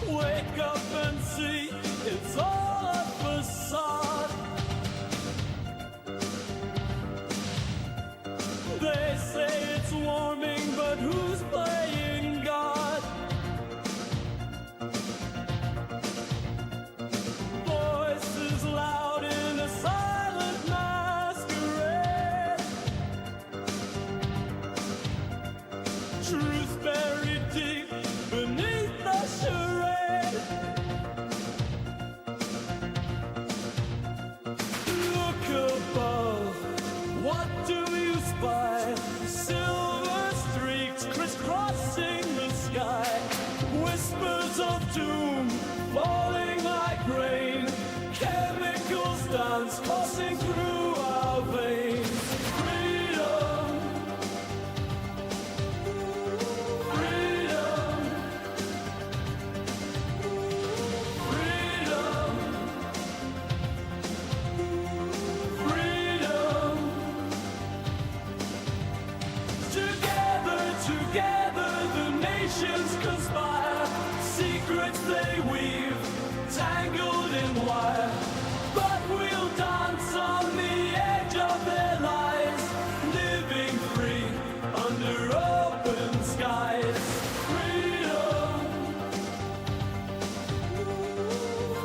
Wake up and see it's all a facade. They say it's warming, but who's playing God? Voices loud in a silent masquerade. Truth buried deep beneath the charade. Look above, what do you spy? Silver streaks crisscrossing the sky. Whispers of doom falling like rain. Chemicals dance coursing through our veins. Freedom, freedom, freedom, freedom. Together, together, the nations conspire. Secrets they weave, tangled in wire. But we'll dance on the edge of their lives, living free under open skies. Freedom,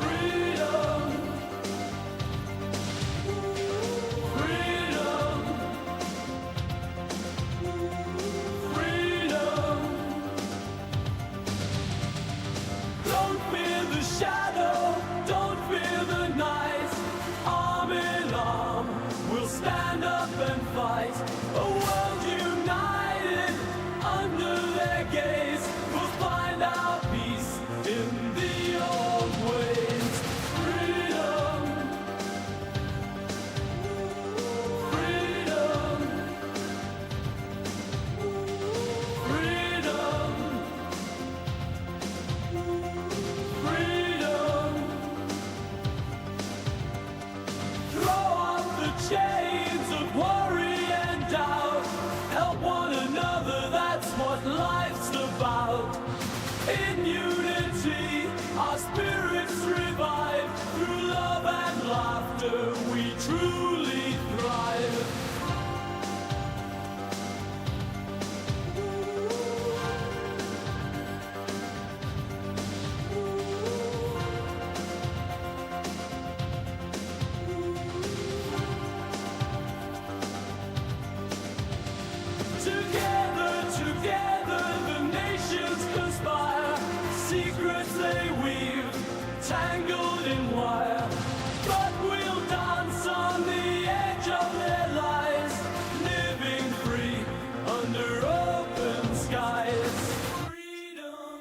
freedom, freedom, freedom. Don't fear the shadow, don't fear the night. Arm in arm, we'll stand up and fight. A world united under their gaze. We'll find our peace in the old ways. Freedom, freedom, freedom, freedom. Throw off the chains of worry and doubt. Help one another, that's what life's about. In unity, our spirits revive. Through love and laughter, we truly thrive. Together, together, the nations conspire. Secrets they weave, tangled in wire. But we'll dance on the edge of their lives, living free under open skies. Freedom,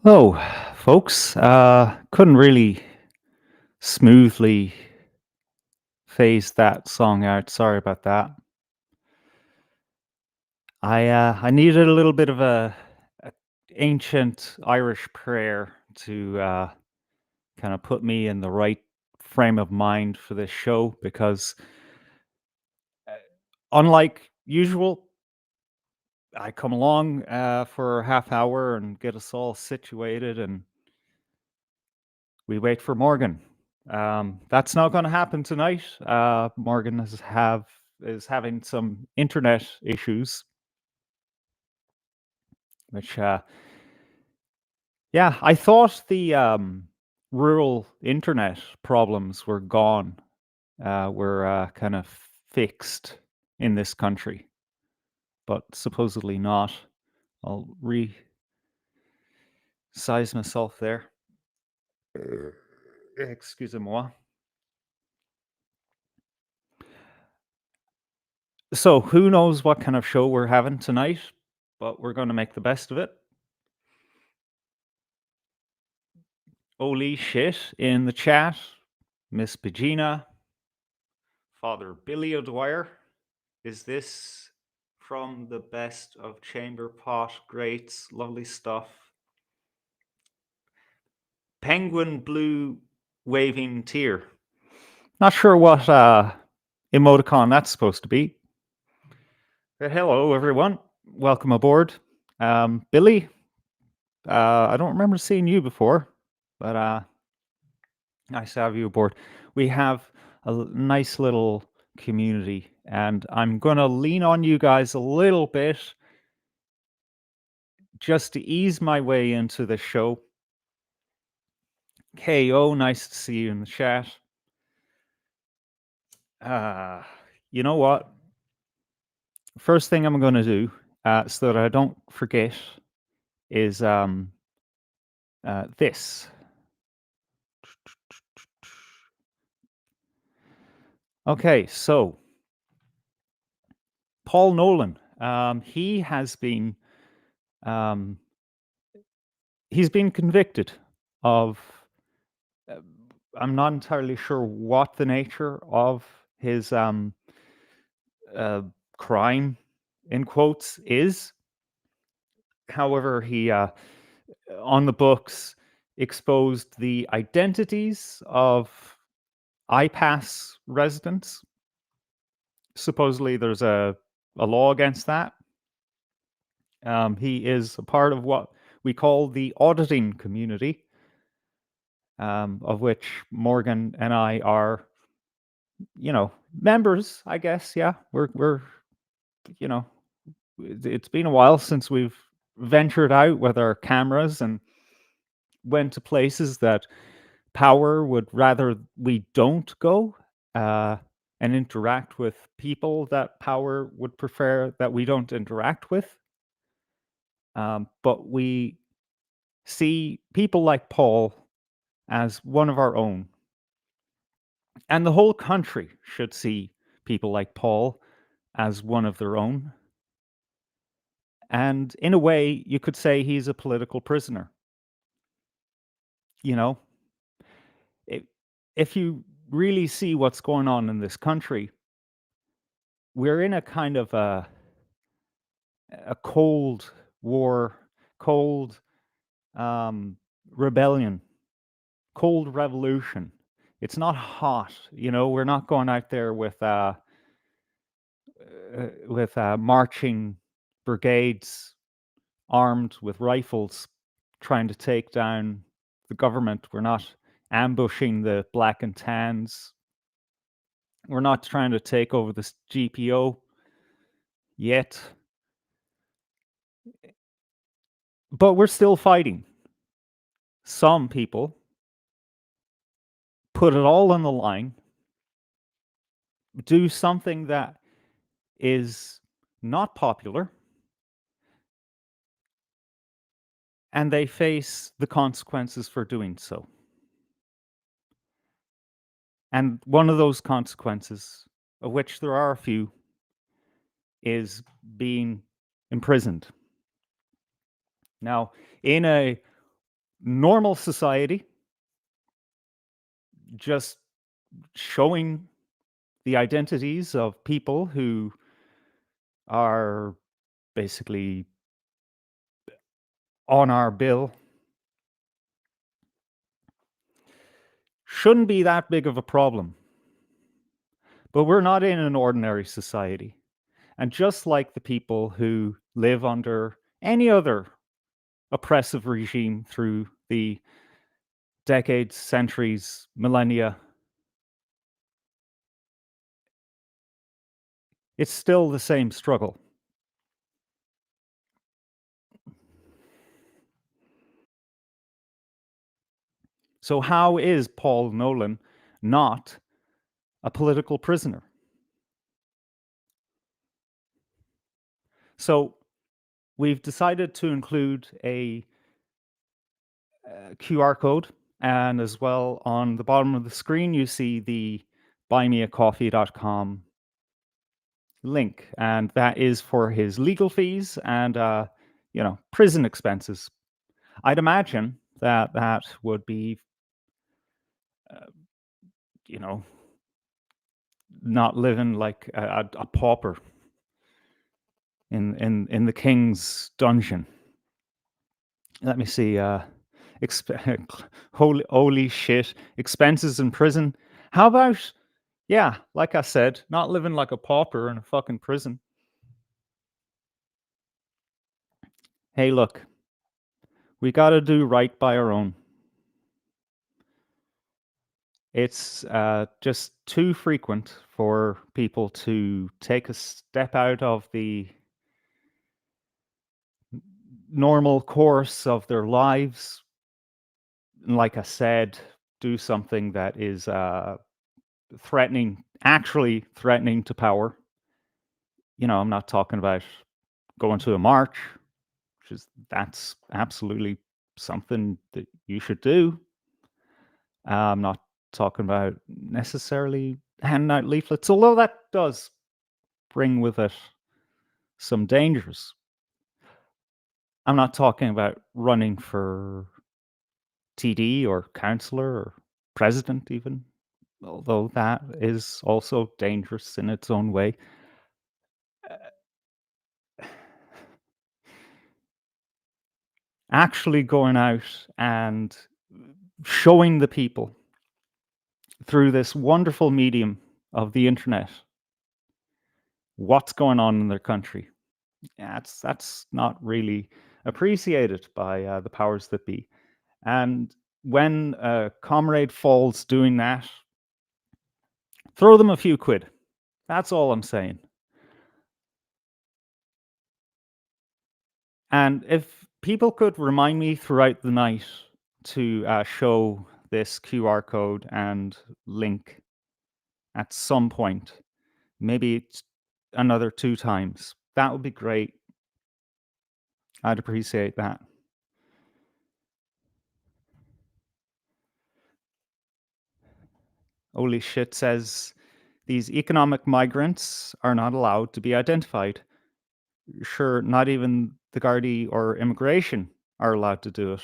Hello, folks. Couldn't really smoothly phase that song out. Sorry about that. I needed a little bit of a ancient Irish prayer to kind of put me in the right frame of mind for this show because, uh, unlike usual, I come along for a half hour and get us all situated, and we wait for Morgan. That's not going to happen tonight. Morgan is having some internet issues, which yeah, I thought the rural internet problems were gone, were kind of fixed in this country, but supposedly not. I'll resize myself there. Excusez-moi. So, who knows what kind of show we're having tonight, but we're going to make the best of it. Holy shit in the chat, Miss Pegina, Father Billy O'Dwyer. Is this from the best of Chamber Pot? Greats, lovely stuff. Penguin blue waving tear. Not sure what emoticon that's supposed to be. But hello, everyone. Welcome aboard. Billy, I don't remember seeing you before, but nice to have you aboard. We have a nice little community, and I'm going to lean on you guys a little bit just to ease my way into the show. KO, nice to see you in the chat. You know what? First thing I'm going to do, so that I don't forget, is this. Okay, so Paul Nolan, he has been he's been convicted of. I'm not entirely sure what the nature of his crime, in quotes, is. However, he on the books exposed the identities of iPass residents. Supposedly, there's a law against that. He is a part of what we call the auditing community, of which Morgan and I are, members, I guess. Yeah, we're you know, it's been a while since we've ventured out with our cameras and went to places that power would rather we don't go, and interact with people that power would prefer that we don't interact with. But we see people like Paul as one of our own. And the whole country should see people like Paul as one of their own. And in a way, you could say he's a political prisoner. You know, if if you really see what's going on in this country, we're in a kind of a cold war, cold um, rebellion, cold revolution. It's not hot, we're not going out there with marching brigades armed with rifles trying to take down the government. We're not ambushing the black and tans. We're not trying to take over this GPO yet, but we're still fighting. Some people put it all on the line, do something that is not popular, and they face the consequences for doing so. And one of those consequences, of which there are a few, is being imprisoned. Now, in a normal society, just showing the identities of people who are basically on our bill shouldn't be that big of a problem. But we're not in an ordinary society. And just like the people who live under any other oppressive regime through the decades, centuries, millennia, it's still the same struggle. So, how is Paul Nolan not a political prisoner? So, we've decided to include a QR code, and as well on the bottom of the screen, you see the buymeacoffee.com link, and that is for his legal fees and prison expenses. I'd imagine that that would be uh, you know not living like a pauper in the king's dungeon. Let me see. Holy shit, expenses in prison. How about, yeah, like I said, not living like a pauper in a fucking prison. Hey, look, we got to do right by our own. It's just too frequent for people to take a step out of the normal course of their lives. Like I said, do something that is actually threatening to power. I'm not talking about going to a march, that's absolutely something that you should do. I'm not talking about necessarily handing out leaflets, although that does bring with it some dangers. I'm not talking about running for TD or councillor or president, even, although that is also dangerous in its own way. Actually going out and showing the people through this wonderful medium of the internet what's going on in their country. Yeah, that's not really appreciated by the powers that be. And when a comrade falls doing that, throw them a few quid. That's all I'm saying. And if people could remind me throughout the night to show this QR code and link at some point, maybe it's another 2 times, that would be great. I'd appreciate that. Holy shit says these economic migrants are not allowed to be identified. Sure, not even the Gardaí or immigration are allowed to do it.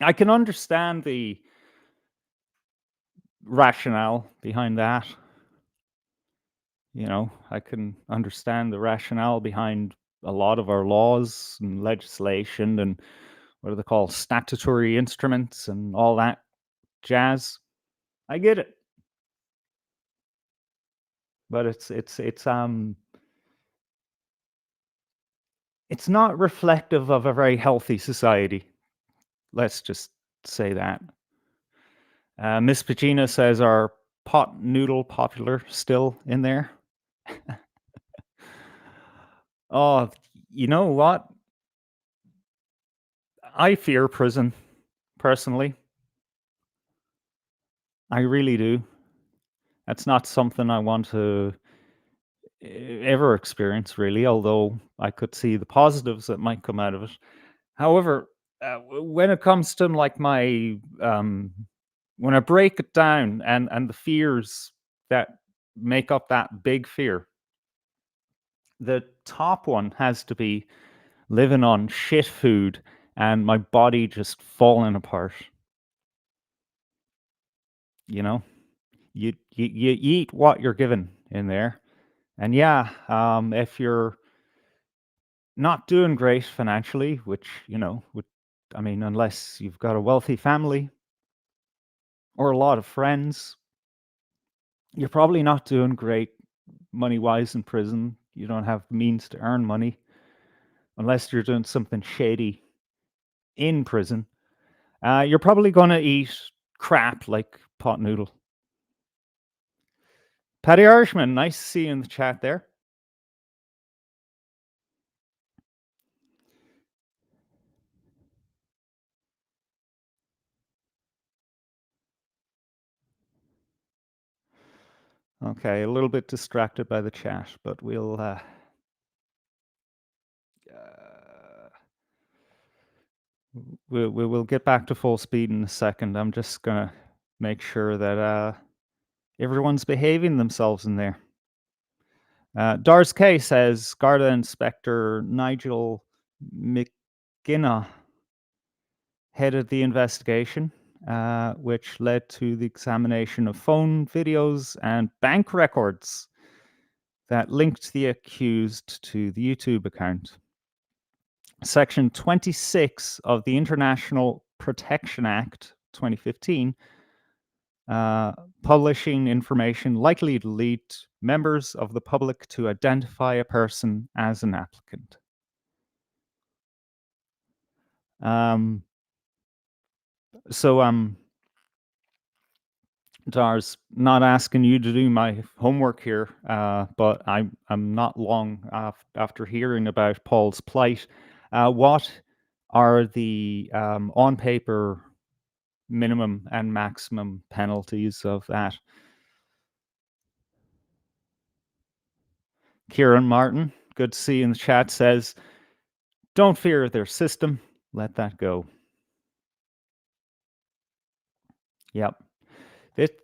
I can understand the rationale behind that. You know, I can understand the rationale behind a lot of our laws and legislation and what do they call statutory instruments and all that jazz. I get it, but it's not reflective of a very healthy society. Let's just say that. Miss Pagina says, "Are pot noodle popular still in there?" Oh, you know what? I fear prison, personally. I really do. That's not something I want to ever experience, really, although I could see the positives that might come out of it. However, when it comes to like when I break it down and the fears that make up that big fear, the top one has to be living on shit food and my body just falling apart. You know, you eat what you're given in there, and yeah, if you're not doing great financially, which would, I mean, unless you've got a wealthy family or a lot of friends, you're probably not doing great money wise in prison. You don't have the means to earn money unless you're doing something shady in prison. You're probably going to eat crap like pot noodle. Paddy Irishman, nice to see you in the chat there. Okay, a little bit distracted by the chat, but we'll get back to full speed in a second. I'm just gonna make sure that everyone's behaving themselves in there. Dars K says Garda Inspector Nigel McGinna headed the investigation, which led to the examination of phone videos and bank records that linked the accused to the YouTube account. Section 26 of the International Protection Act 2015, publishing information likely to lead members of the public to identify a person as an applicant. So Dars, not asking you to do my homework here, but I'm not long after hearing about Paul's plight. What are the on paper minimum and maximum penalties of that? Kieran Martin, good to see you in the chat, says, "Don't fear their system. Let that go." Yep.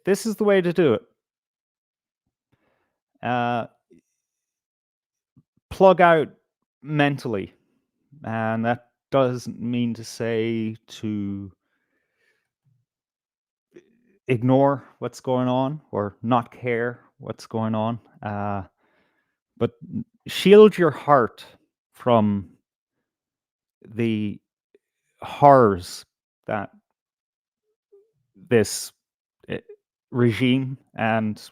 This is the way to do it. Plug out mentally. And that doesn't mean to say to ignore what's going on or not care what's going on, but shield your heart from the horrors that this regime and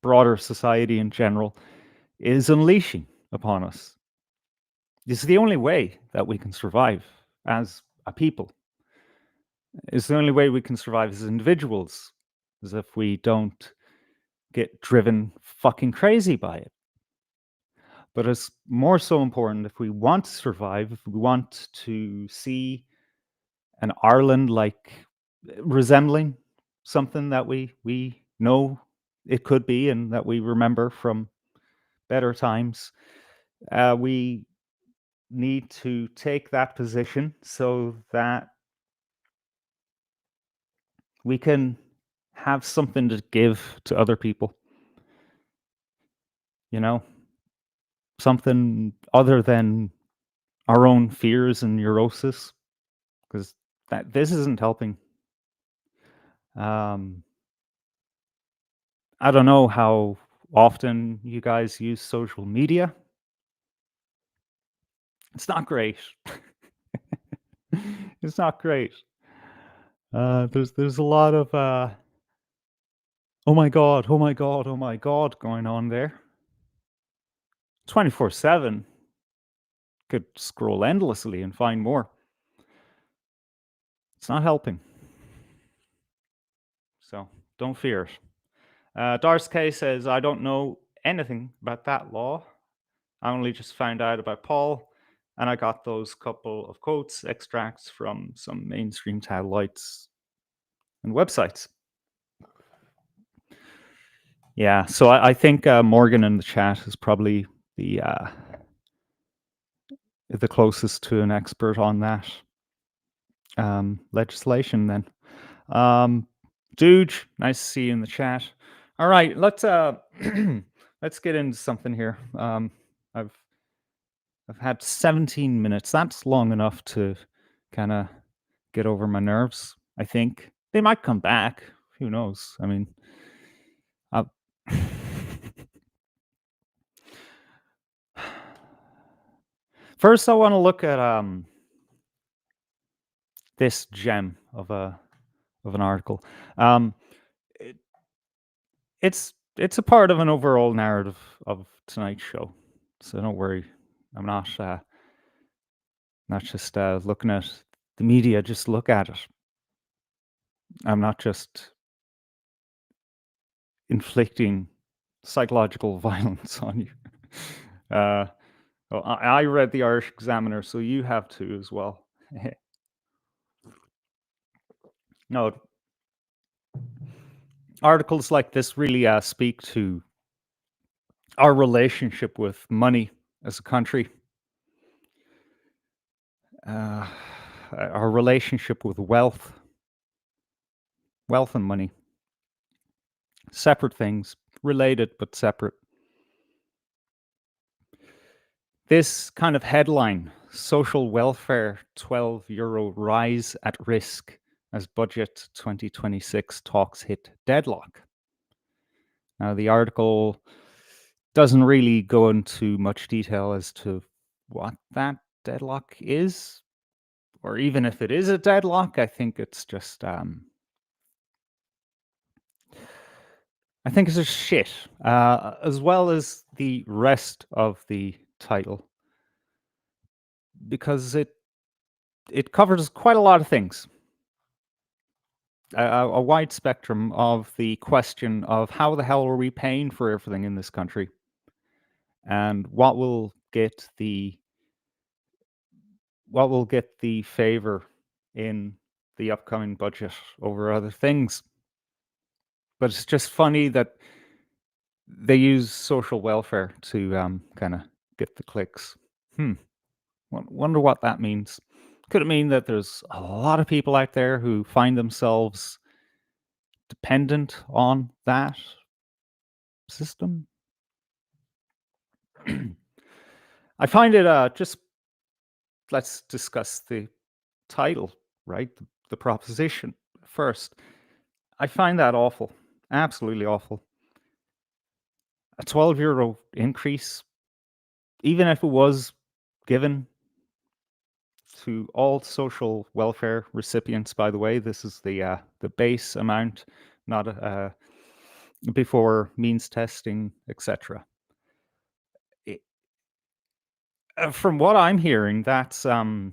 broader society in general is unleashing upon us. This is the only way that we can survive as a people. It's the only way we can survive as individuals, is if we don't get driven fucking crazy by it. But it's more so important if we want to survive, if we want to see an Ireland like resembling something that we know it could be and that we remember from better times, we need to take that position so that we can have something to give to other people. You know, something other than our own fears and neurosis, because this isn't helping. I don't know how often you guys use social media. It's not great. It's not great. There's a lot of oh my god, oh my god, oh my god going on there. 24/7. Could scroll endlessly and find more. It's not helping. So don't fear it. Darce K says, I don't know anything about that law. I only just found out about Paul, and I got those couple of quotes, extracts from some mainstream tabloids and websites. Yeah, so I think Morgan in the chat is probably the closest to an expert on that legislation. Then, Dude, nice to see you in the chat. All right, let's let's get into something here. I've had 17 minutes. That's long enough to kind of get over my nerves. I think they might come back. Who knows? I mean, uh, first I want to look at this gem of an article. It, it's a part of an overall narrative of tonight's show, so don't worry. I'm not just looking at the media. Just look at it. I'm not just inflicting psychological violence on you. Well, I read the Irish Examiner, so you have to as well. No, articles like this really speak to our relationship with money as a country, our relationship with wealth and money. Separate things, related but separate. This kind of headline, social welfare €12 rise at risk as budget 2026 talks hit deadlock. Now, the article doesn't really go into much detail as to what that deadlock is, or even if it is a deadlock. I think it's just I think it's just shit, as well as the rest of the title, because it covers quite a lot of things. A wide spectrum of the question of how the hell are we paying for everything in this country, and what will get the favor in the upcoming budget over other things. But it's just funny that they use social welfare to kind of get the clicks. Wonder what that means. Could it mean that there's a lot of people out there who find themselves dependent on that system? I find it just let's discuss the title, right? The proposition first. I find that awful, absolutely awful. A €12 increase, even if it was given to all social welfare recipients. By the way, this is the base amount, not before means testing, etc. From what I'm hearing, that's that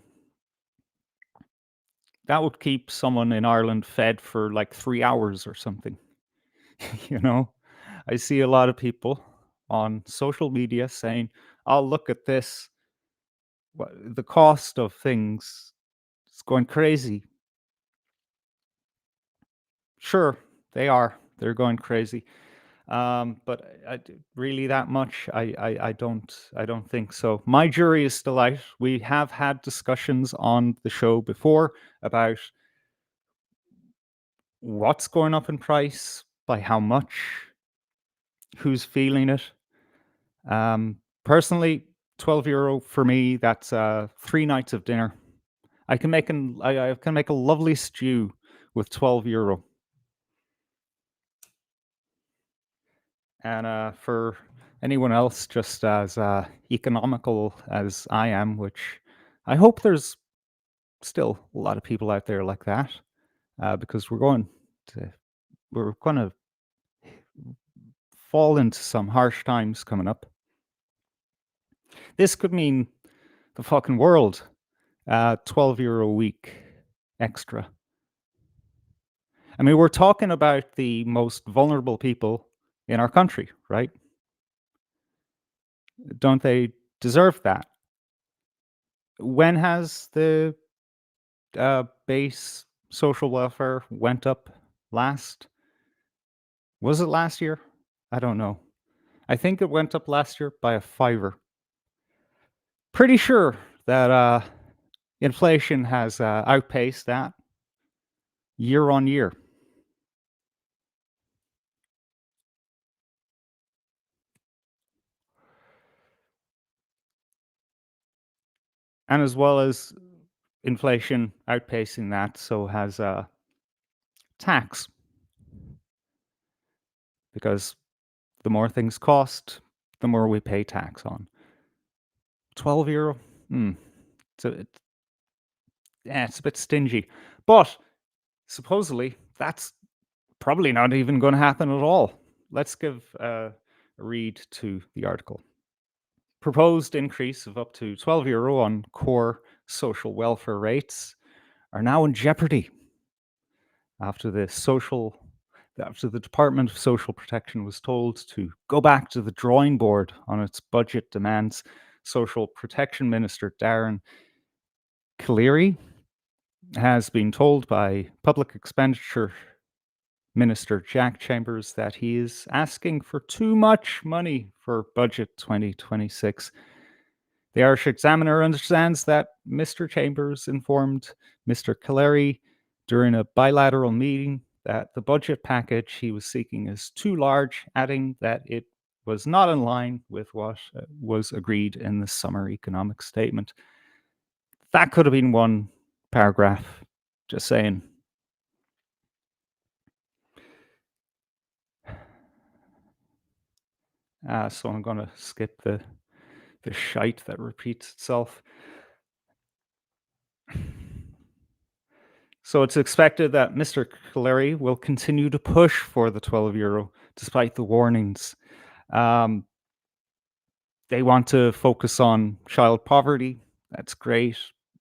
would keep someone in Ireland fed for like 3 hours or something. You know, I see a lot of people on social media saying, "Oh, look at this. The cost of things is going crazy." Sure, they are. They're going crazy. But really that much, I don't think so. My jury is still out. We have had discussions on the show before about what's going up in price, by how much, who's feeling it. Personally, €12 for me, that's 3 nights of dinner. I can make I can make a lovely stew with €12. And for anyone else just as economical as I am, which I hope there's still a lot of people out there like that, because to we're going to fall into some harsh times coming up. This could mean the fucking world. 12 euro a week extra. I mean, we're talking about the most vulnerable people in our country, right? Don't they deserve that? When has the base social welfare went up last? Was it last year? I don't know. I think it went up last year by a fiver. Pretty sure that inflation has outpaced that year on year. And as well as inflation outpacing that, so has tax, because the more things cost, the more we pay tax on. 12 euro? Hmm. So it's a bit stingy. But supposedly, that's probably not even going to happen at all. Let's give a read to the article. Proposed increase of up to 12 euro on core social welfare rates are now in jeopardy after the Department of Social Protection was told to go back to the drawing board on its budget demands. Social Protection Minister Darren Cleary has been told by Public Expenditure Minister Jack Chambers that he is asking for too much money for budget 2026. The Irish Examiner understands that Mr. Chambers informed Mr. Cleary during a bilateral meeting that the budget package he was seeking is too large, adding that it was not in line with what was agreed in the summer economic statement. That could have been one paragraph, just saying. So I'm going to skip the shite that repeats itself. So it's expected that Mr. Cleary will continue to push for the 12 euro despite the warnings. Um, they want to focus on child poverty. That's great.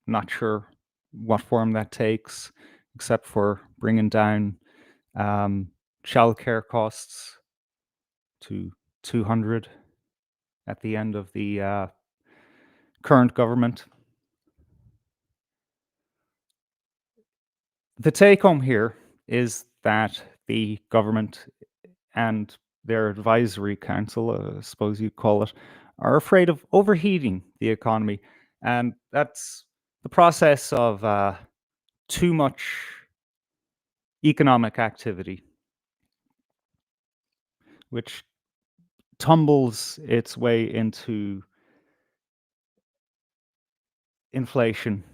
Not sure what form that takes, except for bringing down childcare costs to 200 at the end of the current government. The take home here is that the government and their advisory council, I suppose you'd call it, are afraid of overheating the economy. And that's the process of too much economic activity, which tumbles its way into inflation.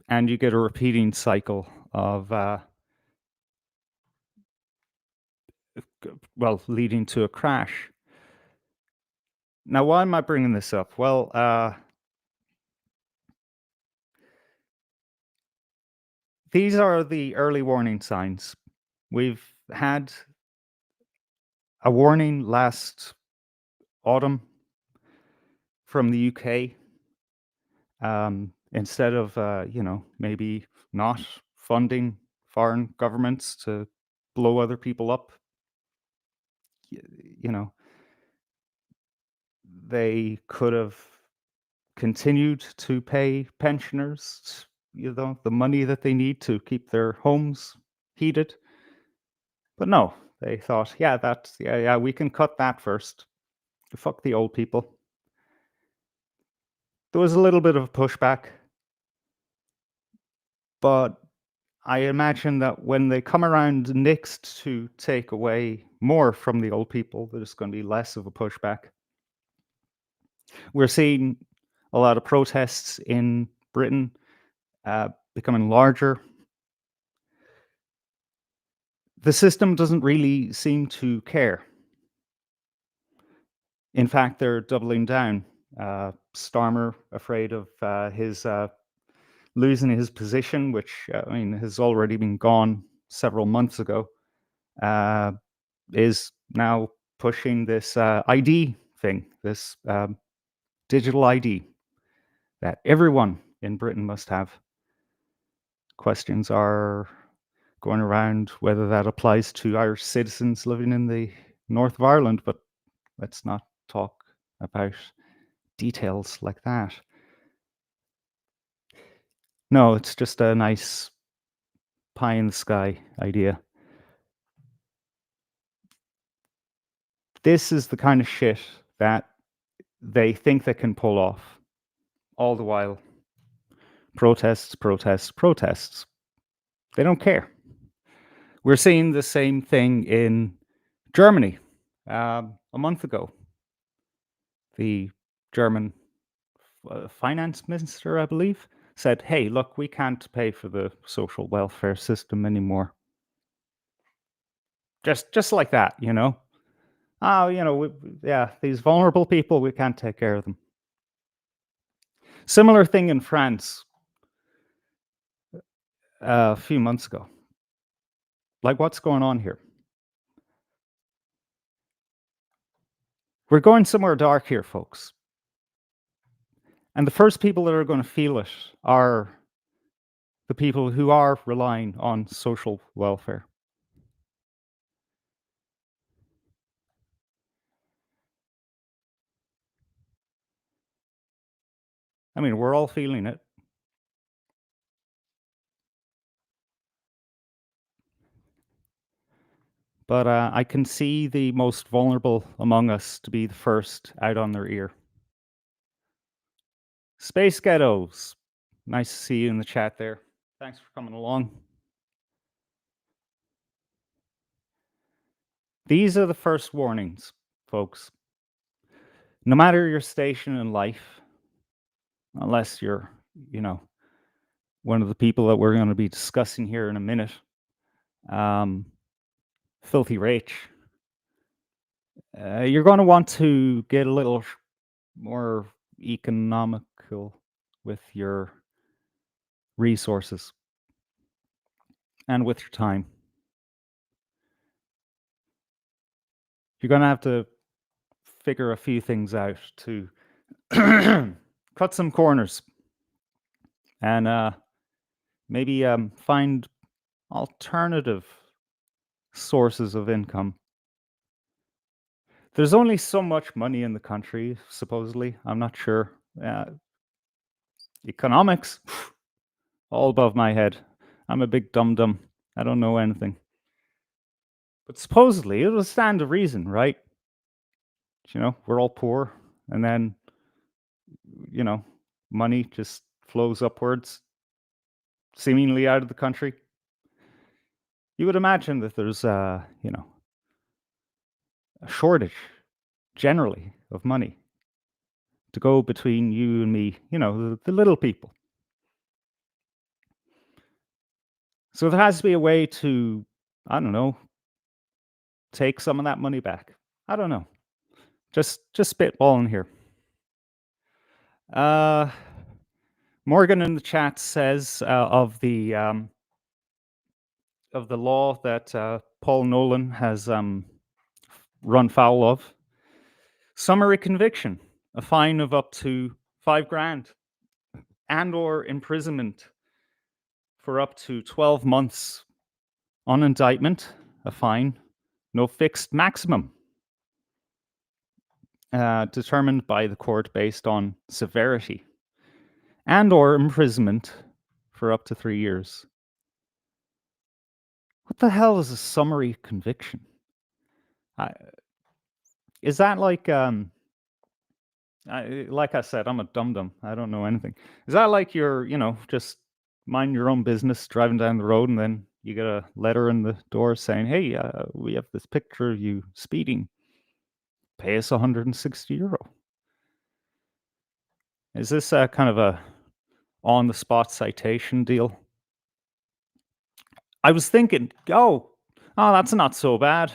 And you get a repeating cycle of, leading to a crash. Now, why am I bringing this up? Well, these are the early warning signs. We've had a warning last autumn from the UK. Instead of, maybe not funding foreign governments to blow other people up, y- you know, they could have continued to pay pensioners, the money that they need to keep their homes heated. But no, they thought, yeah, we can cut that first. Fuck the old people. There was a little bit of a pushback, but I imagine that when they come around next to take away more from the old people, there's going to be less of a pushback. We're seeing a lot of protests in Britain becoming larger. The system doesn't really seem to care. In fact, they're doubling down. Starmer, afraid of his losing his position, which I mean has already been gone several months ago, uh, is now pushing this ID thing, this digital ID that everyone in Britain must have. Questions are going around whether that applies to Irish citizens living in the north of Ireland, but let's not talk about details like that. No, it's just a nice pie in the sky idea. This is the kind of shit that they think they can pull off, all the while protests, protests, protests. They don't care. We're seeing the same thing in Germany. A month ago, the German finance minister, I believe, said, "Hey, look, we can't pay for the social welfare system anymore." Just like that, you know. Oh, yeah, these vulnerable people, we can't take care of them. Similar thing in France a few months ago. Like, what's going on here? We're going somewhere dark here, folks. And the first people that are going to feel it are the people who are relying on social welfare. I mean, we're all feeling it. But I can see the most vulnerable among us to be the first out on their ear. Space Ghettos. Nice to see you in the chat there. Thanks for coming along. These are the first warnings, folks. No matter your station in life, unless you're, you know, one of the people that we're going to be discussing here in a minute, filthy rich, you're going to want to get a little more economical with your resources and with your time. You're going to have to figure a few things out to cut some corners and maybe find alternative sources of income. There's only so much money in the country, supposedly. I'm not sure. Economics, all above my head. I'm a big dum-dum. I don't know anything. But supposedly, it would stand to reason, right? You know, we're all poor, and then, you know, money just flows upwards, seemingly out of the country. You would imagine that there's, you know, a shortage generally of money to go between you and me, you know, the little people. So there has to be a way to, I don't know, take some of that money back. I don't know. Just spitballing here. Morgan in the chat says of the law that Paul Nolan has run foul of. Summary conviction, a fine of up to $5,000 and/or imprisonment for up to 12 months. On indictment, a fine, no fixed maximum, determined by the court based on severity, and/or imprisonment for up to 3 years. What the hell is a summary conviction? Is that like like I said, I'm a dum-dum. I don't know anything. Is that like you're, you know, just mind your own business, driving down the road, and then you get a letter in the door saying, "Hey, we have this picture of you speeding. Pay us €160." Is this kind of a on-the-spot citation deal? I was thinking, oh, that's not so bad.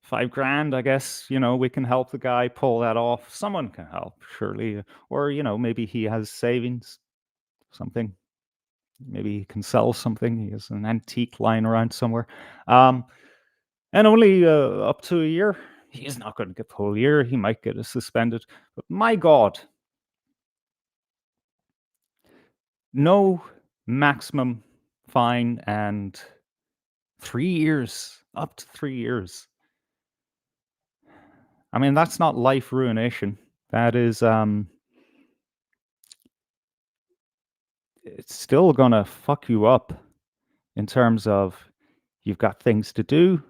5 grand, I guess, we can help the guy pull that off. Someone can help, surely. Or, maybe he has savings, something. Maybe he can sell something. He has an antique lying around somewhere. Um, and only up to a year. He's not going to get the whole year. He might get it suspended. But my God, no maximum fine and 3 years, up to 3 years. I mean, that's not life ruination. That is, it's still gonna fuck you up in terms of you've got things to do,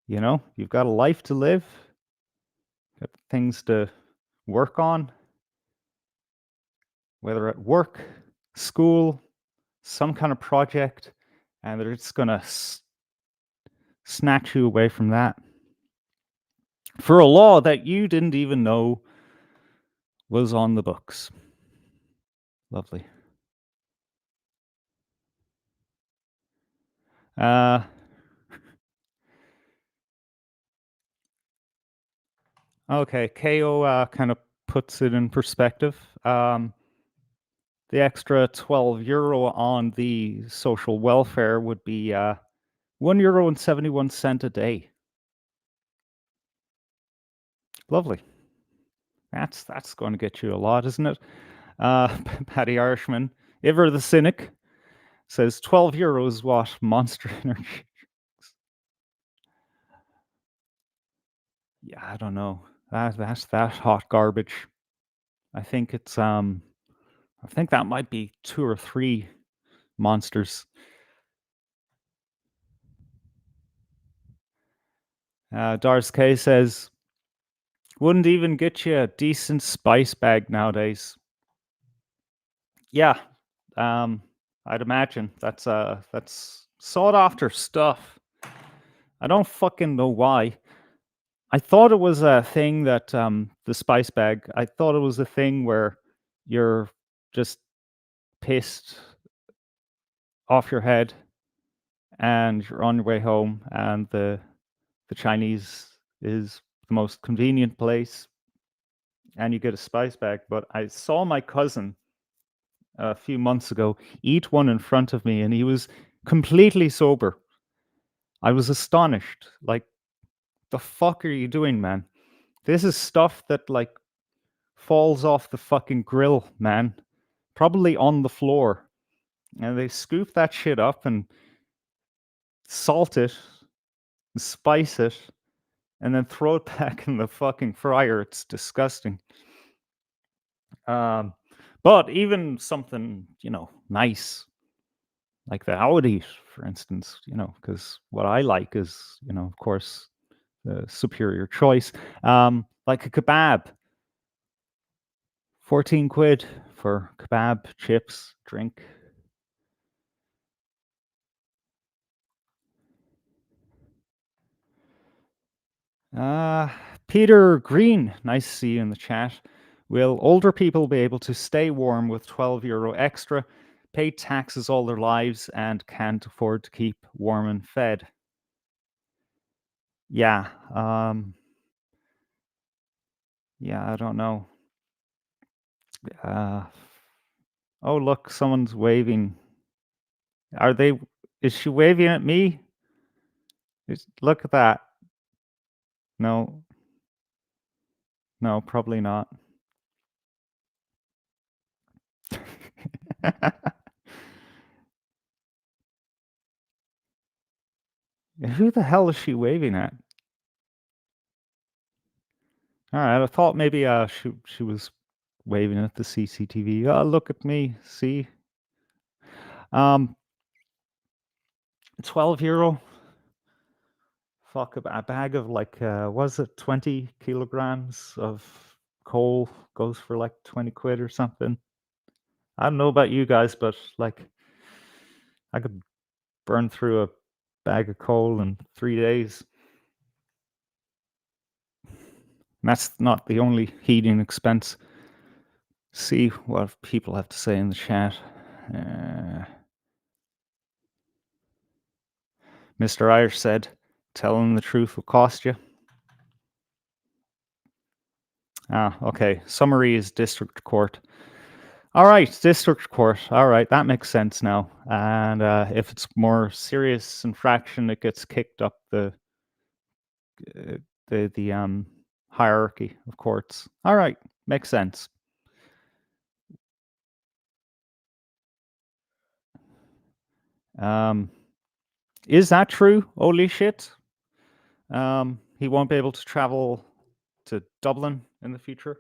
you've got a life to live, got things to work on, whether at work, school, some kind of project, and they're just gonna snatch you away from that for a law that you didn't even know was on the books. Lovely. Uh, okay, KO kind of puts it in perspective. The extra €12 on the social welfare would be €1.71 a day. Lovely. That's going to get you a lot, isn't it? Paddy Irishman, Iver the Cynic, says €12 what Monster Energy. Yeah, I don't know. That's that hot garbage. I think it's I think that might be 2 or 3 monsters. Dars K says, wouldn't even get you a decent spice bag nowadays. Yeah, I'd imagine that's sought after stuff. I don't fucking know why. I thought it was a thing that the spice bag. I thought it was a thing where you're just pissed off your head and you're on your way home, and the Chinese is the most convenient place, and you get a spice bag. But I saw my cousin a few months ago eat one in front of me, and he was completely sober. I was astonished. Like, the fuck are you doing, man? This is stuff that like falls off the fucking grill, man. Probably on the floor. And they scoop that shit up and salt it, spice it, and then throw it back in the fucking fryer. It's disgusting. But even something, nice like the Audi, for instance, because what I like is, of course, the superior choice. Like a kebab, 14 quid for kebab, chips, drink. Uh, Peter Green, nice to see you in the chat. Will older people be able to stay warm with €12 extra, pay taxes all their lives, and can't afford to keep warm and fed? Yeah, yeah, I don't know. Uh, oh, look, someone's waving. Are they? Is she waving at me? Look at that. No, no, probably not. Who the hell is she waving at? All right, I thought maybe she was waving at the CCTV. Oh, look at me, see? Um, €12. Fuck, a bag of like was it 20 kilograms of coal goes for like 20 quid or something. I don't know about you guys, but like I could burn through a bag of coal in 3 days. And that's not the only heating expense. See what people have to say in the chat. Mr. Irish said, telling the truth will cost you. Okay. Summary is district court. All right, district court. All right, that makes sense now. And if it's more serious infraction, it gets kicked up uh, the hierarchy of courts. All right, makes sense. Is that true? Holy shit! He won't be able to travel to Dublin in the future.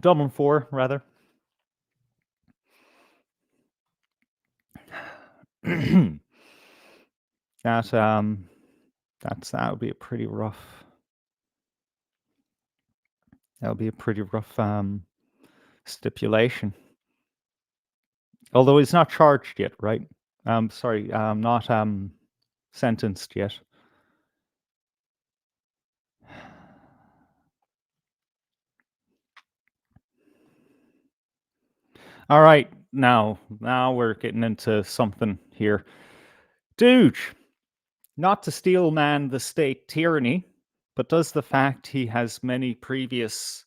Dublin 4, rather. that that would be a pretty rough. That would be a pretty rough stipulation. Although he's not charged yet, right? Sorry, not sentenced yet. All right, now we're getting into something here. Dude, not to steel man the state tyranny, but does the fact he has many previous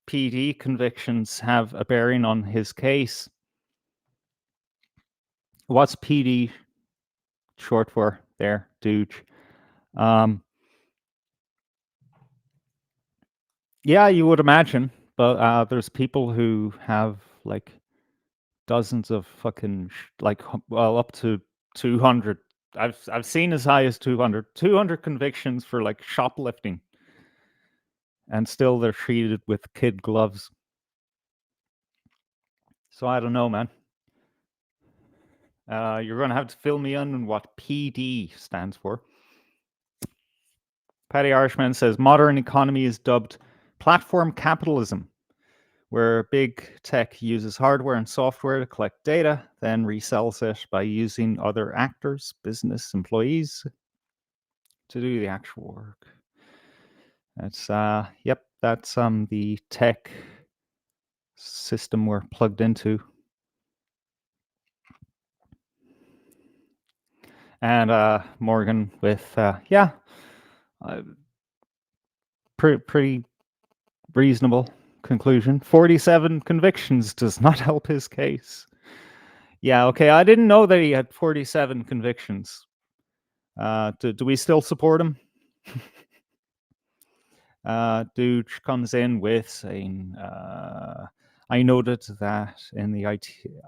PD convictions have a bearing on his case? What's PD short for there, dude? Yeah, you would imagine, but there's people who have like dozens of fucking well, up to 200. I've seen as high as 200 convictions for like shoplifting, and still they're treated with kid gloves. So I don't know, man. You're gonna have to fill me in on what PD stands for. Paddy Irishman says modern economy is dubbed platform capitalism, where big tech uses hardware and software to collect data, then resells it by using other actors, business employees, to do the actual work. That's yep, that's the tech system we're plugged into. And Morgan with yeah, pretty reasonable conclusion. 47 convictions does not help his case. Yeah, okay. I didn't know that he had 47 convictions. Do we still support him? Dude comes in with saying, I noted that in the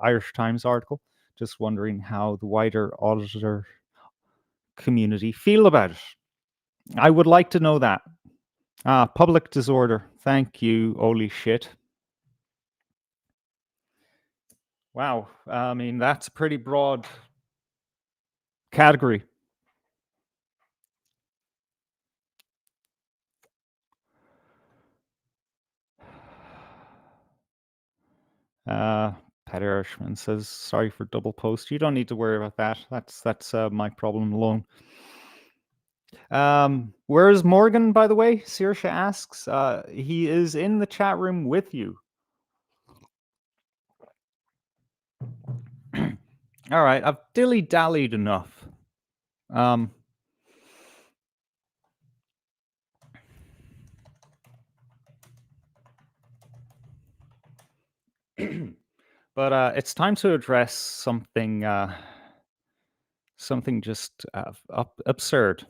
Irish Times article, just wondering how the wider auditor community feel about it. I would like to know that. Public disorder. Thank you, holy shit. Wow. I mean, that's a pretty broad category. Pat Irishman says, sorry for double post. You don't need to worry about that. That's my problem alone. Where is Morgan, by the way? Saoirse asks. He is in the chat room with you. All right, I've dilly-dallied enough. But it's time to address something something just absurd.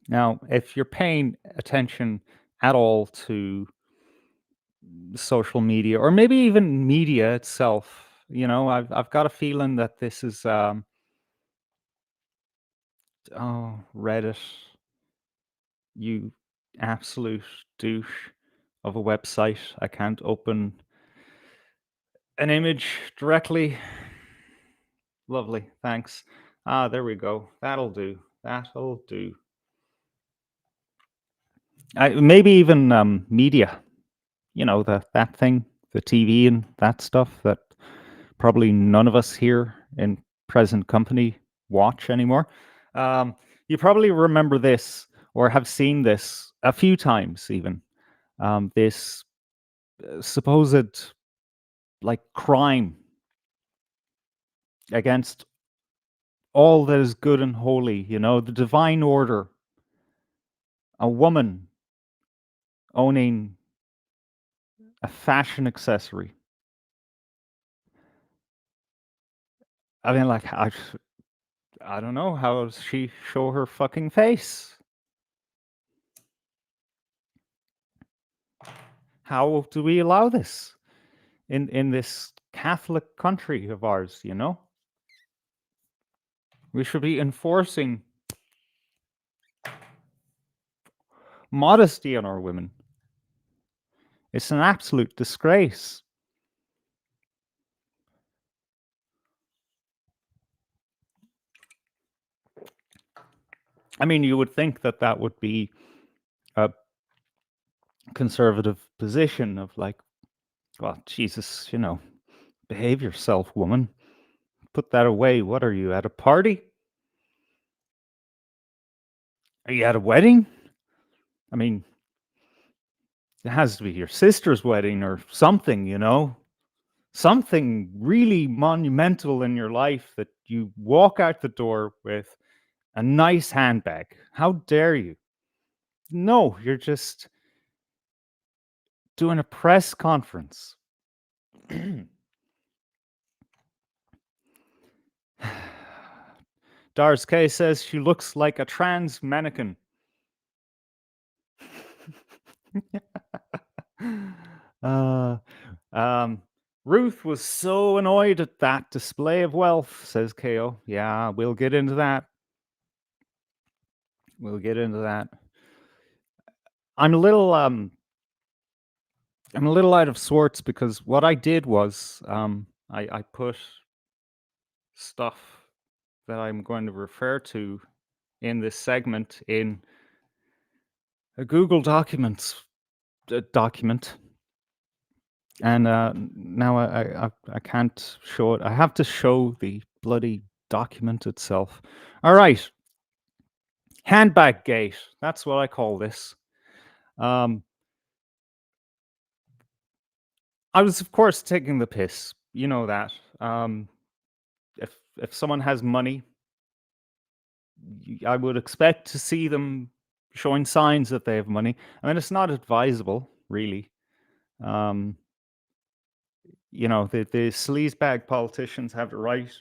Now, if you're paying attention at all to social media or maybe even media itself, you know, I've got a feeling that this is oh, Reddit, you absolute douche of a website. I can't open an image directly. Lovely, thanks. There we go. That'll do. That'll do. Maybe even media. You know, that thing, the TV and that stuff that probably none of us here in present company watch anymore. You probably remember this or have seen this a few times even. This supposed like crime against all that is good and holy, the divine order. A woman owning a fashion accessory. I mean, like, I don't know. How does she show her fucking face? How do we allow this in this Catholic country of ours, We should be enforcing modesty on our women. It's an absolute disgrace. I mean, you would think that that would be a conservative position of like, well, Jesus, behave yourself, woman. Put that away. What are you, at a party? Are you at a wedding? I mean, it has to be your sister's wedding or something, Something really monumental in your life that you walk out the door with a nice handbag. How dare you? No, you're just doing a press conference. Doris K says she looks like a trans mannequin. uh, Ruth was so annoyed at that display of wealth, says KO. Yeah, we'll get into that. We'll get into that. I'm a little out of sorts because what I did was I put stuff that I'm going to refer to in this segment in a Google Documents document, and now I can't show it. I have to show the bloody document itself. All right, handbag gate. That's what I call this. I was, of course, taking the piss. You know that. If someone has money, I would expect to see them showing signs that they have money. I mean, it's not advisable, really. Um, the sleazebag politicians have it right.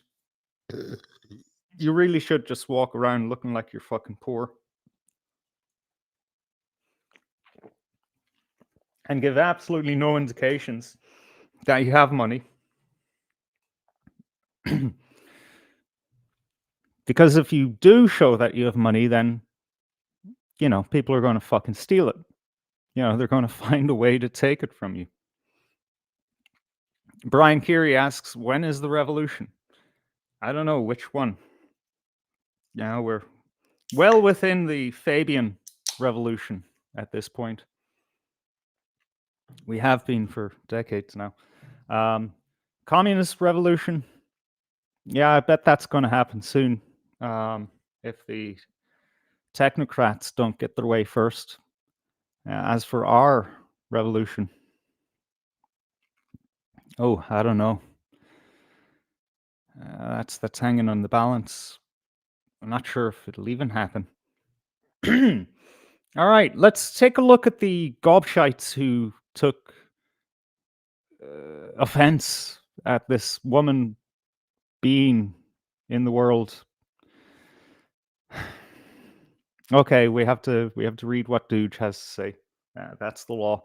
You really should just walk around looking like you're fucking poor and give absolutely no indications that you have money. Because if you do show that you have money, then, people are going to fucking steal it. They're going to find a way to take it from you. Brian Keary asks, when is the revolution? I don't know which one. We're well within the Fabian revolution at this point. We have been for decades now. Communist revolution. Yeah, I bet that's going to happen soon. If the technocrats don't get their way first. As for our revolution, I don't know. That's hanging on the balance. I'm not sure if it'll even happen. All right, let's take a look at the gobshites who took offense at this woman being in the world. Okay, we have to read what Dooge has to say. That's the law.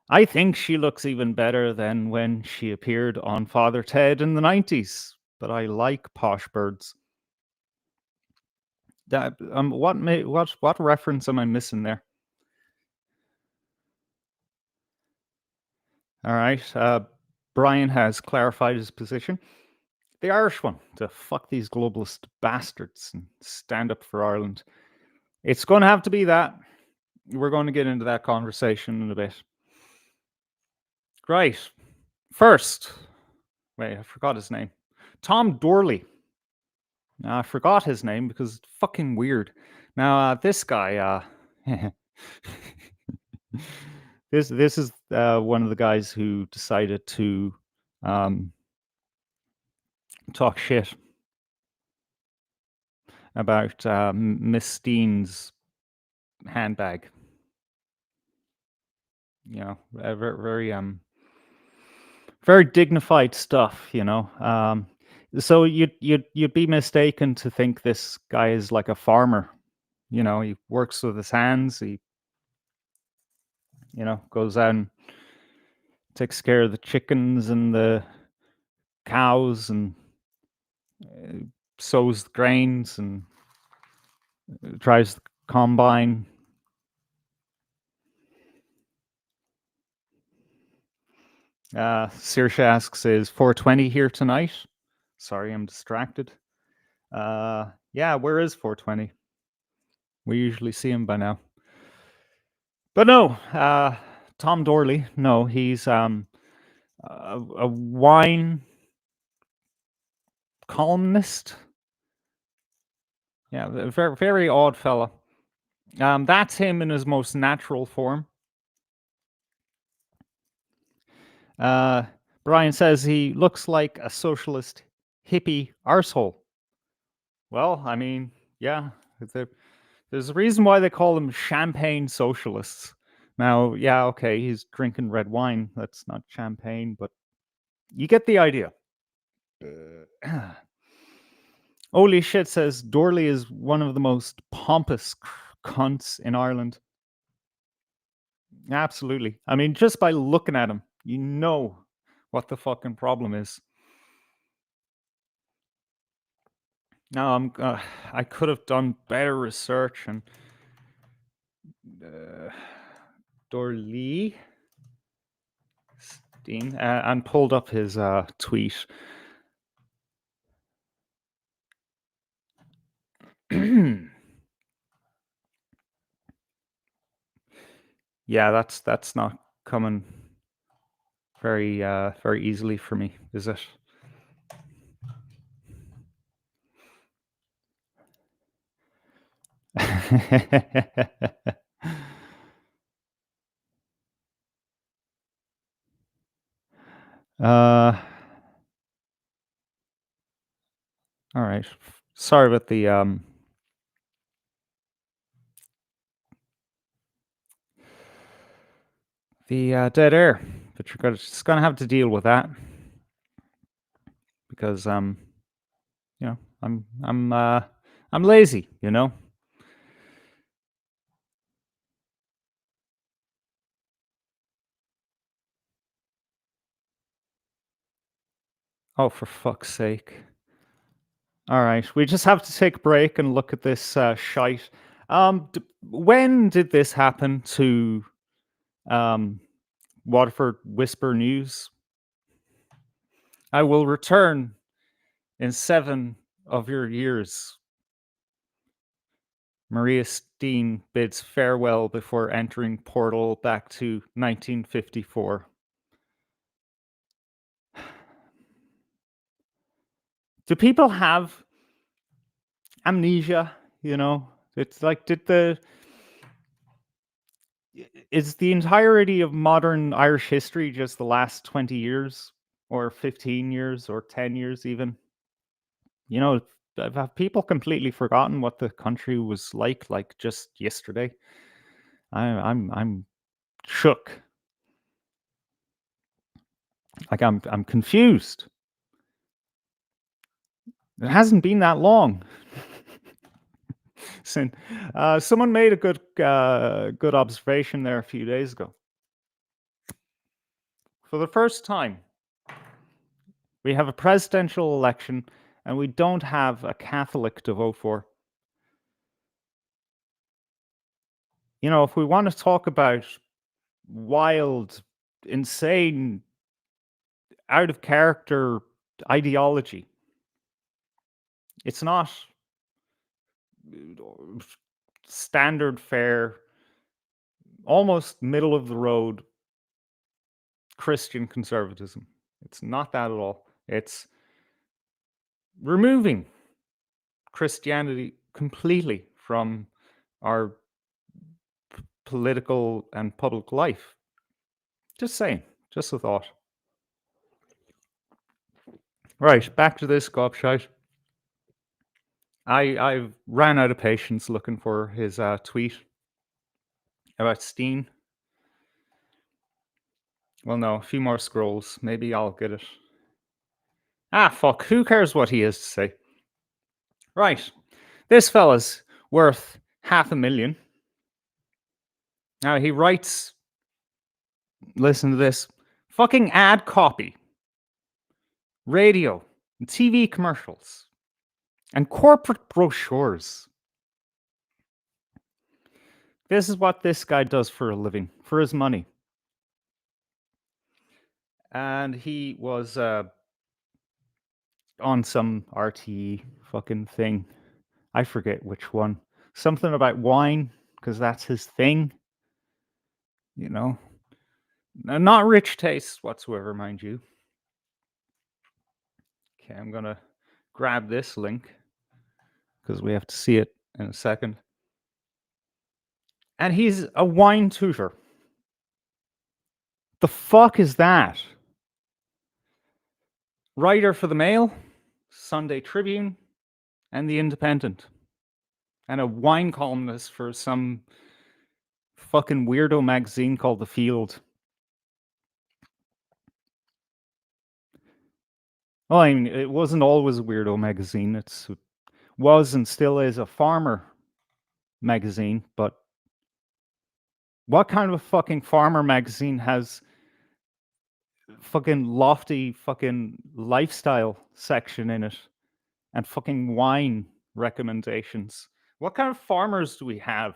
I think she looks even better than when she appeared on Father Ted in the 90s, but I like posh birds. That what reference am I missing there? All right, Brian has clarified his position. The Irish one, to fuck these globalist bastards and stand up for Ireland. It's going to have to be that. We're going to get into that conversation in a bit. Right. First, wait, I forgot his name. Tom Dorley. Now, I forgot his name because it's fucking weird. Now, this guy, this is one of the guys who decided to talk shit about Miss Steen's handbag. You know, very dignified stuff. So you'd be mistaken to think this guy is like a farmer. He works with his hands. He goes out and takes care of the chickens and the cows and uh, sows the grains and drives the combine. Saoirse asks, "Is 420 here tonight?" Sorry, I'm distracted. Yeah, where is 420? We usually see him by now. But no, Tom Dorley, no, he's a wine columnist. Yeah, a very, very odd fella. That's him in his most natural form. Uh, Brian says he looks like a socialist hippie arsehole. Well, I mean, yeah, there, there's a reason why they call them champagne socialists. Now, yeah, okay, he's drinking red wine. That's not champagne, but you get the idea. Holy shit says Dorley is one of the most pompous cunts in Ireland. Absolutely. I mean, just by looking at him, you know what the fucking problem is. Now, I could have done better research and Dorley Steen and pulled up his tweet. Yeah, that's not coming very easily for me, is it? uh, all right. Sorry about the dead air, but just gonna have to deal with that because you know, I'm lazy, you know. Oh, for fuck's sake! All right, we just have to take a break and look at this shite. When did this happen to um, Waterford Whisper News? I will return in 7 of your years. Maria Steen bids farewell before entering portal back to 1954. Do people have amnesia? It's like, is the entirety of modern Irish history just the last 20 years or 15 years or 10 years even? You know, have people completely forgotten what the country was like just yesterday? I'm shook. Like I'm confused. It hasn't been that long. Someone made a good observation there a few days ago. For the first time, we have a presidential election and we don't have a Catholic to vote for. If we want to talk about wild, insane, out of character ideology, it's not standard fare, almost middle of the road Christian conservatism. It's not that at all. It's removing Christianity completely from our political and public life. Just saying, just a thought. Right, back to this gobshite. I ran out of patience looking for his tweet about Steen. Well, no, a few more scrolls. Maybe I'll get it. Ah, fuck. Who cares what he has to say? Right. This fella's worth 500,000. Now he writes, listen to this, fucking ad copy, radio, and TV commercials, and corporate brochures. This is what this guy does for a living, for his money. And he was on some RTE fucking thing. I forget which one. Something about wine, because that's his thing. You know, not rich tastes whatsoever, mind you. Okay, I'm gonna grab this link because we have to see it in a second. And he's a wine tutor. The fuck is that? Writer for the Mail, Sunday Tribune, and the Independent, and a wine columnist for some fucking weirdo magazine called The Field. Well, I mean, it wasn't always a weirdo magazine. It was and still is a farmer magazine, but what kind of a fucking farmer magazine has fucking lofty fucking lifestyle section in it and fucking wine recommendations? What kind of farmers do we have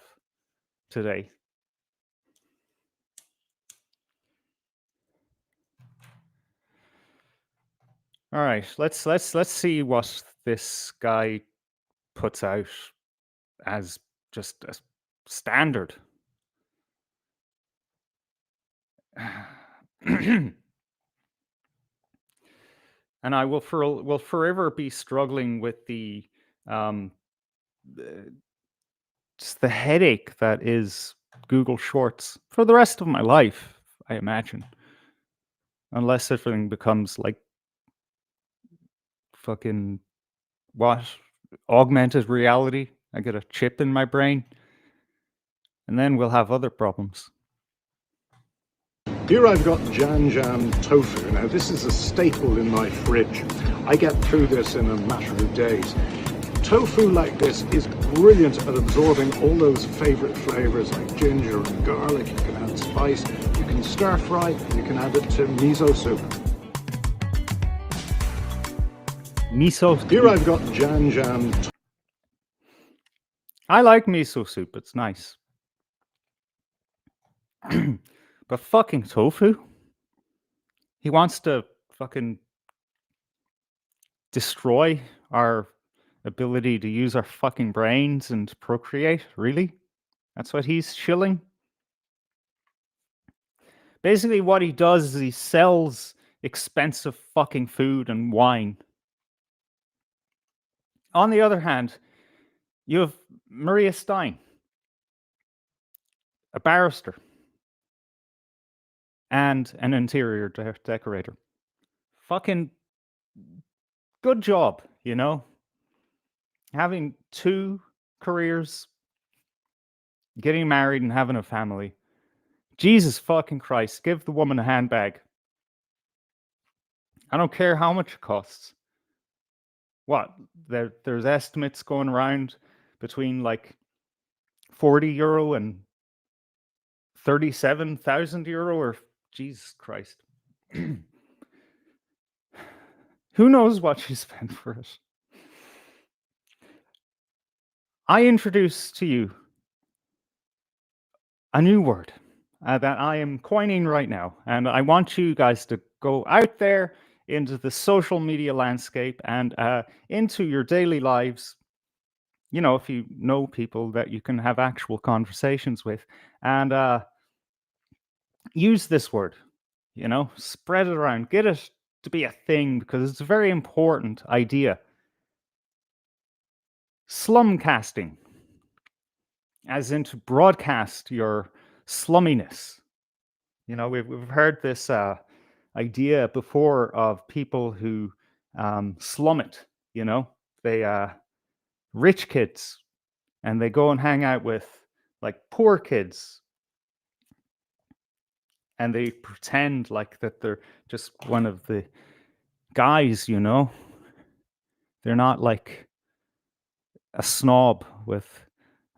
today? All right, let's see what this guy puts out as just a standard. And I will forever be struggling with um, just the headache that is Google Shorts for the rest of my life, I imagine, unless everything becomes like fucking what, augmented reality. I get a chip in my brain, and then we'll have other problems. Here I've got Jam tofu. Now this is a staple in my fridge. I get through this in a matter of days. Tofu like this is brilliant at absorbing all those favorite flavors like ginger and garlic. You can add spice, you can stir fry, you can add it to miso soup. Miso. Here I've got Jam. I like miso soup. It's nice. But fucking tofu? He wants to fucking destroy our ability to use our fucking brains and procreate? Really? That's what he's shilling? Basically, what he does is he sells expensive fucking food and wine. On the other hand, you have Maria Steen, a barrister and an interior decorator. Fucking good job, you know? Having two careers, getting married and having a family. Jesus fucking Christ, give the woman a handbag. I don't care how much it costs. What? There's estimates going around between like €40 and €37,000, or Jesus Christ. Who knows what she spent for it? I introduce to you a new word that I am coining right now, and I want you guys to go out there into the social media landscape and into your daily lives. You know, if you know people that you can have actual conversations with, and use this word, you know, spread it around, get it to be a thing because it's a very important idea. Slum casting, as in to broadcast your slumminess. You know, we've heard this idea before of people who slum it, They rich kids, and they go and hang out with like poor kids, and they pretend like that they're just one of the guys, They're not like a snob with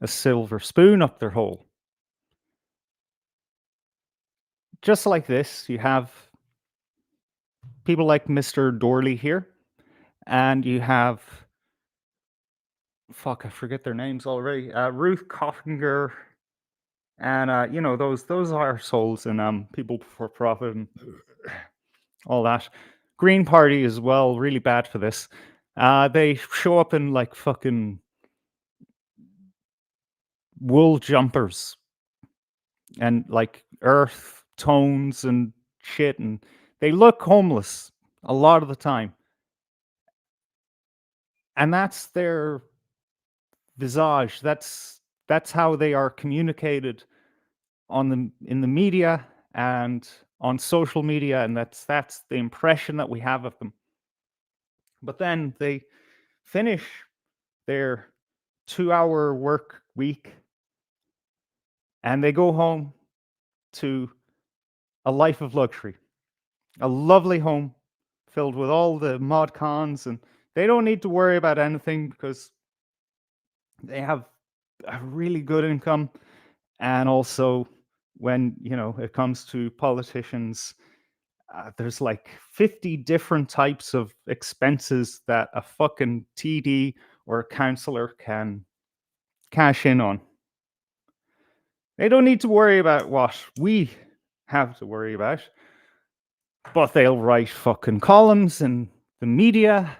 a silver spoon up their hole. Just like this, you have people like Mr. Dorley here, and you have fuck, I forget their names already. Ruth Coffinger, and those are souls and people for profit and all that. Green Party as well, really bad for this. They show up in like fucking wool jumpers and like earth tones and shit, and they look homeless a lot of the time. And that's their visage. That's how they are communicated in the media and on social media, and that's the impression that we have of them. But then they finish their 2-hour work week and they go home to a life of luxury, a lovely home filled with all the mod cons, and they don't need to worry about anything because they have a really good income. And also, when it comes to politicians, there's like 50 different types of expenses that a fucking TD or a councillor can cash in on. They don't need to worry about what we have to worry about, but they'll write fucking columns in the media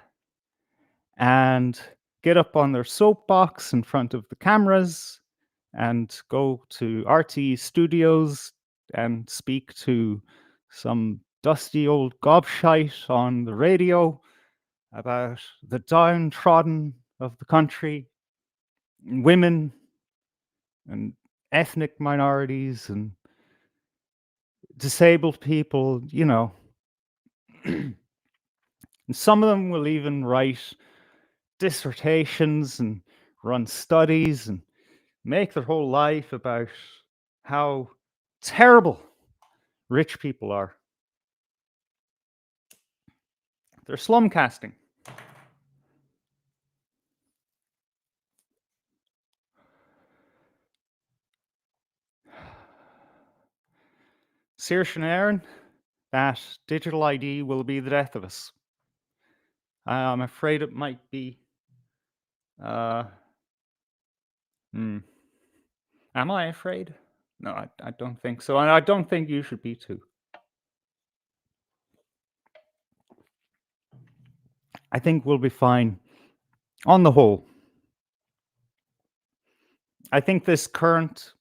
and get up on their soapbox in front of the cameras and go to RT studios and speak to some dusty old gobshite on the radio about the downtrodden of the country, women and ethnic minorities and disabled people, And some of them will even write dissertations and run studies and make their whole life about how terrible rich people are. They're slum casting. Saoirse and Aaron, that digital ID will be the death of us. I'm afraid it might be. Am I afraid? No, I don't think so. And I don't think you should be too. I think we'll be fine on the whole. I think this current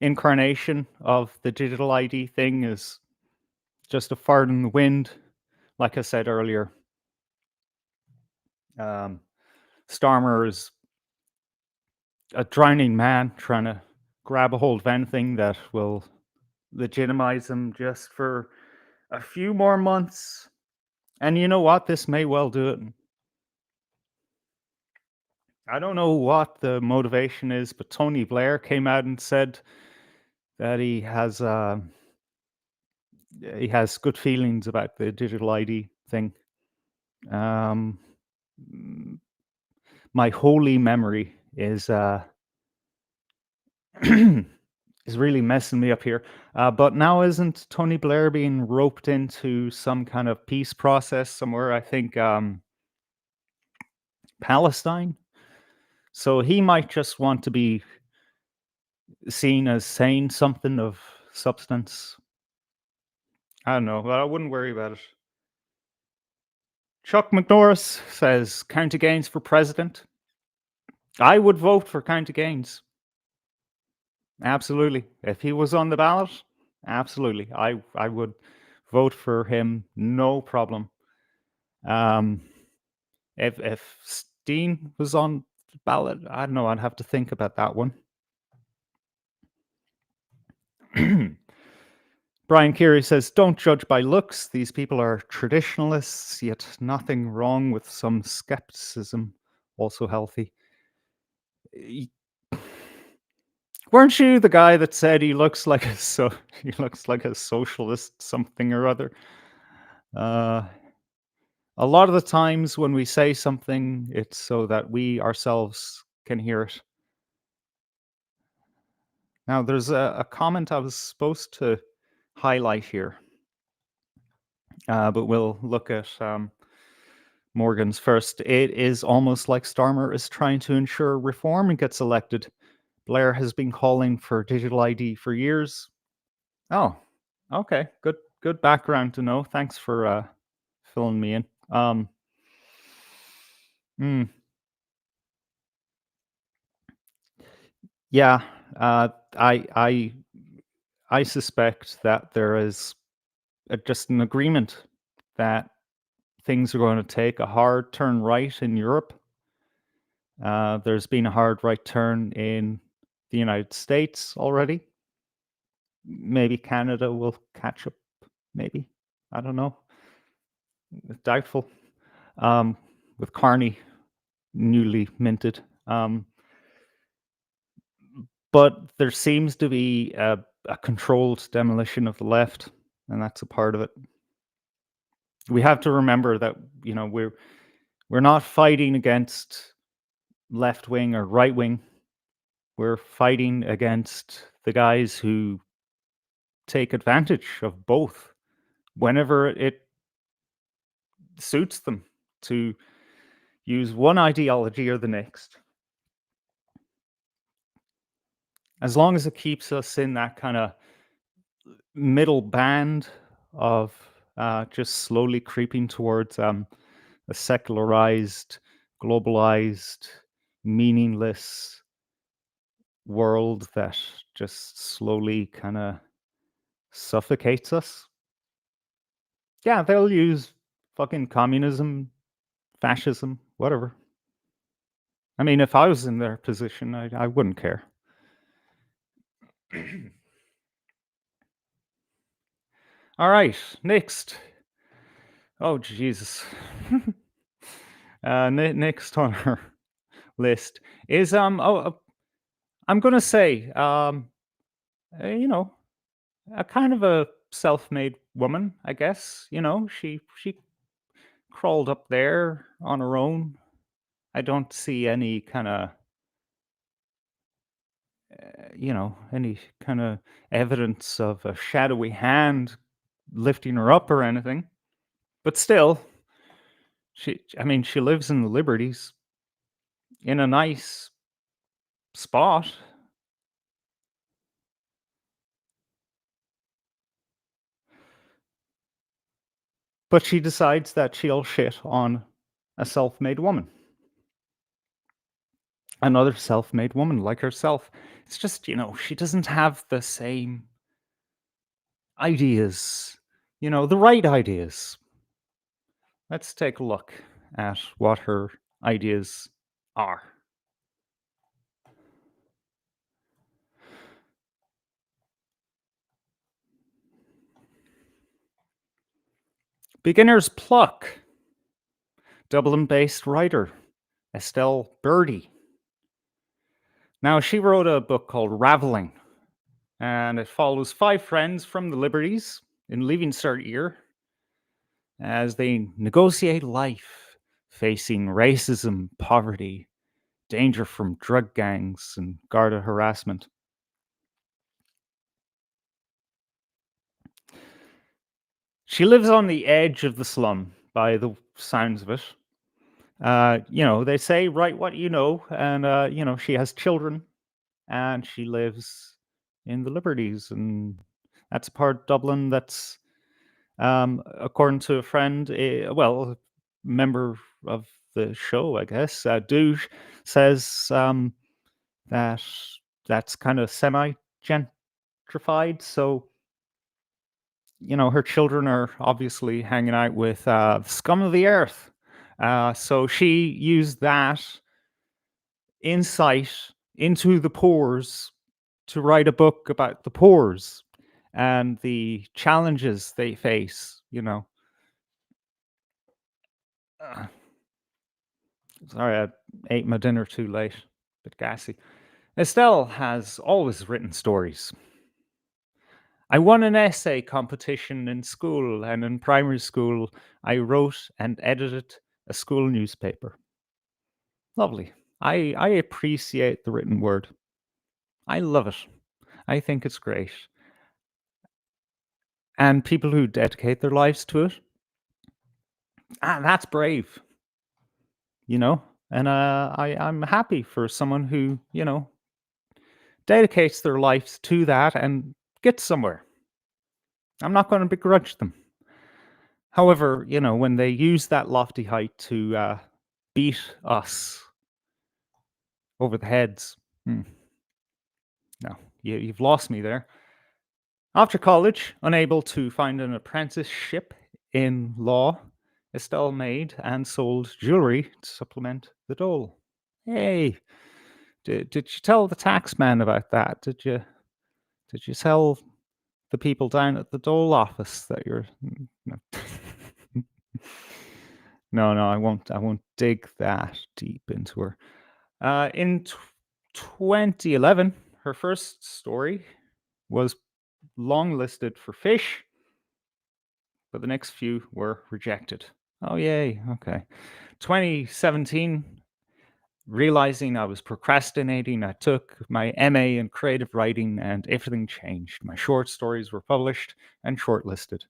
incarnation of the digital ID thing is just a fart in the wind. Like I said earlier, Starmer is a drowning man trying to grab a hold of anything that will legitimize him just for a few more months. And you know what? This may well do it. I don't know what the motivation is, but Tony Blair came out and said that he has good feelings about the digital ID thing. My holy memory is is really messing me up here. But now isn't Tony Blair being roped into some kind of peace process somewhere? I think Palestine. So he might just want to be seen as saying something of substance. I don't know, but I wouldn't worry about it. Chuck McNorris says County Gaines for president. I would vote for County Gaines. Absolutely. If he was on the ballot, absolutely. I would vote for him, no problem. If Steen was on the ballot, I don't know, I'd have to think about that one. Brian Keary says, don't judge by looks. These people are traditionalists, yet nothing wrong with some skepticism, also healthy. Weren't you the guy that said he looks like he looks like a socialist something or other? A lot of the times when we say something, it's so that we ourselves can hear it. Now, there's a comment I was supposed to highlight here, but we'll look at Morgan's first. It is almost like Starmer is trying to ensure reform and gets elected. Blair has been calling for digital ID for years. Oh, okay. Good background to know. Thanks for filling me in. Hmm. Yeah, I suspect that there is just an agreement that things are going to take a hard turn right in Europe. There's been a hard right turn in the United States already. Maybe Canada will catch up. Maybe, I don't know. Doubtful. With Carney newly minted. But there seems to be a controlled demolition of the left, and that's a part of it. We have to remember that we're not fighting against left wing or right wing. We're fighting against the guys who take advantage of both whenever it suits them to use one ideology or the next. As long as it keeps us in that kind of middle band of just slowly creeping towards a secularized, globalized, meaningless world that just slowly kind of suffocates us. Yeah, they'll use fucking communism, fascism, whatever. I mean, if I was in their position, I wouldn't care. All right, next. Oh, Jesus. Next on our list is I'm gonna say a kind of a self-made woman, I guess. She crawled up there on her own. I don't see any kind of any kind of evidence of a shadowy hand lifting her up or anything. But still, she lives in the Liberties in a nice spot. But she decides that she'll shit on a self-made woman. Another self-made woman like herself. It's just, she doesn't have the same ideas, the right ideas. Let's take a look at what her ideas are. Beginner's Pluck. Dublin-based writer Estelle Birdie. Now, she wrote a book called Raveling, and it follows 5 friends from the Liberties in Leaving Cert year as they negotiate life, facing racism, poverty, danger from drug gangs, and Garda harassment. She lives on the edge of the slum, by the sounds of it. They say, write what you know, and, she has children, and she lives in the Liberties, and that's a part of Dublin that's, according to a friend, a member of the show, I guess, Douche, says that that's kind of semi-gentrified, so her children are obviously hanging out with the scum of the earth. So she used that insight into the poors to write a book about the poors. and the challenges they face, you know. Uh, Sorry, I ate my dinner too late. Bit gassy. Estelle has always written stories. I won an essay competition in school, and in primary school, I wrote and edited a school newspaper. Lovely. I appreciate the written word. I love it. I think it's great. And people who dedicate their lives to it, that's brave, you know? And I'm happy for someone who, you know, dedicates their lives to that and gets somewhere. I'm not going to begrudge them. However, you know, when they use that lofty height to beat us over the heads, no, you've lost me there. After college, unable to find an apprenticeship in law, Estelle made and sold jewelry to supplement the dole. Hey, did you tell the tax man about that? Did you tell the people down at the dole office that you're no. No, I won't dig that deep into her. In 2011, her first story was longlisted for fish, but the next few were rejected. Oh, yay. Okay. 2017, realizing I was procrastinating, I took my MA in creative writing and everything changed. My short stories were published and shortlisted.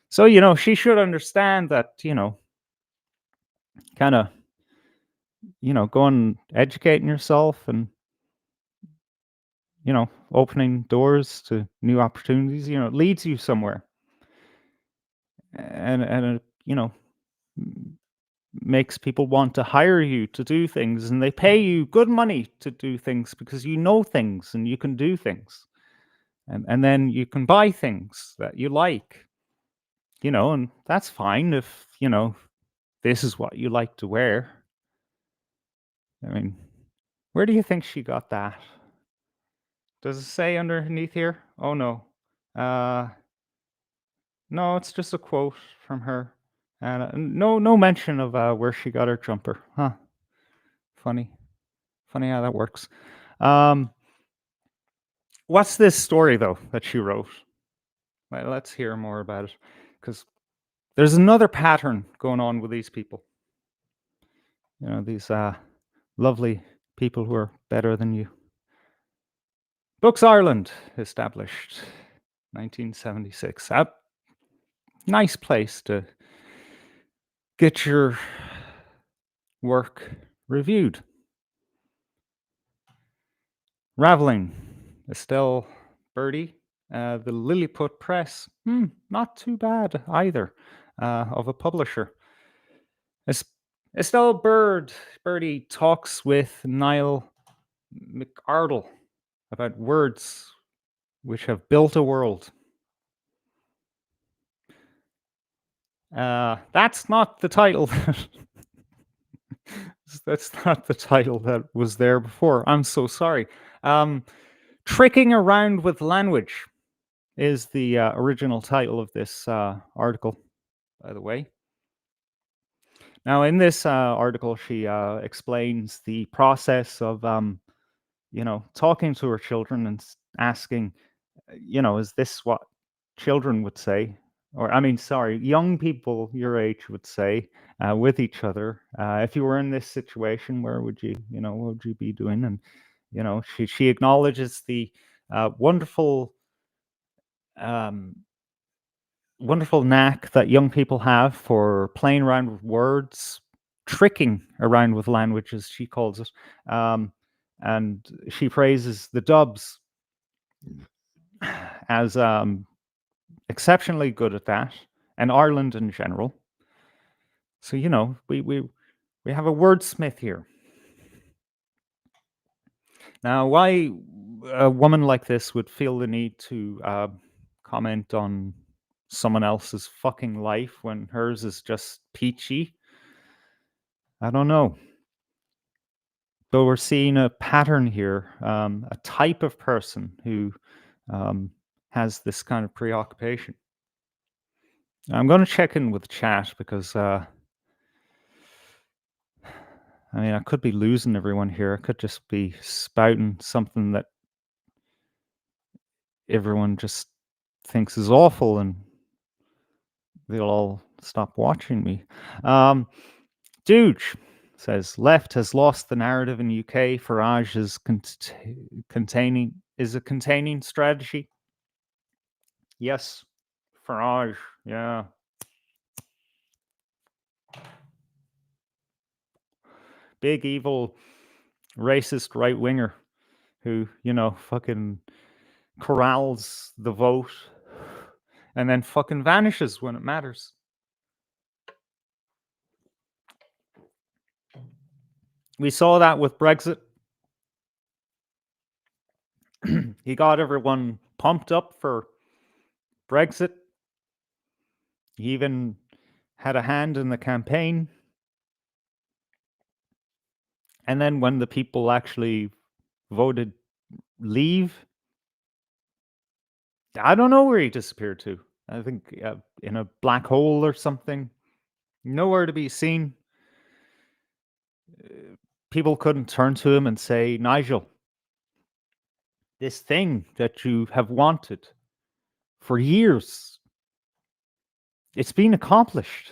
So, you know, she should understand that, you know, kind of, you know, going educating yourself and, you know, opening doors to new opportunities, you know, it leads you somewhere. And you know, makes people want to hire you to do things, and they pay you good money to do things because you know things and you can do things. And then you can buy things that you like, you know, and that's fine if, you know, this is what you like to wear. I mean, where do you think she got that? Does it say underneath here? Oh no. Uh no, it's just a quote from her. And no mention of where she got her jumper. Huh. Funny. Funny how that works. Um what's this story though that she wrote? Well, let's hear more about it, because there's another pattern going on with these people. You know, these lovely people who are better than you. Books Ireland, established 1976. A nice place to get your work reviewed. Raveling, Estelle Birdie, the Lilliput Press. Not too bad either, of a publisher. Estelle Birdie talks with Niall McArdle about words which have built a world. That's not the title. That's not the title that was there before. I'm so sorry. Tricking Around with Language is the original title of this article, by the way. Now, in this article, she explains the process of, you know, talking to her children and asking, you know, is this what children would say? Or, I mean, sorry, young people your age would say with each other. If you were in this situation, where would you, you know, what would you be doing? And, you know, she acknowledges the wonderful um, wonderful knack that young people have for playing around with words, tricking around with language, as she calls it. And she praises the Dubs as exceptionally good at that, and Ireland in general. So, you know, we have a wordsmith here. Now, why a woman like this would feel the need to comment on someone else's fucking life when hers is just peachy, I don't know. Though we're seeing a pattern here, a type of person who has this kind of preoccupation. I'm going to check in with chat because I mean, I could be losing everyone here. I could just be spouting something that everyone just thinks is awful and they'll all stop watching me. Dooge says left has lost the narrative in UK. Farage is a containing strategy. Yes, Farage. Yeah. Big evil racist right winger who, fucking corrals the vote and then fucking vanishes when it matters. We saw that with Brexit. He got everyone pumped up for Brexit. He even had a hand in the campaign. And then when the people actually voted leave, I don't know where he disappeared to. I think in a black hole or something. Nowhere to be seen. People couldn't turn to him and say, Nigel, this thing that you have wanted for years, it's been accomplished.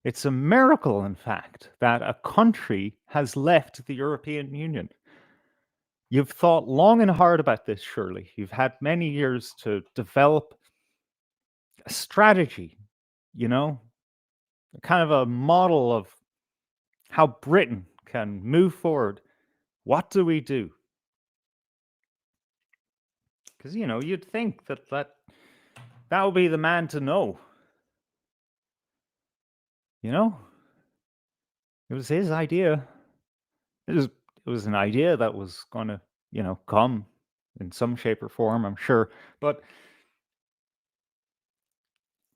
It's a miracle, in fact, that a country has left the European Union. You've thought long and hard about this, surely. You've had many years to develop a strategy, kind of a model of how Britain can move forward. What do we do? Because, you'd think that would be the man to know. It was his idea. It was an idea that was going to, come in some shape or form, I'm sure. But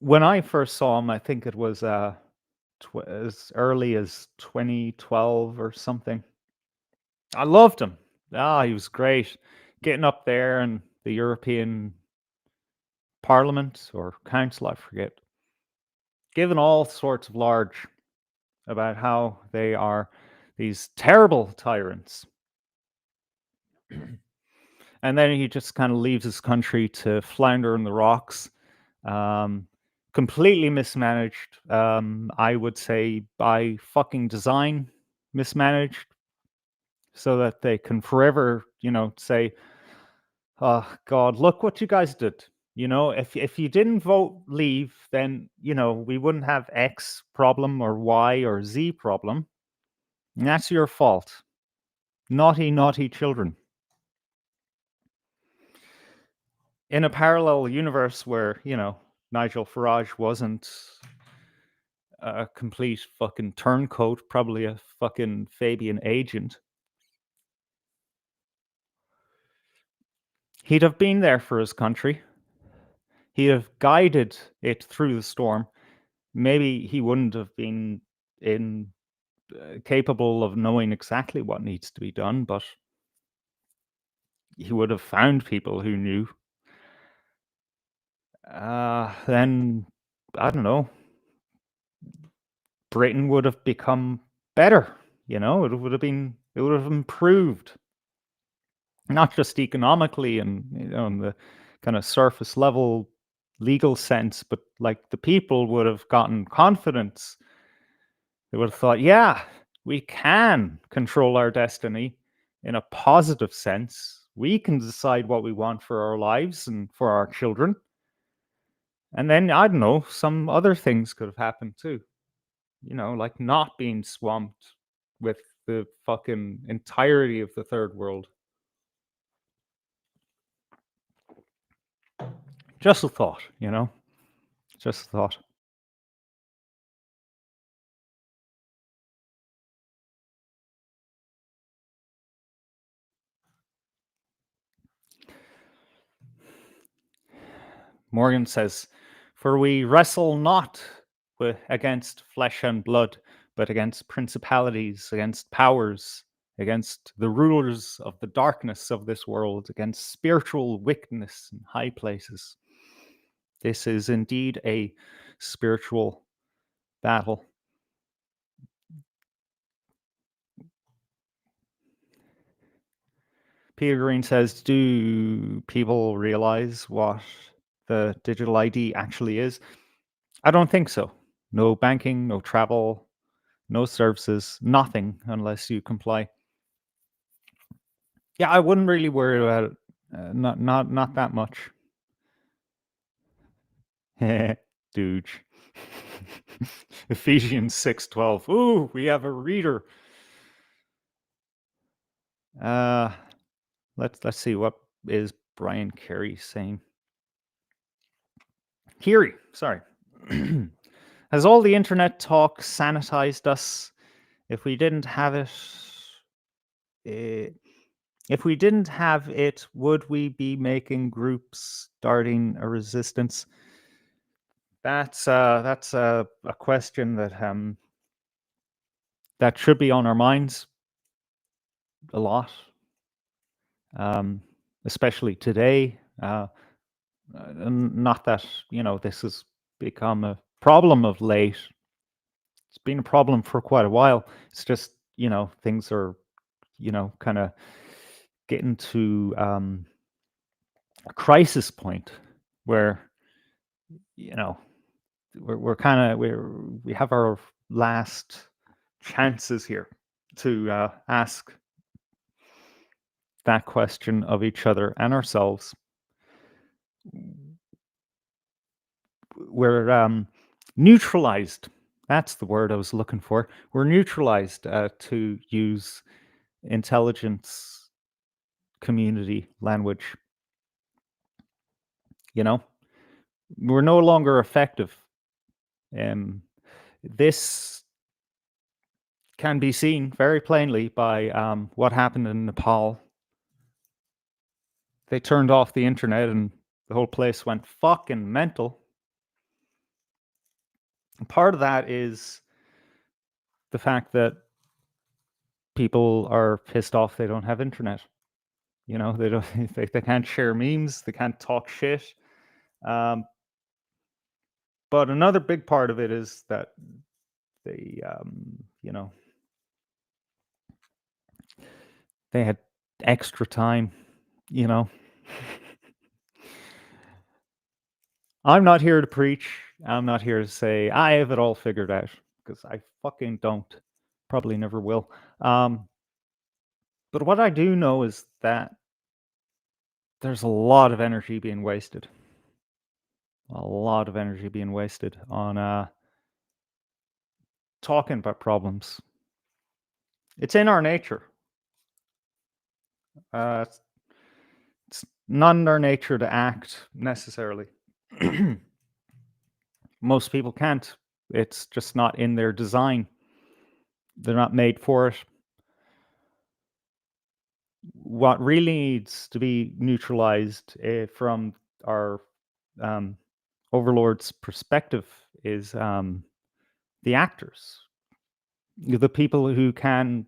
when I first saw him, I think it was as early as 2012 or something. I loved him. He was great. Getting up there in the European Parliament or Council, I forget. Giving all sorts of large about how they are these terrible tyrants. And then he just kind of leaves his country to flounder in the rocks. Completely mismanaged. I would say by fucking design, mismanaged, so that they can forever, say, "Oh God, look what you guys did." If you didn't vote leave, then we wouldn't have X problem or Y or Z problem. And that's your fault. Naughty, naughty children. In a parallel universe where, Nigel Farage wasn't a complete fucking turncoat, probably a fucking Fabian agent, he'd have been there for his country. He'd have guided it through the storm. Maybe he wouldn't have been capable of knowing exactly what needs to be done, but he would have found people who knew. Then, I don't know, Britain would have become better. It would have improved, not just economically and in the kind of surface level legal sense, but like the people would have gotten confidence. They would have thought, yeah, we can control our destiny in a positive sense. We can decide what we want for our lives and for our children. And then, I don't know, some other things could have happened too. Like not being swamped with the fucking entirety of the third world. Just a thought, Just a thought. Morgan says, "For we wrestle not against flesh and blood, but against principalities, against powers, against the rulers of the darkness of this world, against spiritual wickedness in high places. This is indeed a spiritual battle. Peter Green says, do people realize what the digital ID actually is? I don't think so. No banking, no travel, no services, nothing unless you comply. Yeah, I wouldn't really worry about it. Not that much. Dooge. Ephesians 6:12. Ooh, we have a reader. Let's see, what is Brian Carey saying? Carey, sorry. Has all the internet talk sanitized us? If we didn't have it, would we be making groups, starting a resistance? That's a question that should be on our minds a lot, especially today. Not that this has become a problem of late. It's been a problem for quite a while. It's just things are kind of getting to a crisis point where we're kind of we have our last chances here to ask that question of each other and ourselves. We're neutralized. That's the word I was looking for. We're neutralized, to use intelligence community language. We're no longer effective. This can be seen very plainly by what happened in Nepal. They turned off the internet and the whole place went fucking mental. And part of that is the fact that people are pissed off they don't have internet. They don't. They can't share memes. They can't talk shit. But another big part of it is that they, they had extra time. I'm not here to preach. I'm not here to say I have it all figured out, because I fucking don't. Probably never will. But what I do know is that there's a lot of energy being wasted. A lot of energy being wasted on talking about problems. It's in our nature. It's not in our nature to act necessarily. Most people can't. It's just not in their design. They're not made for it. What really needs to be neutralized from our overlord's perspective is the actors, the people who can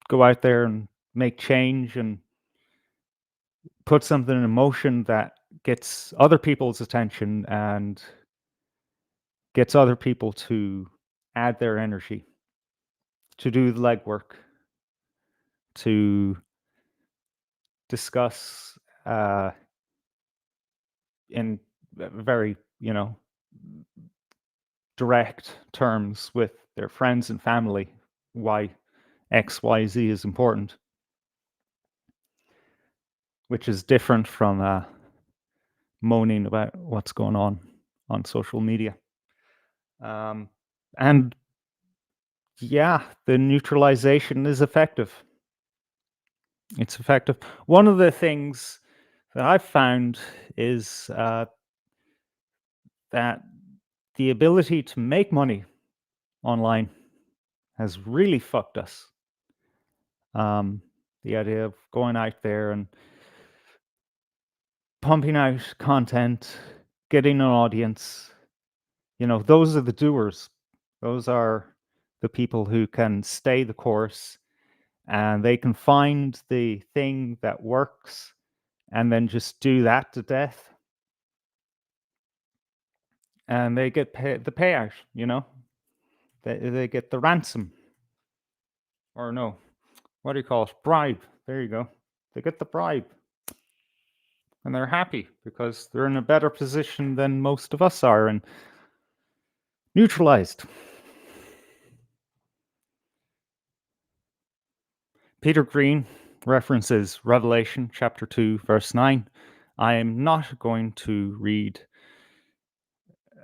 go out there and make change and put something in motion that gets other people's attention and gets other people to add their energy, to do the legwork, to discuss in very, direct terms with their friends and family why X, Y, Z is important, which is different from moaning about what's going on social media. And yeah, the neutralization is effective. It's effective. One of the things that I've found is that the ability to make money online has really fucked us. The idea of going out there and pumping out content, getting an audience, those are the doers. Those are the people who can stay the course and they can find the thing that works and then just do that to death. And they get the payout, you know? They get the ransom. Or no, what do you call it? Bribe. There you go. They get the bribe. And they're happy because they're in a better position than most of us are and neutralized. Peter Green references Revelation chapter 2, verse 9. I am not going to read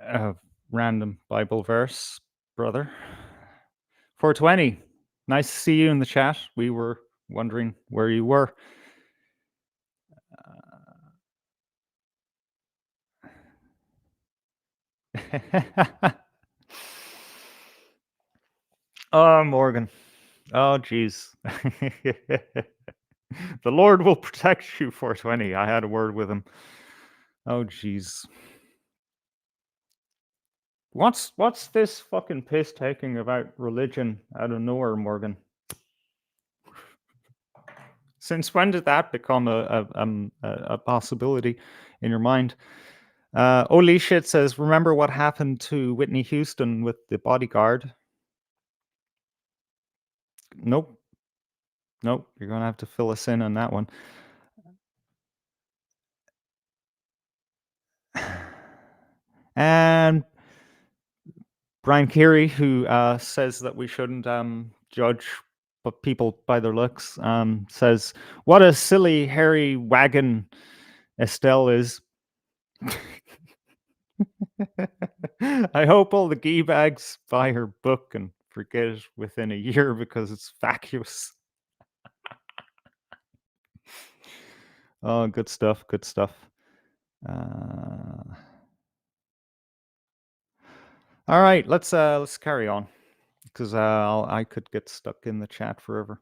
a random Bible verse, brother. 420. Nice to see you in the chat. We were wondering where you were. Oh, Morgan. Oh, jeez. The Lord will protect you, 420. I had a word with him. Oh, jeez. What's this fucking piss taking about religion out of nowhere, Morgan? Since when did that become a possibility in your mind? Holy shit says, remember what happened to Whitney Houston with the bodyguard? Nope. Nope. You're going to have to fill us in on that one. And Brian Keary, who says that we shouldn't judge people by their looks, says, what a silly, hairy wagon Estelle is. I hope all the gee bags buy her book and forget it within a year because it's vacuous. Oh, good stuff. Good stuff. All right, let's carry on because I could get stuck in the chat forever.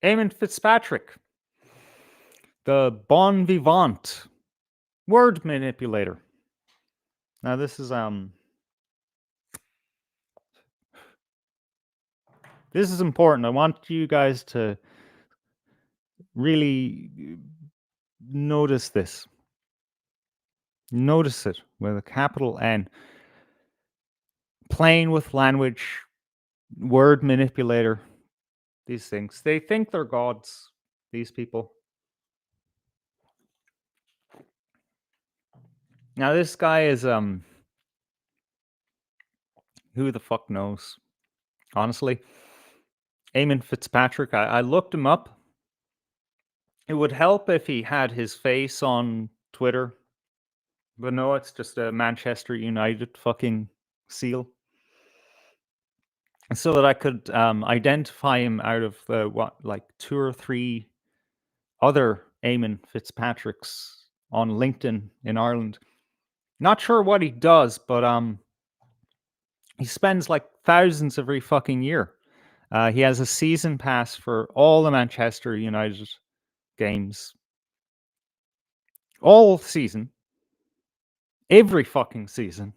Eamon Fitzpatrick, the bon vivant word manipulator. Now this is important. I want you guys to really notice this. Notice it with a capital N. Playing with language, word manipulator, these things. They think they're gods, these people. Now this guy is who the fuck knows? Honestly. Eamon Fitzpatrick, I looked him up. It would help if he had his face on Twitter. But no, it's just a Manchester United fucking seal. So that I could identify him out of like 2 or 3 other Eamon Fitzpatricks on LinkedIn in Ireland. Not sure what he does, but he spends like thousands every fucking year. He has a season pass for all the Manchester United games. All season. Every fucking season.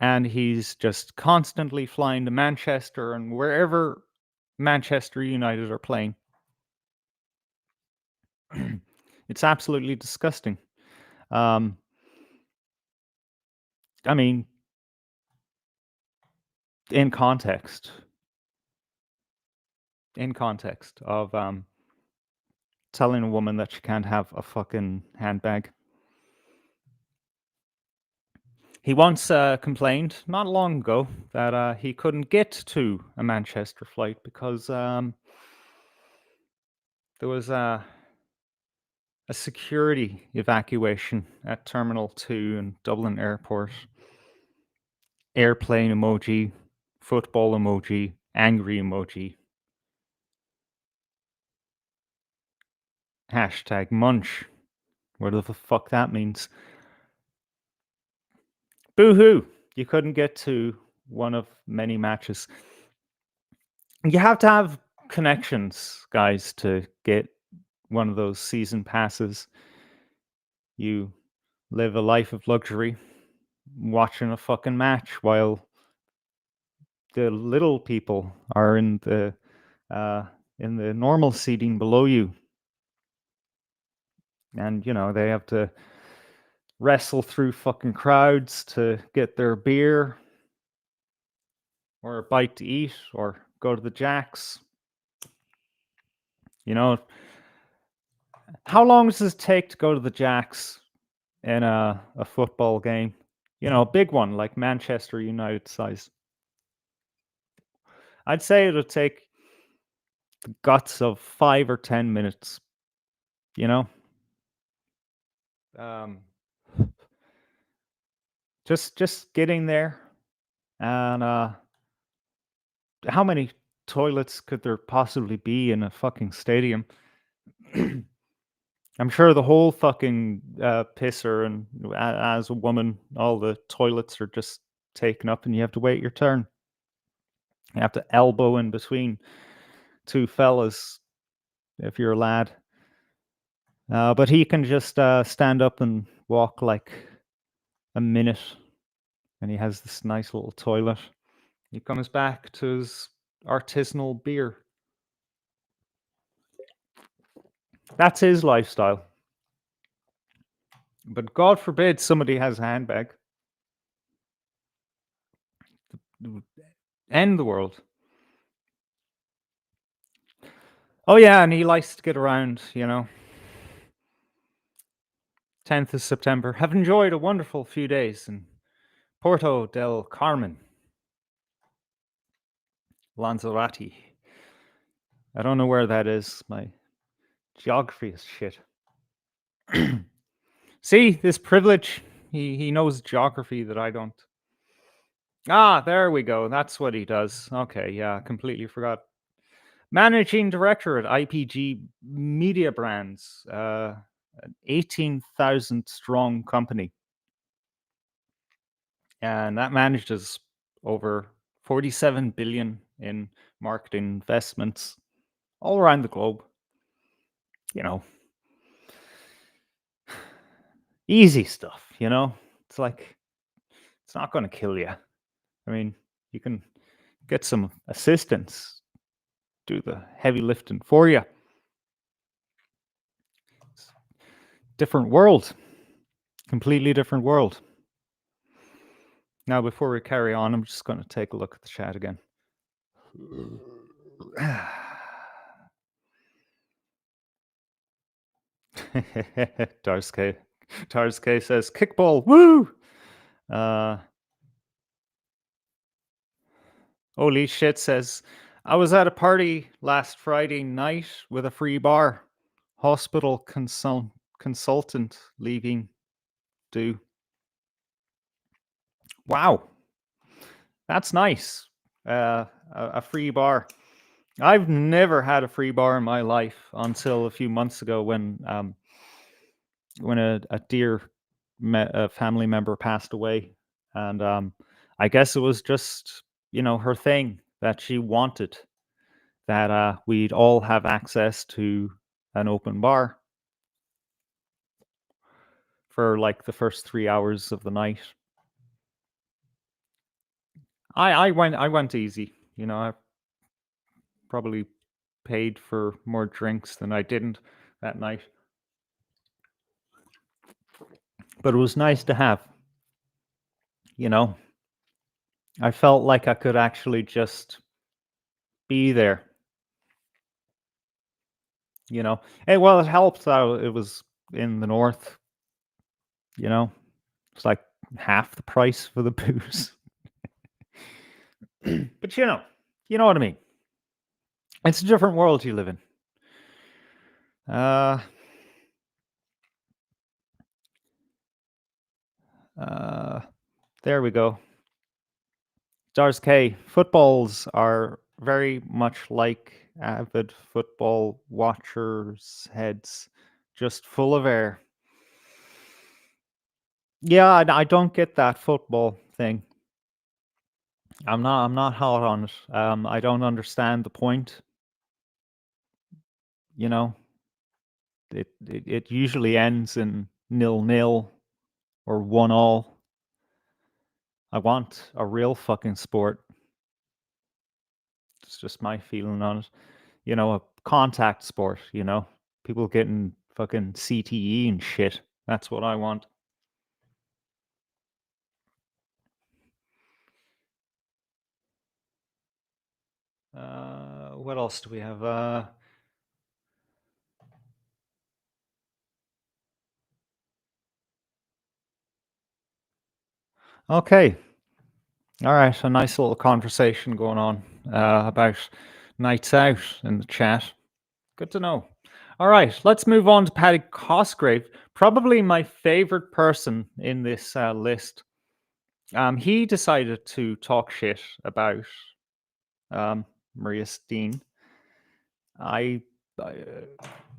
And he's just constantly flying to Manchester and wherever Manchester United are playing. It's absolutely disgusting. I mean, in context of telling a woman that she can't have a fucking handbag. He once complained, not long ago, that he couldn't get to a Manchester flight because there was a security evacuation at Terminal 2 in Dublin Airport. Airplane emoji, football emoji, angry emoji. Hashtag munch. Whatever the fuck that means. Boo-hoo! You couldn't get to one of many matches. You have to have connections, guys, to get one of those season passes. You live a life of luxury, watching a fucking match while the little people are in the normal seating below you, and they have to wrestle through fucking crowds to get their beer or a bite to eat or go to the jacks. How long does it take to go to the jacks in a football game? A big one like Manchester United size. I'd say it'll take the guts of 5 or 10 minutes. Um, just getting there, and how many toilets could there possibly be in a fucking stadium? I'm sure the whole fucking pisser, and as a woman, all the toilets are just taken up, and you have to wait your turn. You have to elbow in between two fellas if you're a lad. But he can just stand up and walk like a minute, and he has this nice little toilet. He comes back to his artisanal beer. That's his lifestyle. But God forbid somebody has a handbag. End the world. Oh yeah, and he likes to get around, 10th of September. Have enjoyed a wonderful few days in Porto del Carmen, Lanzarote. I don't know where that is. My geography is shit. See, this privilege. He knows geography that I don't. Ah, there we go. That's what he does. Okay, yeah, completely forgot. Managing director at IPG Media Brands, an 18,000 strong company. And that manages over 47 billion in marketing investments all around the globe. Easy stuff, It's like, it's not going to kill you. I mean, you can get some assistance, do the heavy lifting for you. Different world. Completely different world. Now, before we carry on, I'm just going to take a look at the chat again. Tarske says, kickball, woo! Holy shit says, I was at a party last Friday night with a free bar. Hospital consultant leaving due. Wow. That's nice. A free bar. I've never had a free bar in my life until a few months ago when a dear family member passed away, and I guess it was just her thing that she wanted that we'd all have access to an open bar for like the first 3 hours of the night. I went easy, I probably paid for more drinks than I didn't that night. But it was nice to have, I felt like I could actually just be there, Hey, well, it helped that it was in the north, it's like half the price for the booze. But you know what I mean. It's a different world you live in. There we go. Stars K. Footballs are very much like avid football watchers' heads, just full of air. Yeah, I don't get that football thing. I'm not hot on it. I don't understand the point. It usually ends in 0-0 or 1-1. I want a real fucking sport. It's just my feeling on it. A contact sport, people getting fucking CTE and shit. That's what I want. What else do we have? Okay. All right. A nice little conversation going on about nights out in the chat. Good to know. All right. Let's move on to Paddy Cosgrave, probably my favorite person in this list. He decided to talk shit about Maria Steen. I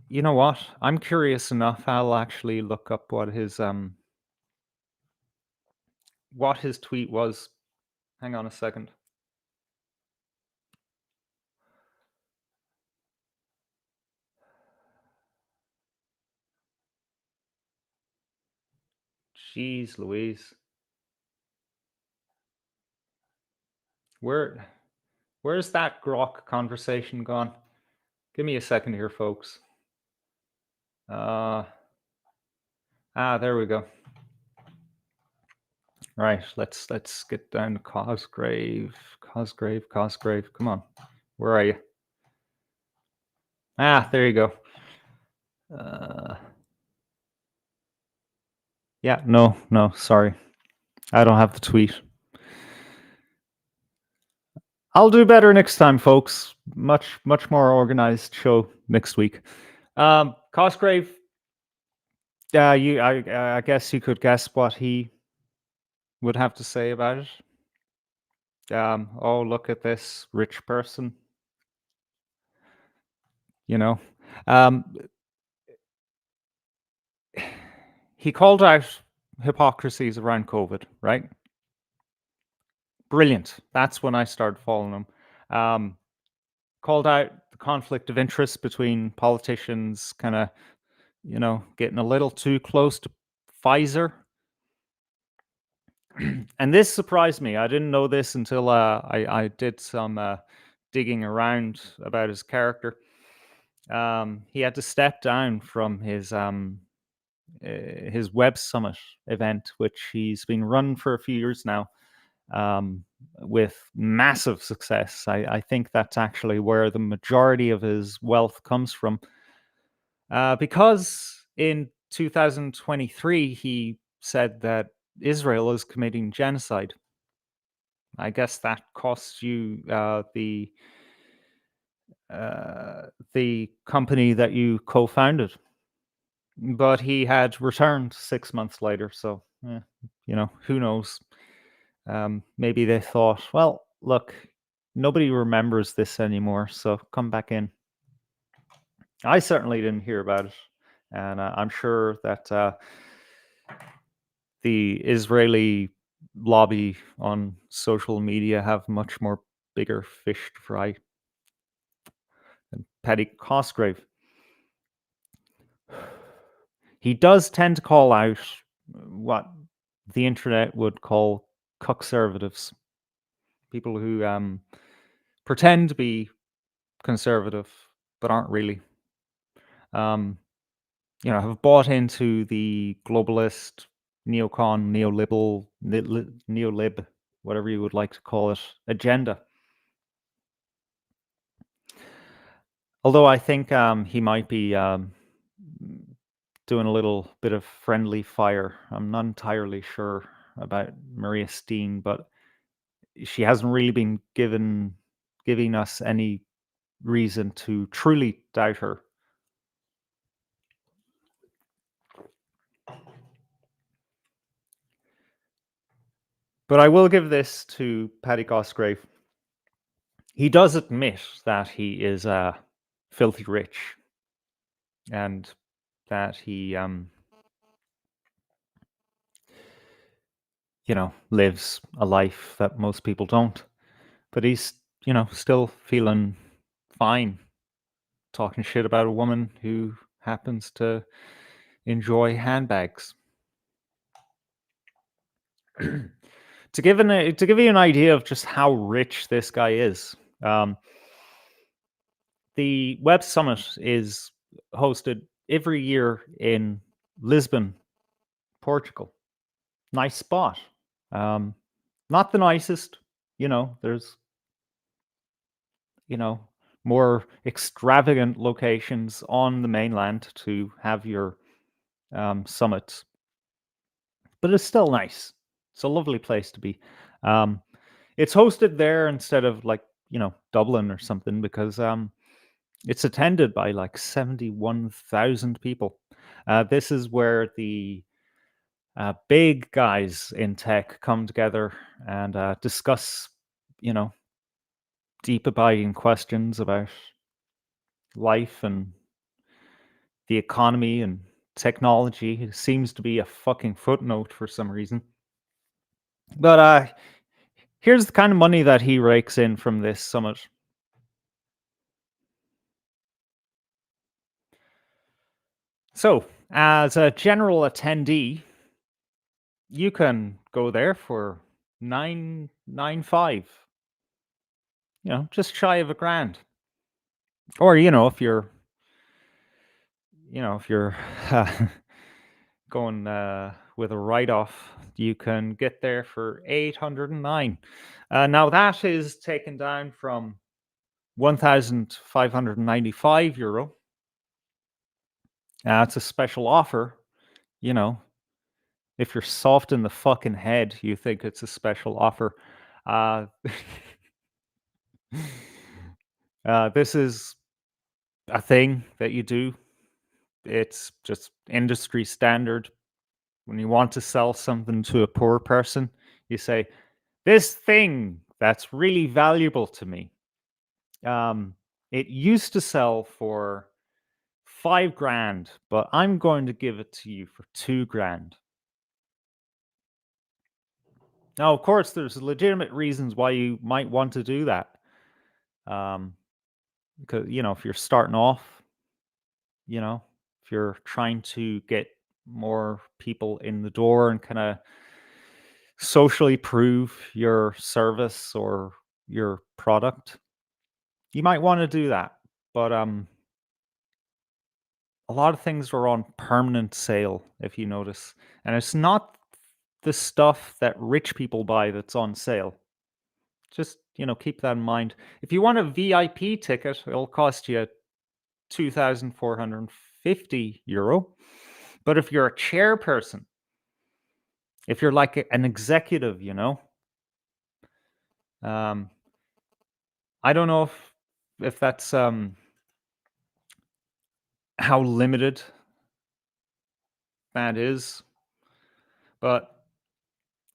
you know what? I'm curious enough. I'll actually look up what his tweet was. Hang on a second. Jeez Louise. Where's that grok conversation gone? Give me a second here, folks. There we go. Right, let's get down to Cosgrave. Cosgrave. Come on. Where are you? There you go. Yeah, no, sorry. I don't have the tweet. I'll do better next time, folks. Much more organized show next week. Cosgrave, I guess you could guess what he would have to say about it. Oh, look at this rich person. He called out hypocrisies around COVID, right? Brilliant. That's when I started following him. Called out the conflict of interest between politicians, kind of, getting a little too close to Pfizer. And this surprised me. I didn't know this until I did some digging around about his character. He had to step down from his Web Summit event, which he's been running for a few years now, with massive success. I think that's actually where the majority of his wealth comes from. Because in 2023, he said that Israel is committing genocide. I guess that costs you the company that you co-founded. But he had returned 6 months later, so who knows? Maybe they thought, well, look, nobody remembers this anymore, so come back in. I certainly didn't hear about it, and I'm sure that the Israeli lobby on social media have much more bigger fish to fry than Paddy Cosgrave. He does tend to call out what the internet would call cuckservatives, people who pretend to be conservative but aren't really. Have bought into the globalist, neocon, neolib, whatever you would like to call it, agenda. Although I think he might be doing a little bit of friendly fire. I'm not entirely sure about Maria Steen, but she hasn't really been giving us any reason to truly doubt her. But I will give this to Paddy Cosgrave. He does admit that he is filthy rich and that he lives a life that most people don't. But he's, still feeling fine talking shit about a woman who happens to enjoy handbags. To give you an idea of just how rich this guy is, the Web Summit is hosted every year in Lisbon, Portugal. Nice spot. Not the nicest, there's, you know, more extravagant locations on the mainland to have your summits, but it's still nice. It's a lovely place to be. Um, it's hosted there instead of like, Dublin or something because it's attended by like 71,000 people. This is where the big guys in tech come together and discuss, you know, deep abiding questions about life and the economy and technology. It seems to be a fucking footnote for some reason. But here's the kind of money that he rakes in from this summit. So, as a general attendee, you can go there for 995, just shy of $1,000. Or, if you're going with a write-off, you can get there for 809. Now that is taken down from 1,595 euro. It's a special offer. If you're soft in the fucking head, you think it's a special offer. This is a thing that you do. It's just industry standard. When you want to sell something to a poor person, you say, this thing that's really valuable to me. It used to sell for $5,000, but I'm going to give it to you for $2,000. Now, of course, there's legitimate reasons why you might want to do that. Because, if you're starting off, if you're trying to get more people in the door and kind of socially prove your service or your product, you might want to do that. But a lot of things are on permanent sale, if you notice. And it's not the stuff that rich people buy that's on sale. Just, keep that in mind. If you want a VIP ticket, it'll cost you 2,450 euro. But if you're a chairperson, if you're like an executive, I don't know if that's how limited that is, but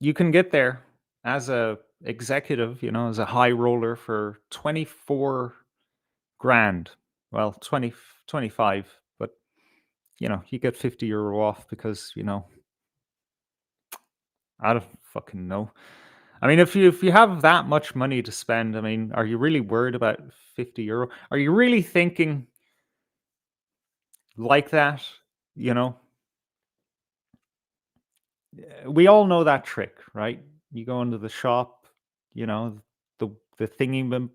you can get there as a executive, as a high roller for 24,000. Well, 25, but you get 50 euro off because, I don't fucking know. I mean, if you have that much money to spend, I mean, are you really worried about 50 euro? Are you really thinking like that? You know, we all know that trick, right? You go into the shop, the thingy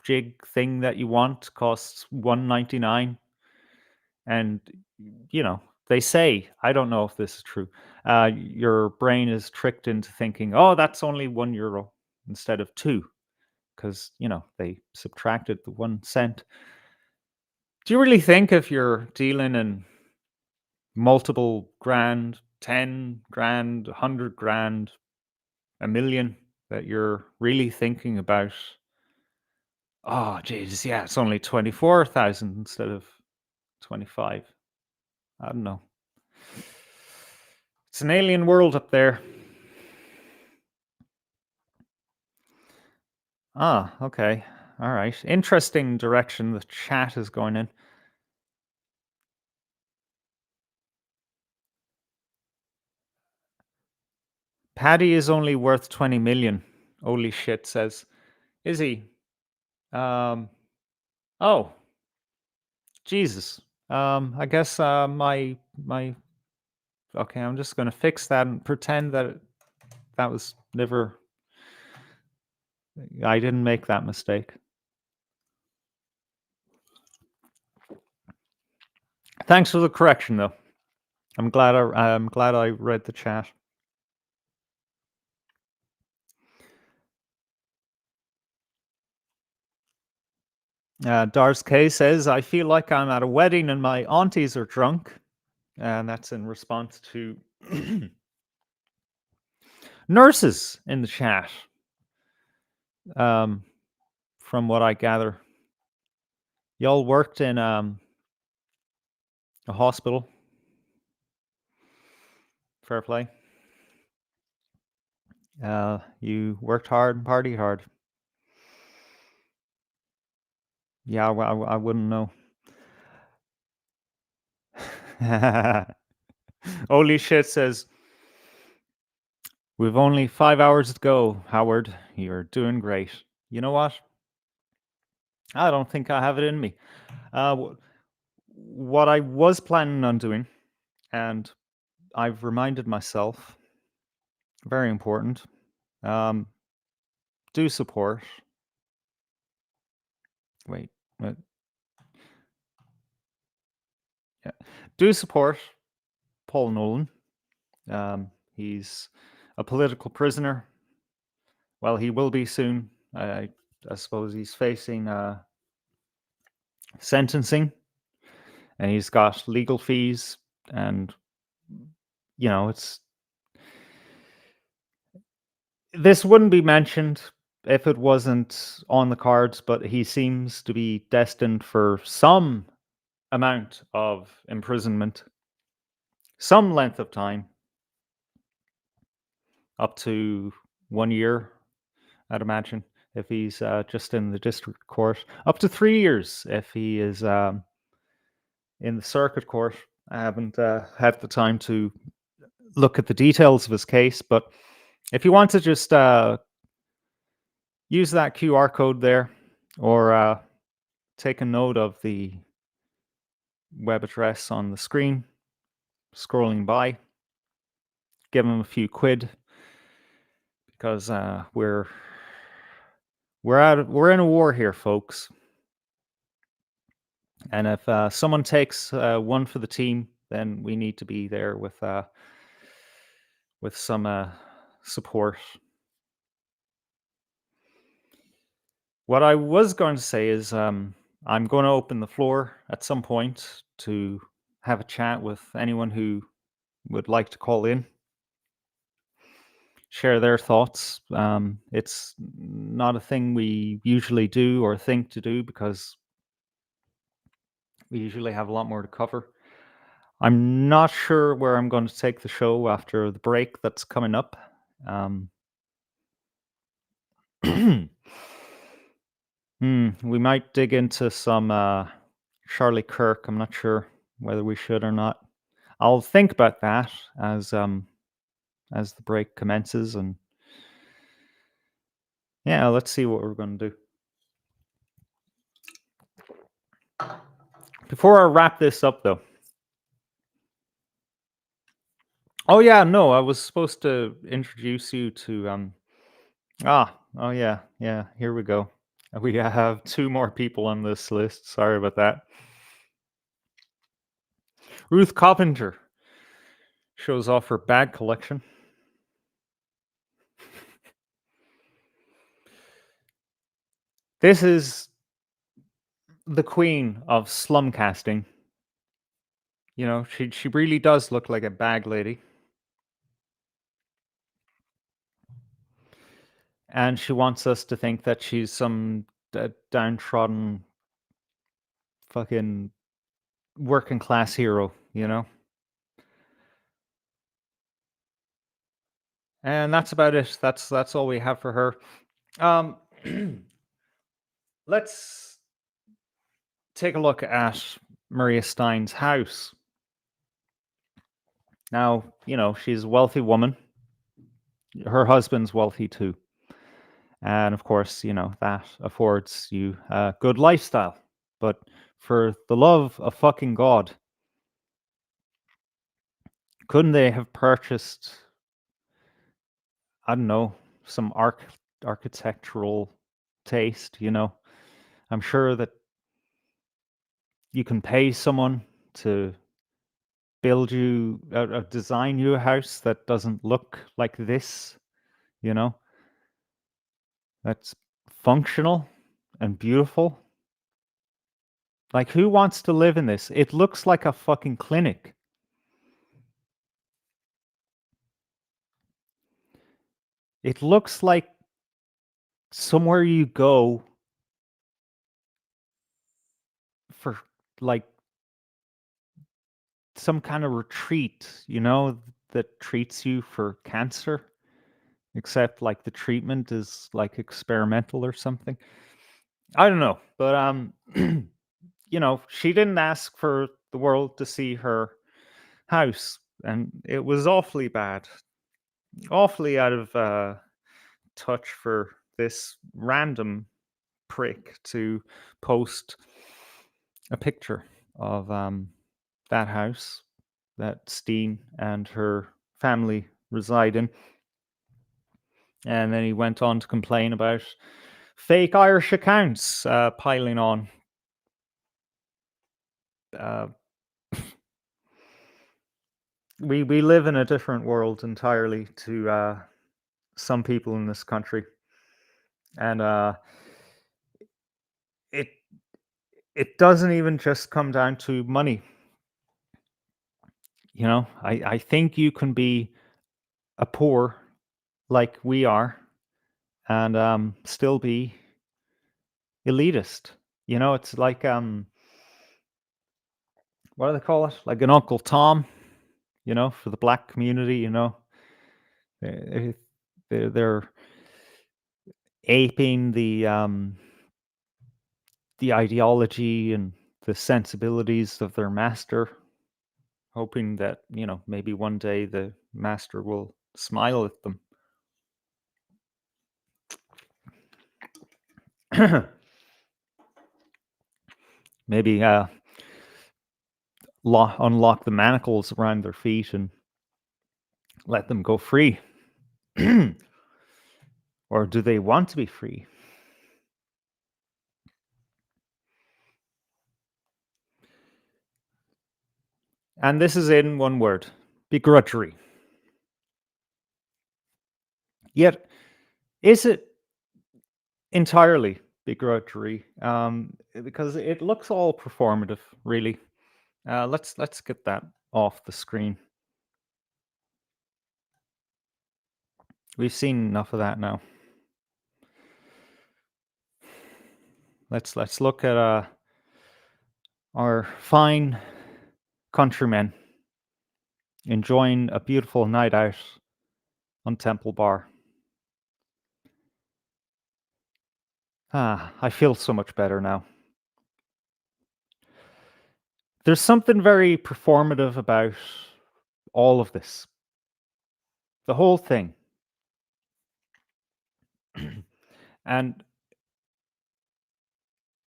jig thing that you want costs 199, and they say, I don't know if this is true, your brain is tricked into thinking, oh, that's only €1 instead of two, because they subtracted the 1 cent. Do you really think if you're dealing in multiple grand, 10 grand, 100 grand, a million, that you're really thinking about, oh Jesus, yeah, it's only 24,000 instead of 25? I don't know. It's an alien world up there. Ah, okay. All right. Interesting direction the chat is going in. Paddy is only worth 20 million. Holy shit, says. Is he? Oh. Jesus. I guess my okay, I'm just gonna fix that and pretend that that was never, I didn't make that mistake. Thanks for the correction, though. I'm glad I read the chat. Dars K says, I feel like I'm at a wedding and my aunties are drunk. And that's in response to nurses in the chat, from what I gather. Y'all worked in a hospital. Fair play. You worked hard and partied hard. Yeah, well, I wouldn't know. Holy shit says, we've only 5 hours to go, Howard. You're doing great. You know what? I don't think I have it in me. What I was planning on doing, and I've reminded myself, very important, do support. Wait. Yeah. Do support Paul Nolan. He's a political prisoner. Well, he will be soon. I suppose he's facing sentencing, and he's got legal fees, and this wouldn't be mentioned if it wasn't on the cards, but he seems to be destined for some amount of imprisonment, some length of time, up to 1 year, I'd imagine, if he's just in the district court, up to 3 years if he is in the circuit court. I haven't had the time to look at the details of his case, but if you want to just use that QR code there, or take a note of the web address on the screen, scrolling by, give him a few quid, because we're in a war here, folks. And if someone takes one for the team, then we need to be there with some support. What I was going to say is, I'm going to open the floor at some point to have a chat with anyone who would like to call in, share their thoughts. It's not a thing we usually do or think to do, because we usually have a lot more to cover. I'm not sure where I'm going to take the show after the break that's coming up. We might dig into some Charlie Kirk. I'm not sure whether we should or not. I'll think about that as the break commences, and yeah, let's see what we're going to do. Before I wrap this up, though. Oh yeah, no, I was supposed to introduce you to oh yeah, here we go. We have 2 more people on this list. Sorry about that. Ruth Coppinger shows off her bag collection. This is the queen of slum casting. She really does look like a bag lady. And she wants us to think that she's some downtrodden fucking working class hero, And that's about it. That's all we have for her. Let's take a look at Maria Stein's house. Now, she's a wealthy woman. Her husband's wealthy too. And of course, that affords you a good lifestyle. But for the love of fucking God, couldn't they have purchased, I don't know, some architectural taste? I'm sure that you can pay someone to design you a house that doesn't look like this, you know, that's functional and beautiful. Like, who wants to live in this? It looks like a fucking clinic. It looks like somewhere you go for, like, some kind of retreat, that treats you for cancer, except like the treatment is like experimental or something. I don't know, but she didn't ask for the world to see her house, and it was awfully bad, awfully out of touch for this random prick to post a picture of that house that Steen and her family reside in. And then he went on to complain about fake Irish accounts piling on. Uh, we live in a different world entirely to some people in this country, and it doesn't even just come down to money. I think you can be a poor like we are and still be elitist. It's like what do they call it? Like an Uncle Tom, for the black community. They- they're aping the ideology and the sensibilities of their master, hoping that maybe one day the master will smile at them. Maybe unlock the manacles around their feet and let them go free. Or do they want to be free? And this is in one word: begrudgery. Yet, is it entirely begrudgery? Because it looks all performative, really. Let's get that off the screen. We've seen enough of that now. Let's look at our fine countrymen enjoying a beautiful night out on Temple Bar. I feel so much better now. There's something very performative about all of this. The whole thing. And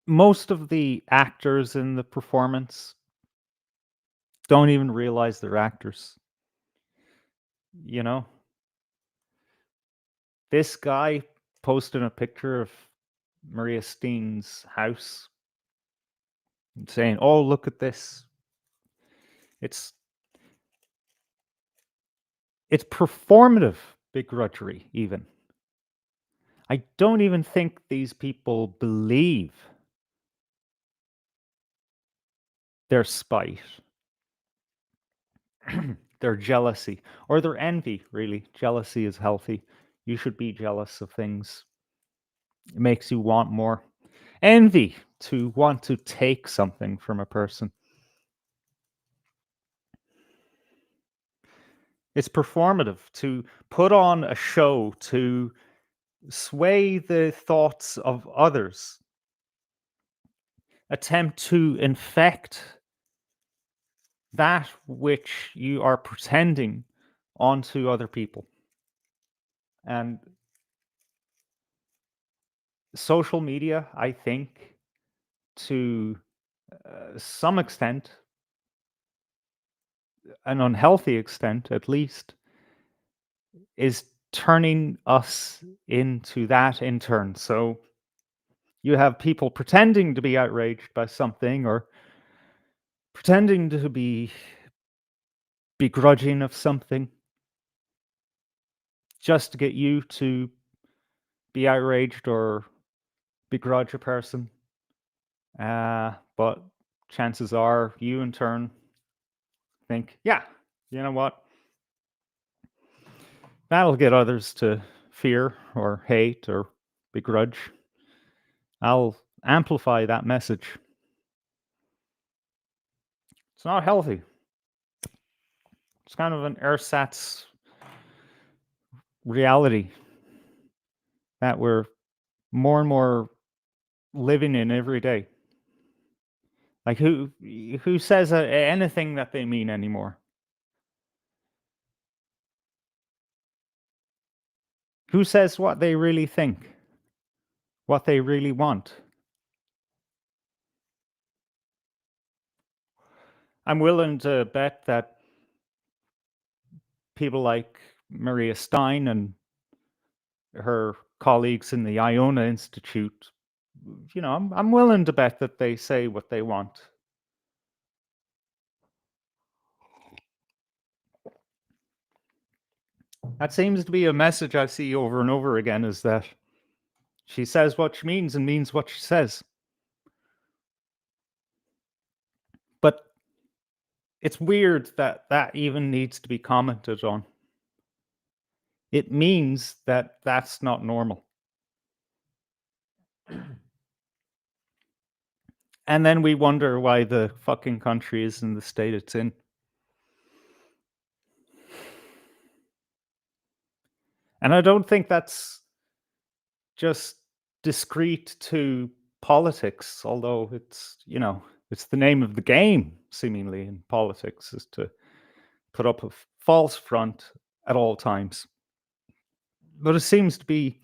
most of the actors in the performance don't even realize they're actors. This guy posted a picture of Maria Steen's house and saying, "Oh, look at this." It's performative begrudgery, even. I don't even think these people believe their spite, their jealousy, or their envy, really. Jealousy is healthy. You should be jealous of things. It makes you want more. Envy, to want to take something from a person. It's performative, to put on a show, to sway the thoughts of others, attempt to infect that which you are pretending onto other people. And social media, I think, to some extent, an unhealthy extent at least, is turning us into that in turn. So you have people pretending to be outraged by something, or pretending to be begrudging of something just to get you to be outraged or begrudge a person. But chances are you in turn think, yeah, you know what? That'll get others to fear or hate or begrudge. I'll amplify that message. It's not healthy. It's kind of an ersatz reality that we're more and more living in every day. Like who says anything that they mean anymore? Who says what they really think? What they really want? I'm willing to bet that people like Maria Steen and her colleagues in the Iona Institute, I'm willing to bet that they say what they want. That seems to be a message I see over and over again, is that she says what she means and means what she says. But it's weird that that even needs to be commented on. It means that that's not normal. And then we wonder why the fucking country is in the state it's in. And I don't think that's just discrete to politics, although it's the name of the game, seemingly, in politics, is to put up a false front at all times. But it seems to be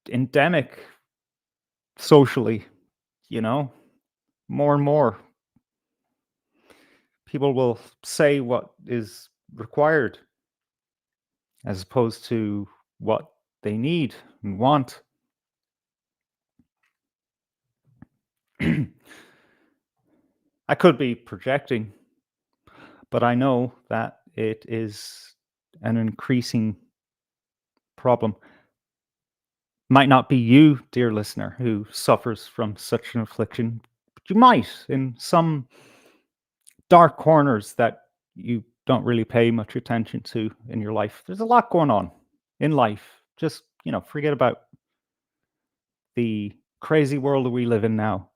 endemic socially, more and more. People will say what is required as opposed to what they need and want. I could be projecting, but I know that it is an increasing problem. Might not be you, dear listener, who suffers from such an affliction, but you might in some dark corners that you don't really pay much attention to in your life. There's a lot going on in life. Just, forget about the crazy world that we live in now.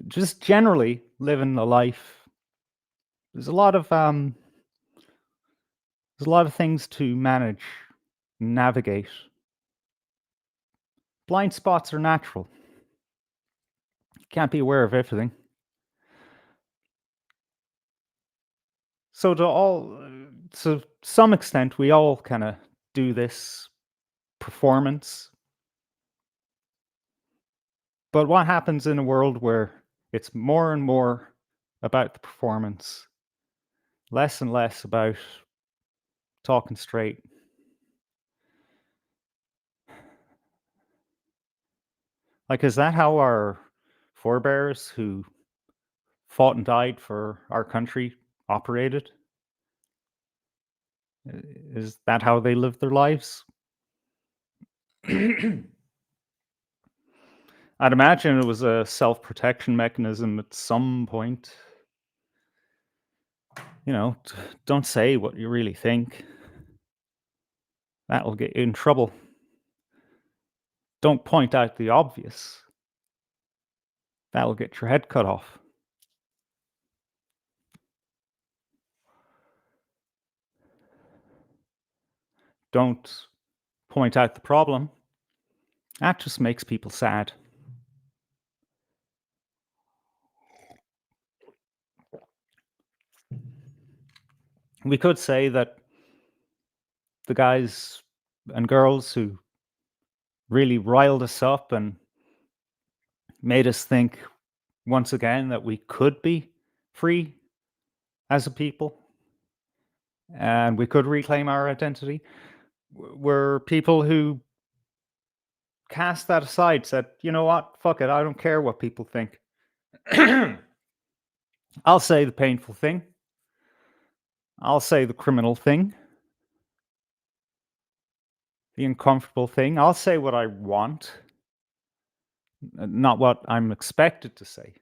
Just generally living a life. There's a lot of things to manage, navigate. Blind spots are natural. You can't be aware of everything. So to some extent, we all kind of do this performance. But what happens in a world where it's more and more about the performance, less and less about talking straight? Like, is that how our forebears who fought and died for our country operated? Is that how they lived their lives? I'd imagine it was a self-protection mechanism at some point. Don't say what you really think. That'll get you in trouble. Don't point out the obvious. That'll get your head cut off. Don't point out the problem. That just makes people sad. We could say that the guys and girls who really riled us up and made us think once again that we could be free as a people and we could reclaim our identity were people who cast that aside, said, you know what, fuck it, I don't care what people think. I'll say the painful thing. I'll say the criminal thing, the uncomfortable thing. I'll say what I want, not what I'm expected to say.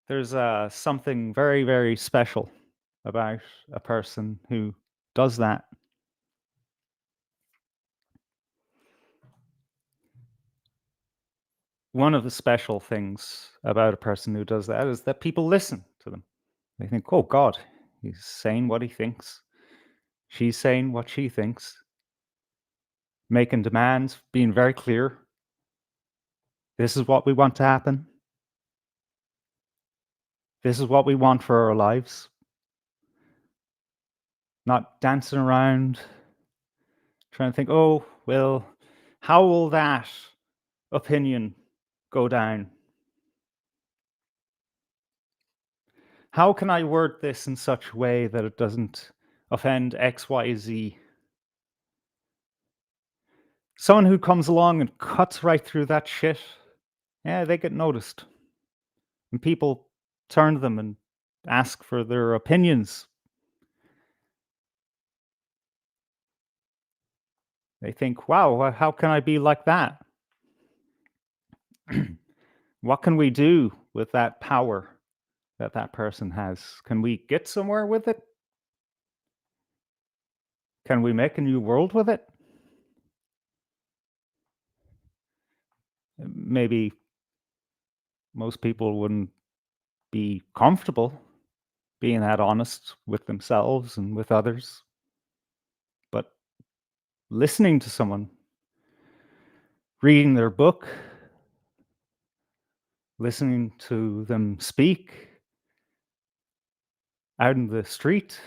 There's something very, very special about a person who does that. One of the special things about a person who does that is that people listen to them. They think, oh God, he's saying what he thinks. She's saying what she thinks. Making demands, being very clear. This is what we want to happen. This is what we want for our lives. Not dancing around, trying to think, oh, well, how will that opinion go down? How can I word this in such a way that it doesn't offend X, Y, Z? Someone who comes along and cuts right through that shit, yeah, they get noticed. And people turn to them and ask for their opinions. They think, wow, how can I be like that? What can we do with that power that that person has? Can we get somewhere with it? Can we make a new world with it? Maybe most people wouldn't be comfortable being that honest with themselves and with others. But listening to someone, reading their book, listening to them speak out in the street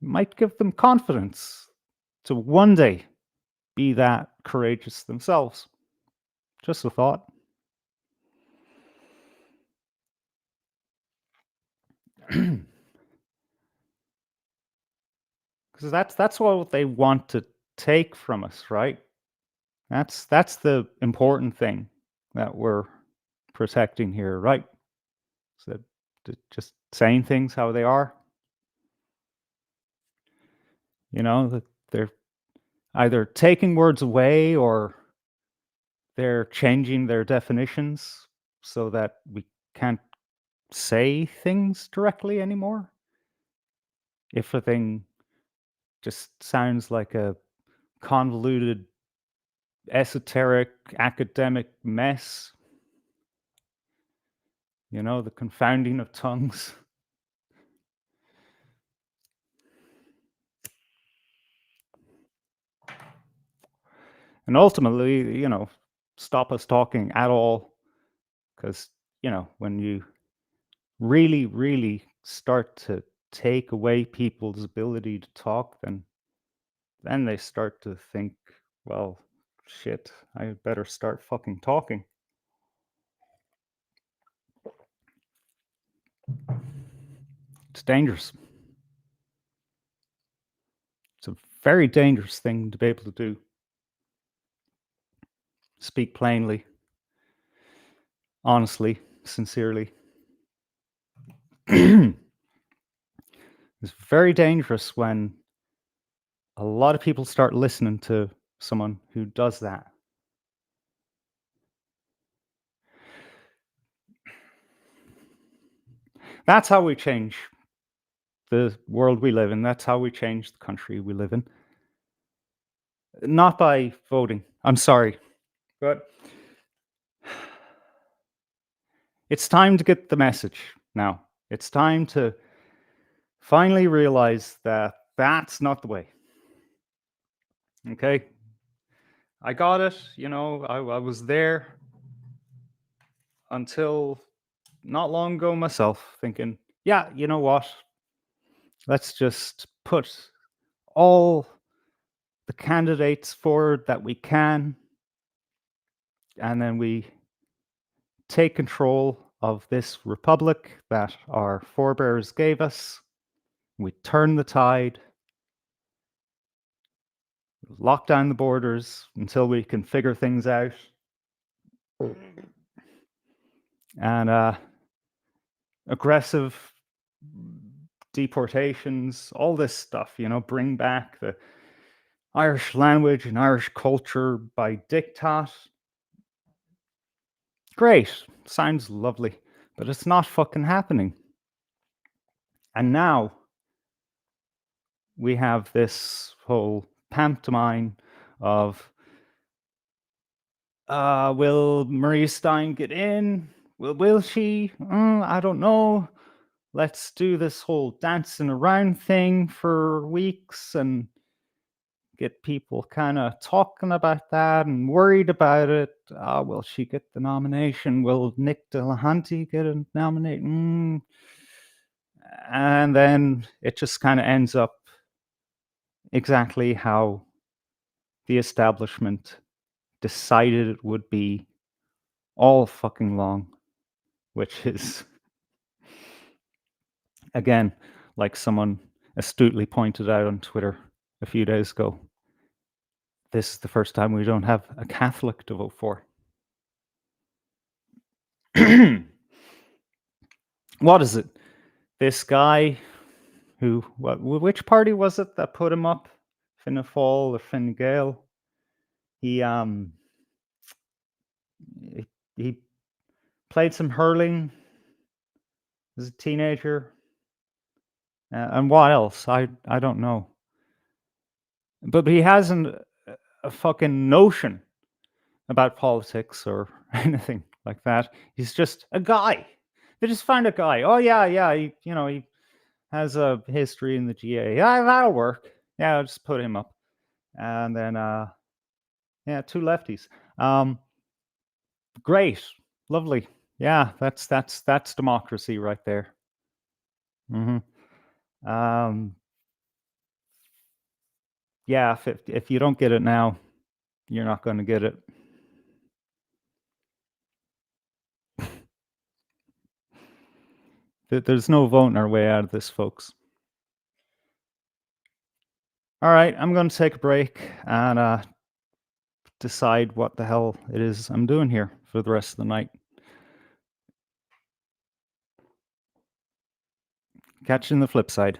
might give them confidence to one day be that courageous themselves. Just a thought. Because that's what they want to take from us, right? That's the important thing that we're protecting here, right? So just saying things how they are. You know, that they're either taking words away or they're changing their definitions so that we can't say things directly anymore. If a thing just sounds like a convoluted, esoteric, academic mess, you know, the confounding of tongues. And ultimately, you know, stop us talking at all. Because, you know, when you really, really start to take away people's ability to talk, then they start to think, well, shit, I better start fucking talking. It's dangerous. It's a very dangerous thing to be able to do. Speak plainly, honestly, sincerely. It's very dangerous when a lot of people start listening to someone who does that. That's how we change the world we live in. That's how we change the country we live in. Not by voting. I'm sorry. But it's time to get the message now. It's time to finally realize that that's not the way. Okay? I got it. You know, I was there until not long ago myself, thinking, yeah, you know what? Let's just put all the candidates forward that we can, and then we take control of this republic that our forebears gave us. We turn the tide, lock down the borders until we can figure things out. and aggressive deportations, all this stuff, bring back the Irish language and Irish culture by diktat. Great, sounds lovely, but it's not fucking happening. And now we have this whole pantomime of will Maria Steen get in? Will she? I don't know. Let's do this whole dancing around thing for weeks and get people kind of talking about that and worried about it. Will she get the nomination? Will Nick Delahanty get a nomination? And then it just kind of ends up exactly how the establishment decided it would be all fucking long, which is, again, like someone astutely pointed out on Twitter a few days ago, this is the first time we don't have a Catholic to vote for. What is it? This guy who, which party was it that put him up? Fianna Fáil or Fine Gael? He played some hurling as a teenager. And what else? I don't know. But he hasn't a fucking notion about politics or anything like that. He's just a guy. They just find a guy. Oh yeah. He has a history in the GA. Yeah, that'll work. Yeah, I'll just put him up. And then two lefties. Great, lovely. Yeah, that's democracy right there. Yeah, if you don't get it now, you're not going to get it. There's no voting our way out of this, folks. All right, I'm going to take a break and decide what the hell it is I'm doing here for the rest of the night. Catch you in the flip side.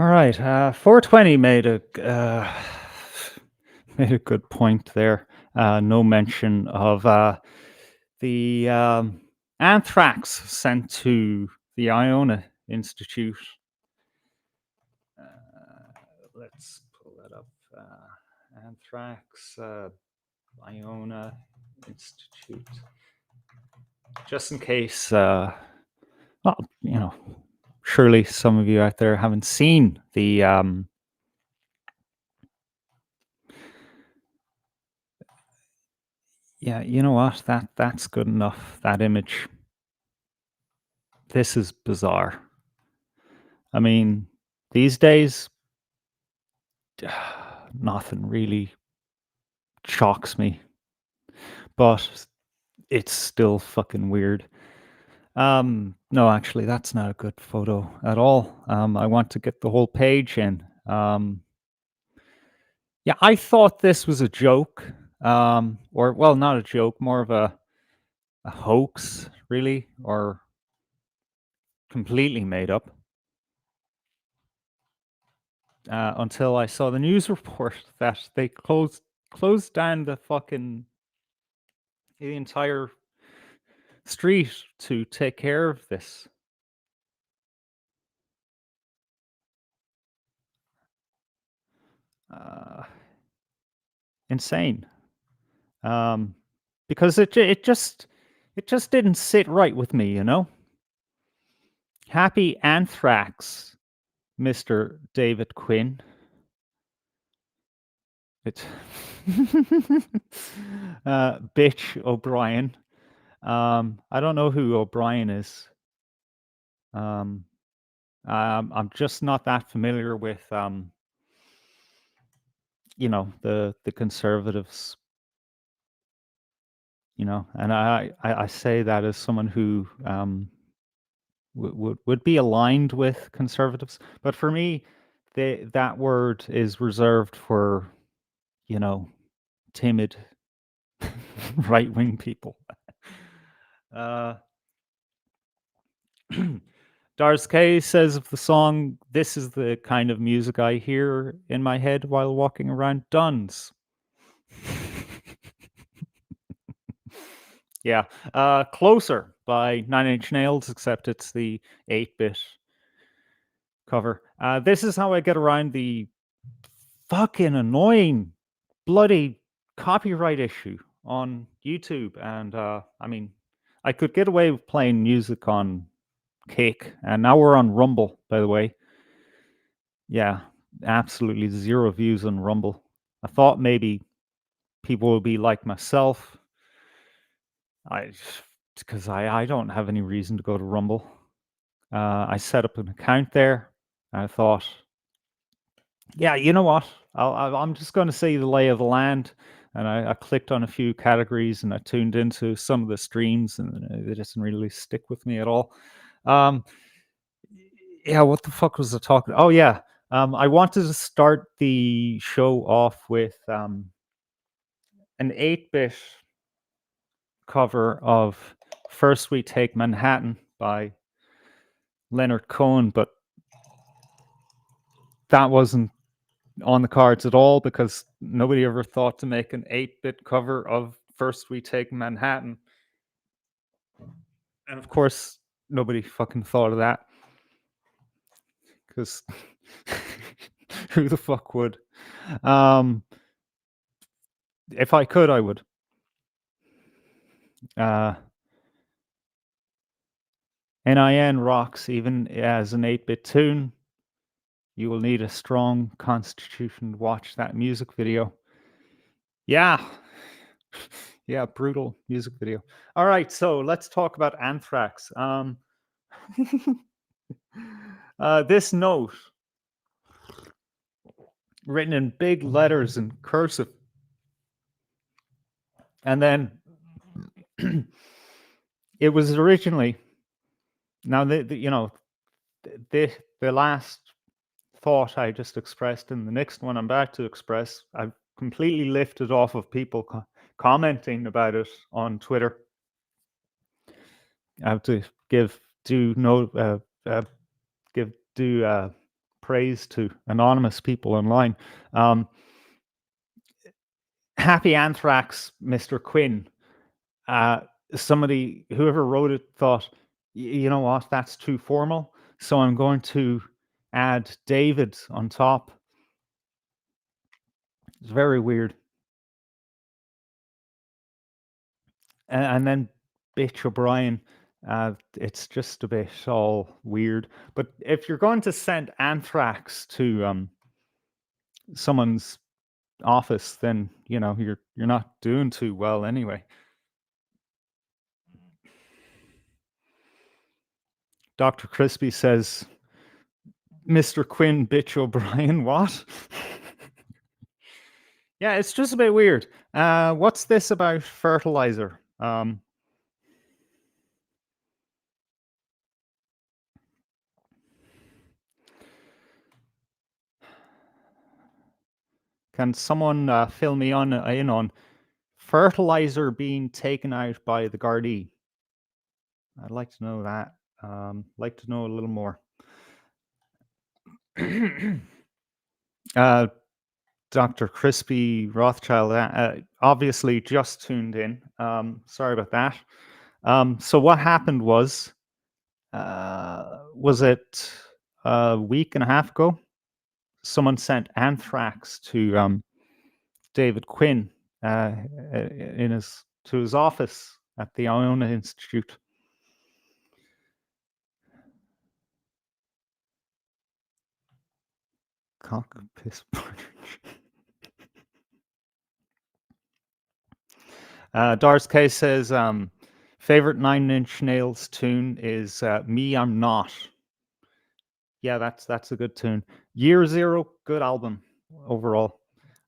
All right, 420 made a made a good point there. No mention of the anthrax sent to the Iona Institute. Let's pull that up. Anthrax, Iona Institute. Just in case, well, surely some of you out there haven't seen the yeah, you know what? That's good enough. That image. This is bizarre. I mean, these days, nothing really shocks me, but it's still fucking weird. No, actually, that's not a good photo at all. I want to get the whole page in. Yeah, I thought this was a joke, or well, not a joke, more of a hoax, really, or completely made up. Until I saw the news report that they closed down the entire street to take care of this. Insane. Because it just didn't sit right with me, you know. Happy Anthrax, Mr. David Quinn. It's bitch O'Brien. I don't know who O'Brien is. I'm just not that familiar with the conservatives. And I say that as someone who would be aligned with conservatives, but for me, that word is reserved for timid right-wing people. Dars K says of the song, "This is the kind of music I hear in my head while walking around Duns." Yeah, Closer by Nine Inch Nails, except it's the 8-bit cover. This is how I get around the fucking annoying bloody copyright issue on YouTube. And I mean, I could get away with playing music on Kick, and now we're on Rumble, by the way. Yeah, absolutely 0 views on Rumble. I thought maybe people would be like myself. Because I don't have any reason to go to Rumble. I set up an account there. And I thought, yeah, you know what? I'm just going to see the lay of the land. And I clicked on a few categories and I tuned into some of the streams, and it doesn't really stick with me at all. Yeah, what the fuck was I talking? Oh yeah, I wanted to start the show off with an 8-bit cover of "First We Take Manhattan" by Leonard Cohen, but that wasn't on the cards at all because nobody ever thought to make an 8-bit cover of "First We Take Manhattan." And of course, nobody fucking thought of that because who the fuck would? If I could, I would. NIN rocks even as an 8-bit tune. You will need a strong constitution to watch that music video. Yeah. Yeah, brutal music video. All right, so let's talk about Anthrax. This note, written in big letters in cursive, and then it was originally, now the last thought I just expressed and the next one I'm about to express, I've completely lifted off of people commenting about it on Twitter. I have to give due praise to anonymous people online. Happy Anthrax, Mr. Quinn. Somebody, whoever wrote it, thought, you know what, that's too formal. So I'm going to add David on top. It's very weird. And then Bitch O'Brien. It's just a bit all weird. But if you're going to send Anthrax to someone's office, then you're not doing too well anyway. Dr. Crispy says, Mr. Quinn, Bitch O'Brien, what? Yeah, it's just a bit weird. What's this about fertilizer? Can someone fill me in on fertilizer being taken out by the Gardaí? I'd like to know that. Like to know a little more. Dr. Crispy Rothschild obviously just tuned in. Sorry about that. So what happened was it a week and a half ago? Someone sent anthrax to David Quinn to his office at the Iona Institute. Cock and piss Doris K says, favorite Nine Inch Nails tune is Me I'm Not. Yeah, that's a good tune. Year Zero, good album overall.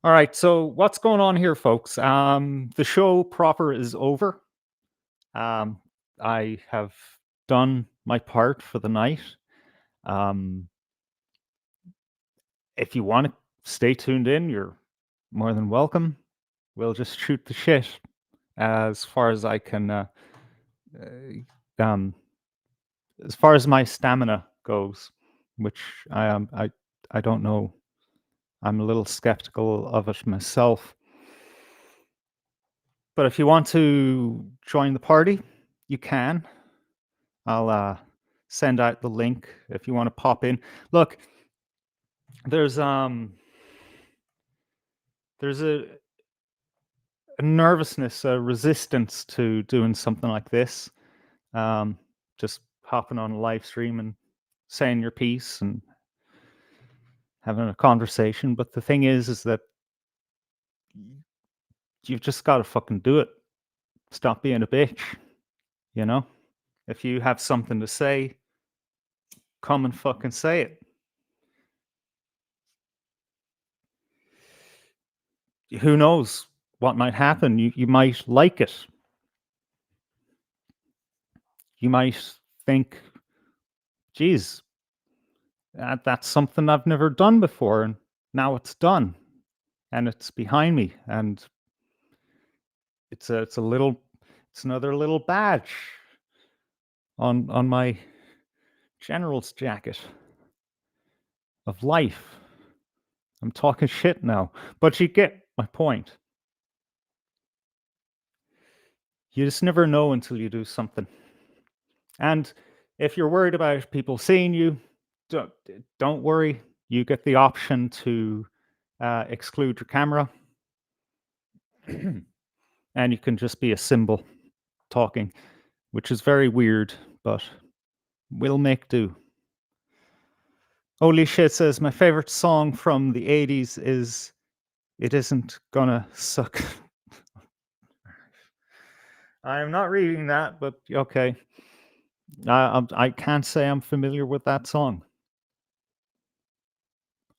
All right, so what's going on here, folks? The show proper is over. I have done my part for the night. If you want to stay tuned in, you're more than welcome. We'll just shoot the shit as far as I can. As far as my stamina goes, which I don't know. I'm a little skeptical of it myself. But if you want to join the party, you can. I'll send out the link if you want to pop in. Look, there's a nervousness, a resistance to doing something like this. Just hopping on a live stream and saying your piece and having a conversation. But the thing is that you've just got to fucking do it. Stop being a bitch. If you have something to say, come and fucking say it. Who knows what might happen? You might like it. You might think, geez, that's something I've never done before, and now it's done, and it's behind me, and it's another little badge on my general's jacket of life. I'm talking shit now, but you get my point. You just never know until you do something. And if you're worried about people seeing you, don't worry. You get the option to exclude your camera. And you can just be a symbol talking, which is very weird, but we'll make do. Holy Shit says, my favorite song from the 80s is It Isn't Gonna Suck. I'm not reading that, but okay. I can't say I'm familiar with that song.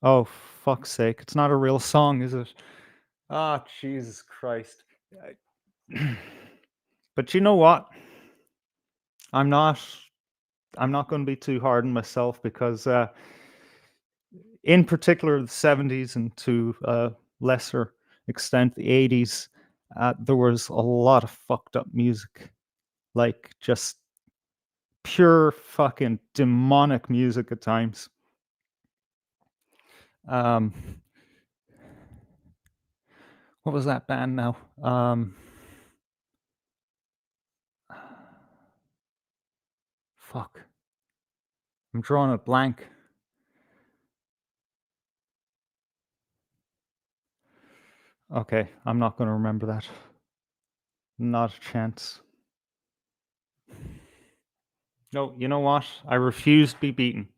Oh, fuck's sake. It's not a real song, is it? Ah, Jesus Christ. But you know what? I'm not going to be too hard on myself because in particular the 70s and to a lesser extent the 80s, there was a lot of fucked up music. Like just pure fucking demonic music at times. Um, what was that band now? Fuck. I'm drawing a blank. Okay, I'm not going to remember that. Not a chance. No, you know what? I refuse to be beaten.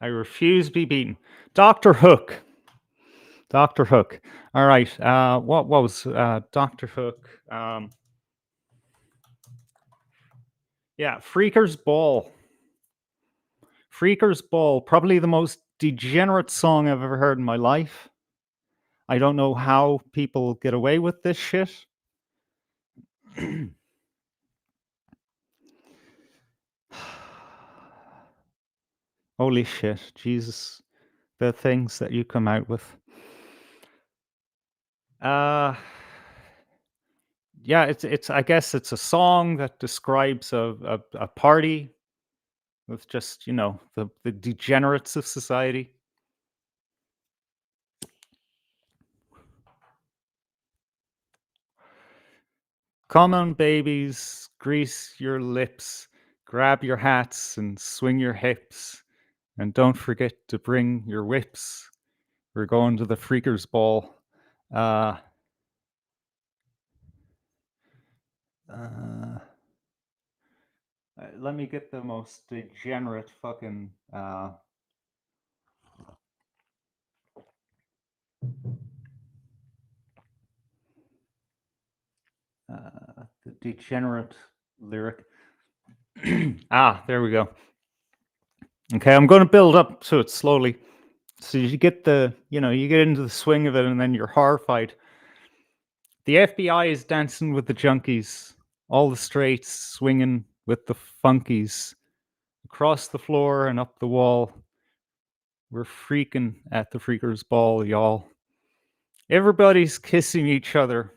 I refuse to be beaten. Doctor Hook. Doctor Hook. All right. What was Doctor Hook? Yeah, Freaker's Ball. Freaker's Ball, probably the most degenerate song I've ever heard in my life. I don't know how people get away with this shit. Holy shit, Jesus. The things that you come out with. Yeah, it's I guess it's a song that describes a party with just, the degenerates of society. Come on, babies, grease your lips, grab your hats and swing your hips, and don't forget to bring your whips. We're going to the Freakers Ball. Uh, let me get the most degenerate fucking. The degenerate lyric. There we go. Okay, I'm going to build up to it slowly. So you get you get into the swing of it, and then you're horrified. The FBI is dancing with the junkies, all the straights swinging with the funkies. Across the floor and up the wall, we're freaking at the Freakers Ball, y'all. Everybody's kissing each other,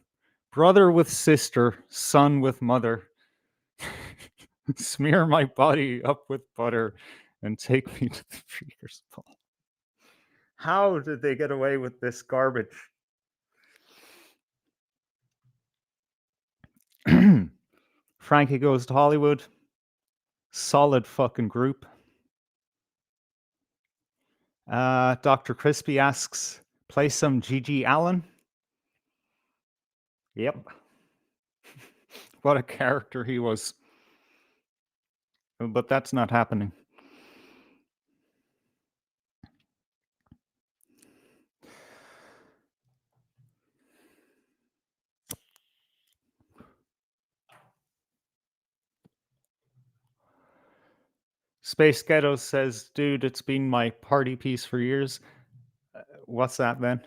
brother with sister, son with mother. Smear my body up with butter and take me to the Freakers Ball. How did they get away with this garbage? Frankie Goes to Hollywood. Solid fucking group. Dr. Crispy asks, play some Gigi Allen. Yep. What a character he was. But that's not happening. Space Ghetto says, dude, it's been my party piece for years. What's that then?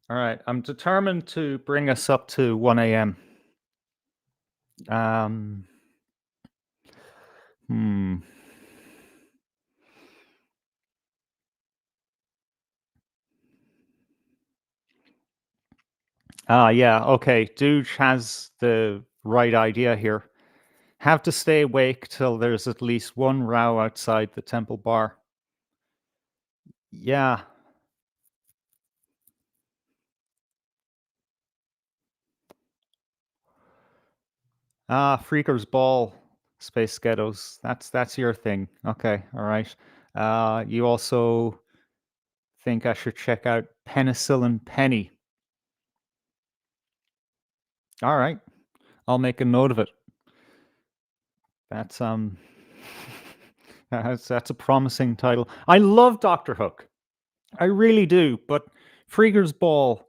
All right, I'm determined to bring us up to 1 a.m. Yeah, okay. Dooge has the right idea here. Have to stay awake till there's at least one row outside the temple bar. Yeah. Freakers Ball, Space Ghettos. That's your thing. Okay, all right. You also think I should check out Penicillin Penny. All right. I'll make a note of it. That's that's a promising title. I love Doctor Hook. I really do, but Freakers Ball,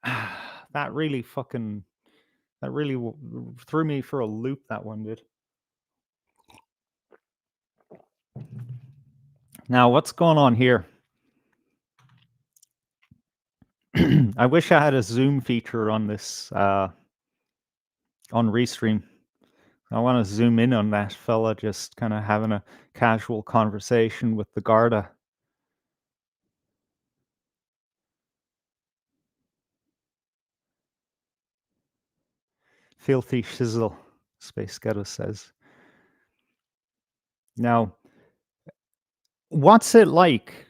that really threw me for a loop, that one did. Now, what's going on here? I wish I had a zoom feature on this on Restream. I want to zoom in on that fella just kind of having a casual conversation with the Garda. Filthy shizzle, Space Ghetto says. Now, what's it like?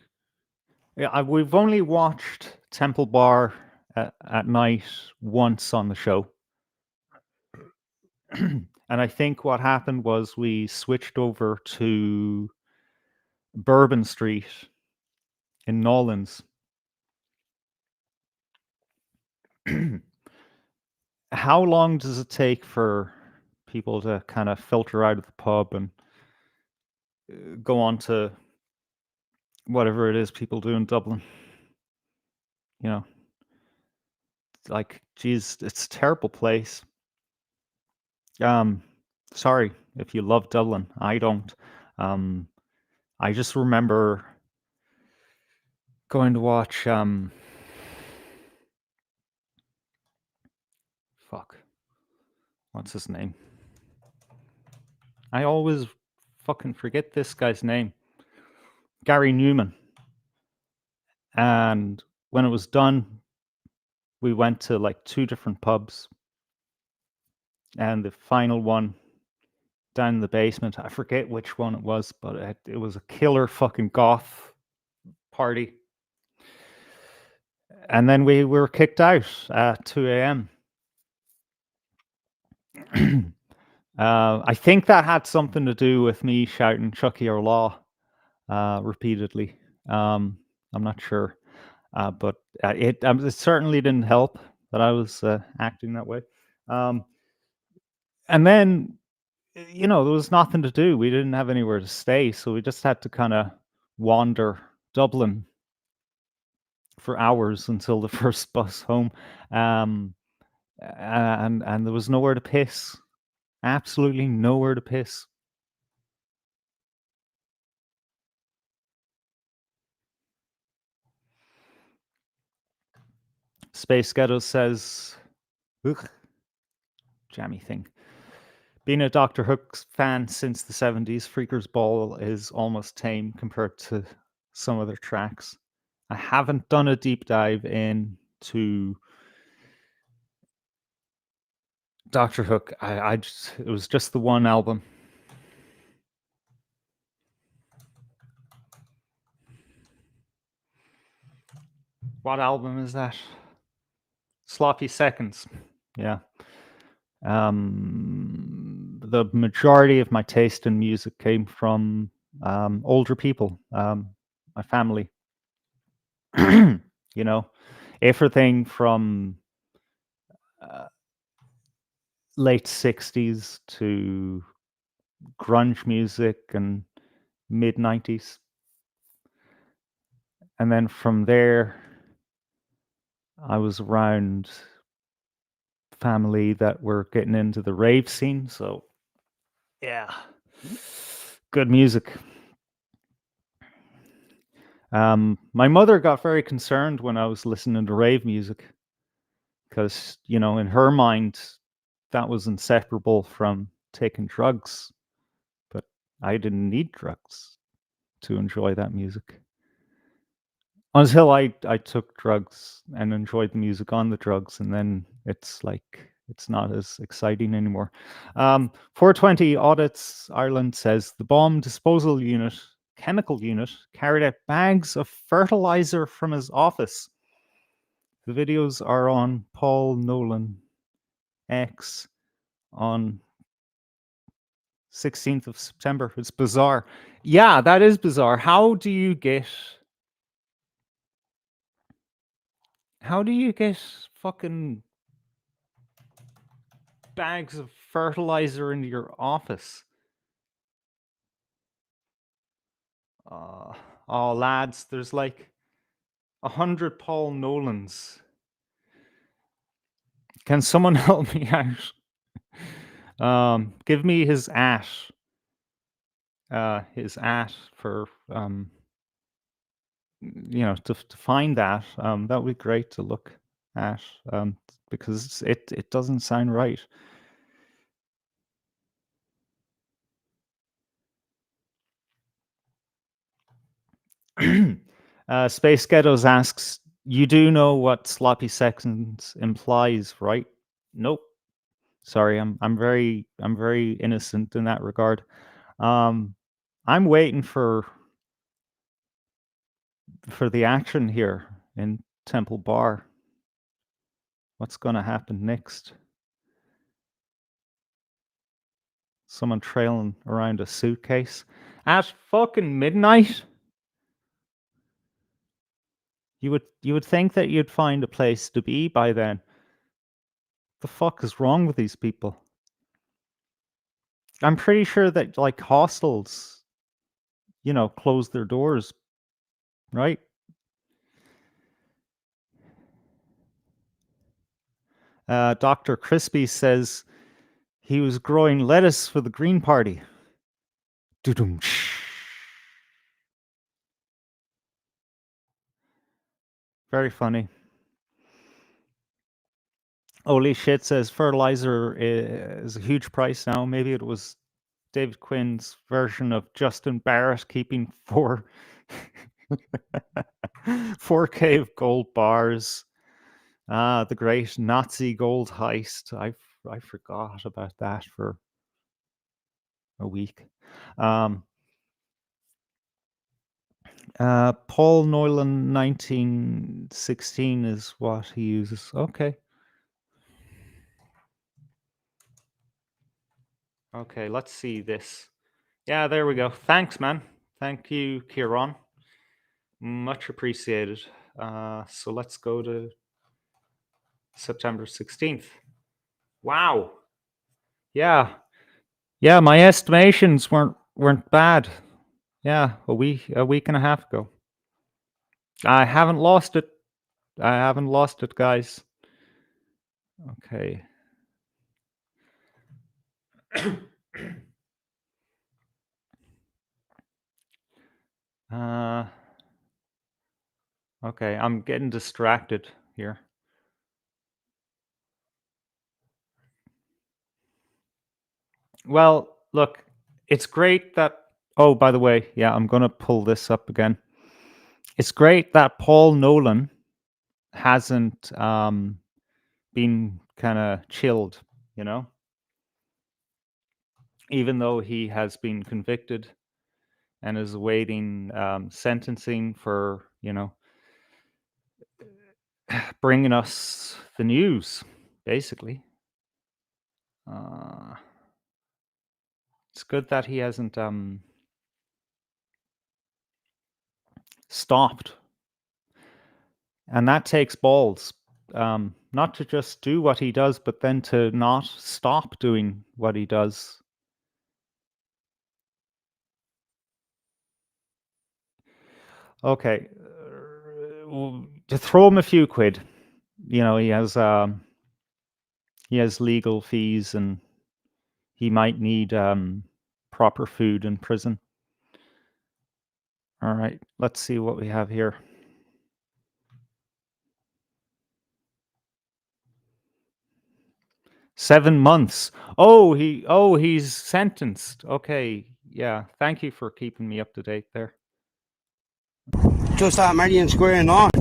Yeah, we've only watched Temple Bar at night once on the show. And I think what happened was we switched over to Bourbon Street in Nolans. How long does it take for people to kind of filter out of the pub and go on to whatever it is people do in Dublin? You know, like, geez, it's a terrible place. Sorry if you love Dublin. I don't. I just remember going to watch fuck. What's his name? I always fucking forget this guy's name. Gary Newman. And when it was done, we went to like 2 different pubs. And the final one down in the basement, I forget which one it was, but it was a killer fucking goth party. And then we were kicked out at 2 a.m. I think that had something to do with me shouting Chucky or Law repeatedly. I'm not sure. But it certainly didn't help that I was acting that way. And then, there was nothing to do. We didn't have anywhere to stay, so we just had to kind of wander Dublin for hours until the first bus home. And there was nowhere to piss. Absolutely nowhere to piss. Space Ghetto says, ugh, jammy thing. Being a Doctor Who fan since the 70s, Freaker's Ball is almost tame compared to some other tracks. I haven't done a deep dive into Doctor Who. It was just the one album. What album is that? Sloppy Seconds. Yeah. The majority of my taste in music came from older people, my family. Everything from late 60s to grunge music and mid 90s. And then from there, I was around family that were getting into the rave scene. So, yeah, good music. My mother got very concerned when I was listening to rave music because, in her mind, that was inseparable from taking drugs. But I didn't need drugs to enjoy that music. Until I took drugs and enjoyed the music on the drugs, and then it's like it's not as exciting anymore. 420 Audits Ireland says the bomb disposal unit, chemical unit, carried out bags of fertilizer from his office. The videos are on Paul Nolan X on 16th of September. It's bizarre. Yeah, that is bizarre. How do you get fucking bags of fertilizer into your office? Oh, lads, there's like 100 Paul Nolans. Can someone help me out? Give me his at. For to find that. That would be great to look at. Because it doesn't sound right. Space Ghettos asks, you do know what sloppy seconds implies, right? Nope. Sorry, I'm very innocent in that regard. I'm waiting for the action here in Temple Bar. What's gonna happen next? Someone trailing around a suitcase at fucking midnight. You would think that you'd find a place to be by then. The fuck is wrong with these people? I'm pretty sure that like hostels, close their doors, right? Dr. Crispy says he was growing lettuce for the Green Party. Doo-dum. Very funny. Holy shit says fertilizer is a huge price now. Maybe it was David Quinn's version of Justin Barrett keeping 4K of gold bars. The great Nazi gold heist. I forgot about that for a week. Paul Nolan 1916 is what he uses. Okay. Okay, let's see this. Yeah, there we go. Thanks, man. Thank you, Kieran. Much appreciated. So let's go to September 16th. Wow. Yeah. Yeah, my estimations weren't bad. Yeah, a week and a half ago. I haven't lost it. Guys. Okay. Okay, I'm getting distracted here. Well, look, it's great that. Oh, by the way, yeah, I'm gonna pull this up again. It's great that Paul Nolan hasn't been kind of chilled, even though he has been convicted and is awaiting sentencing for, bringing us the news, basically. It's good that he hasn't stopped. And that takes balls. Not to just do what he does, but then to not stop doing what he does. Okay. To throw him a few quid. He has legal fees and he might need proper food in prison. All right, let's see what we have here. $7 months. He's sentenced. Okay, yeah. Thank you for keeping me up to date there. Just at Marion Square North.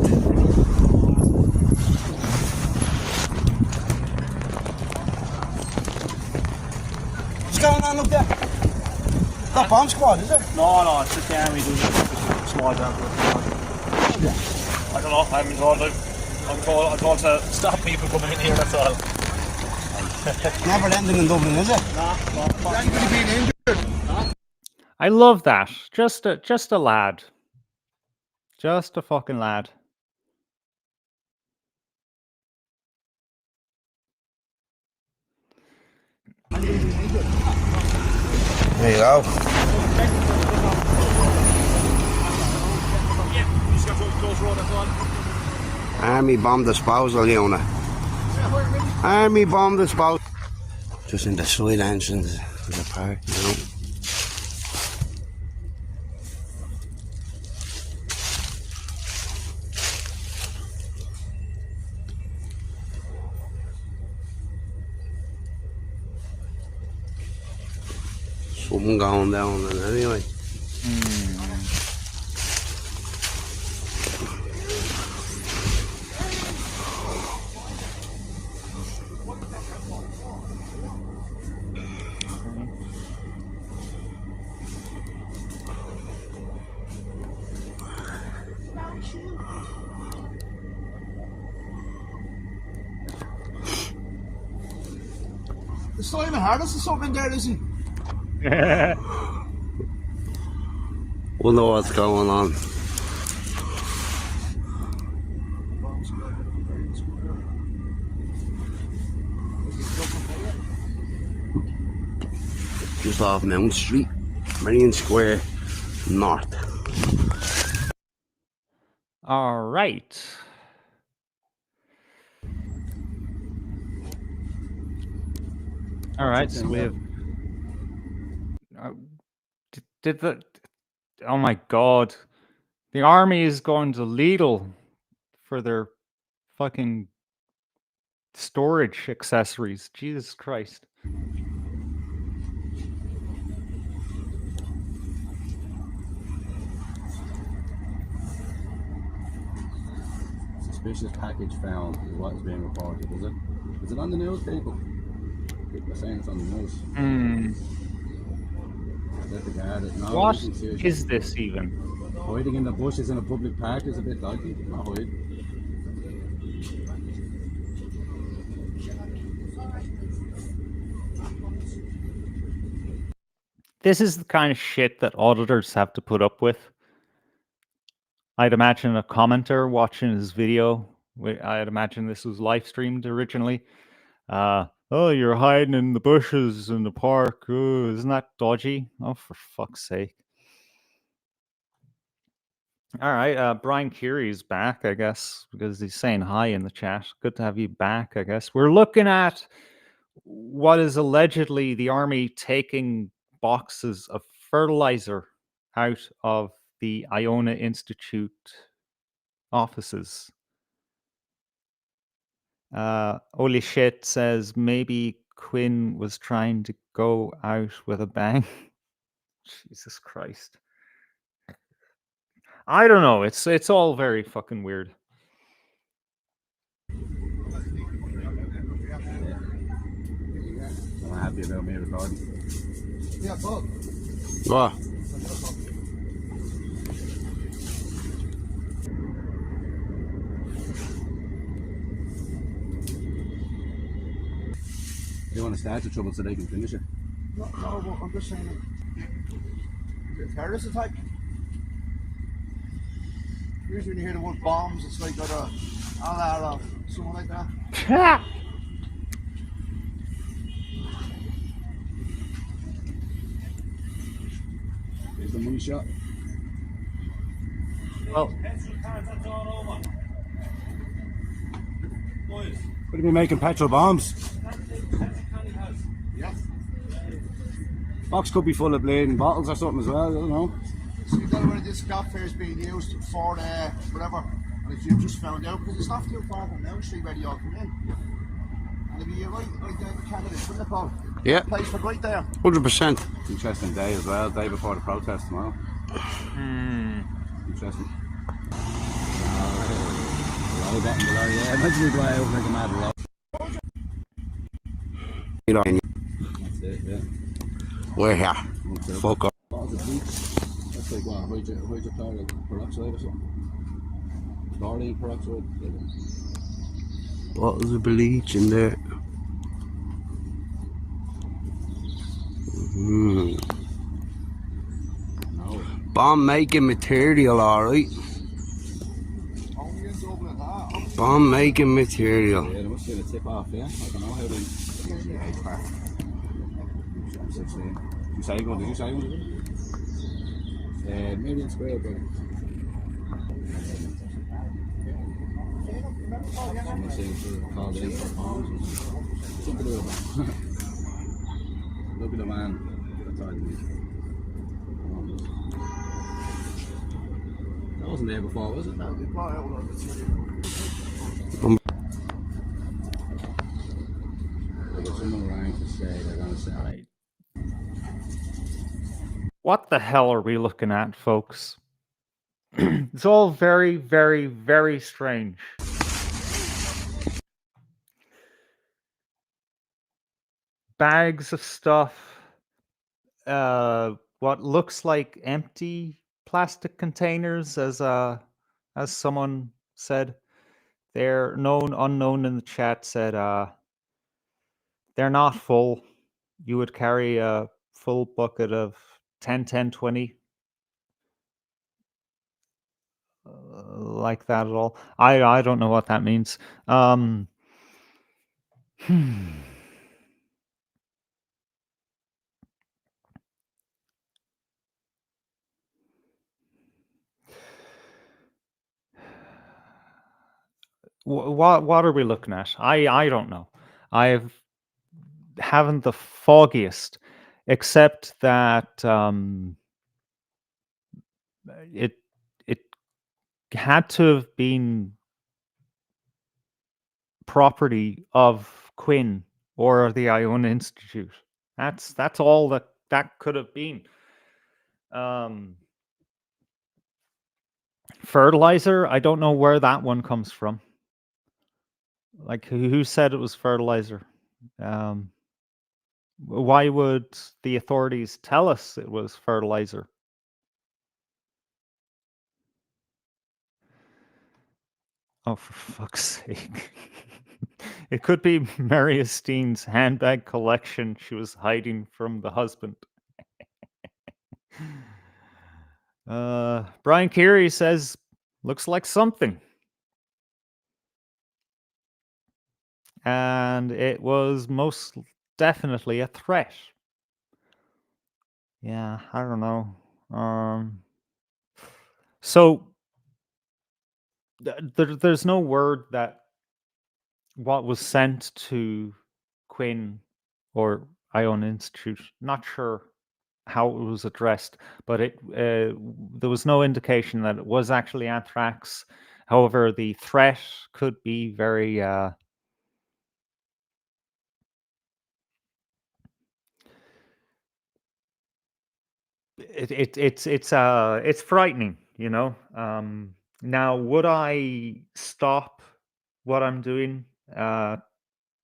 What's going on up there? Not bomb squad, is it? No, it's just the army doing a small job. Yeah. I don't know, I haven't told them. I'm told to stop people coming in here, that's all. Never ending in Dublin, is it? No. Anybody being injured? I love that. Just a lad. Just a fucking lad. There you go. Army bomb disposal unit. Army bomb disposal. Just in the side entrance of the park, Something going down there anyway. Simon Harris or something in there, is he? We'll know what's going on. Just off Mount Street, Marion Square North. All right. All right. So we have. Did the? Oh my God! The army is going to Lidl for their fucking storage accessories. Jesus Christ! Suspicious package found is what is being reported, is it? Is it on the news, people? People are saying it's on the news. Let the guard it. No, What nothing serious. is this even? Hiding in the bushes in a public park is a bit dodgy. Not hide. This is the kind of shit that auditors have to put up with. I'd imagine a commenter watching his video. I'd imagine this was live streamed originally. Oh, you're hiding in the bushes in the park. Oh, isn't that dodgy? Oh, for fuck's sake. All right, Brian Curie's back, I guess, because he's saying hi in the chat. Good to have you back, I guess. We're looking at what is allegedly the army taking boxes of fertilizer out of the Iona Institute offices. Holy shit says maybe Quinn was trying to go out with a bang. Jesus Christ. I don't know. It's all very fucking weird. I'm happy about me recording. Yeah, Bob. What? They want to start the trouble so they can finish it. No, but I'm just saying. The terrorist attack. Usually when you hear the word bombs, it's like a alarm, something like that. Here's the money shot. Well, what are you making petrol bombs? Yeah. Box could be full of bleeding bottles or something as well, I don't know. So you don't know whether this gap here is being used for whatever. And if you just found out, because it's not too far from Mount Street where you all come in. And if you're right there in Canada, Philip, Yeah. place for right there. 100%. Interesting day as well, day before the protest tomorrow. Interesting. Roll button below, yeah. Imagine we fly over like a mad roll. That's it, yeah. We're here. Fuck up. Bottles of bleach. That's like what, hydrochloric peroxide or something? Chlorine peroxide. Bottles of bleach in there. No. Bomb making material, alright. Bomb making material. Yeah, there must have been a tip off, yeah? I don't know how they... 16. You say one, did you say one? Marion Square, but... Someone saying to call in for bombs or something like that. Look at the man. That's all I need. That wasn't there before, was it? Someone rang to say they're going to sell it. what the hell are we looking at, folks? It's all very, very, very strange. Bags of stuff. What looks like empty plastic containers, as someone said. They're unknown in the chat said they're not full. You would carry a full bucket of 10, 10, 20, like that at all? I don't know what that means. Hmm. What are we looking at? I don't know. I haven't the foggiest, except that it it had to have been property of Quinn or the Iona Institute. That's all that could have been. Um, Fertilizer. I don't know where that one comes from. Like who said it was fertilizer? Um, why would the authorities tell us it was fertilizer? Oh, for fuck's sake. It could be Maria Steen's handbag collection she was hiding from the husband. Brian Keary says, looks like something. And it was most definitely a threat. Yeah, I don't know. So there's no word that what was sent to Quinn or Ion Institute. Not sure how it was addressed, but there was no indication that it was actually anthrax. However, the threat could be very it's frightening, you know. Now, would I stop what I'm doing, uh,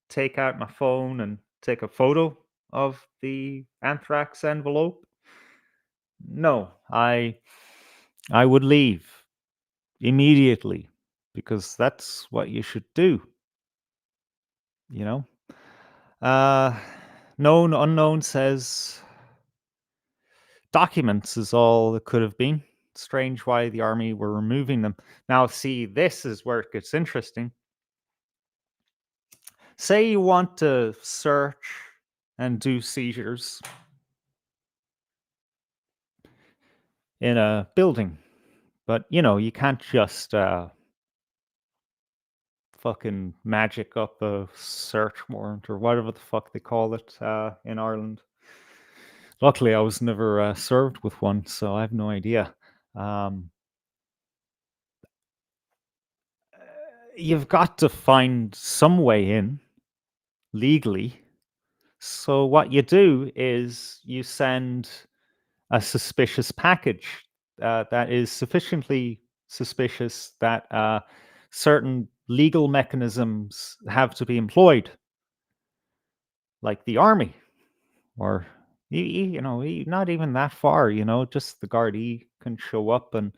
take out my phone and take a photo of the anthrax envelope? No, I would leave immediately because that's what you should do, you know. Uh, Known unknown says documents is all it could have been. Strange why the army were removing them. Now, see, this is where it gets interesting. Say you want to search and do seizures in a building, but you know, you can't just fucking magic up a search warrant or whatever the fuck they call it in Ireland. Luckily, I was never served with one, so I have no idea. Um, you've got to find some way in legally. So what you do is you send a suspicious package that is sufficiently suspicious that certain legal mechanisms have to be employed, like the army, or not even that far. You know, just the Gardaí can show up, and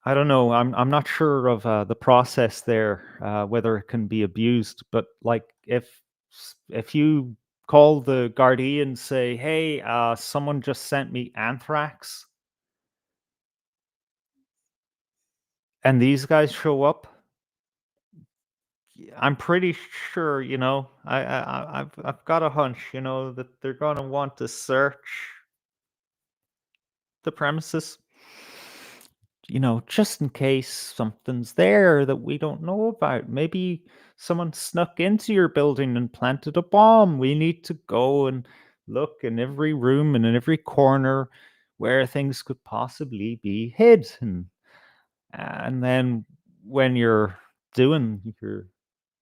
I don't know. I'm not sure of the process there, whether it can be abused. But like, if you call the Gardaí and say, "Hey, someone just sent me anthrax," and these guys show up, I'm pretty sure. I've got a hunch. That they're gonna want to search the premises. Just in case something's there that we don't know about. Maybe someone snuck into your building and planted a bomb. We need to go and look in every room and in every corner where things could possibly be hid. And then when you're doing your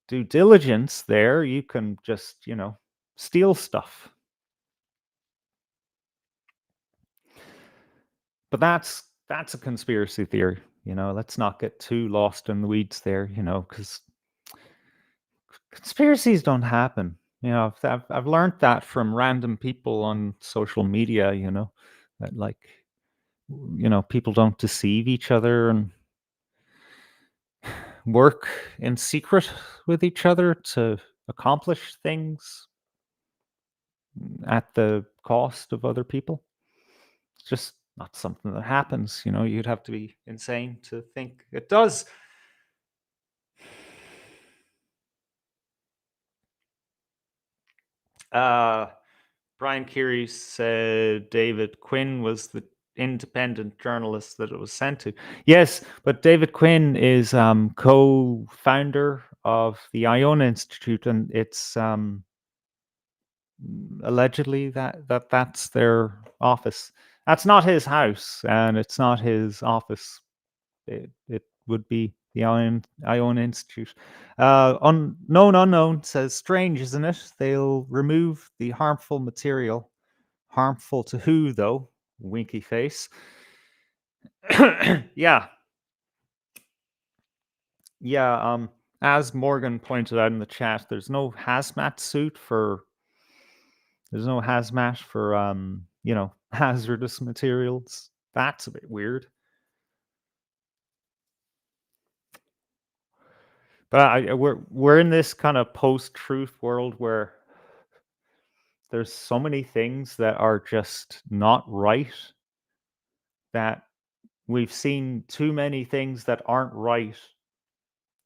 due diligence there, you can just, steal stuff. But that's a conspiracy theory. Let's not get too lost in the weeds there, because conspiracies don't happen. I've learned that from random people on social media, that like, people don't deceive each other and work in secret with each other to accomplish things. at the cost of other people. It's just not something that happens. You'd have to be insane to think it does. Brian Keary said David Quinn was the independent journalist that it was sent to. Yes, but David Quinn is co-founder of the Iona Institute, and it's allegedly that's their office. That's not his house, and it's not his office. It would be the Iona Institute. Unknown Unknown says, strange, isn't it? They'll remove the harmful material. Harmful to who, though? Winky face. Yeah. Yeah. As Morgan pointed out in the chat, there's no hazmat for hazardous materials. That's a bit weird. But we're in this kind of post-truth world where there's so many things that are just not right, that we've seen too many things that aren't right.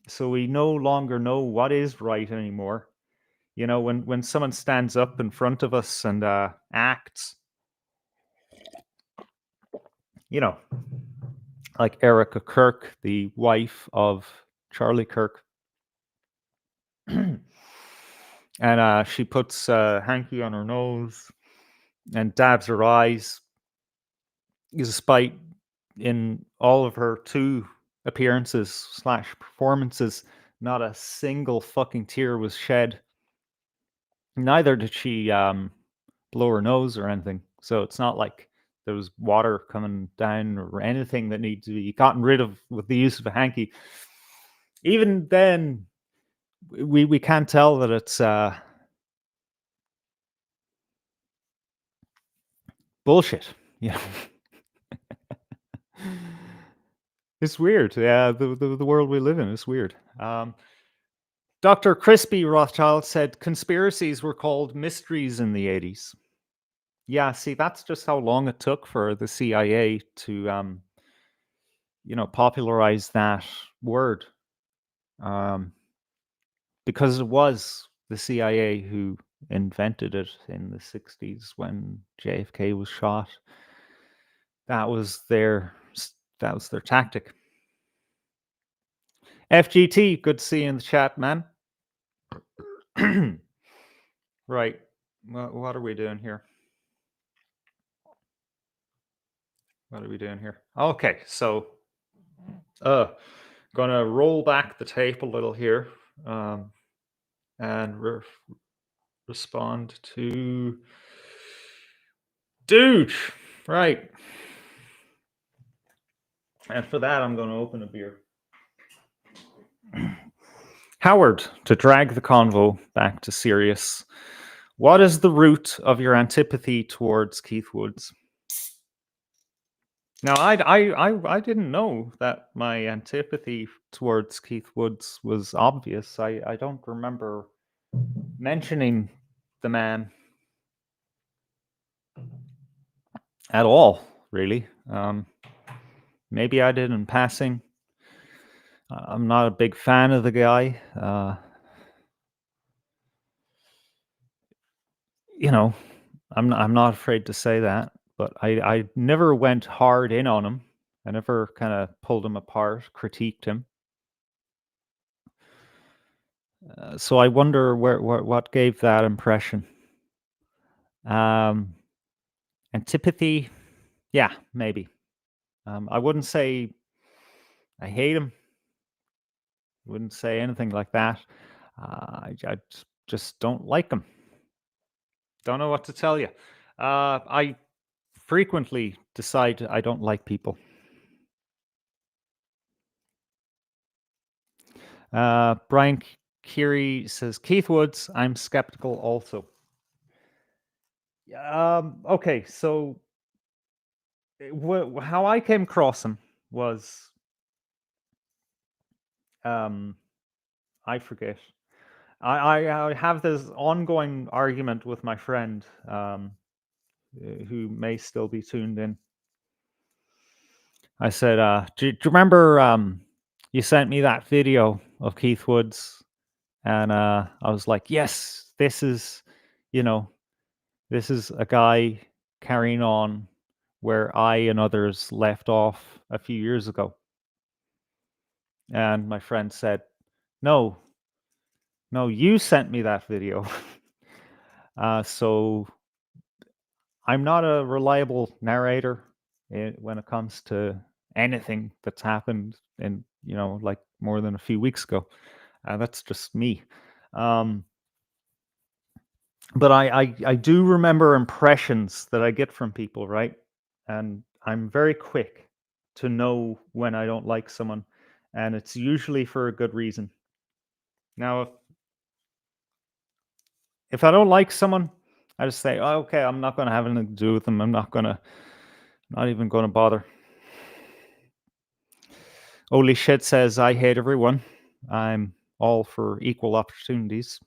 So we no longer know what is right anymore. When someone stands up in front of us and acts, like Erica Kirk, the wife of Charlie Kirk, and she puts a hanky on her nose and dabs her eyes, despite in all of her 2 appearances / performances, not a single fucking tear was shed. Neither did she blow her nose or anything. So it's not like there was water coming down or anything that needs to be gotten rid of with the use of a hanky. Even then, we can't tell that it's bullshit. It's weird. Yeah, the world we live in is weird. Dr. Crispy Rothschild said conspiracies were called mysteries in the 80s. Yeah, see, that's just how long it took for the CIA to, popularize that word. Because it was the CIA who invented it in the 60s when JFK was shot. That was their tactic. FGT, good to see you in the chat, man. Right. What are we doing here? Okay, so gonna roll back the tape a little here, and respond to Dude. Right. And for that, I'm going to open a beer. Howard, to drag the convo back to serious, what is the root of your antipathy towards Keith Woods? Now, I didn't know that my antipathy towards Keith Woods was obvious. I don't remember mentioning the man at all, really. Maybe I did in passing. I'm not a big fan of the guy. I'm not afraid to say that, but I never went hard in on him. I never kind of pulled him apart, critiqued him. So I wonder what gave that impression. Antipathy, yeah, maybe. I wouldn't say I hate him. Wouldn't say anything like that. I just don't like him. Don't know what to tell you. I frequently decide I don't like people. Brian Keary says, Keith Woods, I'm skeptical also. Okay, so how I came across him was, I forget. I have this ongoing argument with my friend, who may still be tuned in. I said, do you remember you sent me that video of Keith Woods? And I was like, yes, this is, you know, this is a guy carrying on where I and others left off a few years ago. And my friend said, no, no, you sent me that video. So I'm not a reliable narrator when it comes to anything that's happened in, like more than a few weeks ago. That's just me. But I do remember impressions that I get from people, right? And I'm very quick to know when I don't like someone, and it's usually for a good reason. Now, if I don't like someone, I just say, oh, okay, I'm not going to have anything to do with them. Not even going to bother. Holy shit says, I hate everyone. I'm all for equal opportunities.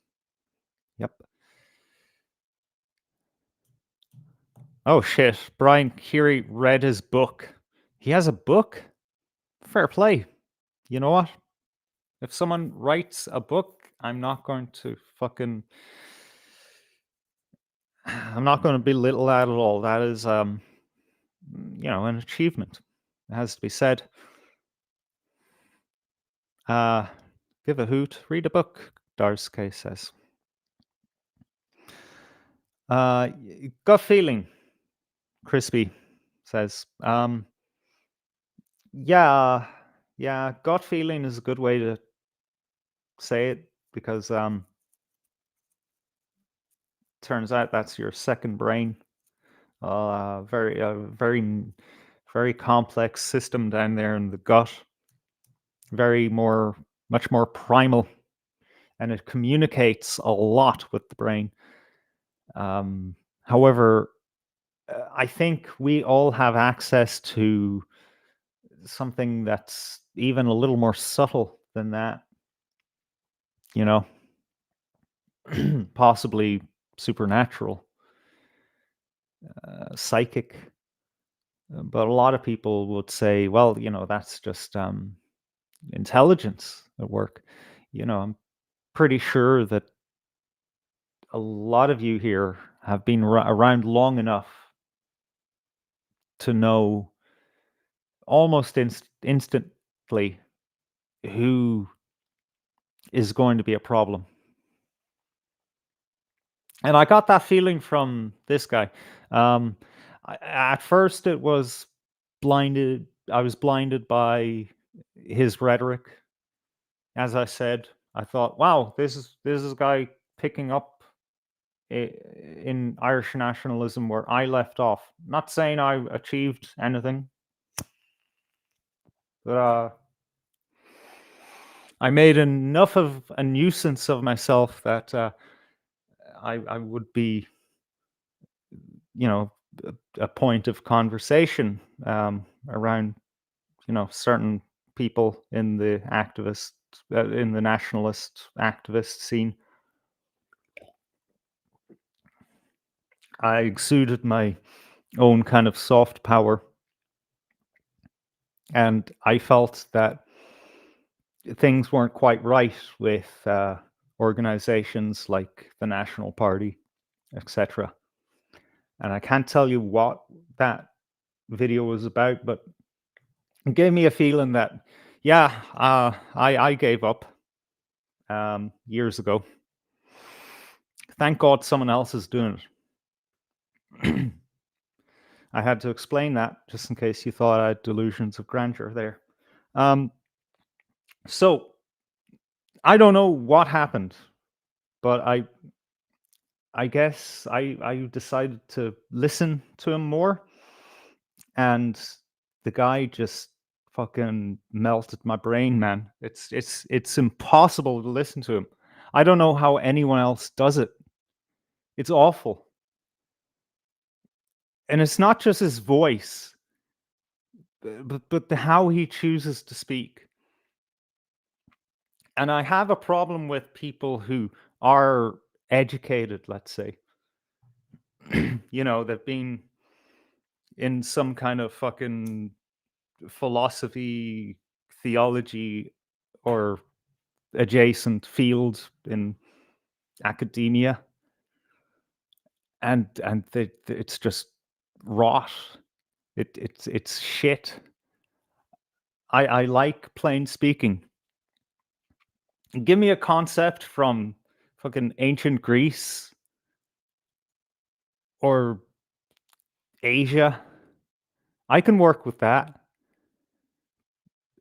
Yep. Oh shit, Brian Keary read his book. He has a book? Fair play. You know what? If someone writes a book, I'm not going to I'm not going to belittle that at all. That is, an achievement. It has to be said. Give a hoot. Read a book, Darske says. Gut feeling, Crispy says. Yeah, gut feeling is a good way to say it because turns out that's your second brain. Very complex system down there in the gut. Much more primal, and it communicates a lot with the brain. However, I think we all have access to something that's even a little more subtle than that. Possibly supernatural, psychic. But a lot of people would say, well, that's just intelligence at work. I'm pretty sure that a lot of you here have been around long enough to know almost instantly who is going to be a problem. And I got that feeling from this guy. At first, I was blinded by his rhetoric. As I said, I thought, wow, this is a guy picking up in Irish nationalism where I left off. Not saying I achieved anything, but I made enough of a nuisance of myself that I would be, a point of conversation around, certain people in the nationalist activist scene. I exuded my own kind of soft power, and I felt that things weren't quite right with organizations like the National Party, etc. And I can't tell you what that video was about, but it gave me a feeling that, yeah, I gave up years ago. Thank God someone else is doing it. I had to explain that just in case you thought I had delusions of grandeur there. So I don't know what happened, but I guess I decided to listen to him more, and the guy just fucking melted my brain, man. It's impossible to listen to him. I don't know how anyone else does it. It's awful. And it's not just his voice, but how he chooses to speak. And I have a problem with people who are educated, let's say. You know, they've been in some kind of fucking philosophy, theology, or adjacent field in academia, and it's just rot. It's shit. I like plain speaking. Give me a concept from fucking ancient Greece or Asia. I can work with that.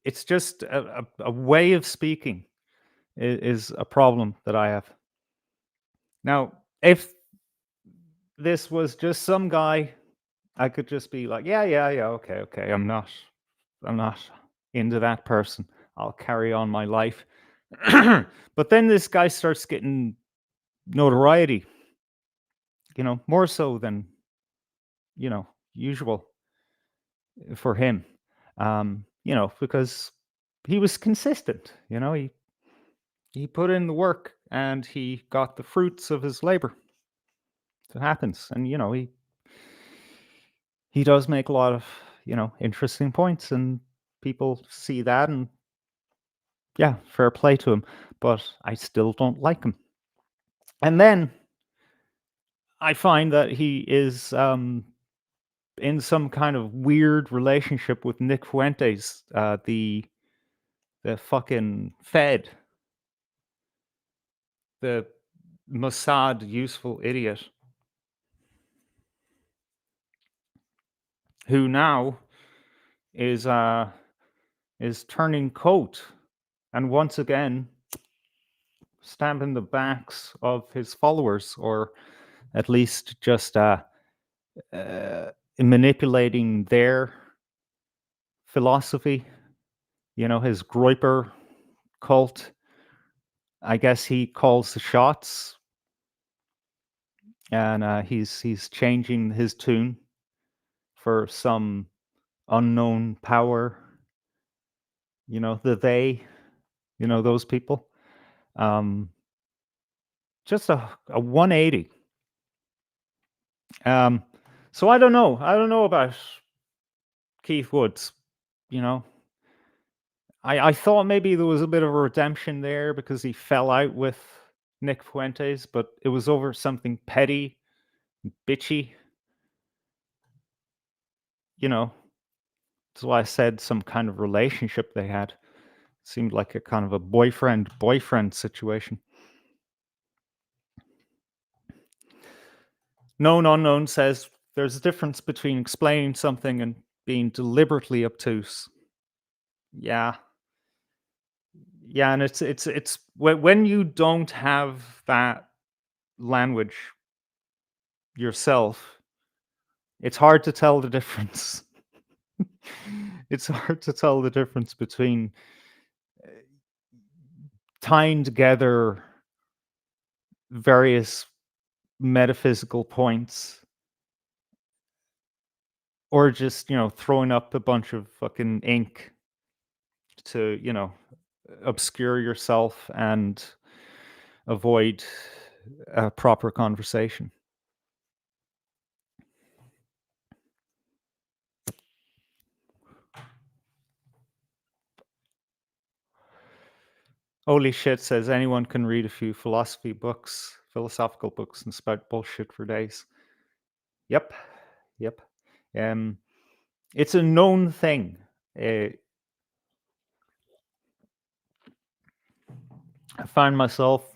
It's just a way of speaking is a problem that I have. Now, if this was just some guy, I could just be like, yeah, okay. I'm not into that person. I'll carry on my life. But then this guy starts getting notoriety, more so than, usual for him. Because he was consistent, he put in the work and he got the fruits of his labor. It happens. And, he does make a lot of, interesting points, and people see that, and yeah, fair play to him. But I still don't like him. And then I find that he is in some kind of weird relationship with Nick Fuentes, the fucking Fed, the Mossad useful idiot, who now is turning coat and once again stamping the backs of his followers, or at least just manipulating their philosophy. His Groiper cult. I guess he calls the shots, and he's changing his tune for some unknown power. The they, those people. Just a 180. So I don't know. I don't know about Keith Woods. I thought maybe there was a bit of a redemption there because he fell out with Nick Fuentes, but it was over something petty, bitchy. That's why I said some kind of relationship they had. Seemed like a kind of a boyfriend situation. Known Unknown says there's a difference between explaining something and being deliberately obtuse. Yeah. Yeah, and it's when you don't have that language yourself, it's hard to tell the difference. It's hard to tell the difference between tying together various metaphysical points or just, throwing up a bunch of fucking ink to, obscure yourself and avoid a proper conversation. Holy shit says anyone can read a few philosophical books and spout bullshit for days. Yep. It's a known thing. I find myself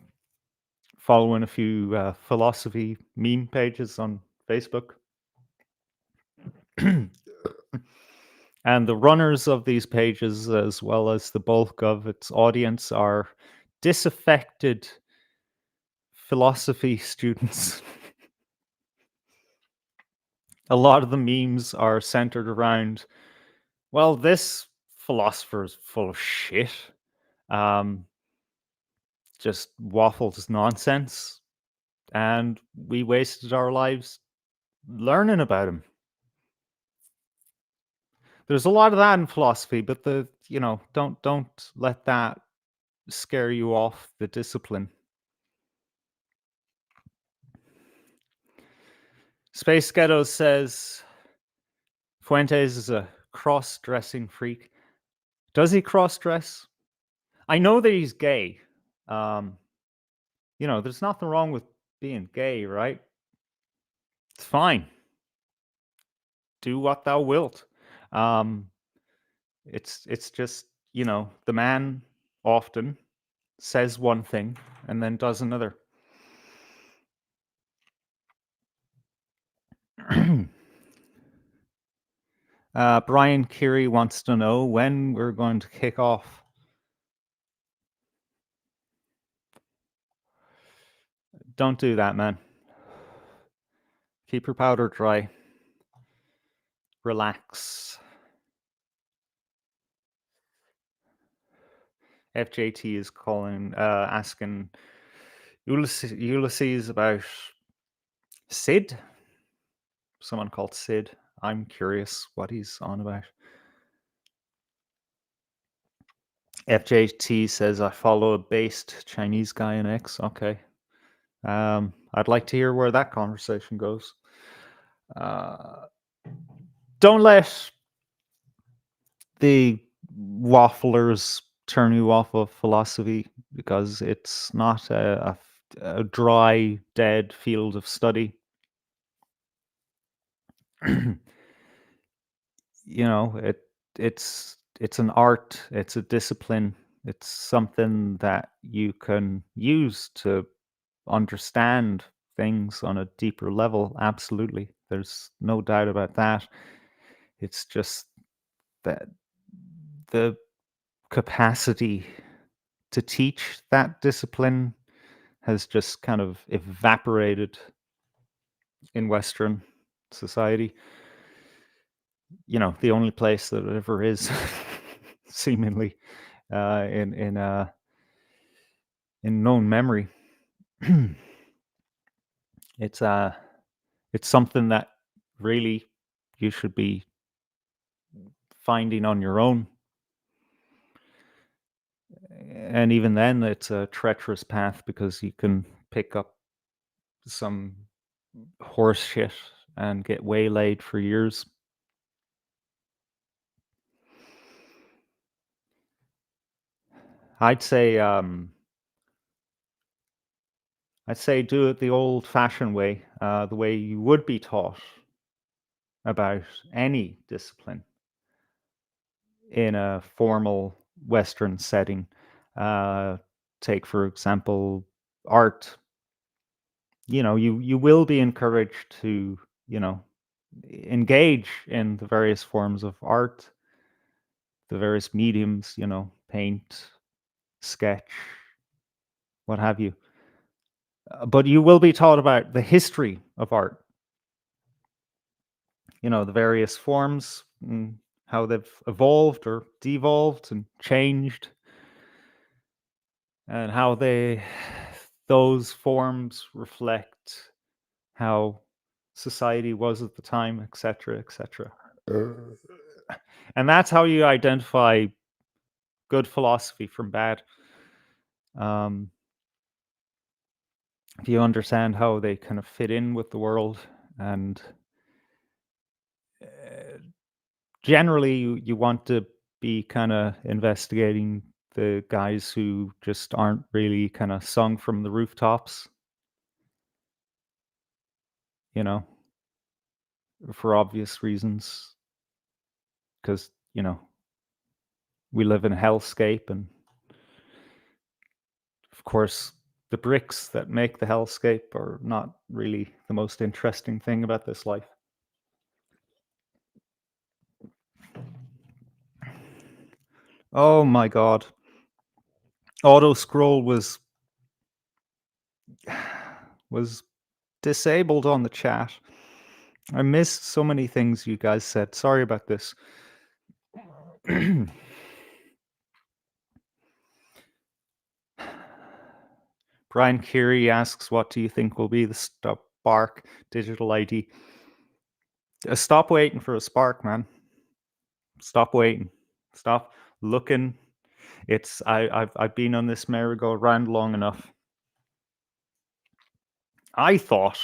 following a few philosophy meme pages on Facebook. And the runners of these pages, as well as the bulk of its audience, are disaffected philosophy students. A lot of the memes are centered around, well, this philosopher is full of shit. Just waffles nonsense. And we wasted our lives learning about him. There's a lot of that in philosophy, but don't let that scare you off the discipline. Space Ghetto says Fuentes is a cross-dressing freak. Does he cross-dress? I know that he's gay. There's nothing wrong with being gay, right? It's fine. Do what thou wilt. It's just, the man often says one thing and then does another. Brian Keary wants to know when we're going to kick off. Don't do that, man. Keep your powder dry. Relax. FJT is asking Ulysses about Sid. Someone called Sid. I'm curious what he's on about. FJT says, I follow a based Chinese guy in X. Okay. I'd like to hear where that conversation goes. Don't let the wafflers turn you off of philosophy, because it's not a dry, dead field of study. It's an art, it's a discipline, it's something that you can use to understand things on a deeper level. Absolutely, there's no doubt about that. It's just that the capacity to teach that discipline has just kind of evaporated in Western society. The only place that it ever is, seemingly, in known memory. It's something that really you should be finding on your own. And even then, it's a treacherous path, because you can pick up some horse shit and get waylaid for years. I'd say do it the old-fashioned way, the way you would be taught about any discipline in a formal Western setting. Take, for example, art. You will be encouraged to, engage in the various forms of art, the various mediums, paint, sketch, what have you. But you will be taught about the history of art. The various forms, and how they've evolved or devolved and changed, and how those forms reflect how society was at the time, etc., etc. And that's how you identify good philosophy from bad. If you understand how they kind of fit in with the world, and generally you want to be kind of investigating the guys who just aren't really kind of sung from the rooftops, for obvious reasons, because we live in a hellscape, and of course the bricks that make the hellscape are not really the most interesting thing about this life. Oh my god. Auto scroll was disabled on the chat. I missed so many things you guys said. Sorry about this. Brian Keary asks, what do you think will be the Spark digital ID? Stop waiting for a Spark, man. Stop waiting. Stop looking. I've been on this merry-go-round long enough. I thought,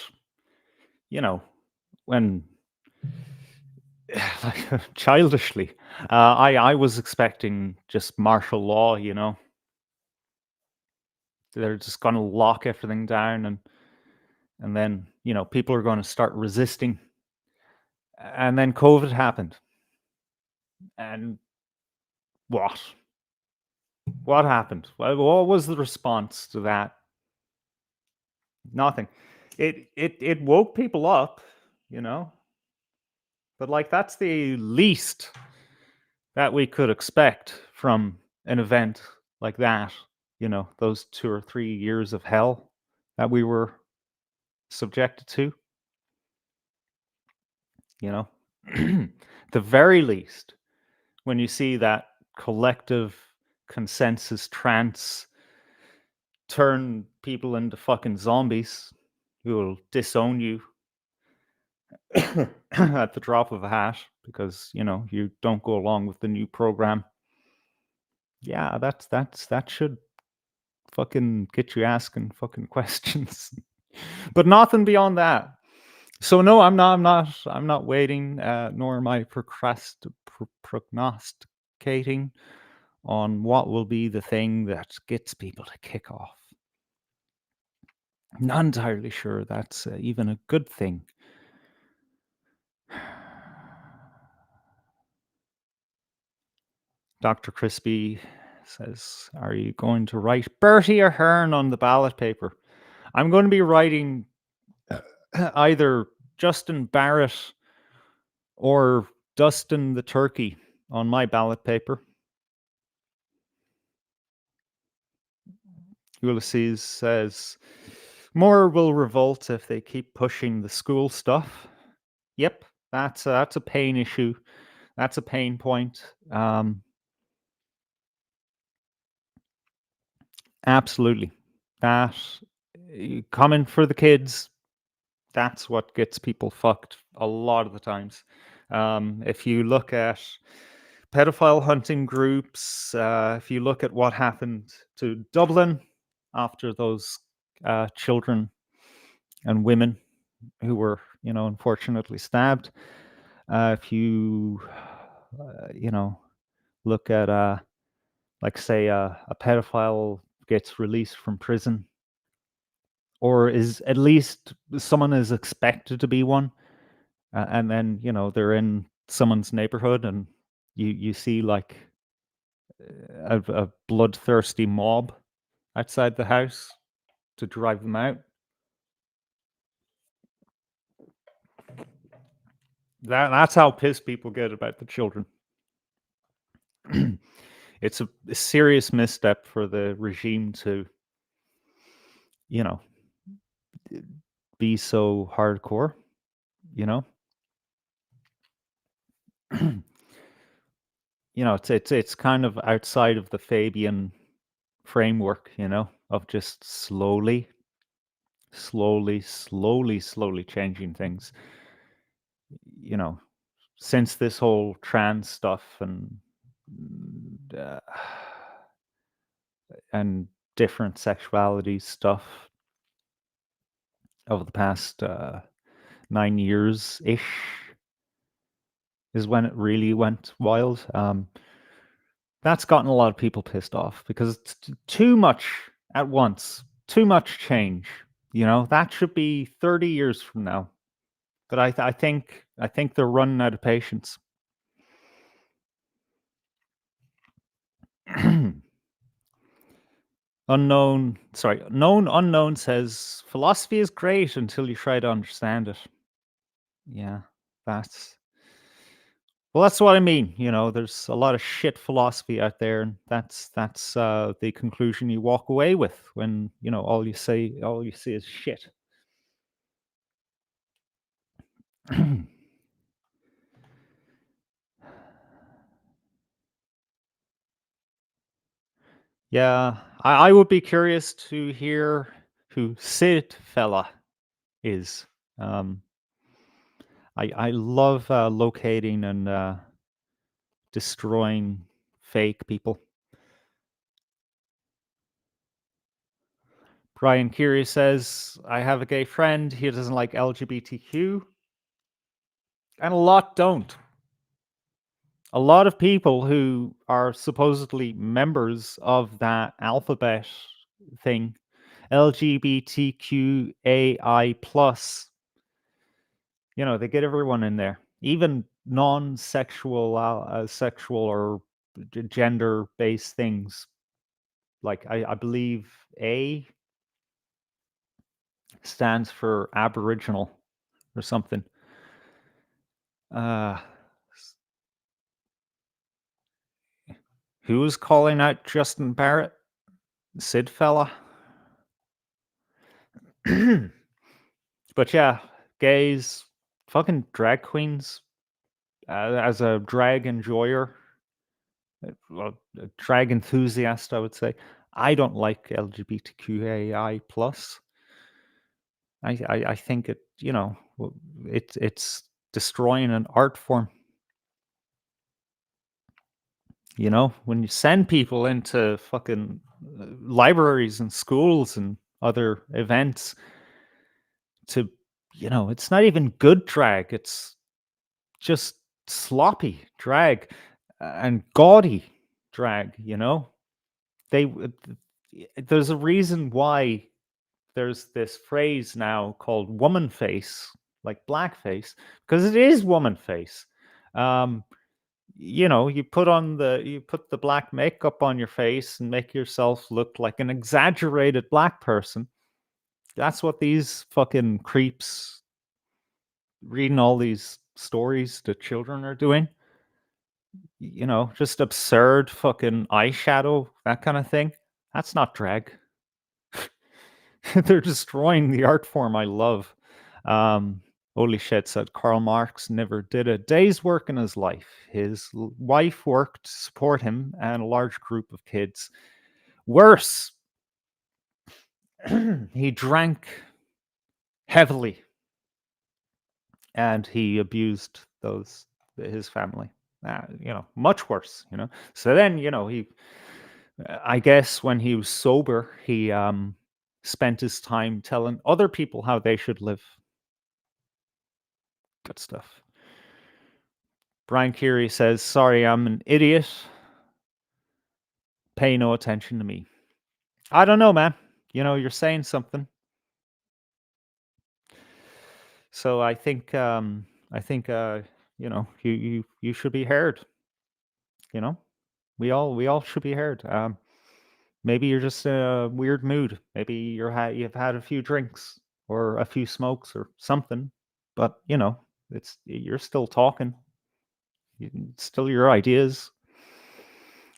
when like childishly, I was expecting just martial law. They're just going to lock everything down, and then people are going to start resisting, and then COVID happened, and what happened? What was the response to that? Nothing. It woke people up, you know, but like that's the least that we could expect from an event like that. Those 2 or 3 years of hell that we were subjected to. You know, the very least, when you see that collective consensus trance turn people into fucking zombies who will disown you at the drop of a hat because you don't go along with the new program. Yeah, that should fucking get you asking fucking questions. But nothing beyond that. So no, I'm not waiting, nor am I prognosticating on what will be the thing that gets people to kick off. I'm not entirely sure that's even a good thing. Dr. Crispy says, are you going to write Bertie Ahern on the ballot paper? I'm going to be writing either Justin Barrett or Dustin the Turkey on my ballot paper. Ulysses says, more will revolt if they keep pushing the school stuff. Yep, that's a pain issue. That's a pain point. Absolutely. That coming for the kids, that's what gets people fucked a lot of the times. If you look at pedophile hunting groups, if you look at what happened to Dublin after those children and women who were, unfortunately stabbed, if you, look at, like, say, a pedophile gets released from prison, or is at least someone is expected to be one, and then they're in someone's neighborhood, and you see like a bloodthirsty mob outside the house to drive them out. That's how pissed people get about the children. It's a serious misstep for the regime to, be so hardcore, it's kind of outside of the Fabian framework, of just slowly changing things. Since this whole trans stuff uh, and different sexuality stuff over the past 9 years ish is when it really went wild. That's gotten a lot of people pissed off because it's too much at once, too much change. That should be 30 years from now. But I think they're running out of patience. Known unknown says philosophy is great until you try to understand it. Yeah, that's what I mean. There's a lot of shit philosophy out there, and that's the conclusion you walk away with when all you see is shit. Yeah, I would be curious to hear who Sid fella is. I love locating and destroying fake people. Brian Curie says, I have a gay friend. He doesn't like LGBTQ. And a lot don't. A lot of people who are supposedly members of that alphabet thing, LGBTQAI plus, they get everyone in there, even non-sexual, sexual or gender-based things. Like I believe A stands for Aboriginal or something. Uh, who was calling out Justin Barrett? Sid fella. But yeah, gays, fucking drag queens. As a drag enjoyer, well, a drag enthusiast, I would say, I don't like LGBTQAI plus. I think it, it's destroying an art form. When you send people into fucking libraries and schools and other events to, it's not even good drag. It's just sloppy drag and gaudy drag. They there's a reason why there's this phrase now called woman face, like blackface, because it is woman face. Um, you put the black makeup on your face and make yourself look like an exaggerated black person. That's what these fucking creeps reading all these stories to children are doing. Just absurd fucking eyeshadow, that kind of thing. That's not drag. They're destroying the art form I love. Holy shit, said Karl Marx never did a day's work in his life. His wife worked to support him and a large group of kids. Worse, he drank heavily and he abused his family. Much worse. So then, I guess when he was sober, he spent his time telling other people how they should live. Good stuff. Brian Keary says, sorry, I'm an idiot. Pay no attention to me. I don't know, man. You're saying something. So I think you should be heard. We all should be heard. Maybe you're just in a weird mood. Maybe you've had a few drinks or a few smokes or something. But you're still talking. Still your ideas.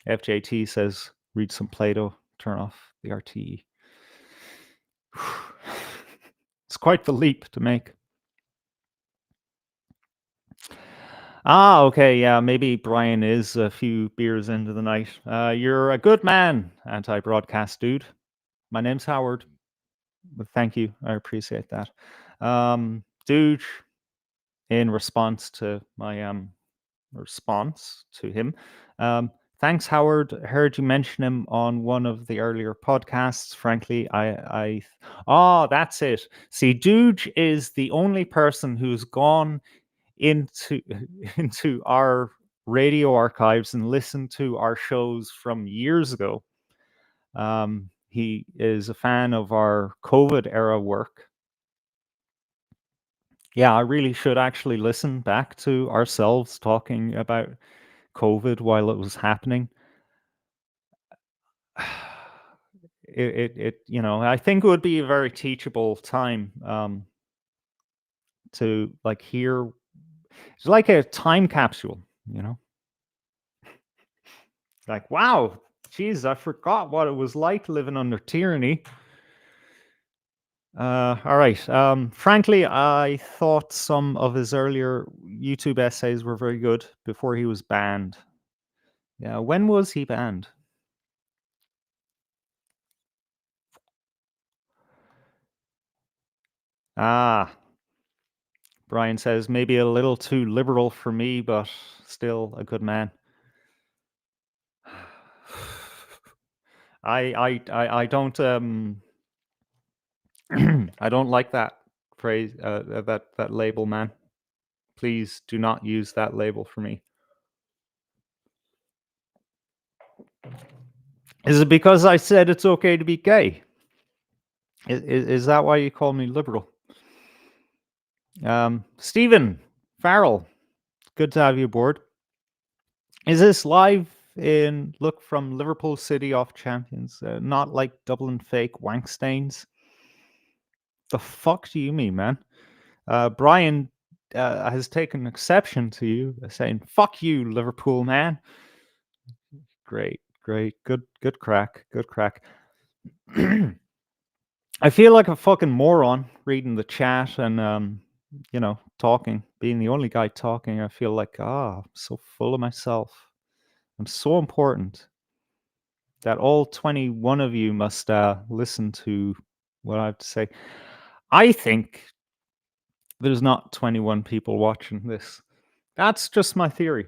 FJT says, read some Plato, turn off the RTE. It's quite the leap to make. Okay, yeah, maybe Brian is a few beers into the night. You're a good man, anti-broadcast dude. My name's Howard. Thank you, I appreciate that. Dude, in response to my response to him, thanks, Howard. Heard you mention him on one of the earlier podcasts. Frankly, that's it. See, Dude is the only person who's gone into into our radio archives and listened to our shows from years ago. He is a fan of our COVID era work. Yeah, I really should actually listen back to ourselves talking about COVID while it was happening. I think it would be a very teachable time to like hear. It's like a time capsule, Like, wow, geez, I forgot what it was like living under tyranny. All right. Frankly, I thought some of his earlier YouTube essays were very good before he was banned. Yeah, when was he banned? Ah, Brian says maybe a little too liberal for me, but still a good man. I don't I don't like that phrase, that label, man. Please do not use that label for me. Is it because I said it's okay to be gay? Is that why you call me liberal? Stephen Farrell, good to have you aboard. Is this live in look from Liverpool City off Champions? Not like Dublin fake wank stains? The fuck do you mean, man? Brian has taken exception to you saying, fuck you, Liverpool man. Great, good crack. I feel like a fucking moron reading the chat and talking, being the only guy talking. I feel like I'm so full of myself. I'm so important that all 21 of you must listen to what I have to say. I think there's not 21 people watching this. That's just my theory.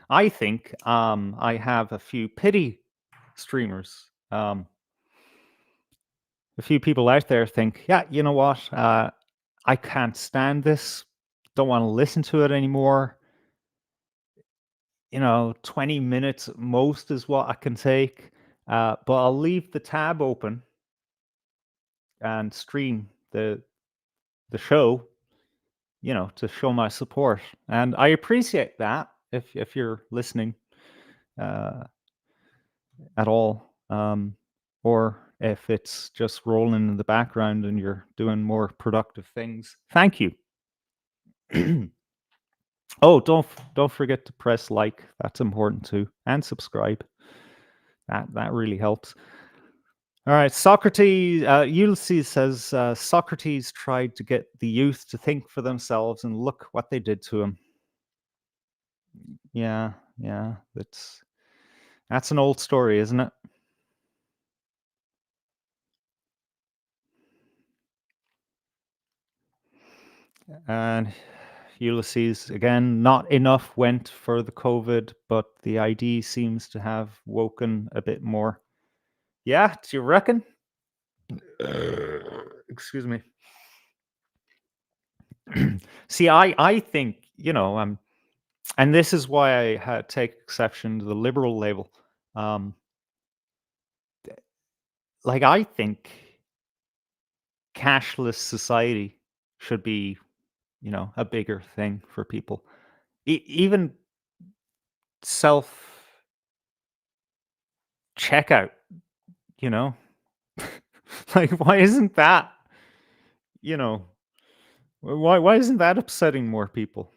I think I have a few pity streamers. A few people out there think, yeah, you know what? I can't stand this. Don't want to listen to it anymore. 20 minutes at most is what I can take. But I'll leave the tab open and stream the show, to show my support. And I appreciate that if you're listening at all. Or if it's just rolling in the background and you're doing more productive things. Thank you. Oh, don't forget to press like. That's important too. And subscribe. That really helps. All right, Socrates, Ulysses says, Socrates tried to get the youth to think for themselves, and look what they did to him. Yeah, that's an old story, isn't it? And Ulysses, again, not enough went for the COVID, but the ID seems to have woken a bit more. Yeah, do you reckon? Excuse me. See, I think, and this is why I take exception to the liberal label. I think cashless society should be, a bigger thing for people. Even self checkout, why isn't that, why isn't that upsetting more people?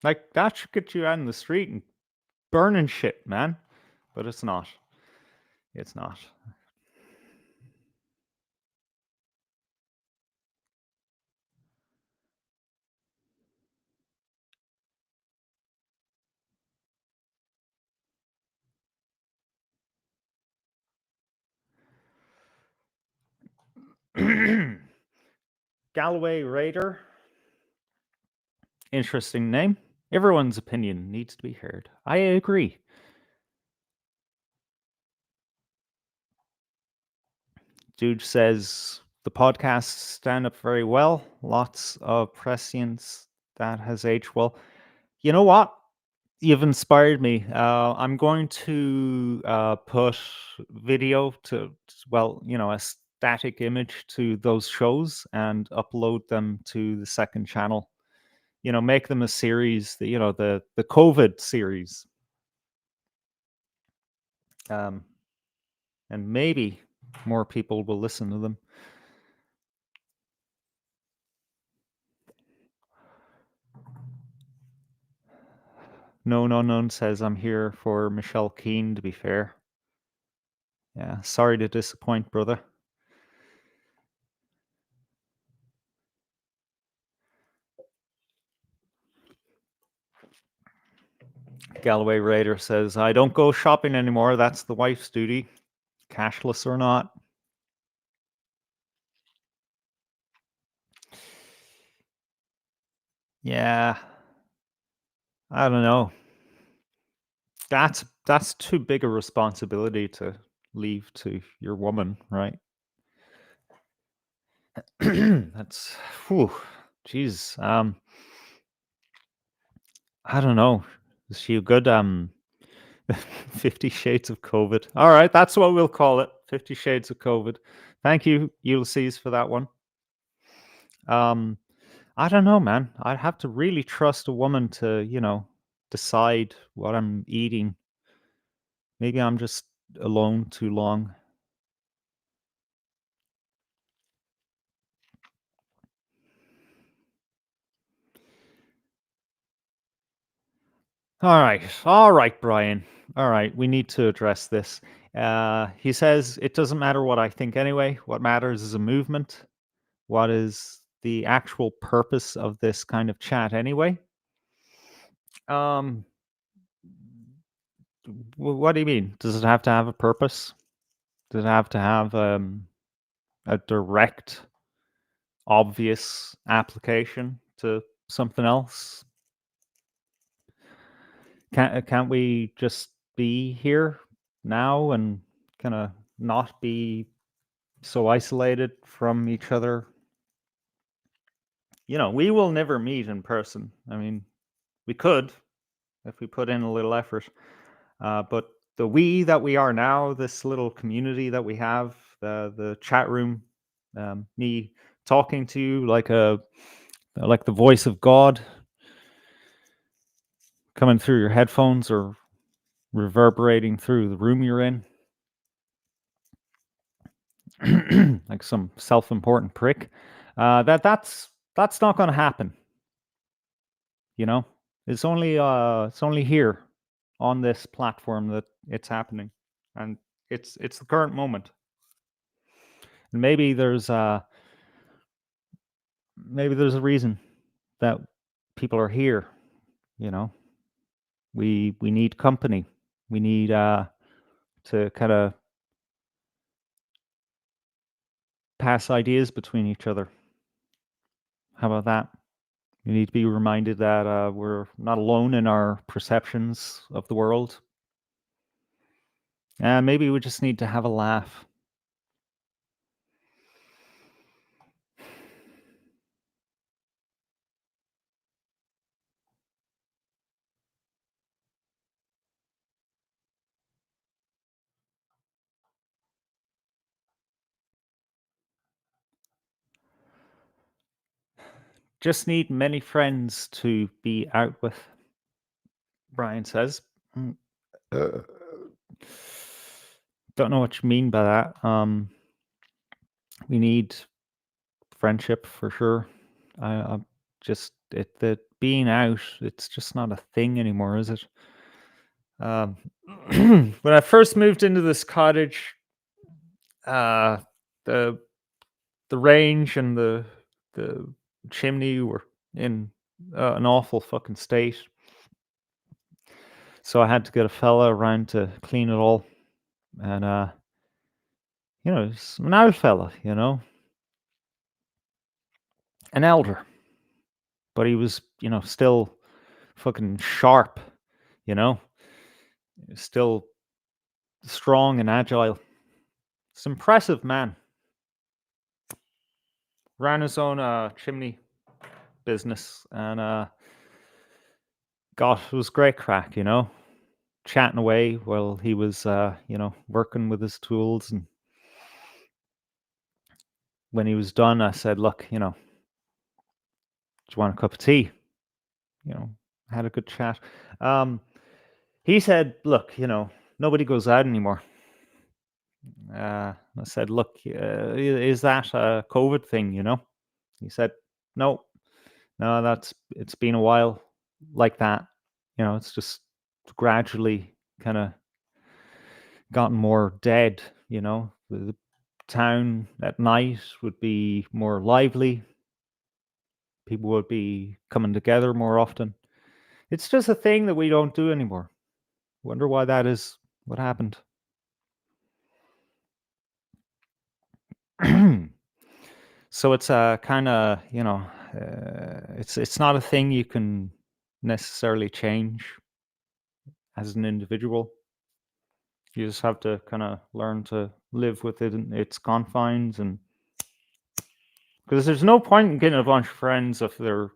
That should get you out in the street and burning shit, man. But it's not. It's not. Galloway Raider. Interesting name. Everyone's opinion needs to be heard. I agree. Dude says the podcasts stand up very well. Lots of prescience that has aged well. You know what? You've inspired me. I'm going to put video a static image to those shows and upload them to the second channel. Make them a series. The COVID series. And maybe more people will listen to them. No Unknown says, I'm here for Michelle Keane, to be fair. Yeah, sorry to disappoint, brother. Galloway Raider says, I don't go shopping anymore. That's the wife's duty, cashless or not. Yeah. I don't know. That's too big a responsibility to leave to your woman, right? That's, whew, jeez. I don't know. Is she a good 50 Shades of COVID? All right, that's what we'll call it. 50 Shades of COVID. Thank you, Ulysses, for that one. I don't know, man. I'd have to really trust a woman to, decide what I'm eating. Maybe I'm just alone too long. All right, Brian. All right, we need to address this. He says it doesn't matter what I think anyway. What matters is a movement. What is the actual purpose of this kind of chat anyway? Um, what do you mean? Does it have to have a purpose? Does it have to have a direct, obvious application to something else? Can't we just be here now and kind of not be so isolated from each other? We will never meet in person. I mean, we could if we put in a little effort. But the we that we are now, this little community that we have, the chat room, me talking to you like the voice of God coming through your headphones or reverberating through the room you're in, like some self-important prick. That's not going to happen. It's only here on this platform that it's happening, and it's the current moment. And maybe there's a reason that people are here. We need company. We need to kind of pass ideas between each other. How about that? We need to be reminded that we're not alone in our perceptions of the world. And maybe we just need to have a laugh. Just need many friends to be out with, Brian says. Don't know what you mean by that. We need friendship for sure. I'm just the being out. It's just not a thing anymore, is it? When I first moved into this cottage, the range and the chimney were in an awful fucking state. So I had to get a fella around to clean it all, and it's an old fella, an elder, but he was, still fucking sharp, still strong and agile. It's impressive, man. Ran his own chimney business, and it was great crack, chatting away while he was, working with his tools. And when he was done, I said, "Look, do you want a cup of tea?" Had a good chat. He said, "Look, nobody goes out anymore." I said, "Look, is that a COVID thing?" He said, "No, no, it's been a while like that. It's just gradually kind of gotten more dead. The town at night would be more lively. People would be coming together more often. It's just a thing that we don't do anymore. Wonder why that is. What happened?" So it's kind of, it's not a thing you can necessarily change as an individual. You just have to kind of learn to live within its confines and Because there's no point in getting a bunch of friends if they're,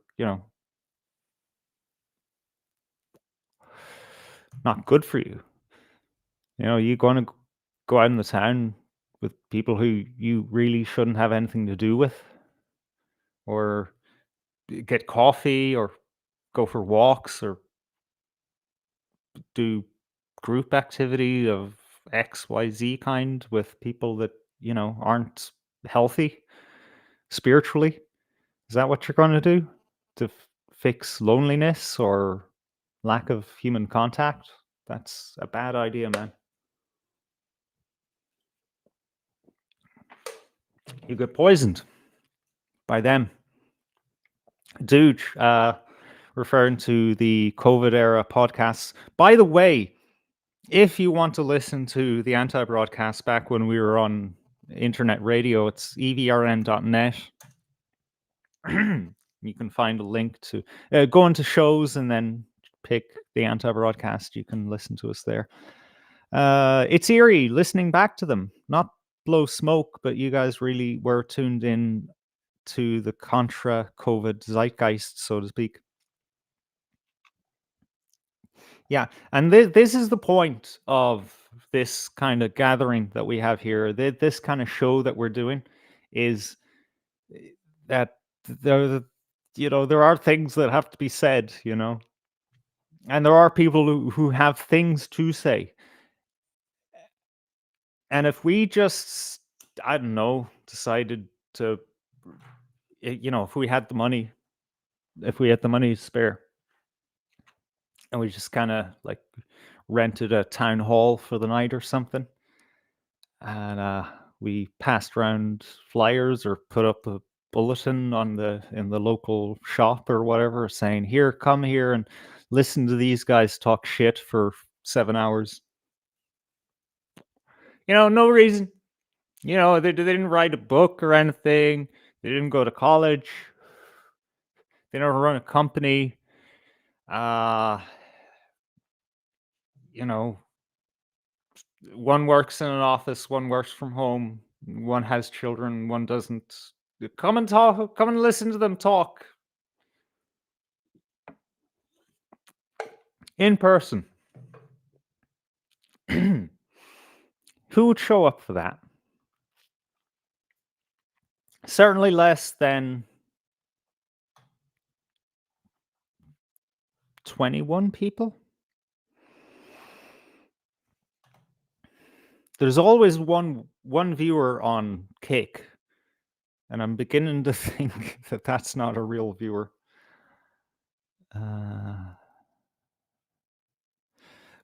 not good for you. You're going to go out in the town with people who you really shouldn't have anything to do with, or get coffee, or go for walks, or do group activity of XYZ kind with people that, aren't healthy spiritually. Is that what you're going to do to fix loneliness or lack of human contact? That's a bad idea, man. You get poisoned by them. Dude, referring to the COVID era podcasts. By the way, if you want to listen to the anti-broadcast back when we were on internet radio, it's evrn.net. You can find a link to go into shows and then pick the anti-broadcast. You can listen to us there. It's eerie listening back to them. Not blow smoke, but you guys really were tuned in to the contra COVID zeitgeist, so to speak. Yeah, and this is the point of this kind of gathering that we have here. This kind of show that we're doing is that there, there are things that have to be said, and there are people who have things to say. And if we just, I don't know, decided to, if we had the money to spare, and we just kind of like rented a town hall for the night or something, and we passed around flyers or put up a bulletin in the local shop or whatever, saying, "Here, come here and listen to these guys talk shit for 7 hours." No reason. They didn't write a book or anything. They didn't go to college. They never run a company. One works in an office, one works from home, one has children, one doesn't. Come and talk. Come and listen to them talk in person. Who would show up for that? Certainly less than 21 people. There's always one viewer on Cake, and I'm beginning to think that that's not a real viewer.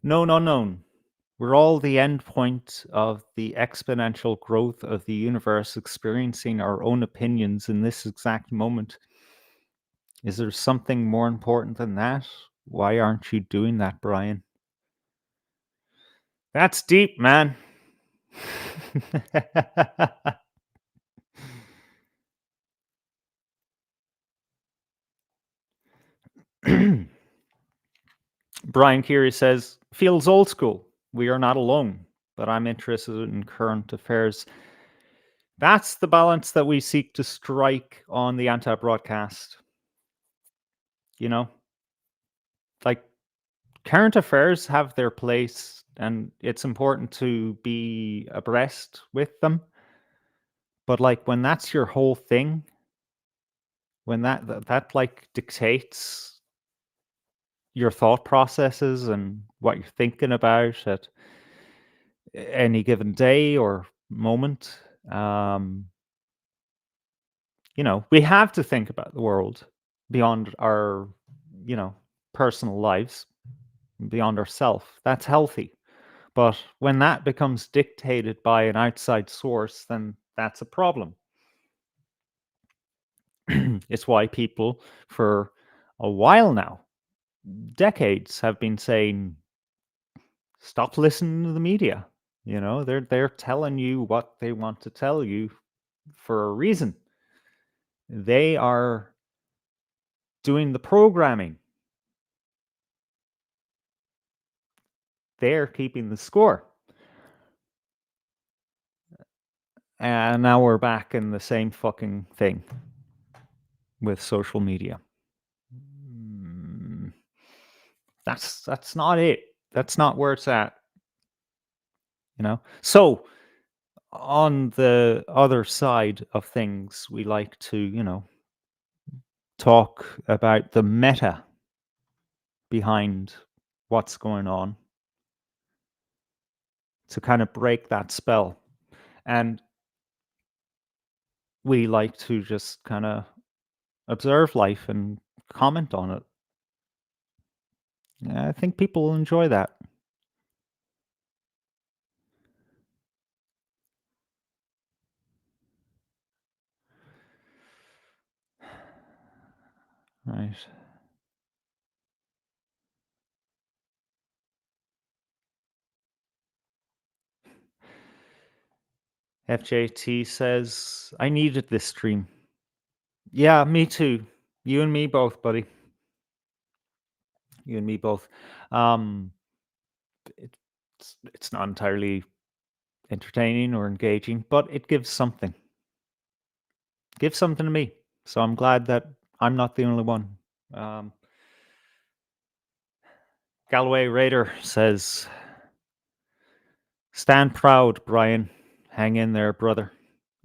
No. We're all the end point of the exponential growth of the universe, experiencing our own opinions in this exact moment. Is there something more important than that? Why aren't you doing that, Brian? That's deep, man. Brian Keary says, feels old school. We are not alone, but I'm interested in current affairs. That's the balance that we seek to strike on the anti-broadcast. Like, current affairs have their place, and it's important to be abreast with them. But like, when that's your whole thing, when that like dictates your thought processes and what you're thinking about at any given day or moment, we have to think about the world beyond our, personal lives, beyond ourself. That's healthy. But when that becomes dictated by an outside source, then that's a problem. It's why people for a while now, decades, have been saying, stop listening to the media. They're telling you what they want to tell you for a reason. They are doing the programming. They're keeping the score. And now we're back in the same fucking thing with social media. That's not it. That's not where it's at. So on the other side of things, we like to, talk about the meta behind what's going on to kind of break that spell. And we like to just kind of observe life and comment on it. I think people will enjoy that. Right. FJT says, I needed this stream. Yeah, me too. You and me both, buddy. You and me both. It's not entirely entertaining or engaging, but it gives something. Gives something to me. So I'm glad that I'm not the only one. Galway Raider says, stand proud, Brian. Hang in there, brother.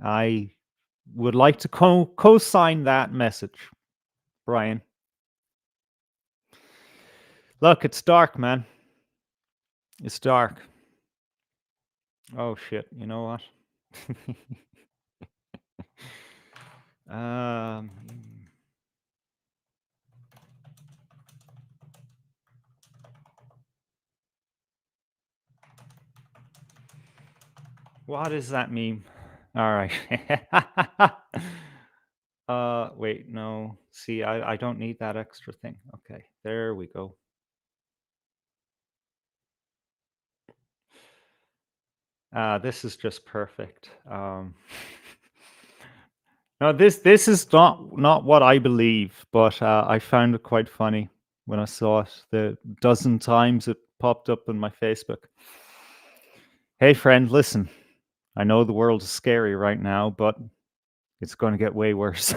I would like to co-sign that message, Brian. Look, it's dark, man. It's dark. Oh shit! You know what? um, what is that meme? All right. Wait, no. See, I don't need that extra thing. Okay, there we go. This is just perfect. No, this is not what I believe, but I found it quite funny when I saw it the dozen times it popped up in my Facebook. Hey, friend, listen. I know the world is scary right now, but it's going to get way worse.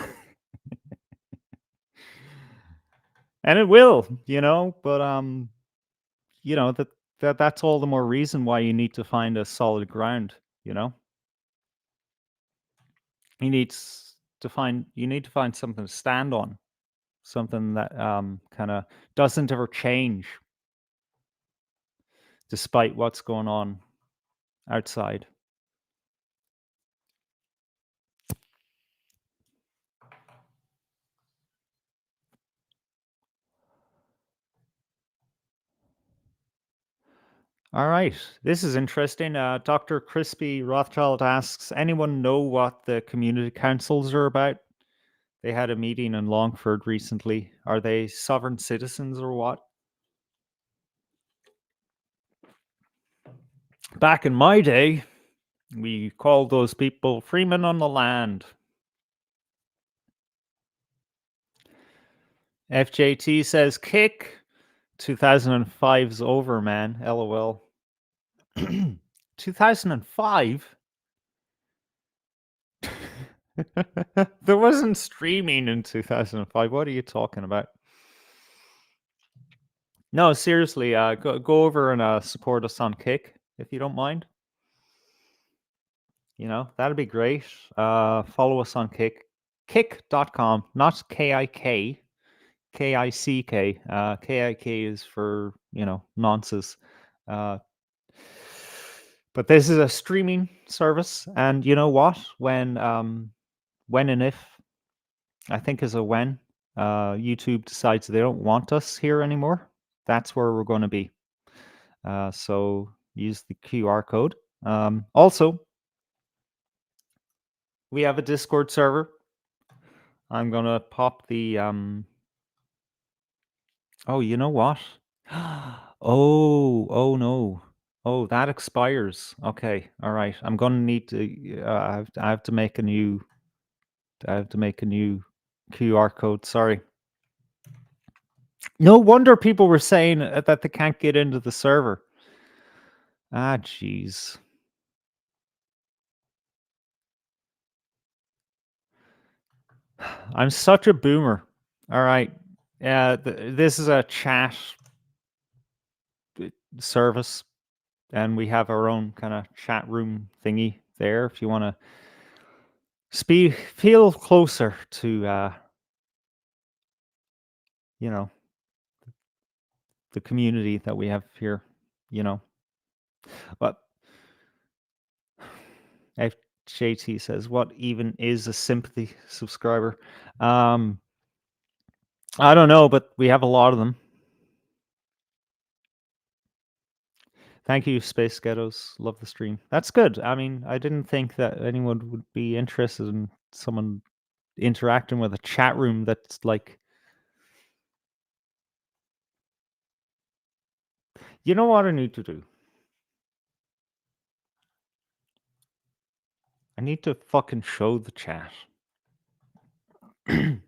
And it will, but that's all the more reason why you need to find a solid ground, You need to find something to stand on, something that kind of doesn't ever change despite what's going on outside. All right, this is interesting. Dr. Crispy Rothschild asks, anyone know what the community councils are about? They had a meeting in Longford recently. Are they sovereign citizens or what? Back in my day, we called those people freemen on the land. FJT says, kick. 2005's over, man. LOL. 2005? There wasn't streaming in 2005. What are you talking about? No, seriously, go over and support us on Kick, if you don't mind. That'd be great. Follow us on Kick. Kick.com, not K-I-K. K-I-C-K. K-I-K is for, nonsense. But this is a streaming service, and you know what? When and if, I think is a when, YouTube decides they don't want us here anymore, that's where we're going to be. So use the QR code. Also, we have a Discord server. I'm going to pop the... Oh, you know what? Oh no. Oh, that expires. Okay, all right. I'm going to need to... I have to make a new... QR code. Sorry. No wonder people were saying that they can't get into the server. Ah, jeez. I'm such a boomer. All right. This is a chat service, and we have our own kind of chat room thingy there. If you want to feel closer to, you know, the community that we have here, you know. But JT says, "What even is a sympathy subscriber?" I don't know, but we have a lot of them. Thank you, Space Ghettos. Love the stream. That's good. I mean, I didn't think that anyone would be interested in someone interacting with a chat room that's like, you know what I need to do? I need to fucking show the chat.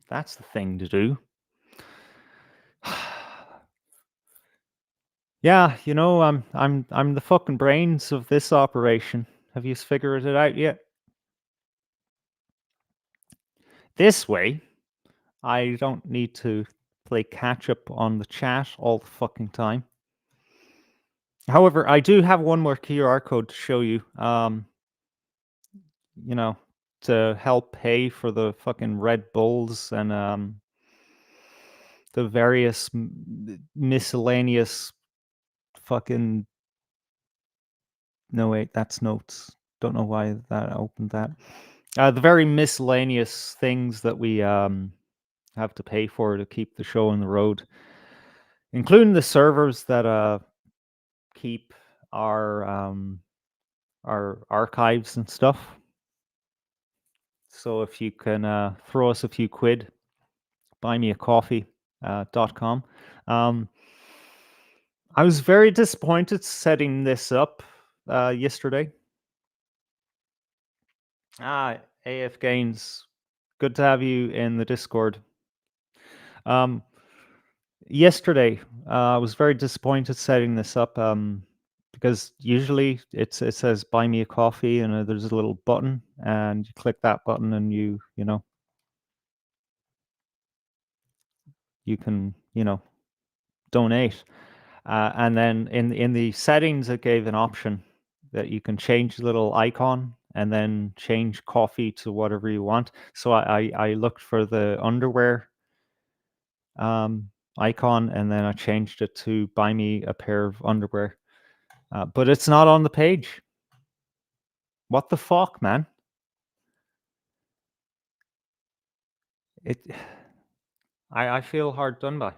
That's the thing to do. Yeah, you know, I'm the fucking brains of this operation. Have you figured it out yet? This way, I don't need to play catch up on the chat all the fucking time. However, I do have one more QR code to show you. You know, to help pay for the fucking Red Bulls and the various miscellaneous fucking. No, wait, that's notes. Don't know why that opened that. The very miscellaneous things that we have to pay for to keep the show on the road, including the servers that keep our archives and stuff. So if you can throw us a few quid, buymeacoffee.com. I was very disappointed setting this up yesterday. AF Gaines, good to have you in the Discord. Yesterday, I was very disappointed setting this up because usually it says "Buy me a coffee" and there's a little button, and you click that button, and you can donate. And then in the settings, it gave an option that you can change the little icon and then change coffee to whatever you want. So I looked for the underwear icon, and then I changed it to buy me a pair of underwear. But it's not on the page. What the fuck, man? I feel hard done by.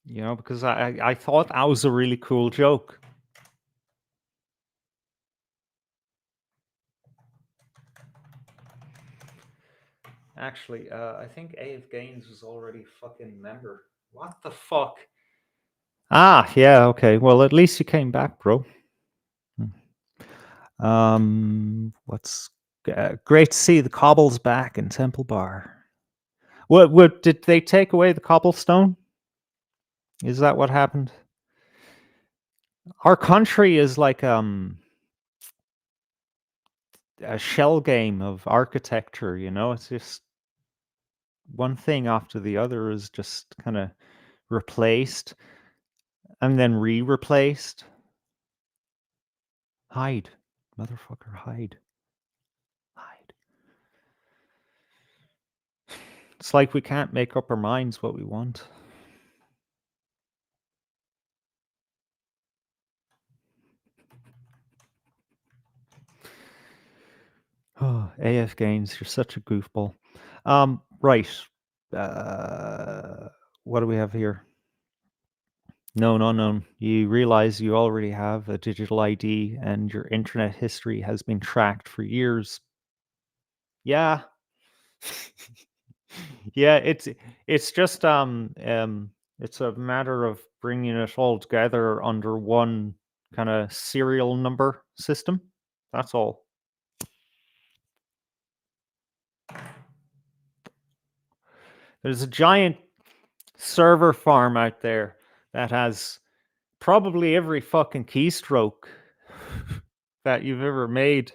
Because I thought that was a really cool joke. Actually, I think AF Gaines was already a fucking member. What the fuck? Yeah, okay. Well, at least you came back, bro. What's great to see the cobbles back in Temple Bar. What did they take away the cobblestone? Is that what happened? Our country is like a shell game of architecture, it's just one thing after the other is just kind of replaced and then replaced. Hide, motherfucker, hide. It's like we can't make up our minds what we want. Oh, AF Gaines, you're such a goofball. Right. What do we have here? No. You realize you already have a digital ID and your internet history has been tracked for years. Yeah. Yeah, it's just it's a matter of bringing it all together under one kind of serial number system. That's all. There's a giant server farm out there that has probably every fucking keystroke that you've ever made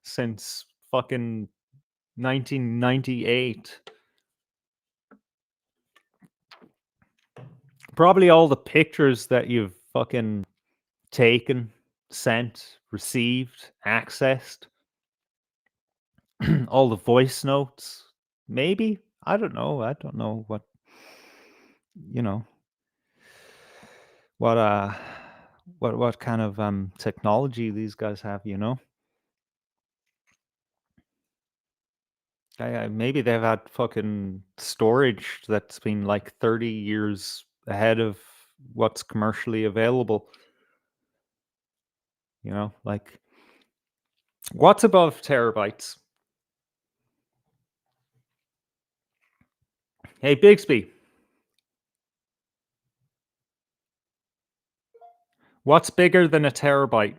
since fucking 1998. Probably all the pictures that you've fucking taken, sent, received, accessed, all the voice notes. Maybe. I don't know. I don't know what, you know, what what kind of technology these guys have, you know? Maybe they've had fucking storage that's been like 30 years ahead of what's commercially available. You know, like what's above terabytes? Hey, Bixby, what's bigger than a terabyte?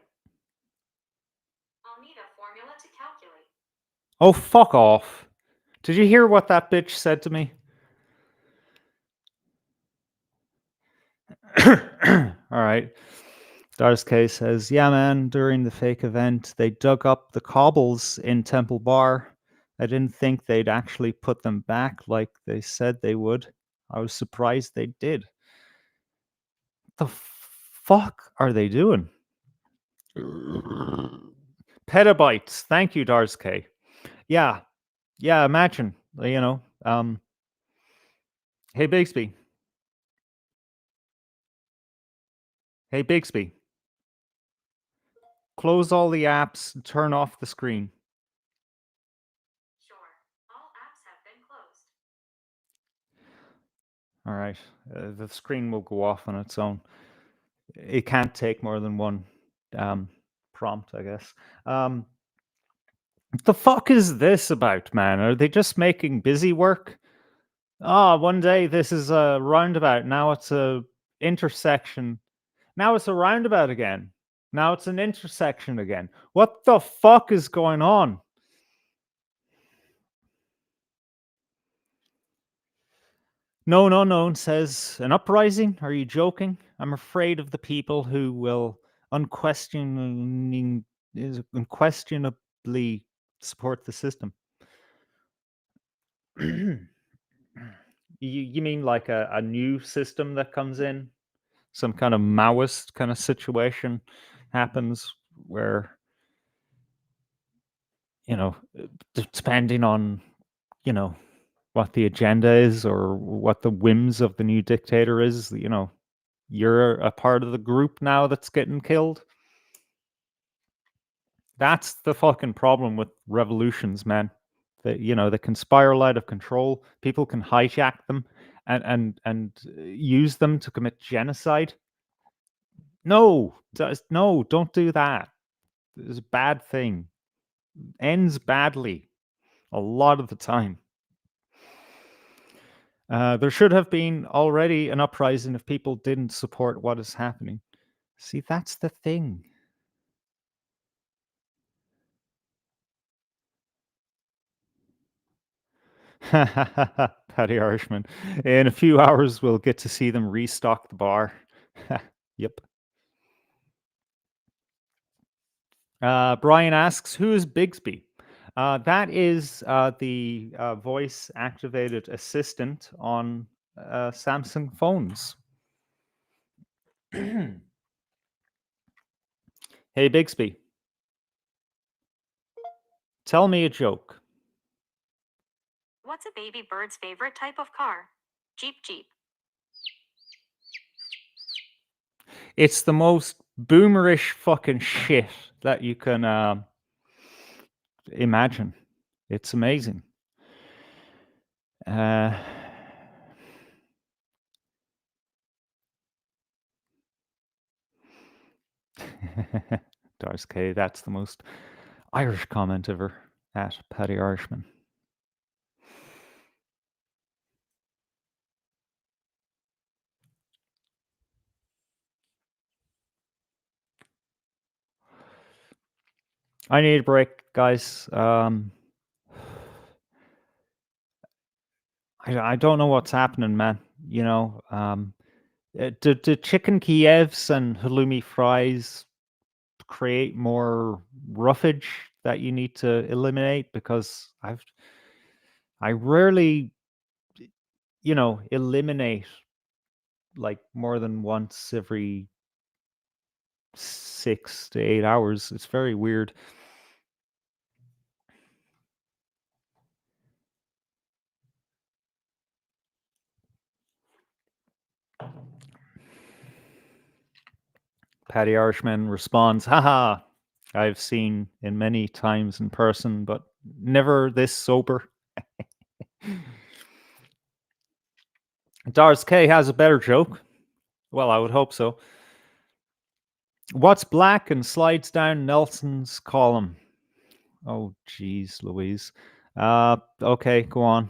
I'll need a formula to calculate. Oh, fuck off. Did you hear what that bitch said to me? All right. Stars K says, yeah, man, during the fake event, they dug up the cobbles in Temple Bar. I didn't think they'd actually put them back like they said they would. I was surprised they did. The fuck are they doing? Petabytes. Thank you, Dars K. Yeah. Yeah, imagine, you know. Hey, Bixby. Hey, Bixby. Close all the apps and turn off the screen. Sure. All apps have been closed. All right. The screen will go off on its own. It can't take more than one prompt, I guess. The fuck is this about, man? Are they just making busy work? Ah, one day this is a roundabout. Now it's a intersection. Now it's a roundabout again. Now it's an intersection again. What the fuck is going on? No, says an uprising. Are you joking? I'm afraid of the people who will unquestionably support the system. You mean like a new system that comes in? Some kind of Maoist kind of situation happens where, you know, depending on, you know, what the agenda is or what the whims of the new dictator is, you know, you're a part of the group now that's getting killed. That's the fucking problem with revolutions, man. That, you know, they can spiral out of control. People can hijack them and use them to commit genocide. No, no, don't do that. It's a bad thing. Ends badly a lot of the time. There should have been already an uprising if people didn't support what is happening. See, that's the thing. Paddy Irishman. In a few hours, we'll get to see them restock the bar. Yep. Brian asks, who is Bigsby? That is the voice-activated assistant on Samsung phones. Hey, Bigsby. Tell me a joke. What's a baby bird's favorite type of car? Jeep. It's the most boomerish fucking shit that you can imagine. It's amazing. Dars K, that's the most Irish comment ever at Paddy Irishman. I need a break, guys. I don't know what's happening, man. You know, do chicken Kievs and halloumi fries create more roughage that you need to eliminate? Because I rarely, eliminate like more than once every 6 to 8 hours. It's very weird. Paddy Irishman responds, haha, I've seen in many times in person, but never this sober. Doris K has a better joke. Well, I would hope so. What's black and slides down Nelson's column? Oh, geez, Louise. Okay, go on.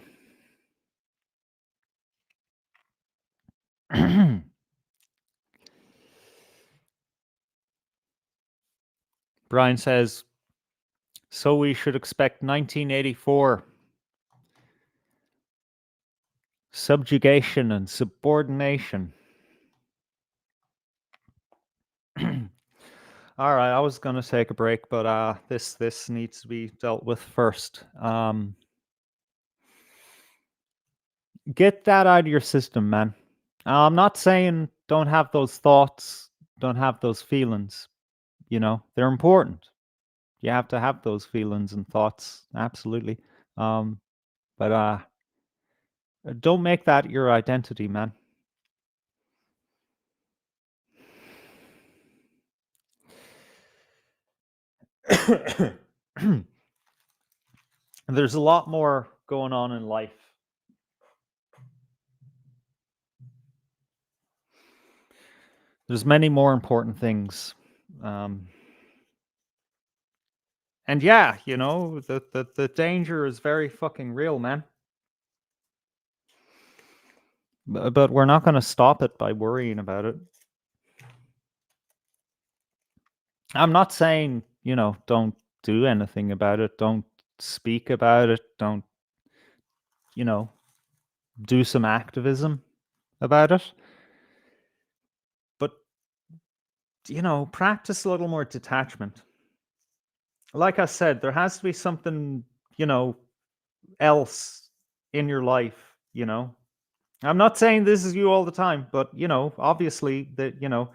Brian says, so we should expect 1984. Subjugation and subordination. All right, I was gonna take a break, but this needs to be dealt with first. Get that out of your system, man. I'm not saying don't have those thoughts, don't have those feelings. They're important. You have to have those feelings and thoughts, absolutely. But don't make that your identity, man. There's a lot more going on in life. There's many more important things. And yeah, the danger is very fucking real, man. But we're not going to stop it by worrying about it. I'm not saying, don't do anything about it. Don't speak about it. Don't, do some activism about it. But, practice a little more detachment. Like I said, there has to be something, else in your life, I'm not saying this is you all the time, but, obviously that,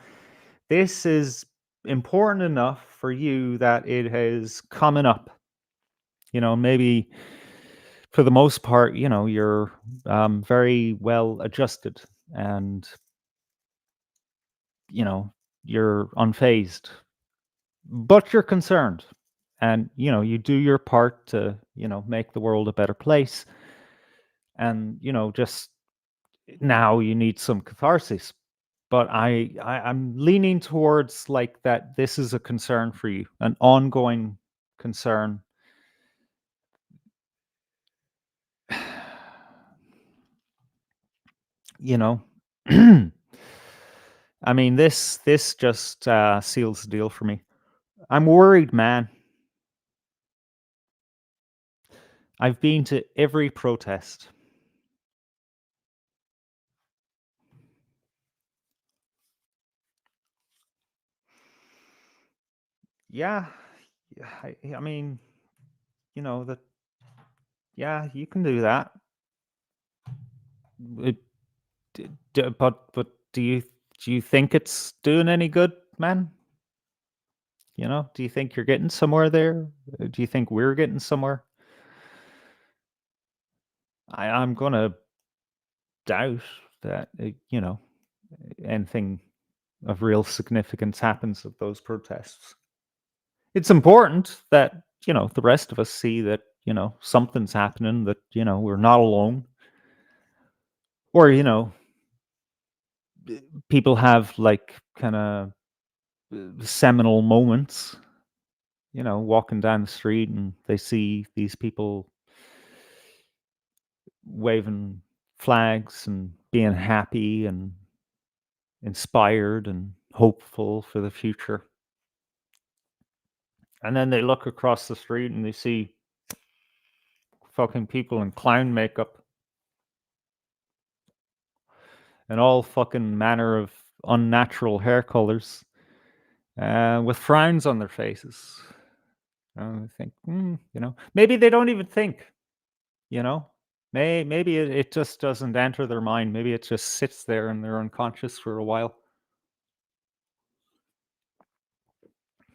this is important enough for you that it is coming up. Maybe for the most part, you're very well adjusted and, you're unfazed, but you're concerned. And, you do your part to, make the world a better place. And, just now you need some catharsis. But I'm leaning towards like that this is a concern for you, an ongoing concern. I mean, this just seals the deal for me. I'm worried, man. I've been to every protest. Yeah, I mean, that. Yeah, you can do that. But do you think it's doing any good, man? Do you think you're getting somewhere there? Do you think we're getting somewhere? I'm gonna doubt that anything of real significance happens at those protests. It's important that the rest of us see that something's happening, that we're not alone, or people have like kind of seminal moments, walking down the street and they see these people waving flags and being happy and inspired and hopeful for the future. And then they look across the street and they see fucking people in clown makeup and all fucking manner of unnatural hair colors with frowns on their faces. They think, maybe they don't even think. Maybe it just doesn't enter their mind. Maybe it just sits there and they're unconscious for a while.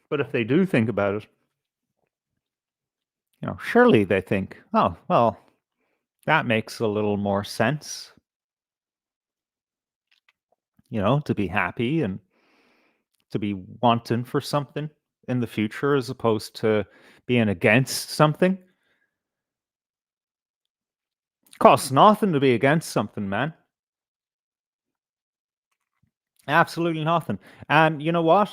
But if they do think about it, surely they think, oh, well, that makes a little more sense. To be happy and to be wanting for something in the future as opposed to being against something. Costs nothing to be against something, man. Absolutely nothing. And you know what?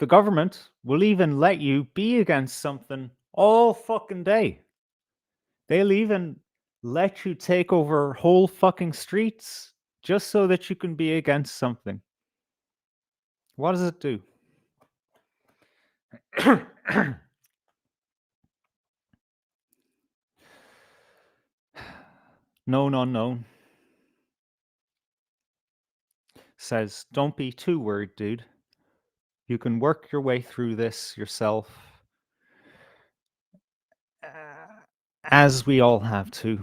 The government will even let you be against something all fucking day. They'll even let you take over whole fucking streets just so that you can be against something. What does it do? Known unknown says, don't be too worried, dude. You can work your way through this yourself, as we all have to.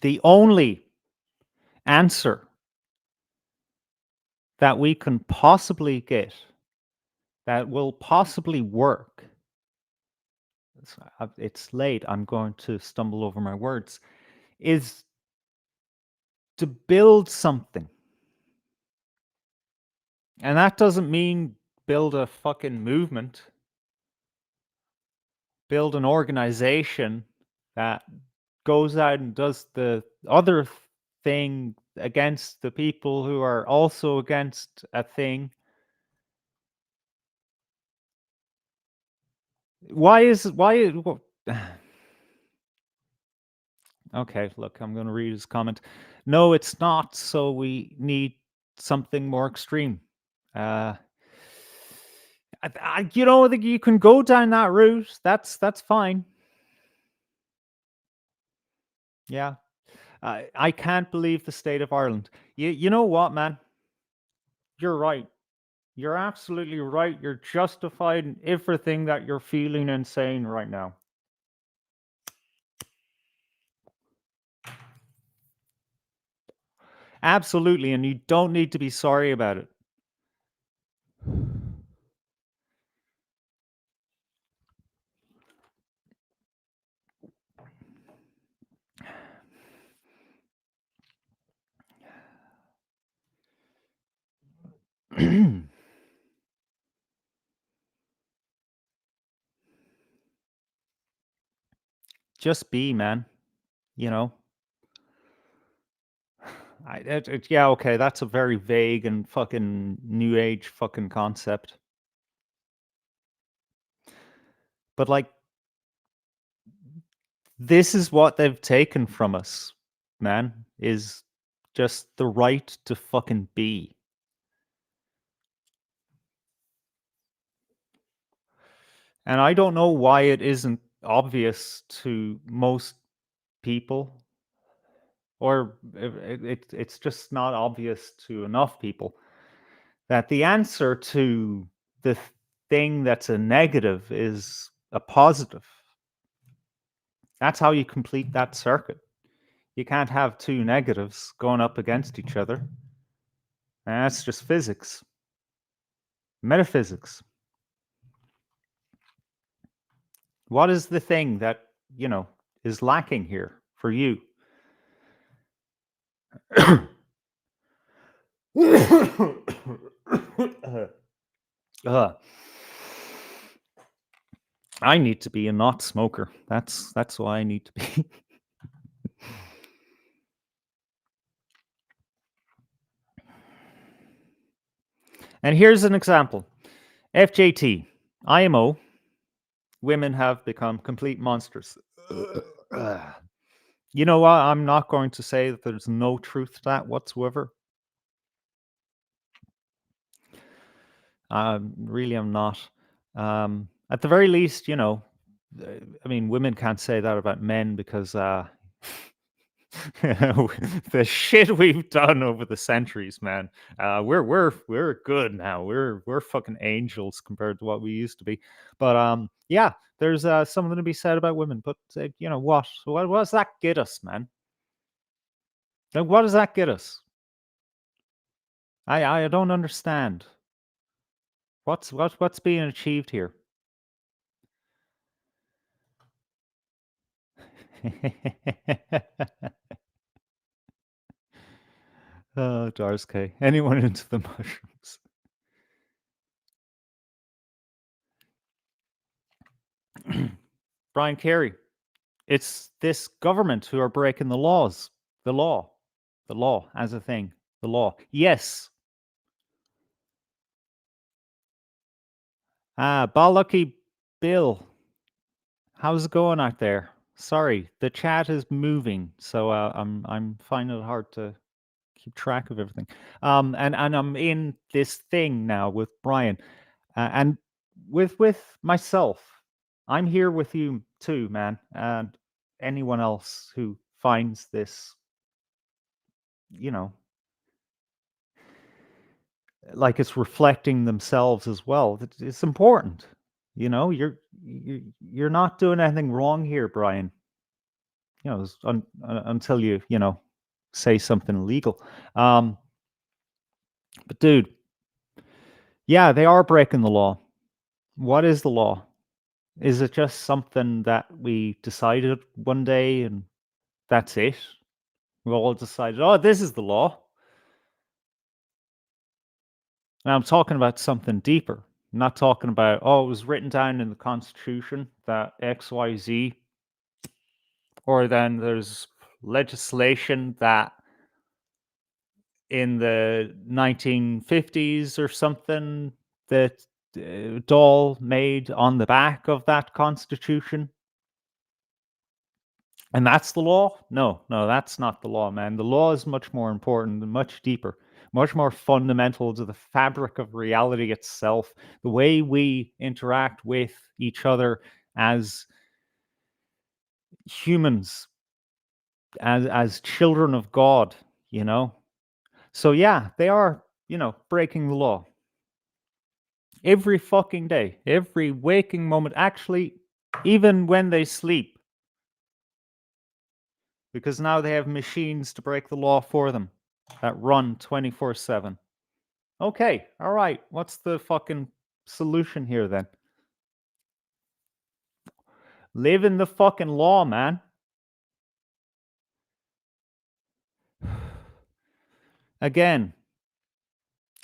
The only answer that we can possibly get that will possibly work, it's late, I'm going to stumble over my words, is to build something. And that doesn't mean build a fucking movement, build an organization that goes out and does the other thing against the people who are also against a thing. Why? Okay, look, I'm going to read his comment. No, it's not. So we need something more extreme. You can go down that route. That's fine. Yeah. I can't believe the state of Ireland. You know what, man? You're right. You're absolutely right. You're justified in everything that you're feeling and saying right now. Absolutely, and you don't need to be sorry about it. Just be, man. You know. Yeah, okay, that's a very vague and fucking new age fucking concept. But like, this is what they've taken from us, man, is just the right to fucking be. And I don't know why it isn't obvious to most people, or it's just not obvious to enough people, that the answer to the thing that's a negative is a positive. That's how you complete that circuit. You can't have two negatives going up against each other. And that's just physics, metaphysics. What is the thing that, is lacking here for you? I need to be a not smoker. That's why I need to be. And here's an example. FJT, IMO, women have become complete monsters. You know what? I'm not going to say that there's no truth to that whatsoever. Really, I'm not. at the very least, I mean, women can't say that about men because the shit we've done over the centuries, man. We're good now. We're fucking angels compared to what we used to be. But yeah, there's something to be said about women. But what does that get us, man? Like, what does that get us? I don't understand. What's being achieved here? Oh, Doris K. Anyone into the mushrooms? Brian Carey. It's this government who are breaking the laws. The law. The law as a thing. The law. Yes. Balucky Bill. How's it going out there? Sorry, the chat is moving, so I'm finding it hard to keep track of everything. And I'm in this thing now with Brian, and with myself. I'm here with you too, man, and anyone else who finds this, like it's reflecting themselves as well. It's important. You're not doing anything wrong here, Brian. Until you say something illegal. But dude, yeah, they are breaking the law. What is the law? Is it just something that we decided one day and that's it? We all decided, oh, this is the law. Now I'm talking about something deeper. I'm not talking about, oh, it was written down in the Constitution that XYZ, or then there's legislation that in the 1950s or something that Dahl made on the back of that Constitution. And that's the law? No, that's not the law, man. The law is much more important and much deeper, much more fundamental to the fabric of reality itself, the way we interact with each other as humans, as children of God, So yeah, they are, breaking the law. Every fucking day, every waking moment, actually, even when they sleep. Because now they have machines to break the law for them that run 24/7. Okay, all right. What's the fucking solution here then? Live in the fucking law, man. Again,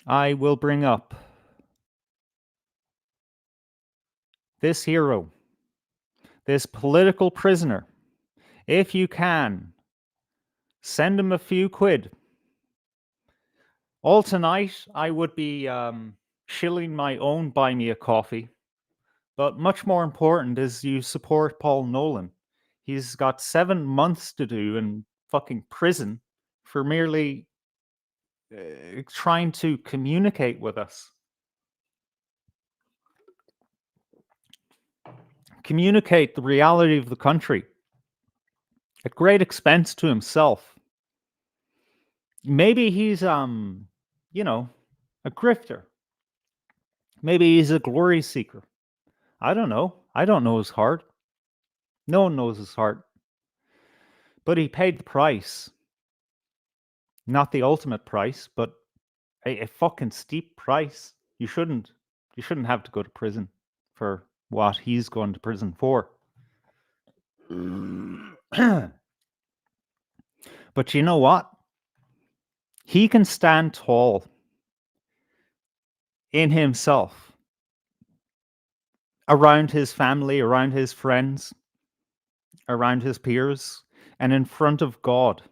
I will bring up this hero, this political prisoner. If you can, send him a few quid. All tonight, I would be shilling my own buy me a coffee. But much more important is you support Paul Nolan. He's got 7 months to do in fucking prison for merely trying to communicate with us. Communicate the reality of the country at great expense to himself. Maybe he's a grifter. Maybe he's a glory seeker. I don't know. I don't know his heart. No one knows his heart. But he paid the price. Not the ultimate price, but a fucking steep price. You shouldn't have to go to prison for what he's going to prison for. But you know what? He can stand tall in himself, around his family, around his friends, around his peers, and in front of God.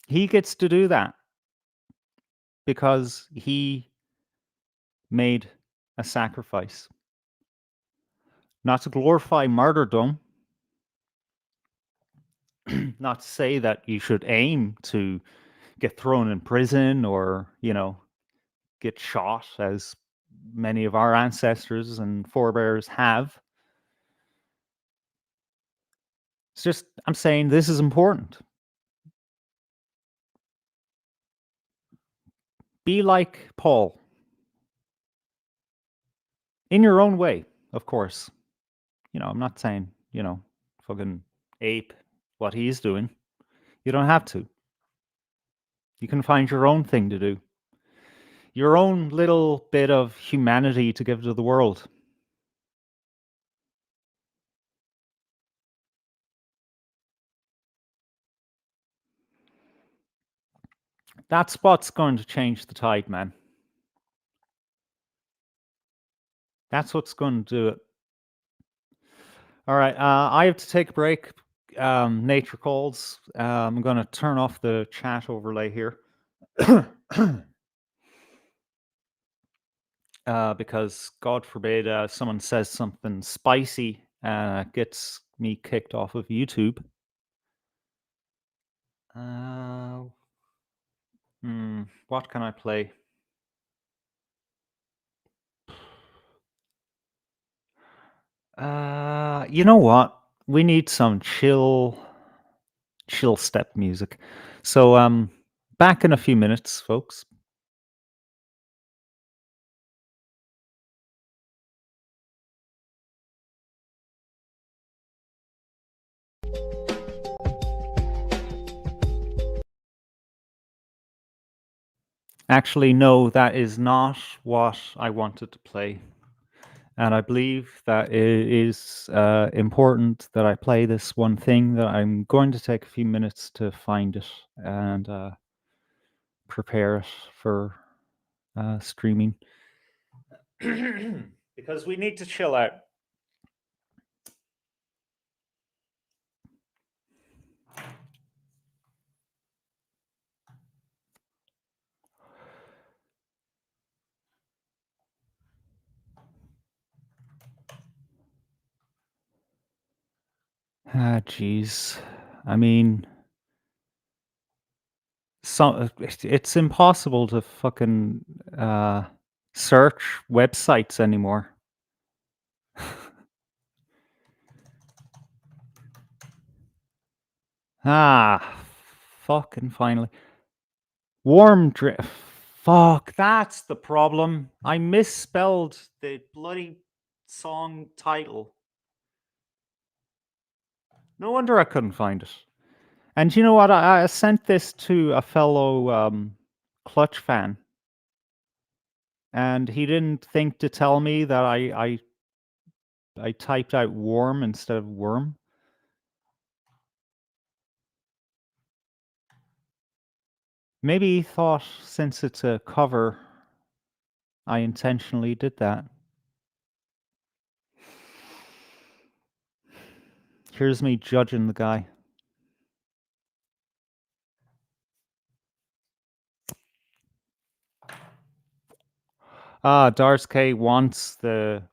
He gets to do that because he made a sacrifice. Not to glorify martyrdom, not to say that you should aim to get thrown in prison or, get shot as many of our ancestors and forebears have. It's just, I'm saying this is important. Be like Paul. In your own way, of course. I'm not saying, fucking ape what he's doing. You don't have to. You can find your own thing to do. Your own little bit of humanity to give to the world. That's what's going to change the tide, man. That's what's going to do it. All right, I have to take a break. Nature calls. I'm going to turn off the chat overlay here. Because God forbid someone says something spicy and gets me kicked off of YouTube. What can I play? You know what? We need some chill step music. So back in a few minutes, folks. Actually, no, that is not what I wanted to play. And I believe that it is important that I play this one thing, that I'm going to take a few minutes to find it and prepare it for streaming. Because we need to chill out. Jeez. I mean, it's impossible to fucking search websites anymore. Fucking finally. Warm drip. Fuck, that's the problem. I misspelled the bloody song title. No wonder I couldn't find it. And you know what? I sent this to a fellow Clutch fan, and he didn't think to tell me that I typed out warm instead of worm. Maybe he thought since it's a cover, I intentionally did that. Here's me judging the guy. Dars K wants the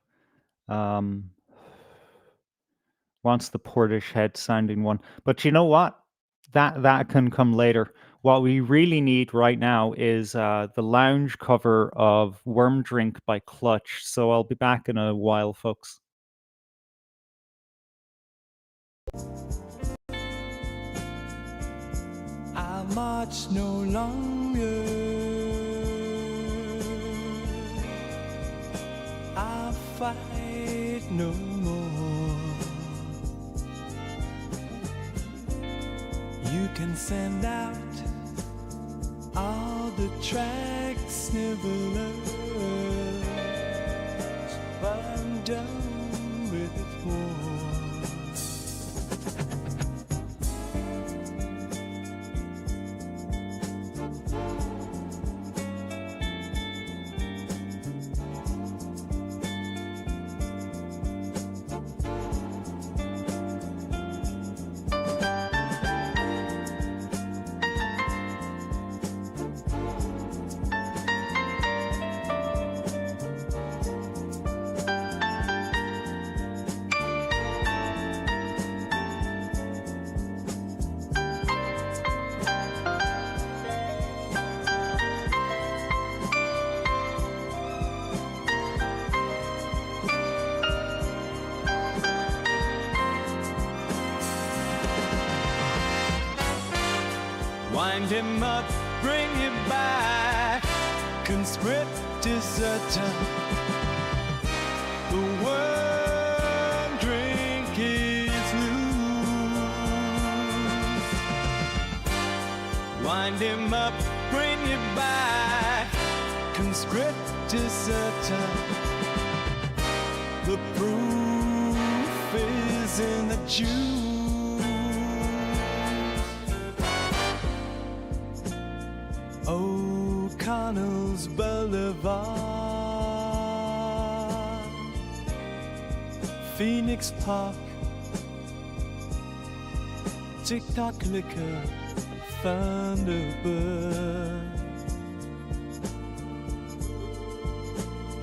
Portish head sounding one, but you know what? That can come later. What we really need right now is the lounge cover of Worm Drink by Clutch. So I'll be back in a while, folks. I march no longer. I fight no more. You can send out all the tracks never lost, but I'm done with it all. Wind him up, bring him back. Conscript deserter. The worm drink is loose. Wind him up, bring him back. Conscript deserter. The proof is in the juice. O'Connell's Boulevard, Phoenix Park, TikTok liquor, Thunderbird.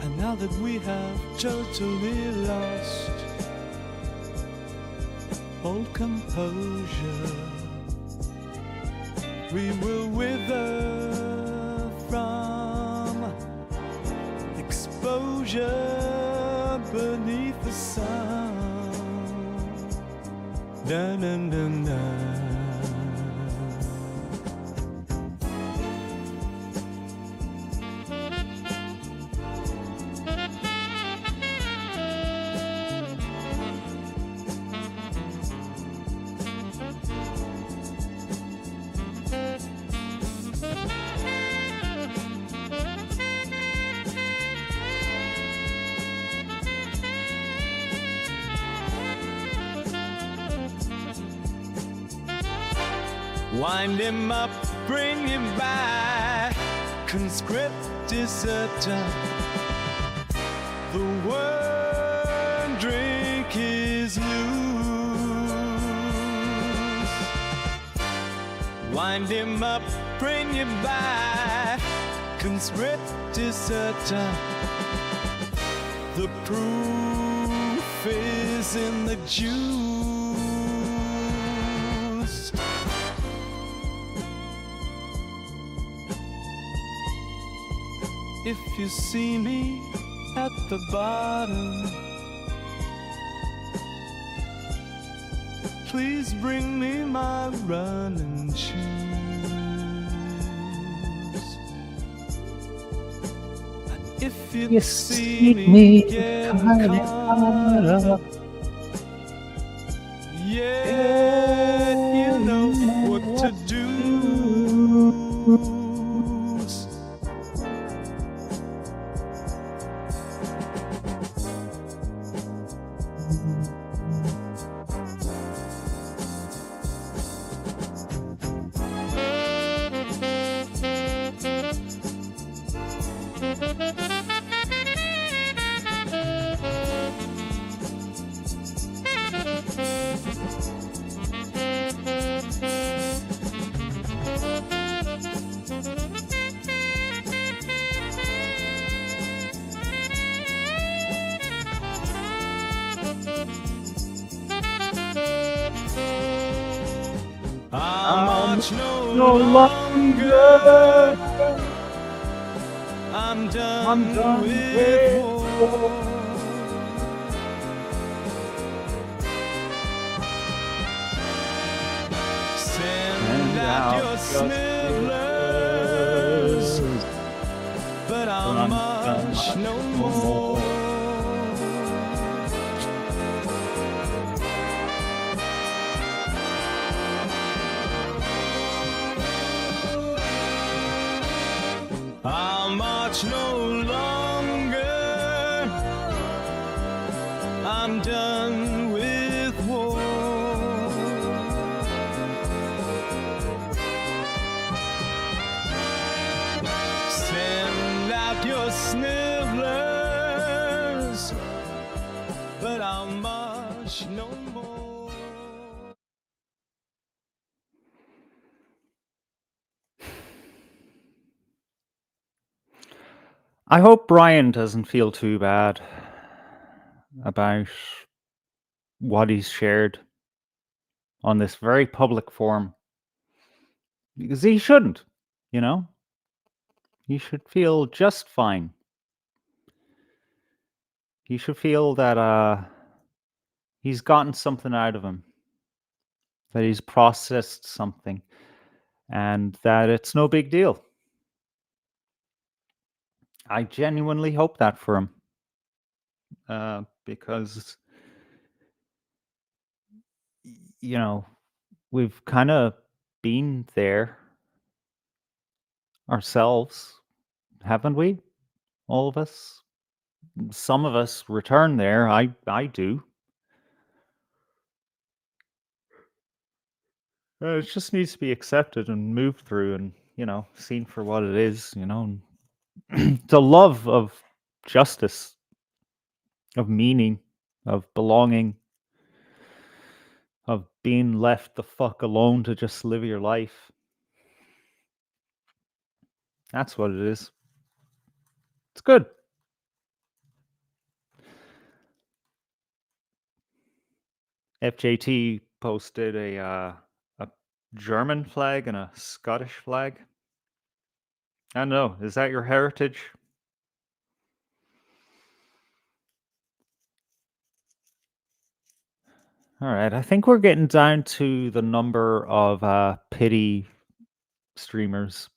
And now that we have totally lost all composure, we will wither from exposure beneath the sun. Dun, dun, dun, dun. Wind him up, bring him back. Conscript deserter. The worm drink is loose. Wind him up, bring him back. Conscript deserter. The proof is in the juice. If you see me at the bottom, please bring me my running shoes. And if you see me get caught up, yeah, you know what to do. No longer I'm done with war. Send out your snivellers, but I'll march no more. I'll march no longer. I'm done with war. Send out your snivellers, but I'll march no more. I hope Brian doesn't feel too bad about what he's shared on this very public forum, because he shouldn't, you know? He should feel just fine. He should feel that he's gotten something out of him, that he's processed something, and that it's no big deal. I genuinely hope that for him, because you know, we've kind of been there ourselves, haven't we? All of us. Some of us return there. I do. It just needs to be accepted and moved through, and seen for what it is. The love of justice, of meaning, of belonging, of being left the fuck alone to just live your life. That's what it is. It's good. FJT posted a German flag and a Scottish flag. I don't know. Is that your heritage? All right. I think we're getting down to the number of pity streamers,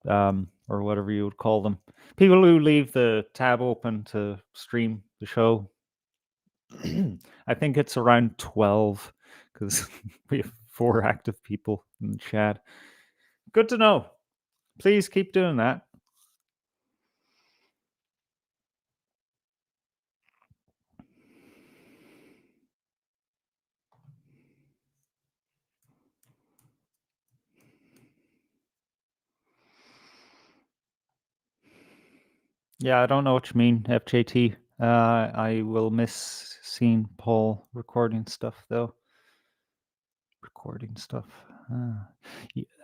or whatever you would call them. People who leave the tab open to stream the show. I think it's around 12 because we have 4 active people in the chat. Good to know. Please keep doing that. Yeah, I don't know what you mean, FJT. I will miss seeing Paul recording stuff, though. Recording stuff.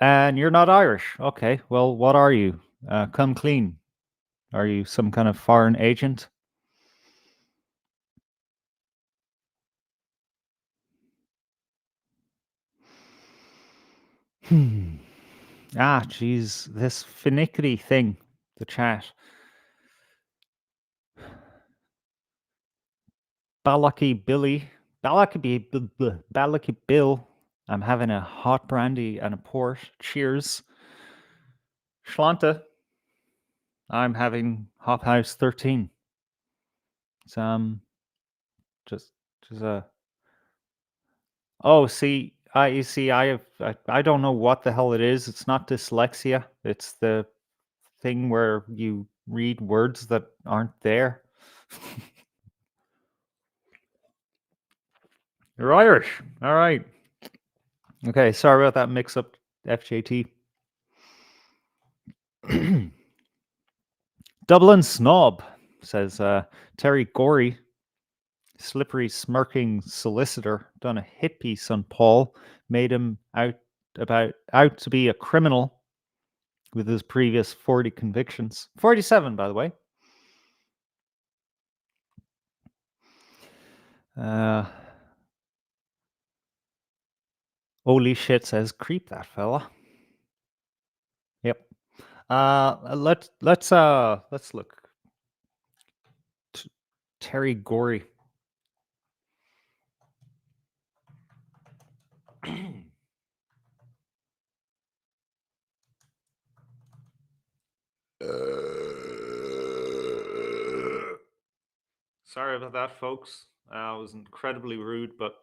And you're not Irish. Okay, well, what are you? Come clean. Are you some kind of foreign agent? Geez, this finicky thing, the chat. Balaki Bill. I'm having a hot brandy and a port. Cheers. Schlanta. I'm having Hop House 13. It's just a. Oh, see, you see, I don't know what the hell it is. It's not dyslexia. It's the thing where you read words that aren't there. You're Irish. All right. Okay, sorry about that mix up, FJT. Dublin Snob says Terry Gorey, slippery, smirking solicitor, done a hit piece on Paul, made him out to be a criminal with his previous 40 convictions. 47, by the way. Holy shit, says creep that fella. Yep. Let's look. Terry Gorey. Sorry about that, folks. I was incredibly rude, but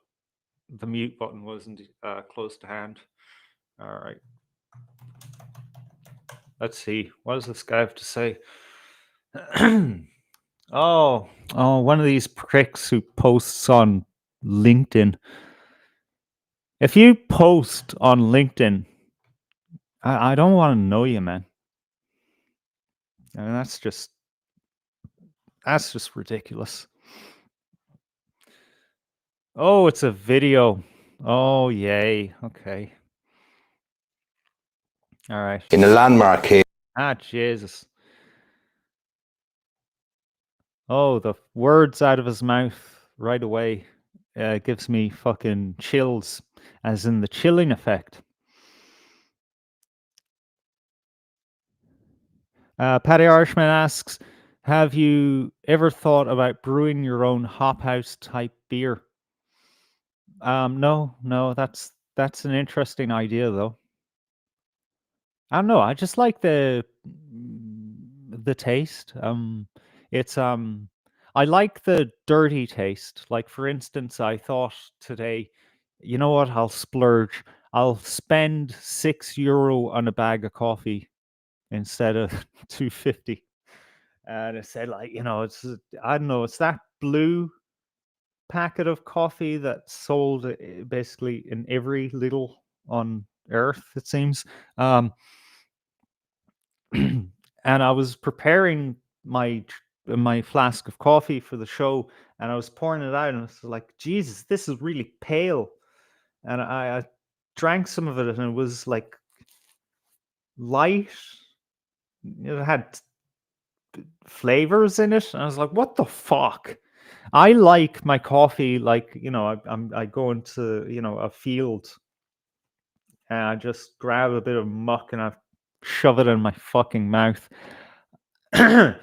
the mute button wasn't close to hand. All right. Let's see. What does this guy have to say? Oh, one of these pricks who posts on LinkedIn. If you post on LinkedIn, I don't want to know you, man. I mean, that's just ridiculous. Oh, it's a video. Oh, yay. Okay. All right. In a landmark case. Jesus. Oh, the words out of his mouth right away gives me fucking chills, as in the chilling effect. Paddy Irishman asks, have you ever thought about brewing your own hop house type beer? No, that's an interesting idea, though. I don't know. I just like the taste. It's I like the dirty taste. Like for instance, I thought today, you know what? I'll splurge. I'll spend €6 on a bag of coffee instead of 250. And it said like, it's I don't know. It's that blue packet of coffee that's sold basically in every little on earth. It seems. Um, and I was preparing my flask of coffee for the show, and I was pouring it out, and I was like, Jesus, this is really pale. And I drank some of it, and it was like light. It had flavors in it, and I was like, what the fuck? I like my coffee like I go into a field and I just grab a bit of muck and I shove it in my fucking mouth. And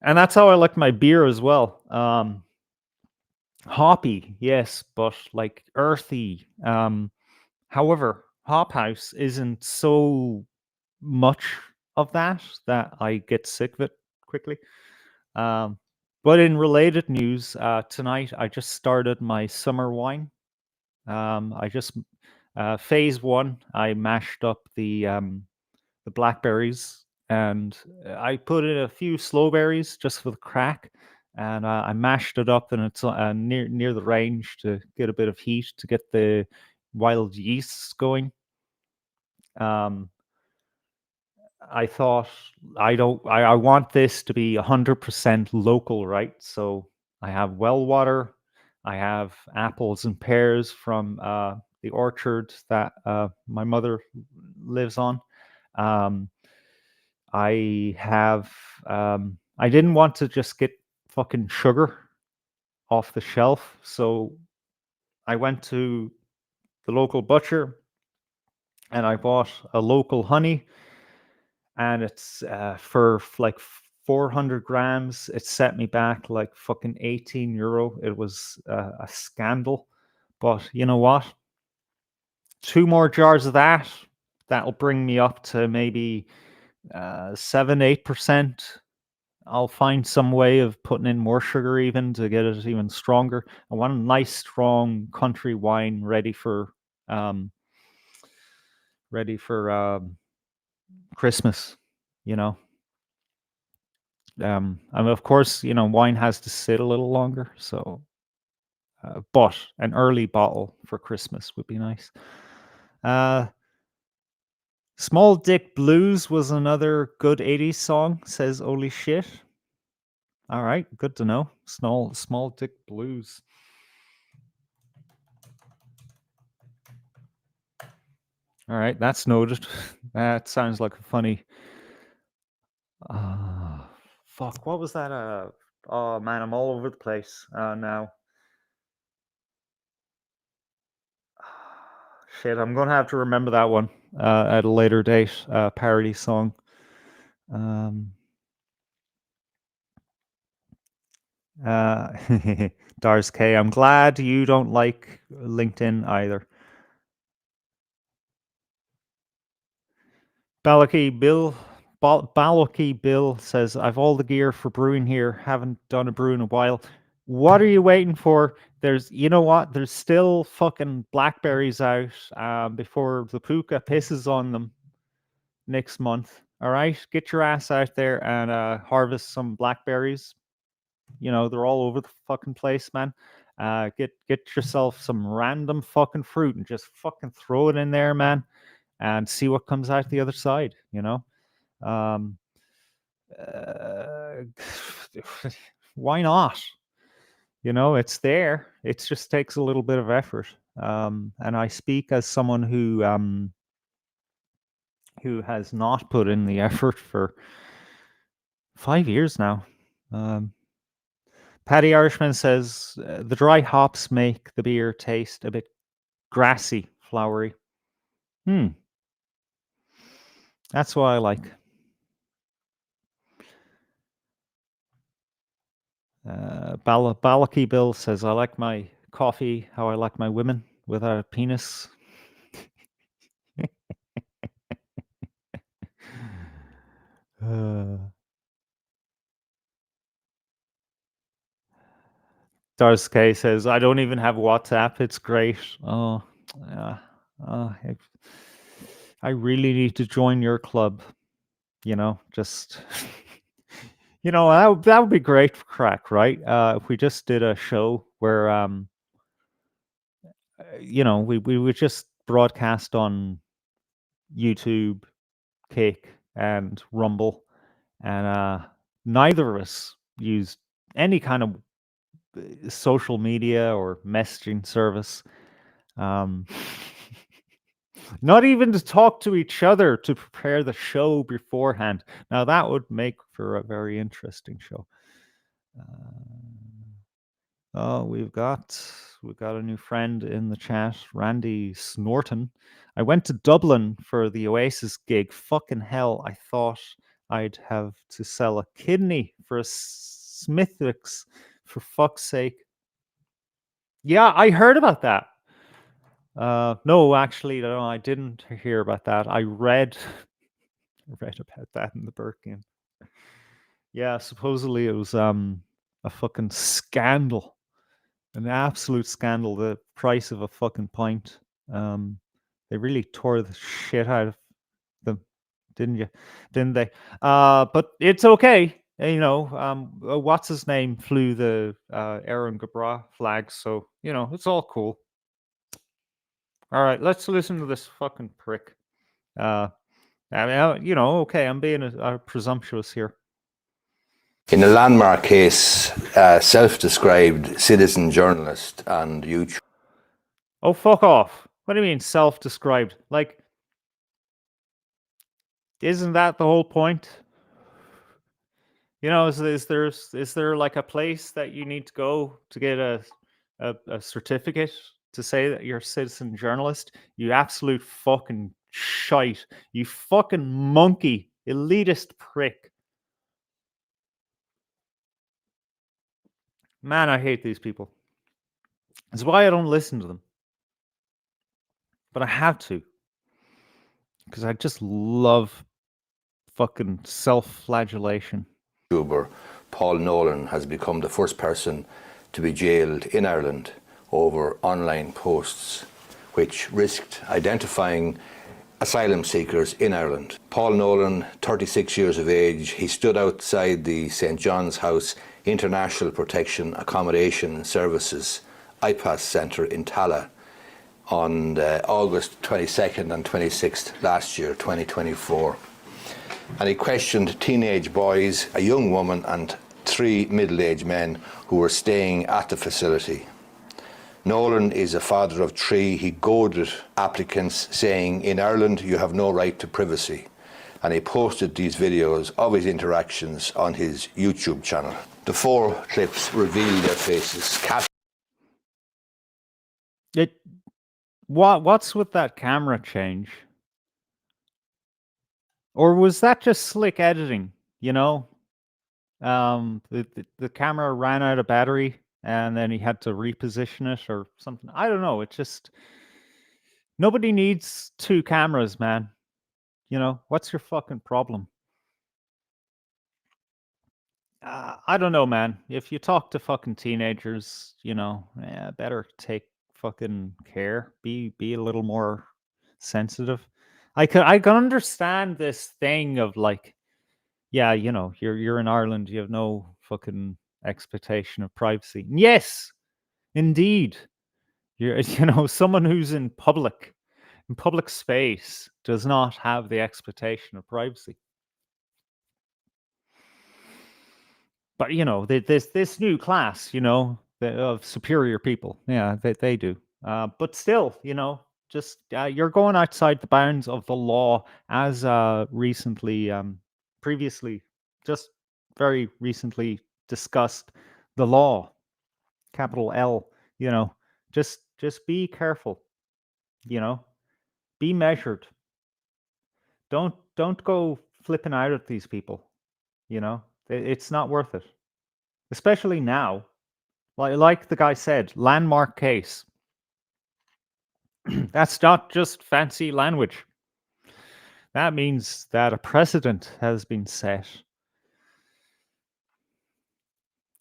that's how I like my beer as well. Hoppy, yes, but like earthy. However, Hop House isn't so much of that I get sick of it quickly. Um, but in related news, tonight I just started my summer wine. I just phase one. I mashed up the blackberries, and I put in a few slowberries just for the crack, and I mashed it up, and it's near the range to get a bit of heat to get the wild yeasts going. Um, I thought I don't. I want this to be 100% local, right? So I have well water. I have apples and pears from the orchard that my mother lives on. Um, I have. I didn't want to just get fucking sugar off the shelf, so I went to the local butcher and I bought a local honey, and it's for like 400 grams. It set me back like fucking €18. It was a scandal, but you know what? 2 more jars of that. That'll bring me up to maybe 7-8%. I'll find some way of putting in more sugar even to get it even stronger. I want a nice strong country wine um ready for Christmas, you know. And of course, wine has to sit a little longer, so but an early bottle for Christmas would be nice. Uh Small Dick Blues was another good 80s song, says holy shit. All right, good to know. Small Dick Blues. All right, that's noted. That sounds like a funny. Ah, fuck. What was that? Oh man, I'm all over the place now. Shit, I'm gonna have to remember that one at a later date. Parody song. Um, uh, Dars K. I'm glad you don't like LinkedIn either. Balaki Bill says, I've all the gear for brewing here. Haven't done a brew in a while. What are you waiting for? You know what? There's still fucking blackberries out before the puka pisses on them next month. All right, get your ass out there and harvest some blackberries. They're all over the fucking place, man. Get yourself some random fucking fruit and just fucking throw it in there, man, and see what comes out the other side. Um, uh, why not? It's there. It just takes a little bit of effort. And I speak as someone who has not put in the effort for 5 years now. Paddy Irishman says the dry hops make the beer taste a bit grassy, flowery. That's what I like. Balaki Bill says, I like my coffee how I like my women, without a penis. Doris K says, I don't even have WhatsApp. It's great. Oh, yeah. Oh, I really need to join your club. You know, just, that would be great for crack, right? If we just did a show where, we would just broadcast on YouTube, Kick, and Rumble, and neither of us used any kind of social media or messaging service. Not even to talk to each other to prepare the show beforehand. Now that would make for a very interesting show. Oh, we've got a new friend in the chat, Randy Snorton. I went to Dublin for the Oasis gig. Fucking hell, I thought I'd have to sell a kidney for a Smithwick's, for fuck's sake. Yeah, I heard about that. No, actually, no, I didn't hear about that. I read about that in the Birkin. Yeah, supposedly it was a fucking scandal. An absolute scandal. The price of a fucking pint. They really tore the shit out of them, didn't you? Didn't they? But it's okay. What's his name flew the Aaron Gabra flag, so it's all cool. All right, let's listen to this fucking prick. Okay, I'm being presumptuous here. In a landmark case, self-described citizen journalist and YouTube. Oh, fuck off. What do you mean self-described? Like, isn't that the whole point? Is there like a place that you need to go to get a certificate to say that you're a citizen journalist? You absolute fucking shite. You fucking monkey. Elitist prick. Man, I hate these people. That's why I don't listen to them. But I have to. Because I just love fucking self-flagellation. YouTuber Paul Nolan has become the first person to be jailed in Ireland over online posts which risked identifying asylum seekers in Ireland. Paul Nolan, 36 years of age, he stood outside the St. John's House International Protection Accommodation Services IPAS Centre in Tala on August 22nd and 26th last year, 2024. And he questioned teenage boys, a young woman and 3 middle-aged men who were staying at the facility. Nolan is a father of 3. He goaded applicants saying, in Ireland you have no right to privacy. And he posted these videos of his interactions on his YouTube channel. The 4 clips reveal their faces. What's with that camera change? Or was that just slick editing? The camera ran out of battery and then he had to reposition it or something. I don't know. It's just nobody needs 2 cameras, man. What's your fucking problem? I don't know, man. If you talk to fucking teenagers, better take fucking care. Be a little more sensitive. I can understand this thing of like, yeah, you're in Ireland, you have no fucking expectation of privacy. Yes, indeed. You're someone who's in public space does not have the expectation of privacy. But this new class, of superior people, yeah, they do. But still, just you're going outside the bounds of the law, as previously, just very recently discussed. The law, capital L. Just be careful. Be measured. Don't go flipping out at these people. It's not worth it, especially now. Like the guy said, landmark case. That's not just fancy language. That means that a precedent has been set.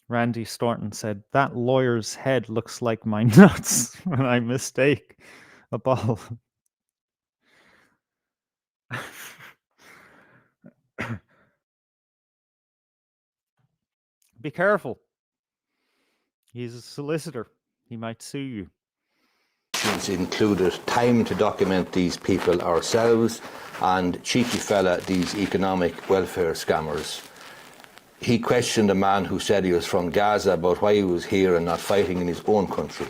Randy Staunton said, "That lawyer's head looks like my nuts when I mistake a ball." Be careful. He's a solicitor. He might sue you. Included time to document these people ourselves and cheeky fella, these economic welfare scammers. He questioned a man who said he was from Gaza about why he was here and not fighting in his own country.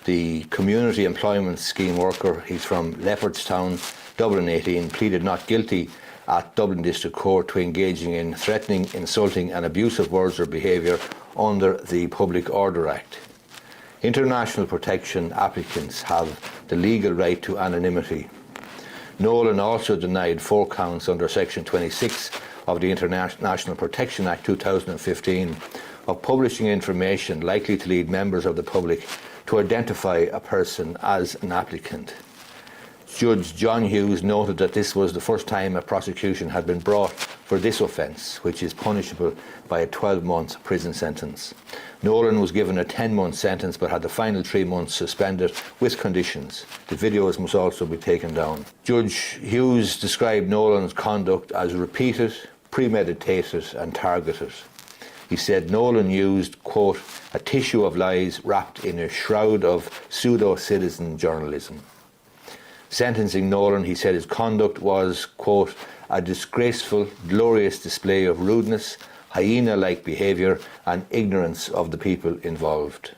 The Community Employment Scheme worker, he's from Leopardstown, Dublin 18, pleaded not guilty at Dublin District Court to engaging in threatening, insulting and abusive words or behaviour under the Public Order Act. International protection applicants have the legal right to anonymity. Nolan also denied 4 counts under Section 26 of the International Protection Act 2015 of publishing information likely to lead members of the public to identify a person as an applicant. Judge John Hughes noted that this was the first time a prosecution had been brought for this offence, which is punishable by a 12-month prison sentence. Nolan was given a 10-month sentence but had the final 3 months suspended with conditions. The videos must also be taken down. Judge Hughes described Nolan's conduct as repeated, premeditated and targeted. He said Nolan used, quote, a tissue of lies wrapped in a shroud of pseudo-citizen journalism. Sentencing Nolan, he said his conduct was, quote, a disgraceful, glorious display of rudeness, hyena-like behaviour and ignorance of the people involved.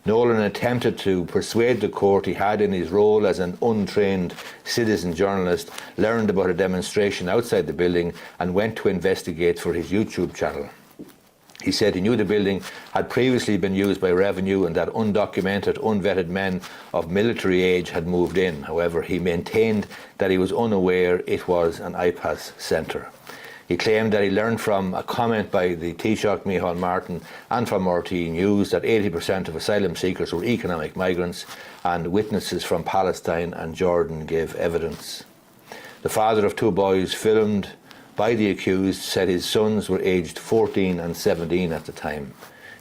Nolan attempted to persuade the court he had, in his role as an untrained citizen journalist, learned about a demonstration outside the building and went to investigate for his YouTube channel. He said he knew the building had previously been used by revenue and that undocumented, unvetted men of military age had moved in. However, he maintained that he was unaware it was an IPAS centre. He claimed that he learned from a comment by the Taoiseach Micheál Martin and from RT News that 80% of asylum seekers were economic migrants, and witnesses from Palestine and Jordan gave evidence. The father of 2 boys filmed by the accused said his sons were aged 14 and 17 at the time.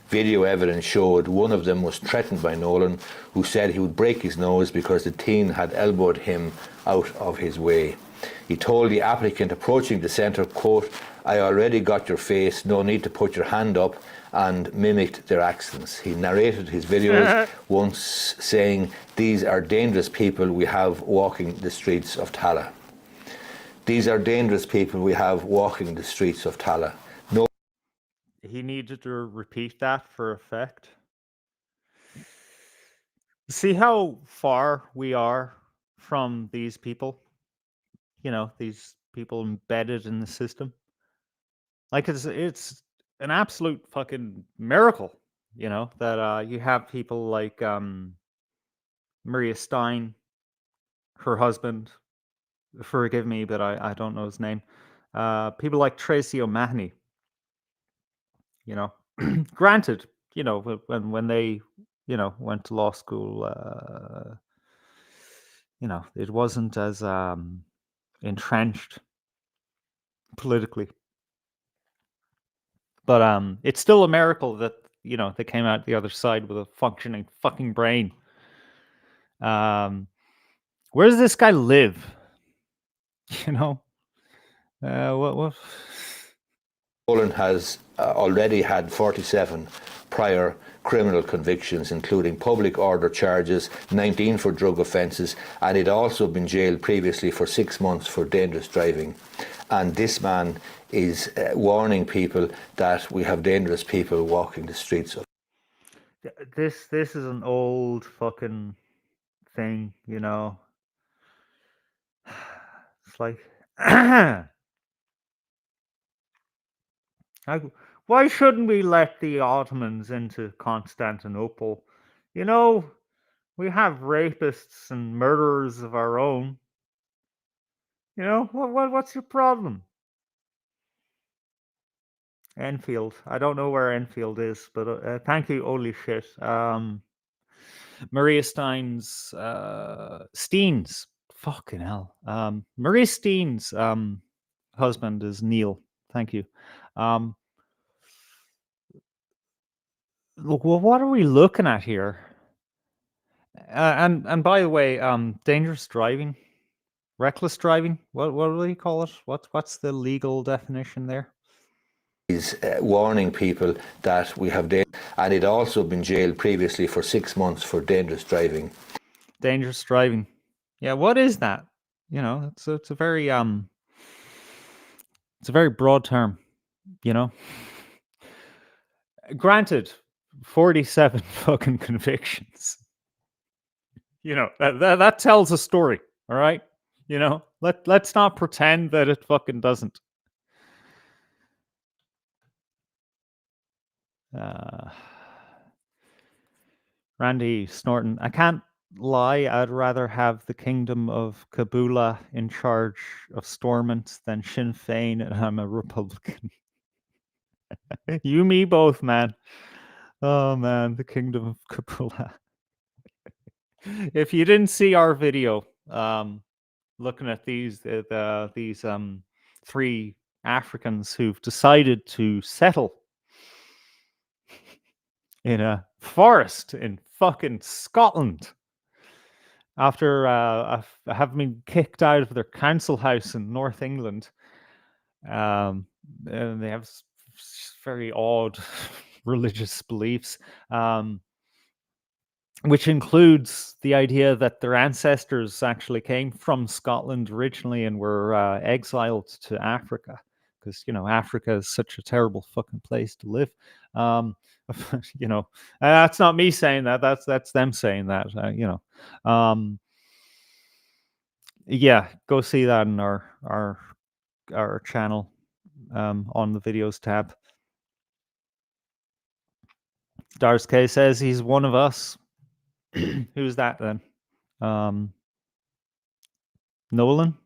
Video evidence showed one of them was threatened by Nolan, who said he would break his nose because the teen had elbowed him out of his way. He told the applicant approaching the centre, quote, I already got your face, no need to put your hand up, and mimicked their accents. He narrated his videos once saying, these are dangerous people we have walking the streets of Tala. These are dangerous people we have walking the streets of Tala. No. He needed to repeat that for effect. See how far we are from these people? You know, these people embedded in the system. Like, it's an absolute fucking miracle, you know, that you have people like Maria Steen, her husband, forgive me, but I don't know his name. People like Tracy O'Mahony, you know, granted, you know, when they, you know, went to law school, you know, it wasn't as entrenched politically. But it's still a miracle that, you know, they came out the other side with a functioning fucking brain. Where does this guy live? You know, what? Nolan has already had 47 prior criminal convictions, including public order charges, 19 for drug offences, and he'd also been jailed previously for 6 months for dangerous driving. And this man is warning people that we have dangerous people walking the streets of. This is an old fucking thing, you know. It's like, why shouldn't we let the Ottomans into Constantinople? You know, we have rapists and murderers of our own. You know, what's your problem? Enfield. I don't know where Enfield is, but thank you, holy shit. Maria Steen's Fucking hell. Maria Steen's husband is Neil. Thank you. Look, well, what are we looking at here? And by the way, dangerous driving, reckless driving. What do they call it? What's the legal definition there? He's warning people that we have and he'd also been jailed previously for 6 months for dangerous driving. Dangerous driving. Yeah, what is that? You know, it's a very it's a very broad term, you know. Granted, 47 fucking convictions. You know, that tells a story, all right? You know, let's not pretend that it fucking doesn't. Randy Snorton, I can't lie, I'd rather have the kingdom of Kabula in charge of Stormont than Sinn Féin, and I'm a Republican. You, me, both, man. Oh man, the kingdom of Kabula. If you didn't see our video, looking at these three Africans who've decided to settle in a forest in fucking Scotland after having been kicked out of their council house in North England. And they have very odd religious beliefs, which includes the idea that their ancestors actually came from Scotland originally and were exiled to Africa, because you know Africa is such a terrible fucking place to live. You know, that's not me saying that. That's them saying that. You know, yeah, go see that in our channel on the videos tab. Dars K says he's one of us. Who's that then? Nolan?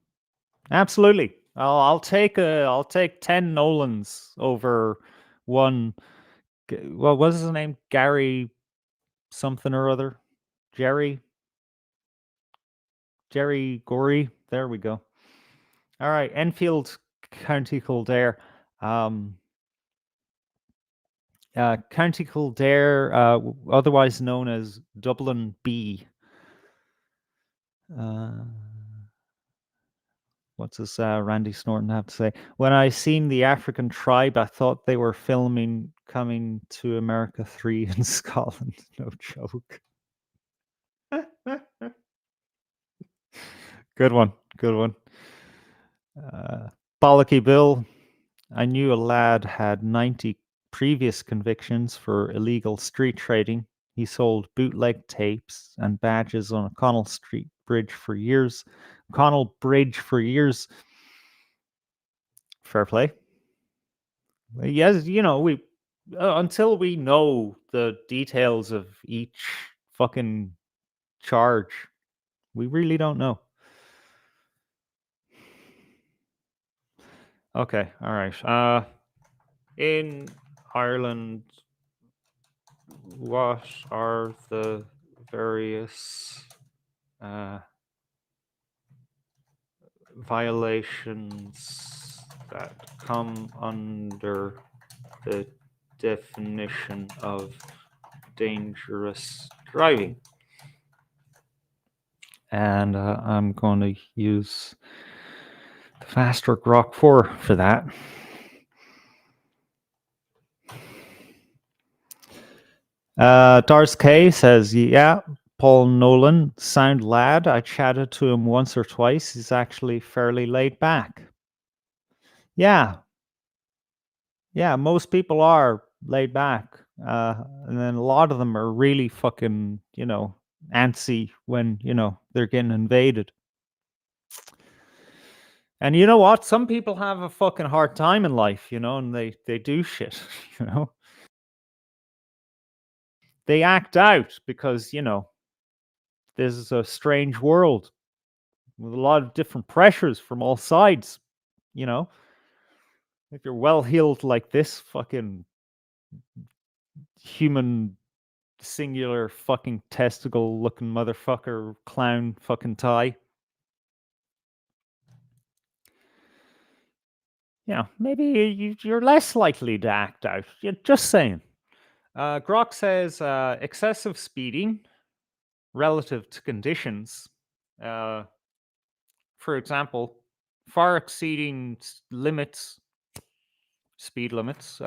Absolutely. I'll take 10 Nolans over one. What was his name? Gary something or other. Jerry Gorey. There we go. All right, Enfield, County Kildare. County Kildare, otherwise known as Dublin B. What's this Randy Snorton have to say? When I seen the African tribe, I thought they were filming Coming to America 3 in Scotland. No joke. Good one. Good one. Bollocky Bill. I knew a lad had 90 previous convictions for illegal street trading. He sold bootleg tapes and badges on O'Connell Street Bridge for years. O'Connell Bridge for years. Fair play. Yes, you know, we until we know the details of each fucking charge, we really don't know. Okay, all right. In Ireland, what are the various violations that come under the definition of dangerous driving? And I'm going to use the Faster Grok 4 for that. Dars K says, yeah, Paul Nolan, sound lad. I chatted to him once or twice. He's actually fairly laid back. Yeah. Yeah, most people are laid back. And then a lot of them are really fucking, you know, antsy when, you know, they're getting invaded. And you know what? Some people have a fucking hard time in life, you know, and they do shit, you know. They act out because, you know, this is a strange world with a lot of different pressures from all sides, you know. If you're well heeled like this fucking human singular fucking testicle looking motherfucker clown fucking tie, maybe you're less likely to act out. Just saying. Grok says excessive speeding relative to conditions. For example, far exceeding speed limits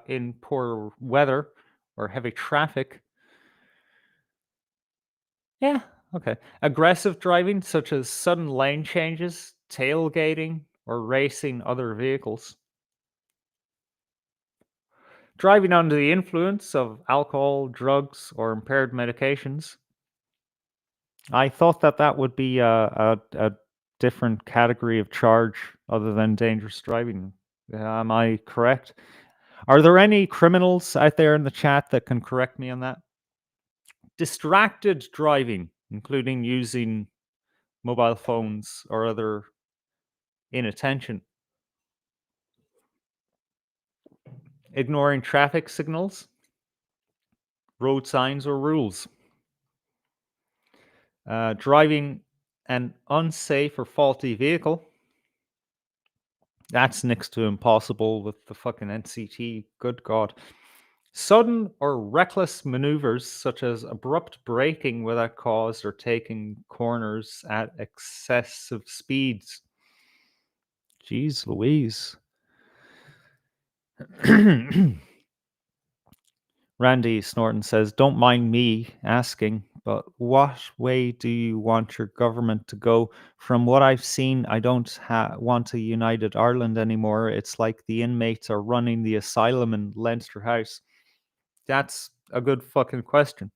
in poor weather or heavy traffic. Yeah, okay. Aggressive driving, such as sudden lane changes, tailgating, or racing other vehicles. Driving under the influence of alcohol, drugs, or impaired medications. I thought that would be a different category of charge other than dangerous driving. Am I correct? Are there any criminals out there in the chat that can correct me on that? Distracted driving, including using mobile phones or other inattention. Ignoring traffic signals, road signs, or rules. Driving an unsafe or faulty vehicle. That's next to impossible with the fucking NCT. Good God. Sudden or reckless maneuvers, such as abrupt braking without cause or taking corners at excessive speeds. Jeez Louise. Randy Snorton says, don't mind me asking, but what way do you want your government to go? From what I've seen, I don't want a united Ireland anymore. It's like the inmates are running the asylum in Leinster House. That's a good fucking question.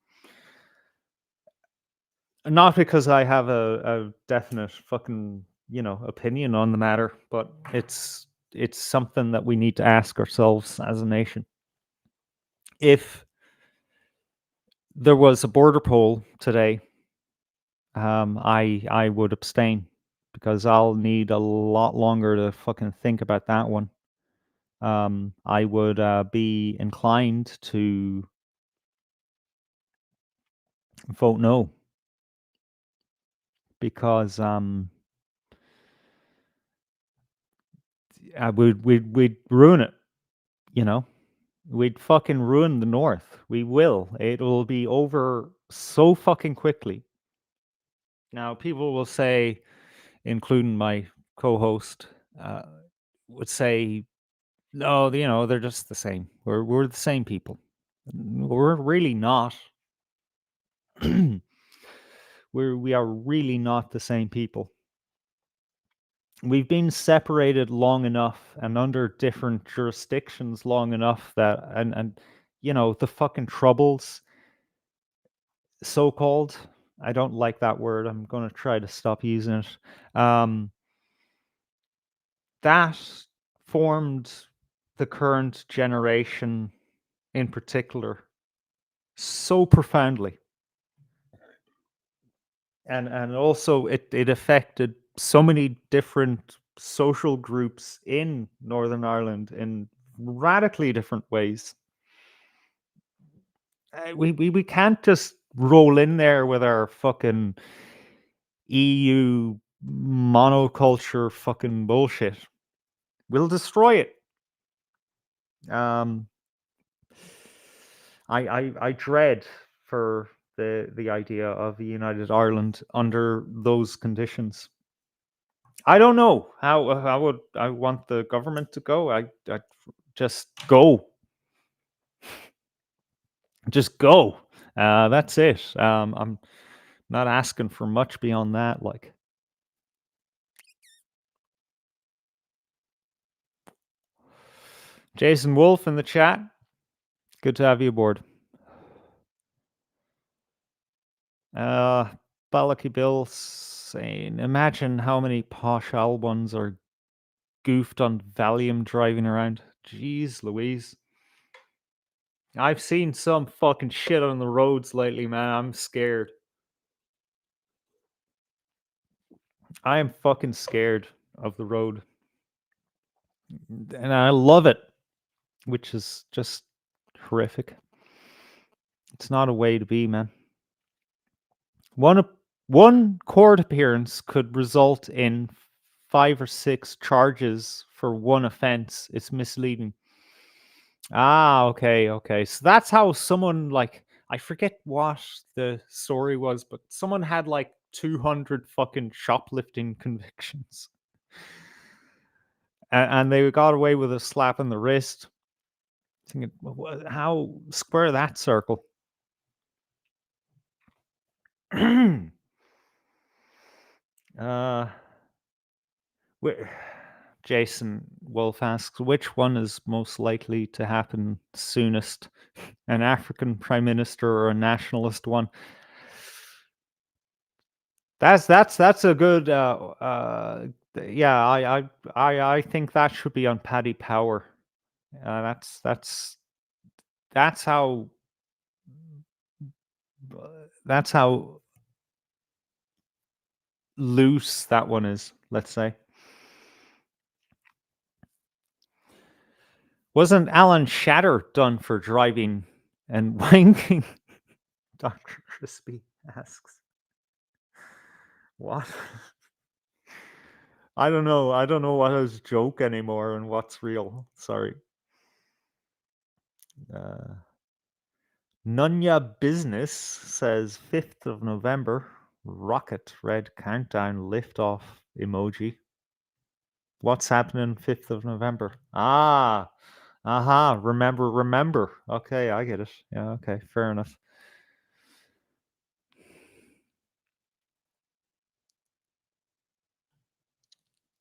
Not because I have a definite fucking, opinion on the matter, but it's something that we need to ask ourselves as a nation. If there was a border poll today, I would abstain because I'll need a lot longer to fucking think about that one. I would be inclined to vote no because we'd ruin it, We'd fucking ruin the North. We will. It'll be over so fucking quickly. Now, people will say, including my co-host, would say, no, they're just the same. We're the same people. We're really not. We are really not the same people. We've been separated long enough and under different jurisdictions long enough that and the fucking troubles, so-called, I don't like that word. I'm going to try to stop using it. That formed the current generation in particular so profoundly. And also it affected so many different social groups in Northern Ireland in radically different ways. We can't just roll in there with our fucking EU monoculture fucking bullshit. We'll destroy it. I dread for the idea of a united Ireland under those conditions. I don't know how would I want the government to go. I just go. Just go. That's it. I'm not asking for much beyond that. Like, Jason Wolf in the chat. Good to have you aboard. Balaky Bill saying, imagine how many posh Albans are goofed on Valium driving around. Jeez Louise. I've seen some fucking shit on the roads lately, man. I'm scared. I am fucking scared of the road. And I love it, which is just horrific. It's not a way to be, man. One court appearance could result in 5 or 6 charges for one offense, it's misleading. Ah, okay. So that's how someone, like, I forget what the story was, but someone had like 200 fucking shoplifting convictions. And they got away with a slap on the wrist. Thinking, how square that circle? uh, Jason Wolf asks, which one is most likely to happen soonest? An African prime minister or a nationalist one? That's a good. Yeah, I think that should be on Paddy Power. That's how. That's how loose that one is. Let's say. Wasn't Alan Shatter done for driving and wanking? Dr. Crispy asks. What? I don't know. I don't know what is joke anymore and what's real. Sorry. Nunya Business says 5th of November. Rocket red countdown liftoff emoji. What's happening 5th of November? Ah, aha. Remember. Okay, I get it. Yeah, okay, fair enough.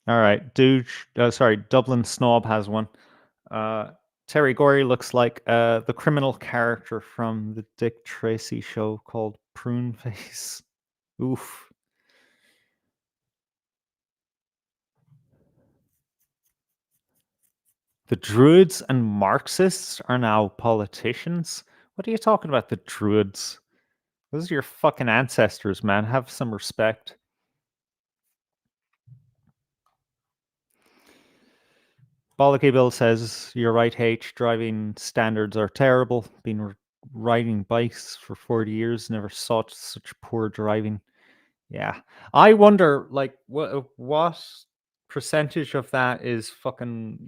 All right, dude. Sorry, Dublin Snob has one. Terry Gorey looks like the criminal character from the Dick Tracy show called Prune Face. Oof. The Druids and Marxists are now politicians? What are you talking about, the Druids? Those are your fucking ancestors, man. Have some respect. Bollocky Bill says, you're right, H. Driving standards are terrible. Been riding bikes for 40 years. Never saw such poor driving. Yeah. I wonder, like, what percentage of that is fucking,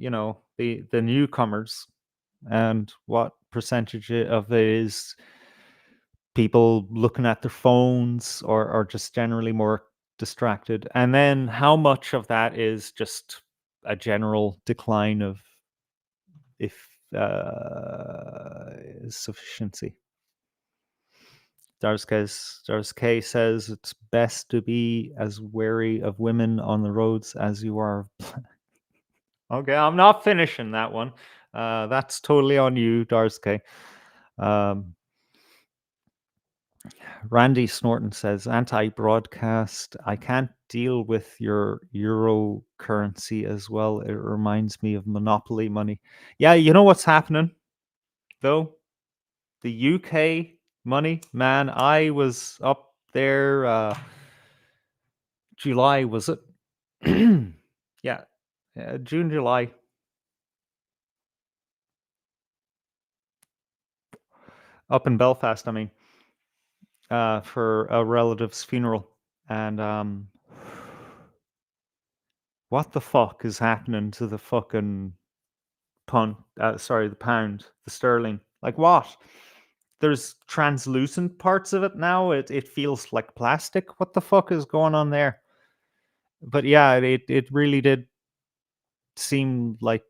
the newcomers, and what percentage of it is people looking at their phones or just generally more distracted, and then how much of that is just a general decline of sufficiency. Dars K says it's best to be as wary of women on the roads as you are. Okay, I'm not finishing that one. That's totally on you, Dars K. Randy Snorton says, anti-broadcast. I can't deal with your euro currency as well. It reminds me of monopoly money. Yeah, you know what's happening, though? The UK money, man. I was up there July, was it? Yeah. June, July. Up in Belfast, I mean. For a relative's funeral. And what the fuck is happening to the fucking the pound, the sterling? Like what? There's translucent parts of it now. It feels like plastic. What the fuck is going on there? But yeah, it really did seem like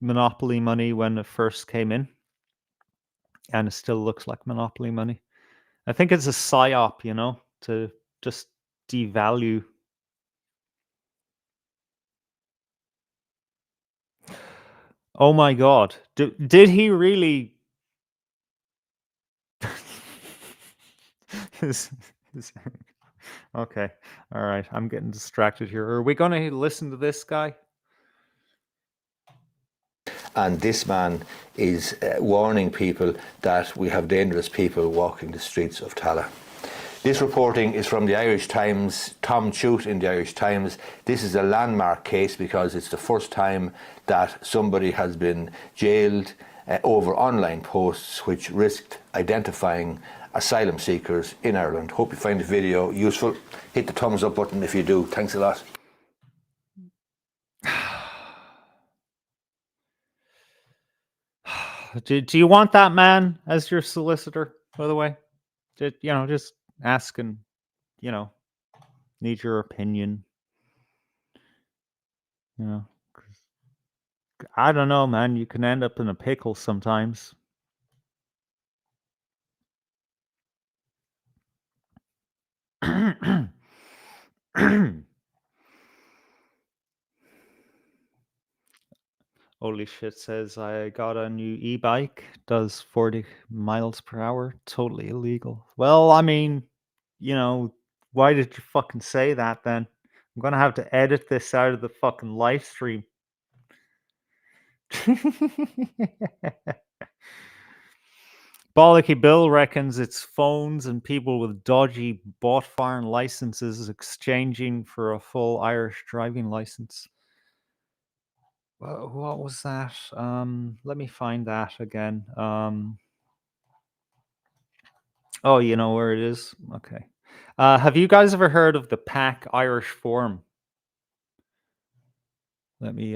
monopoly money when it first came in, and it still looks like monopoly money. I think it's a psyop, to just devalue. Oh my god. Did he really? Okay. All right. I'm getting distracted here. Are we going to listen to this guy? And this man is warning people that we have dangerous people walking the streets of Tallaght. This reporting is from the Irish Times, Tom Chute in the Irish Times. This is a landmark case because it's the first time that somebody has been jailed over online posts which risked identifying asylum seekers in Ireland. Hope you find the video useful. Hit the thumbs up button if you do. Thanks a lot. Do you want that man as your solicitor, by the way? Just asking, you know, need your opinion. You know, 'cause I don't know, man. You can end up in a pickle sometimes. Holy shit says I got a new e-bike, does 40 miles per hour. Totally illegal. Well, I mean, why did you fucking say that then? I'm gonna have to edit this out of the fucking live stream. Bollocky Bill reckons it's phones and people with dodgy bought foreign licenses exchanging for a full Irish driving license. What was that? Let me find that again. Oh, you know where it is? Okay. Have you guys ever heard of the PAC Irish Forum? Let me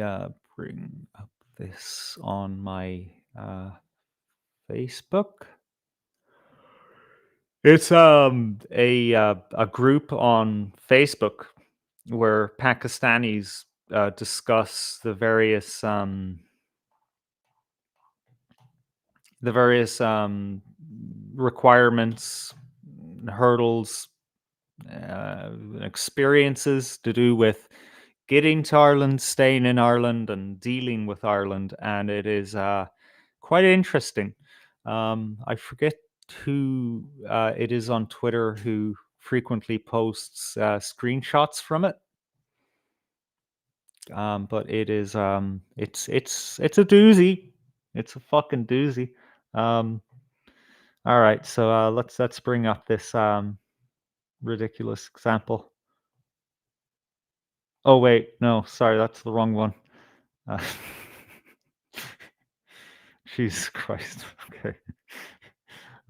bring up this on my Facebook. It's a group on Facebook where Pakistanis discuss the various requirements, hurdles, experiences to do with getting to Ireland, staying in Ireland, and dealing with Ireland, and it is quite interesting. I forget who it is on Twitter who frequently posts screenshots from it. But it is it's a doozy. It's a fucking doozy. All right, so let's bring up this ridiculous example. Oh wait, no, sorry, that's the wrong one. Uh, Jesus Christ. Okay.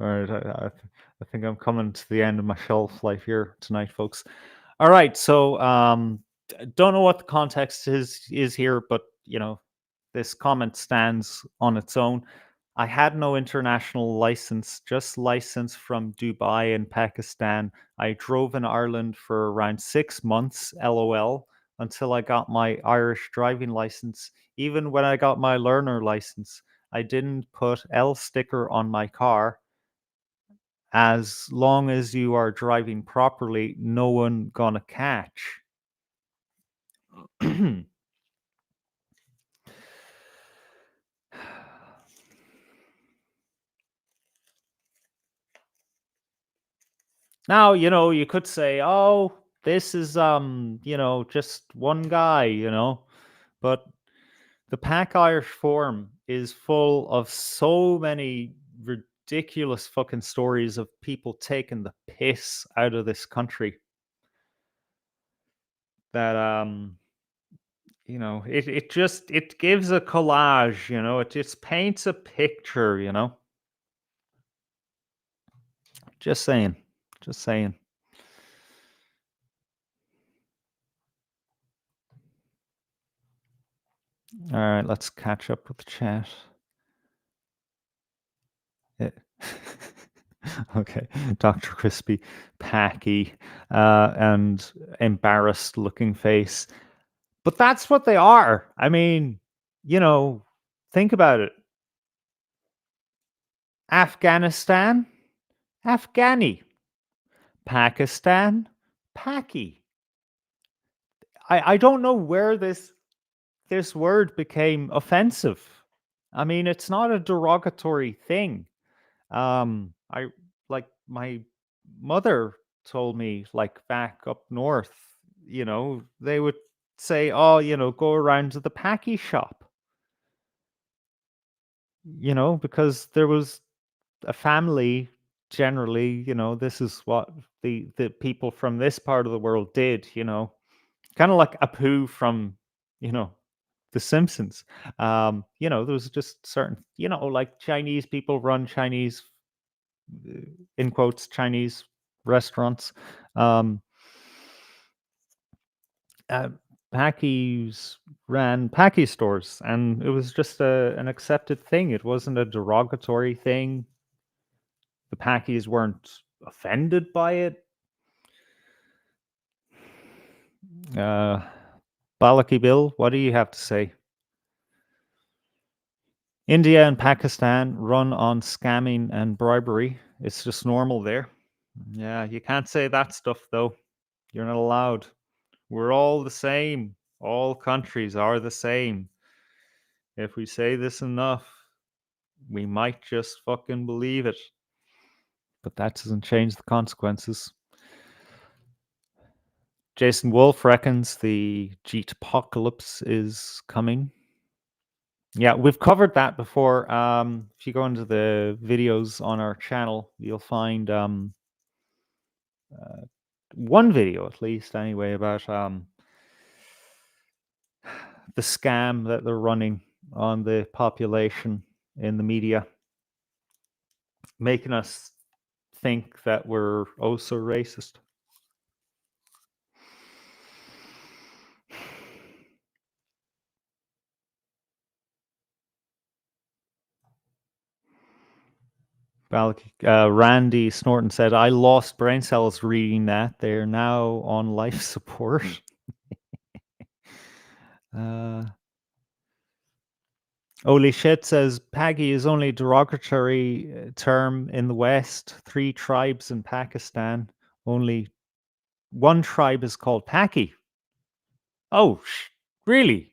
All right, I think I'm coming to the end of my shelf life here tonight, folks. All right, so don't know what the context is here, but this comment stands on its own. I had no international license, just license from Dubai and Pakistan. I drove in Ireland for around 6 months, LOL, until I got my Irish driving license. Even when I got my learner license, I didn't put L sticker on my car. As long as you are driving properly, no one gonna catch. Now, you could say, "Oh, this is just one guy," but the Pack Irish Forum is full of so many ridiculous fucking stories of people taking the piss out of this country that it gives a collage, it just paints a picture, Just saying. Just saying. All right, let's catch up with the chat. Yeah. Okay, Dr. Crispy, Packy, and embarrassed looking face. But that's what they are. I mean, think about it. Afghanistan, Afghani. Pakistan, Paki. I don't know where this word became offensive. I mean, it's not a derogatory thing. I like my mother told me, like, back up north, they would say, "Oh, go around to the Packy shop," because there was a family. Generally, this is what the people from this part of the world did. Kind of like Apu from, The Simpsons. There was just certain, like Chinese people run Chinese, in quotes, Chinese restaurants. Um, Packies ran Packy stores, and it was just an accepted thing. It wasn't a derogatory thing. The Packies weren't offended by it. Balaki Bill, what do you have to say? India and Pakistan run on scamming and bribery. It's just normal there. Yeah, you can't say that stuff though. You're not allowed. We're all the same. All countries are the same. If we say this enough, we might just fucking believe it. But that doesn't change the consequences. Jason Wolf reckons the Jeet apocalypse is coming. Yeah, we've covered that before. If you go into the videos on our channel, you'll find one video, at least, anyway, about the scam that they're running on the population in the media, making us think that we're oh so racist. Randy Snorton said, I lost brain cells reading that. They're now on life support. Holy shit says, Paggy is only a derogatory term in the West. 3 tribes in Pakistan. Only one tribe is called Paki. Oh, really?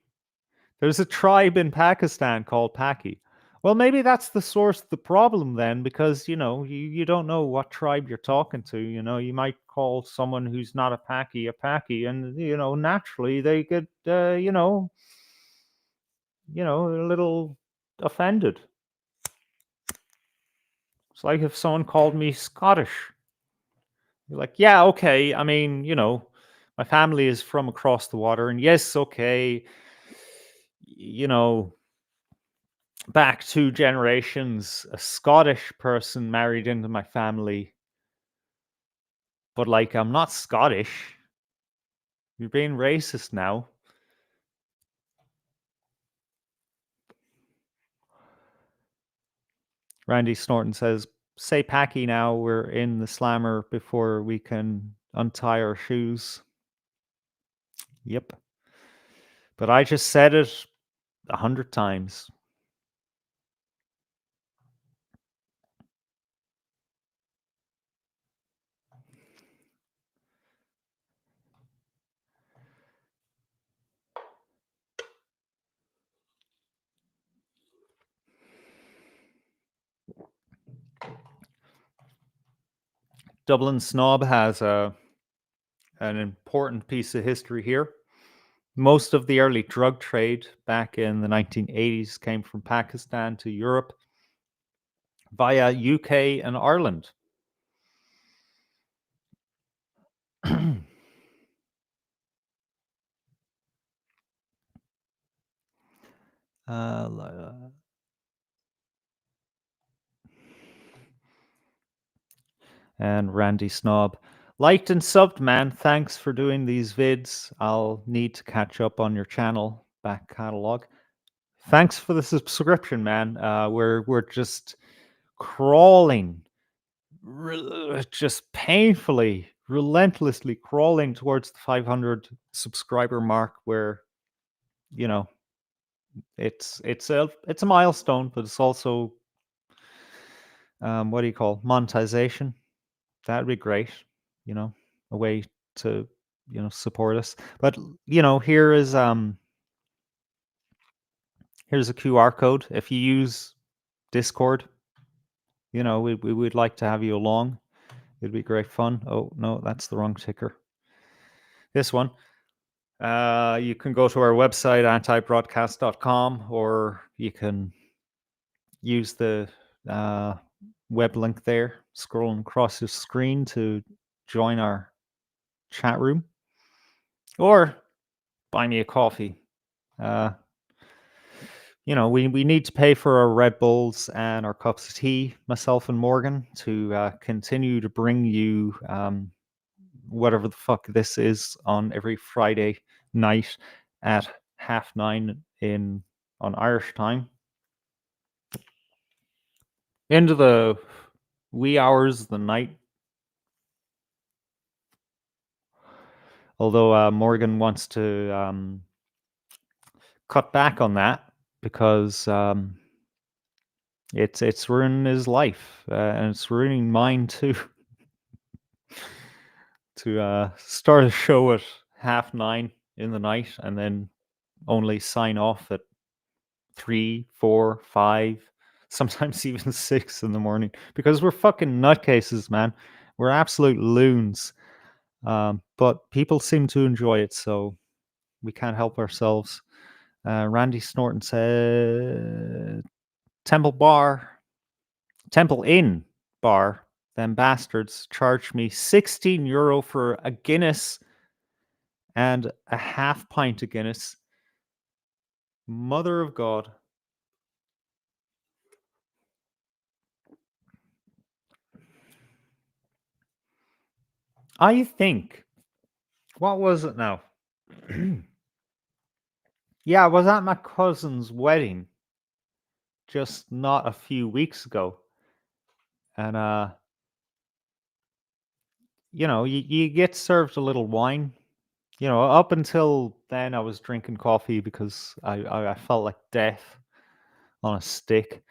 There's a tribe in Pakistan called Paki. Well, maybe that's the source of the problem then, because, you know, you don't know what tribe you're talking to. You know, you might call someone who's not a Paki, and, you know, naturally they get, you know, a little offended. It's like if someone called me Scottish. You're like, yeah, okay. I mean, you know, my family is from across the water, and yes, okay, you know, back 2 generations, a Scottish person married into my family. But like, I'm not Scottish. You're being racist now. Randy Snorton says, say Packy now, we're in the slammer before we can untie our shoes. Yep. But I just said it 100 times. Dublin Snob has an important piece of history here. Most of the early drug trade back in the 1980s came from Pakistan to Europe via UK and Ireland. And Randy Snob. Liked and subbed, man. Thanks for doing these vids. I'll need to catch up on your channel back catalog. Thanks for the subscription, man. We're just crawling, just painfully, relentlessly crawling towards the 500 subscriber mark. Where, you know, it's a milestone, but it's also what do you call monetization? That'd be great. You know, a way to, you know, support us. But, you know, here's a QR code. If you use Discord, you know, we would like to have you along. It'd be great fun. Oh no, that's the wrong ticker. This one. You can go to our website, antibroadcast.com, or you can use the web link there, scrolling across your screen to join our chat room, or buy me a coffee. You know, we need to pay for our Red Bulls and our cups of tea, myself and Morgan, to continue to bring you whatever the fuck this is on every Friday night at 9:30 on Irish time. Into the wee hours of the night. Although Morgan wants to cut back on that because it's ruining his life and it's ruining mine too. To start a show at 9:30 in the night and then only sign off at 3, 4, 5, sometimes even 6 in the morning because we're fucking nutcases, man. We're absolute loons. But people seem to enjoy it, so we can't help ourselves. Randy Snorton said, Temple Inn bar, them bastards charged me €16 for a Guinness and a half pint of Guinness. Mother of God. I think, what was it now? Yeah, I was at my cousin's wedding just not a few weeks ago. And, you get served a little wine. Up until then, I was drinking coffee because I felt like death on a stick.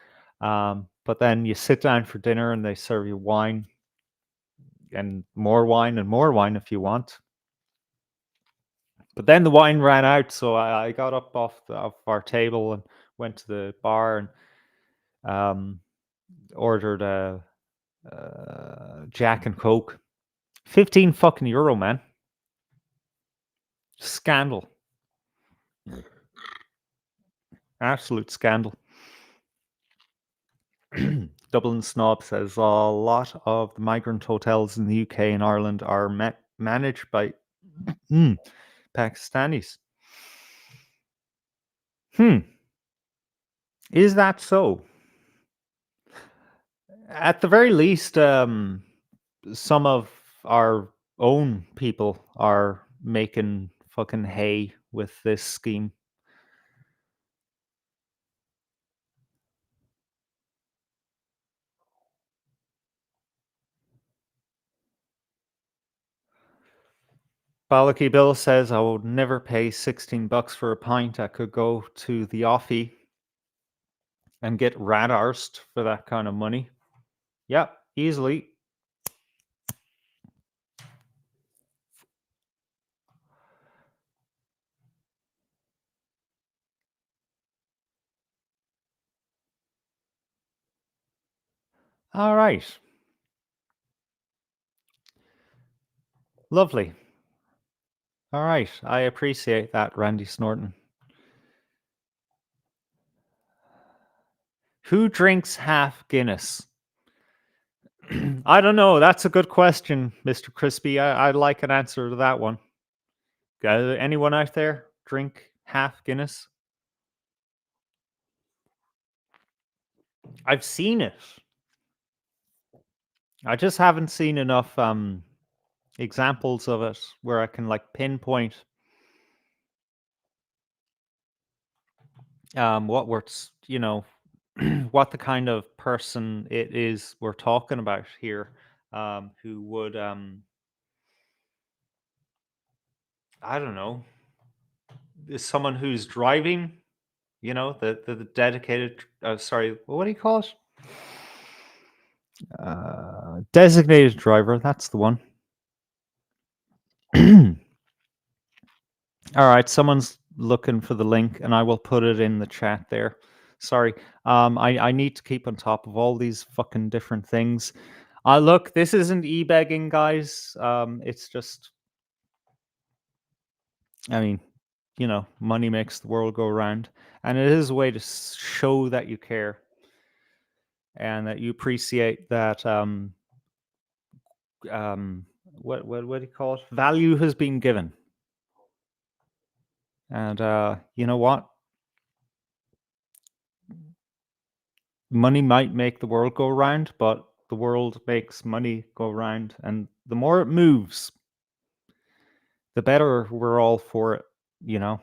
But then you sit down for dinner and they serve you wine and more wine if you want. But then the wine ran out, so I got up off our table and went to the bar and ordered a Jack and Coke. 15 fucking euro, man. Scandal. Absolute scandal. Dublin Snob says a lot of the migrant hotels in the UK and Ireland are managed by Pakistanis. Is that so? At the very least, some of our own people are making fucking hay with this scheme. Balaki Bill says I would never pay $16 for a pint. I could go to the offie and get rat arsed for that kind of money. Yep, easily. All right. Lovely. All right. I appreciate that, Randy Snorton. Who drinks half Guinness? I don't know. That's a good question, Mr. Crispy. I'd like an answer to that one. Anyone out there drink half Guinness? I've seen it. I just haven't seen enough examples of it where I can pinpoint what we're what the kind of person it is we're talking about here, who would I don't know, is someone who's driving, the dedicated sorry, what do you call it? Designated driver, that's the one. All right, someone's looking for the link and I will put it in the chat there. Sorry. I need to keep on top of all these fucking different things. Look, this isn't e-begging, guys. It's just, I mean, money makes the world go round. And it is a way to show that you care and that you appreciate that what do you call it? Value has been given. And you know what? Money might make the world go round, but the world makes money go round. And the more it moves, the better we're all for it. you know,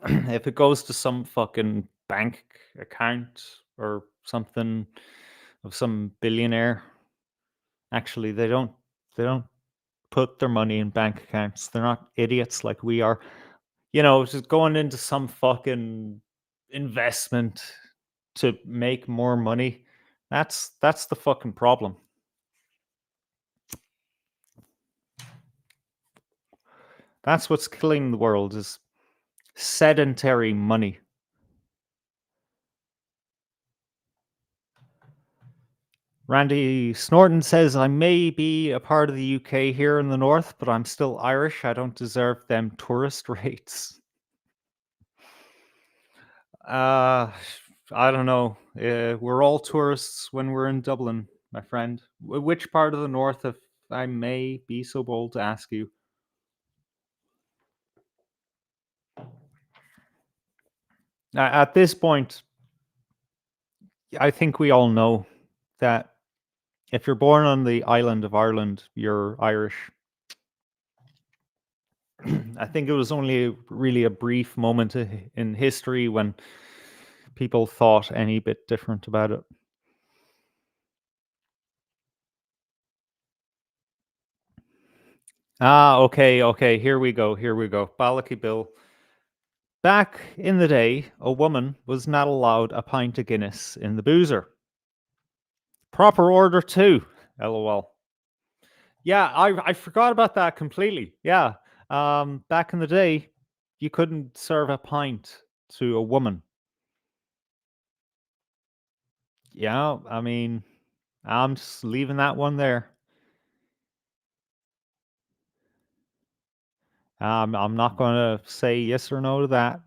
if it goes to some fucking bank account or something of some billionaire, actually they don't put their money in bank accounts. They're not idiots like we are. You know, just going into some fucking investment to make more money. That's the fucking problem. That's what's killing the world is sedentary money. Randy Snorton says, I may be a part of the UK here in the north, but I'm still Irish. I don't deserve them tourist rates. Uh, I don't know. We're all tourists when we're in Dublin, my friend. Which part of the north, if I may be so bold to ask you? At this point, I think we all know that if you're born on the island of Ireland, you're Irish. I think it was only really a brief moment in history when people thought any bit different about it. Okay, here we go. Balaki Bill. Back in the day, a woman was not allowed a pint of Guinness in the boozer. Proper order too. LOL. Yeah, I forgot about that completely. Yeah. Back in the day, you couldn't serve a pint to a woman. Yeah, I mean, I'm just leaving that one there. I'm not going to say yes or no to that.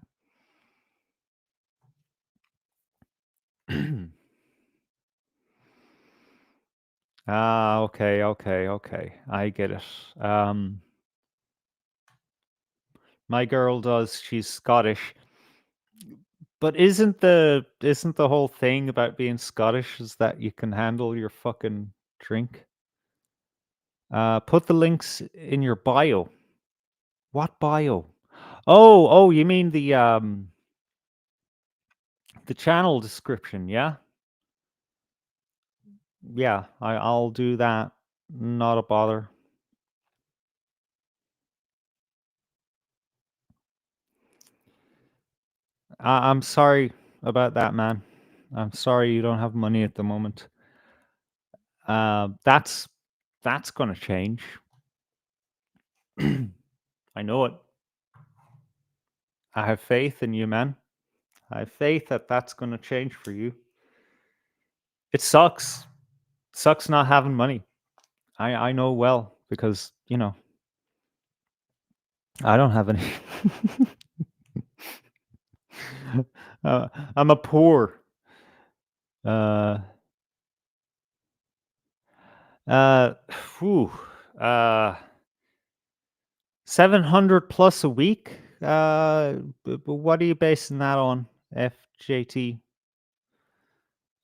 Okay. I get it. My girl does. She's Scottish. But isn't the whole thing about being Scottish is that you can handle your fucking drink? Put the links in your bio. What bio? Oh, you mean the channel description, yeah? Yeah, I'll do that. Not a bother. I'm sorry about that, man. I'm sorry you don't have money at the moment. That's gonna change. I know it. I have faith in you, man. I have faith that that's gonna change for you. It sucks. Sucks not having money. I know well because I don't have any. I'm a poor. Uh, uh, whew, uh, 700 plus a week. But what are you basing that on, FJT?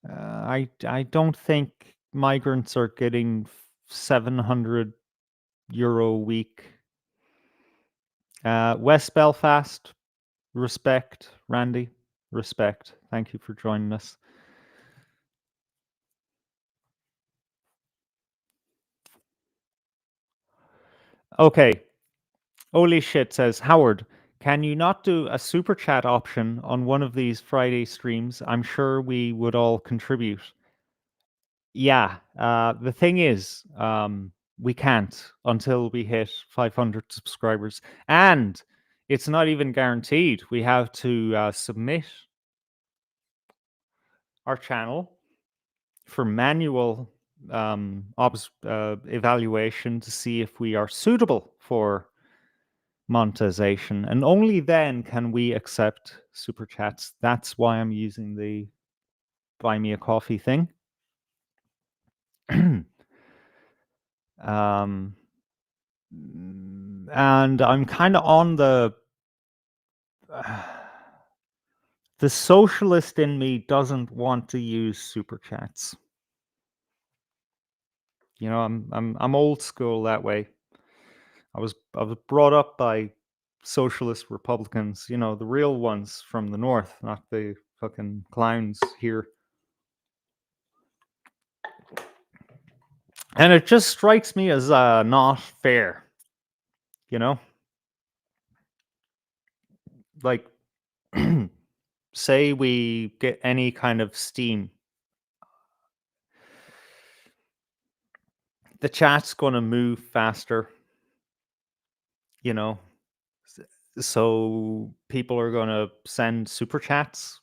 I don't think migrants are getting 700 euro a week. West Belfast, respect, Randy, respect. Thank you for joining us. Okay. Holy shit says, Howard, can you not do a super chat option on one of these Friday streams? I'm sure we would all contribute. Yeah. The thing is, we can't until we hit 500 subscribers. And it's not even guaranteed. We have to submit our channel for manual evaluation to see if we are suitable for monetization, and only then can we accept super chats. That's why I'm using the buy me a coffee thing. And I'm kind of on the socialist in me doesn't want to use super chats. I'm old school that way. I was brought up by socialist Republicans, you know, the real ones from the north, not the fucking clowns here. And it just strikes me as not fair, you know? Like, say we get any kind of steam, the chat's going to move faster, you know? So people are going to send super chats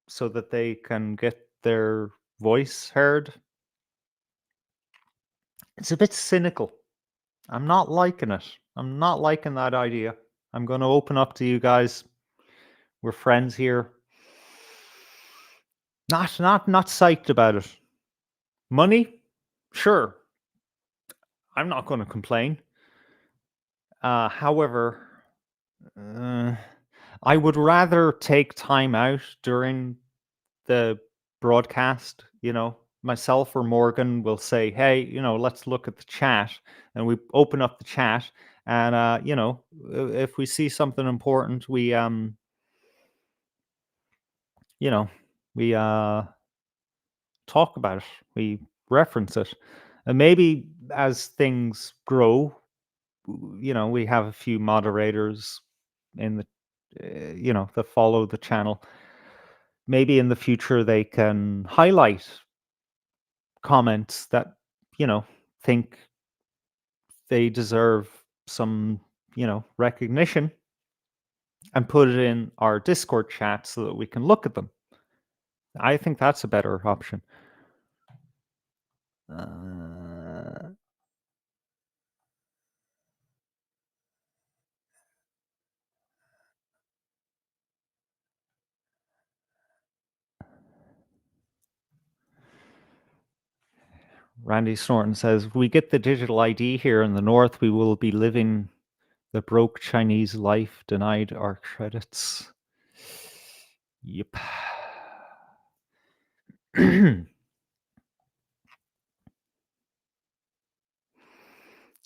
so that they can get their voice heard. It's a bit cynical. I'm not liking it. I'm not liking that idea. I'm going to open up to you guys. We're friends here. Not psyched about it. Money? Sure. I'm not going to complain. However, I would rather take time out during the broadcast, you know. Myself or Morgan will say, hey, you know, let's look at the chat. And we open up the chat. And, you know, if we see something important, we, you know, we talk about it. We reference it. And maybe as things grow, you know, we have a few moderators in the, you know, that follow the channel. Maybe in the future they can highlight comments that, you know, think they deserve some, you know, recognition, and put it in our Discord chat so that we can look at them. I think that's a better option. Randy Snorton says, we get the digital ID here in the north, we will be living the broke Chinese life, denied our credits. Yep.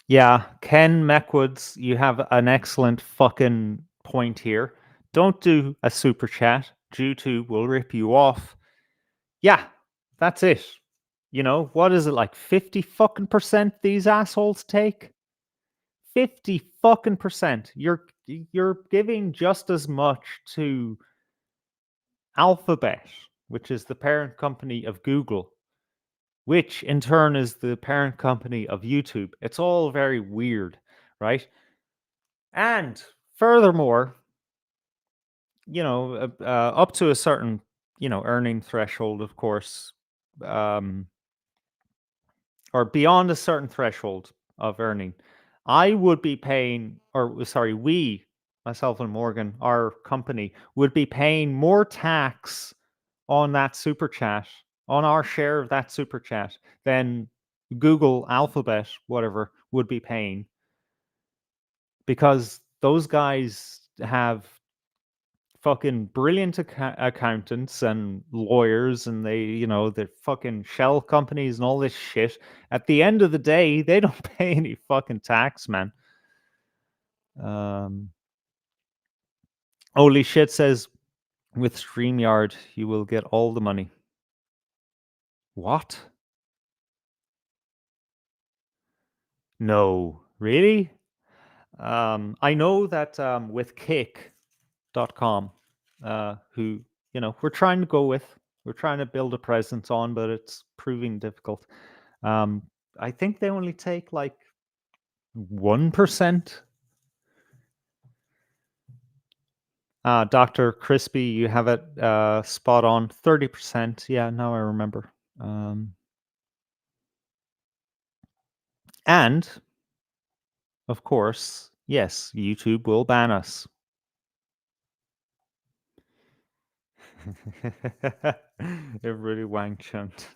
Yeah, Ken Meckwoods, you have an excellent fucking point here. Don't do a super chat. YouTube will rip you off. Yeah, that's it. You know, what is it, like 50 fucking percent these assholes take? 50 fucking percent. You're giving just as much to Alphabet, which is the parent company of Google, which in turn is the parent company of YouTube. It's all very weird, right? And furthermore, you know, up to a certain, you know, earning threshold, of course, or beyond a certain threshold of earning, I would be paying, or sorry, we, myself and Morgan, our company, would be paying more tax on that super chat, on our share of that super chat, than Google, Alphabet, whatever, would be paying. Because those guys have fucking brilliant accountants and lawyers, and they, you know, they're fucking shell companies and all this shit. At the end of the day, they don't pay any fucking tax, man. Holy shit says, with StreamYard, you will get all the money. What? No, really? I know that with Kick.com, who, you know, we're trying to go with, we're trying to build a presence on, but it's proving difficult. I think they only take like 1%. Dr. Crispy, you have it spot on. 30%. Yeah, now I remember. And, of course, yes, YouTube will ban us. Everybody wang chunt.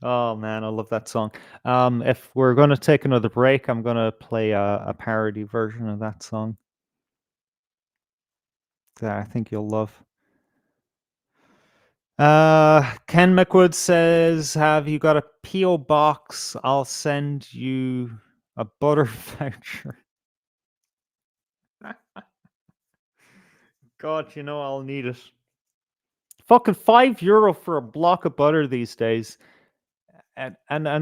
Oh man, I love that song. If we're gonna take another break, I'm gonna play a parody version of that song that I think you'll love. Ken McWood says, "Have you got a PO box? I'll send you. A butter voucher. God, you know I'll need it. Fucking €5 for a block of butter these days. And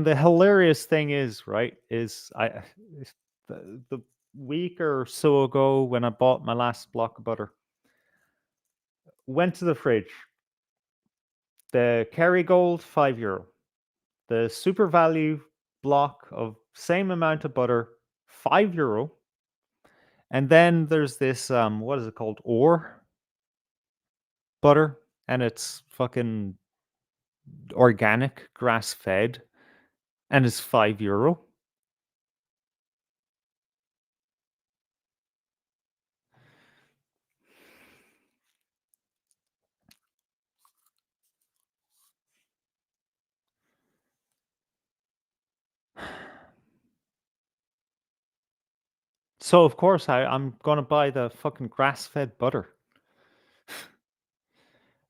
the hilarious thing is, right, is the week or so ago when I bought my last block of butter, went to the fridge. The Kerrygold, €5. The Super Value block of same amount of butter, €5. And then there's this what is it called? Ore butter, and it's fucking organic, grass fed, and it's €5. So of course I'm gonna buy the fucking grass fed butter.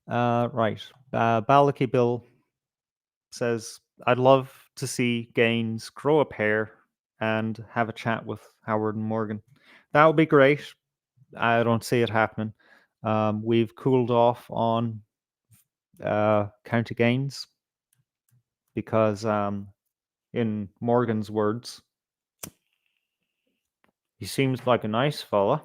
Right. Balaki Bill says, I'd love to see Gaines grow a pair and have a chat with Howard and Morgan. That would be great. I don't see it happening. We've cooled off on County Gaines because, in Morgan's words, he seems like a nice fella.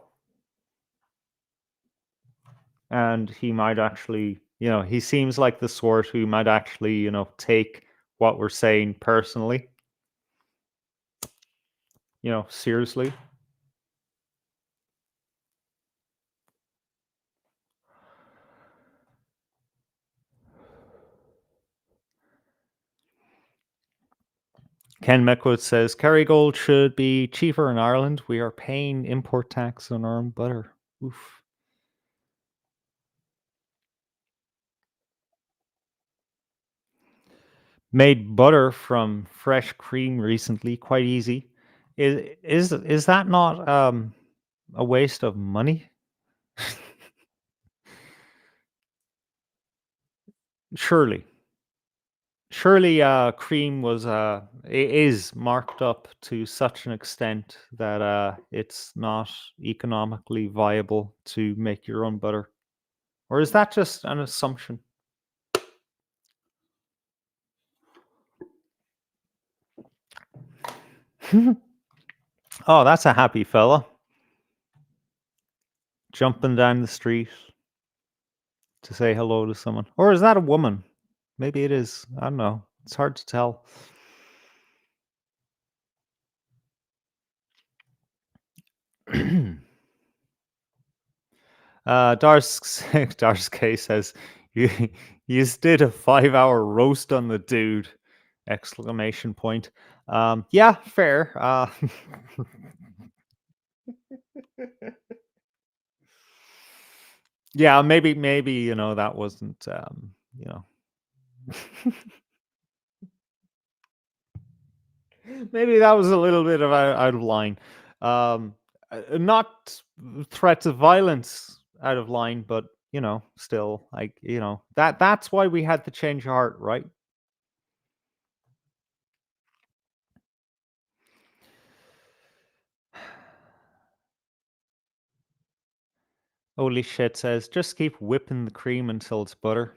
And he might actually, he seems like the sort who might actually, take what we're saying personally, seriously. Ken Meckwood says Kerrygold should be cheaper in Ireland. We are paying import tax on our own butter. Oof. Made butter from fresh cream recently, quite easy. Is that not a waste of money? Surely. Surely cream is marked up to such an extent that it's not economically viable to make your own butter. Or is that just an assumption? Oh, that's a happy fella. Jumping down the street to say hello to someone. Or is that a woman? Maybe it is. I don't know. It's hard to tell. Dar's K says, you did a 5-hour roast on the dude! Exclamation point. Yeah, fair. Yeah, maybe, that wasn't, maybe that was a little bit of out of line. Not threats of violence out of line, but still, like, that's why we had to change heart, right? Holy shit says, just keep whipping the cream until it's butter.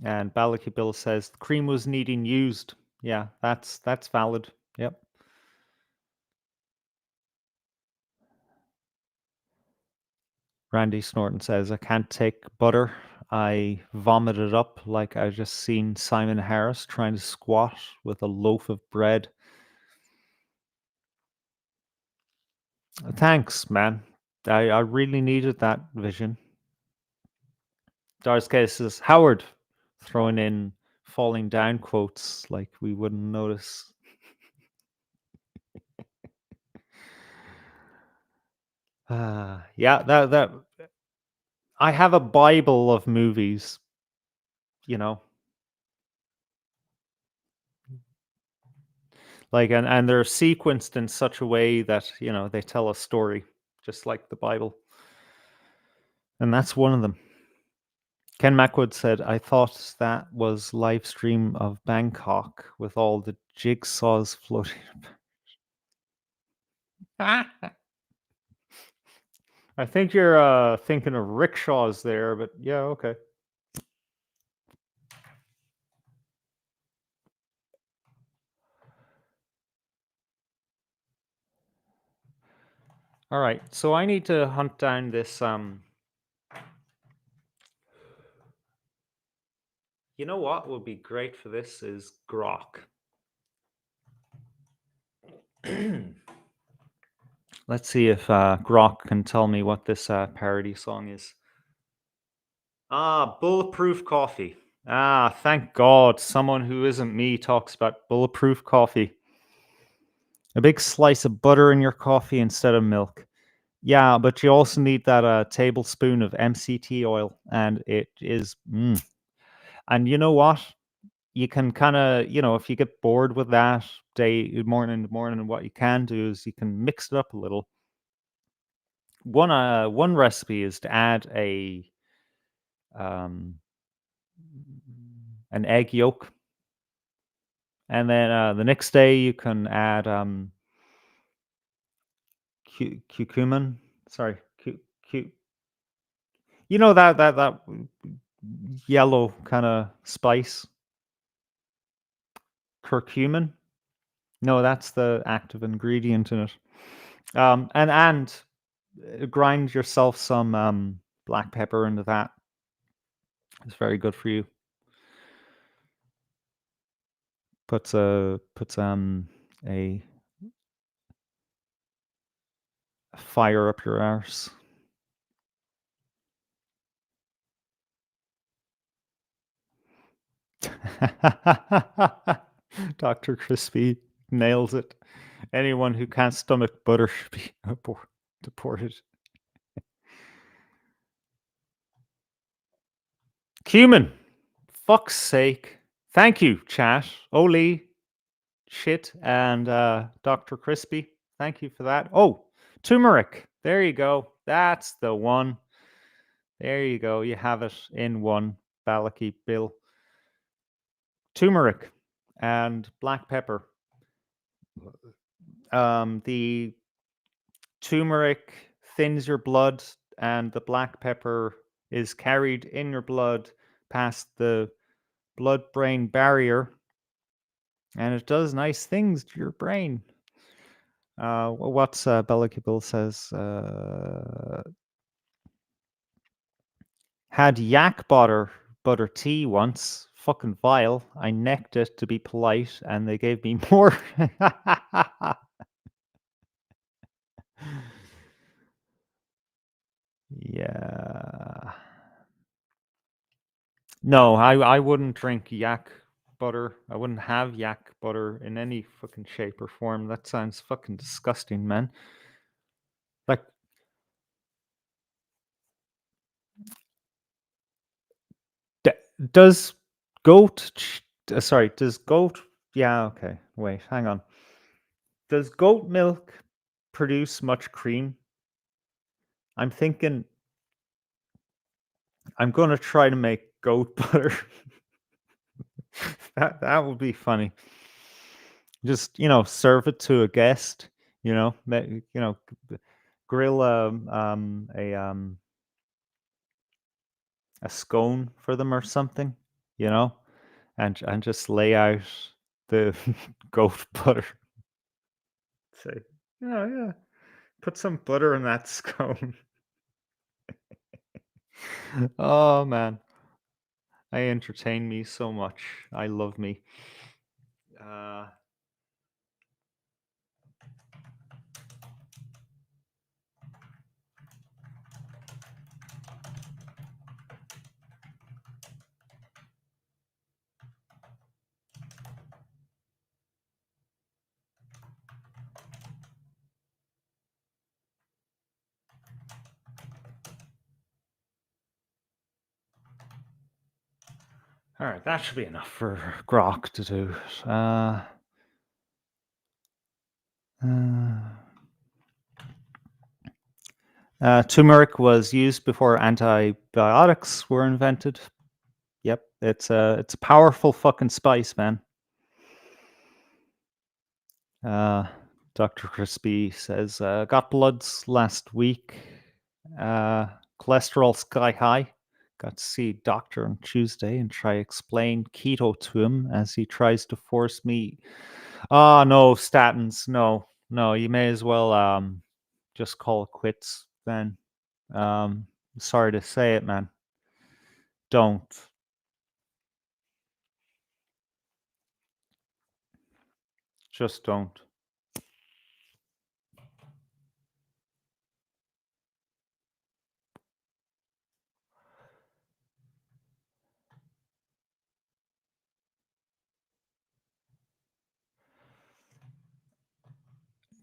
And Balaki Bill says, the cream was needing used. Yeah, that's valid. Yep. Randy Snorton says, I can't take butter. I vomited up like I just seen Simon Harris trying to squat with a loaf of bread. Thanks, man. I really needed that vision. Dar's case says, Howard, throwing in falling down quotes like we wouldn't notice. Yeah, that I have a Bible of movies, like, and they're sequenced in such a way that they tell a story, just like the Bible, and that's one of them. Ken Mackwood said, I thought that was live stream of Bangkok with all the jigsaws floating. I think you're thinking of rickshaws there, but yeah, okay. All right, so I need to hunt down this. You know what would be great for this is grok. Let's see if grok can tell me what this parody song is. Ah, bulletproof coffee. Ah, thank God someone who isn't me talks about bulletproof coffee. A big slice of butter in your coffee instead of milk. Yeah, but you also need that tablespoon of MCT oil, and it is. And you know what? You can kind of, if you get bored with that morning to morning, what you can do is you can mix it up a little. One recipe is to add um, an egg yolk, and then the next day you can add curcumin. Sorry, you know that yellow kind of spice, curcumin. No, that's the active ingredient in it. And grind yourself some black pepper into that. It's very good for you. Puts a fire up your arse. Dr. Crispy nails it. Anyone who can't stomach butter should be deported. Cumin. Fuck's sake. Thank you, chat. Oli, shit, and Dr. Crispy. Thank you for that. Oh, turmeric. There you go. That's the one. There you go. You have it in one. Balaki Bill. Turmeric and black pepper. The turmeric thins your blood, and the black pepper is carried in your blood past the blood-brain barrier, and it does nice things to your brain. What's Balaki Bill says? Had yak butter tea once. Fucking vile. I necked it to be polite, and they gave me more. Yeah. No, I wouldn't drink yak butter. I wouldn't have yak butter in any fucking shape or form. That sounds fucking disgusting, man. Like, does goat? Sorry, does goat? Yeah, okay. Wait, hang on. Does goat milk produce much cream? I'm thinking I'm gonna try to make goat butter. That would be funny. Just serve it to a guest. Grill a scone for them or something. And just lay out the goat butter. Say, yeah, put some butter in that scone. Oh man, I entertain me so much. I love me. All right, that should be enough for grok to do. Turmeric was used before antibiotics were invented. Yep, it's a powerful fucking spice, man. Dr. Crispy says, got bloods last week. Cholesterol sky high. Got to see doctor on Tuesday and try explain keto to him as he tries to force me. No, statins. No, you may as well just call it quits then. Sorry to say it, man. Don't. Just don't.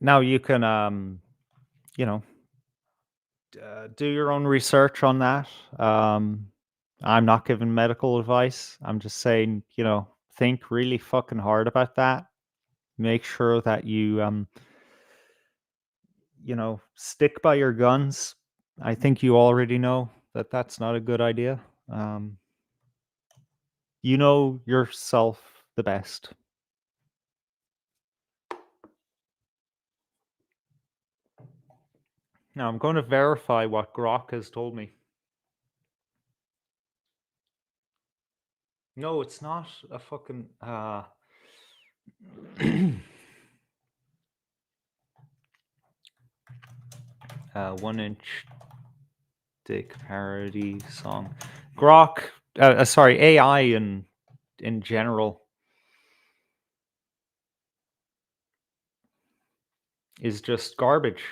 Now you can, you know, do your own research on that. I'm not giving medical advice. I'm just saying, think really fucking hard about that. Make sure that you stick by your guns. I think you already know that that's not a good idea. You know yourself the best. Now I'm going to verify what Grok has told me. No, it's not a fucking 1-inch dick parody song. Grok, sorry, AI in general is just garbage.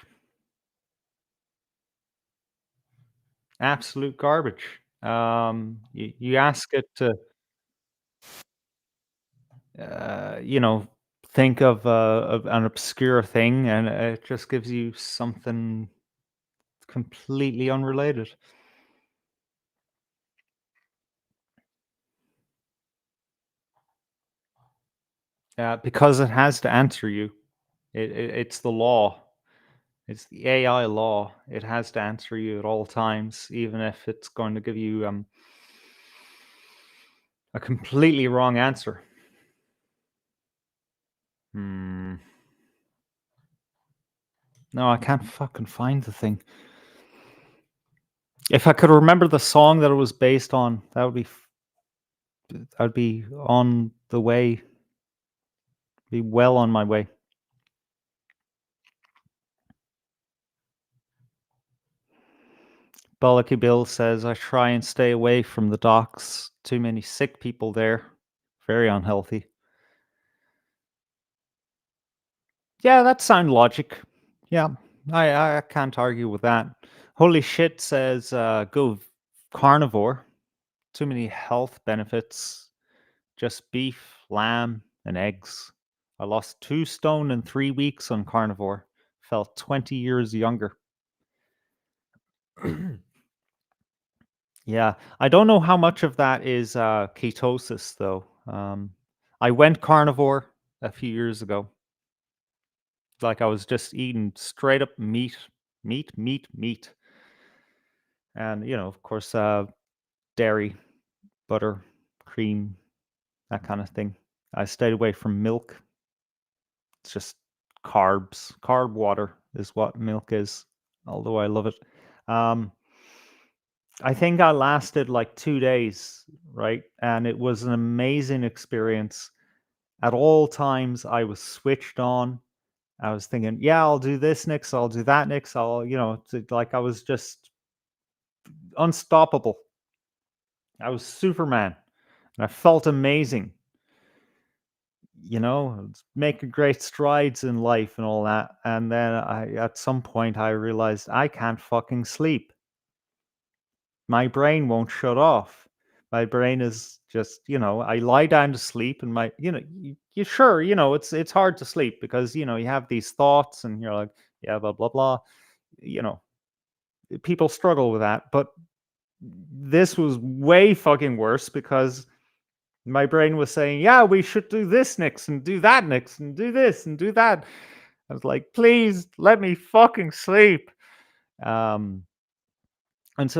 Absolute garbage. You ask it to, think of an obscure thing, and it just gives you something completely unrelated. Because it has to answer you. It's the law. It's the AI law. It has to answer you at all times, even if it's going to give you a completely wrong answer. No, I can't fucking find the thing. If I could remember the song that it was based on, I'd be on the way. Be well on my way. Bollocky Bill says, I try and stay away from the docks. Too many sick people there. Very unhealthy. Yeah, that's sound logic. Yeah, I can't argue with that. Holy shit says, go carnivore. Too many health benefits. Just beef, lamb, and eggs. I lost 2 stone in 3 weeks on carnivore. Felt 20 years younger. Yeah, I don't know how much of that is ketosis, though. I went carnivore a few years ago. Like I was just eating straight up meat. And, of course, dairy, butter, cream, that kind of thing. I stayed away from milk. It's just carbs. Carb water is what milk is, although I love it. I think I lasted like 2 days, right? And it was an amazing experience. At all times, I was switched on. I was thinking, yeah, I'll do this next, I'll do that next. Like I was just unstoppable. I was Superman. And I felt amazing. Making great strides in life and all that. And then at some point, I realized I can't fucking sleep. My brain won't shut off. My brain is just, I lie down to sleep and you sure, it's hard to sleep because, you have these thoughts and you're like, yeah, blah, blah, blah. People struggle with that. But this was way fucking worse because my brain was saying, yeah, we should do this next and do that next and do this and do that. I was like, please let me fucking sleep. Until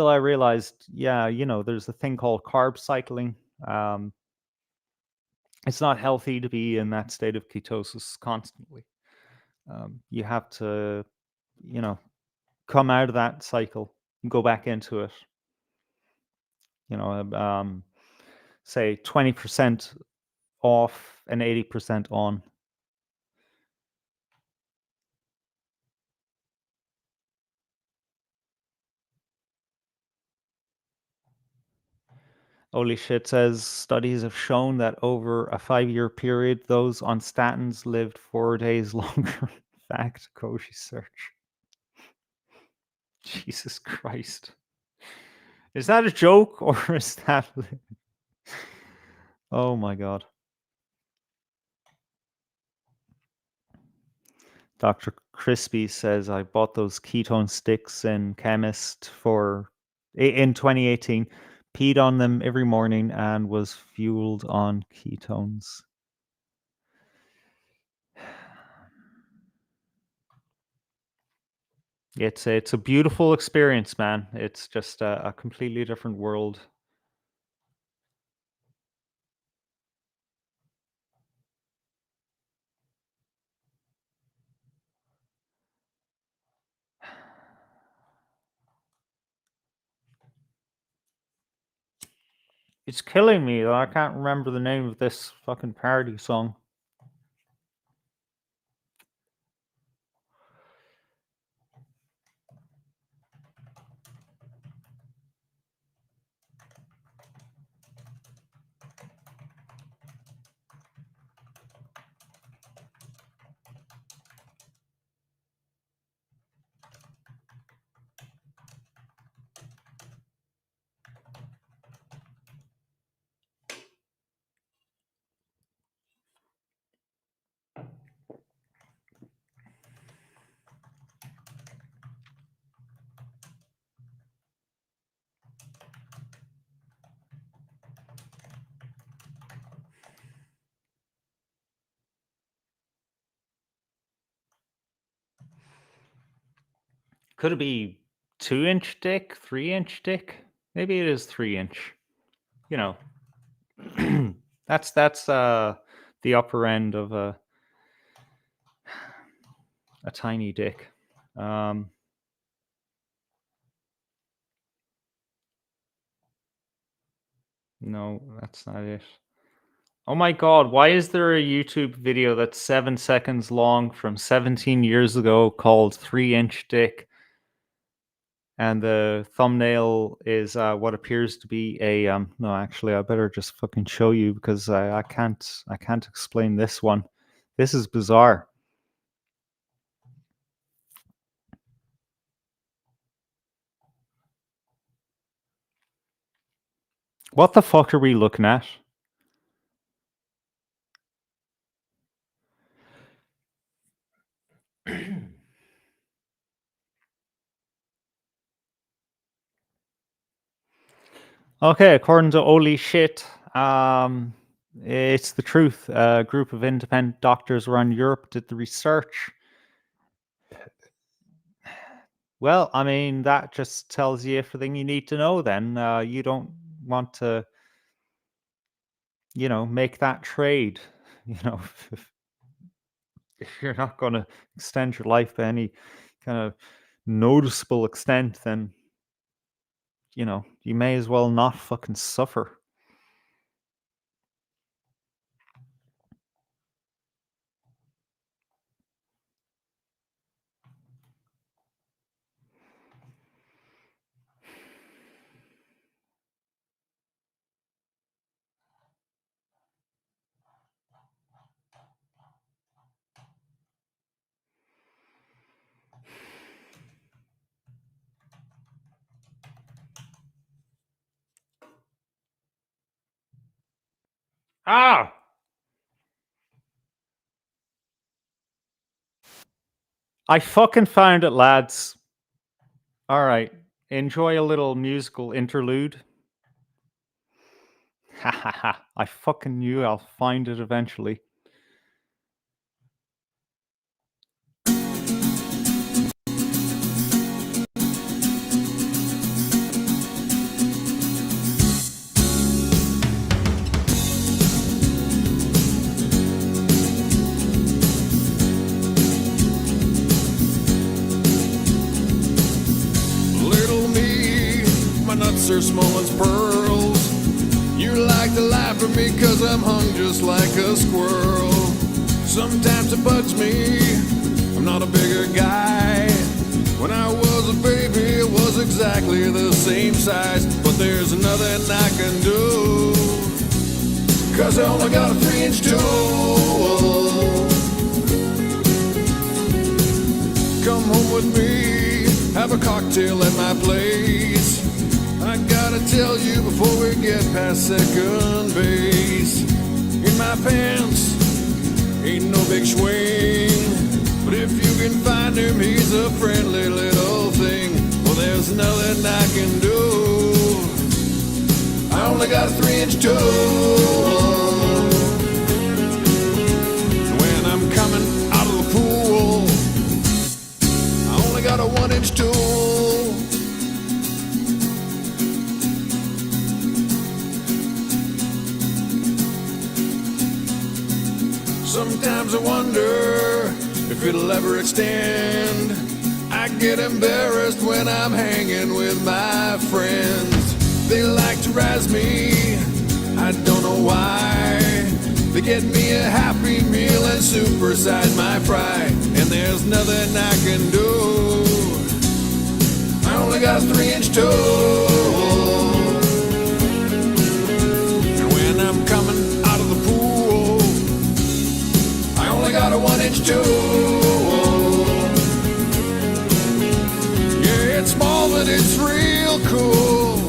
I realized, yeah, there's a thing called carb cycling. It's not healthy to be in that state of ketosis constantly. You have to, come out of that cycle and go back into it. Say 20% off and 80% on. Holy shit says studies have shown that over a 5-year period, those on statins lived 4 days longer. Fact, Koshi search. Jesus Christ. Is that a joke or is that... Oh my god. Dr. Crispy says I bought those ketone sticks in Chemist in 2018, peed on them every morning and was fueled on ketones. It's a beautiful experience, man. It's just a completely different world. It's killing me that I can't remember the name of this fucking parody song. Could it be 2-inch dick, 3-inch dick? Maybe it is 3-inch. That's the upper end of a tiny dick. No, that's not it. Oh my god, why is there a YouTube video that's 7 seconds long from 17 years ago called 3-inch dick? And the thumbnail is what appears to be a no, actually I better just fucking show you because I can't explain this one. This is bizarre. What the fuck are we looking at? Okay, according to Holy Shit, it's the truth. A group of independent doctors around Europe did the research. Well, I mean, that just tells you everything you need to know then. You don't want to, make that trade. If you're not going to extend your life to any kind of noticeable extent, then, you may as well not fucking suffer. Ah! I fucking found it, lads. All right. Enjoy a little musical interlude. Ha ha ha. I fucking knew I'll find it eventually. are small as pearls. You like to laugh at me cause I'm hung just like a squirrel. Sometimes it bugs me, I'm not a bigger guy. When I was a baby, it was exactly the same size. But there's nothing I can do, cause I only got a 3-inch tool. Come home with me, have a cocktail at my place. I gotta tell you before we get past second base. In my pants, ain't no big swing, but if you can find him, he's a friendly little thing. Well, there's nothing I can do, I only got a 3-inch tool. When I'm coming out of the pool, I only got a 1-inch tool. Sometimes I wonder if it'll ever extend. I get embarrassed when I'm hanging with my friends. They like to razz me, I don't know why. They get me a Happy Meal and supersize my fry, and there's nothing I can do, I only got a 3-inch tool. And when I'm coming out of the pool, I only got a 1-inch tool. Yeah, it's small but it's real cool,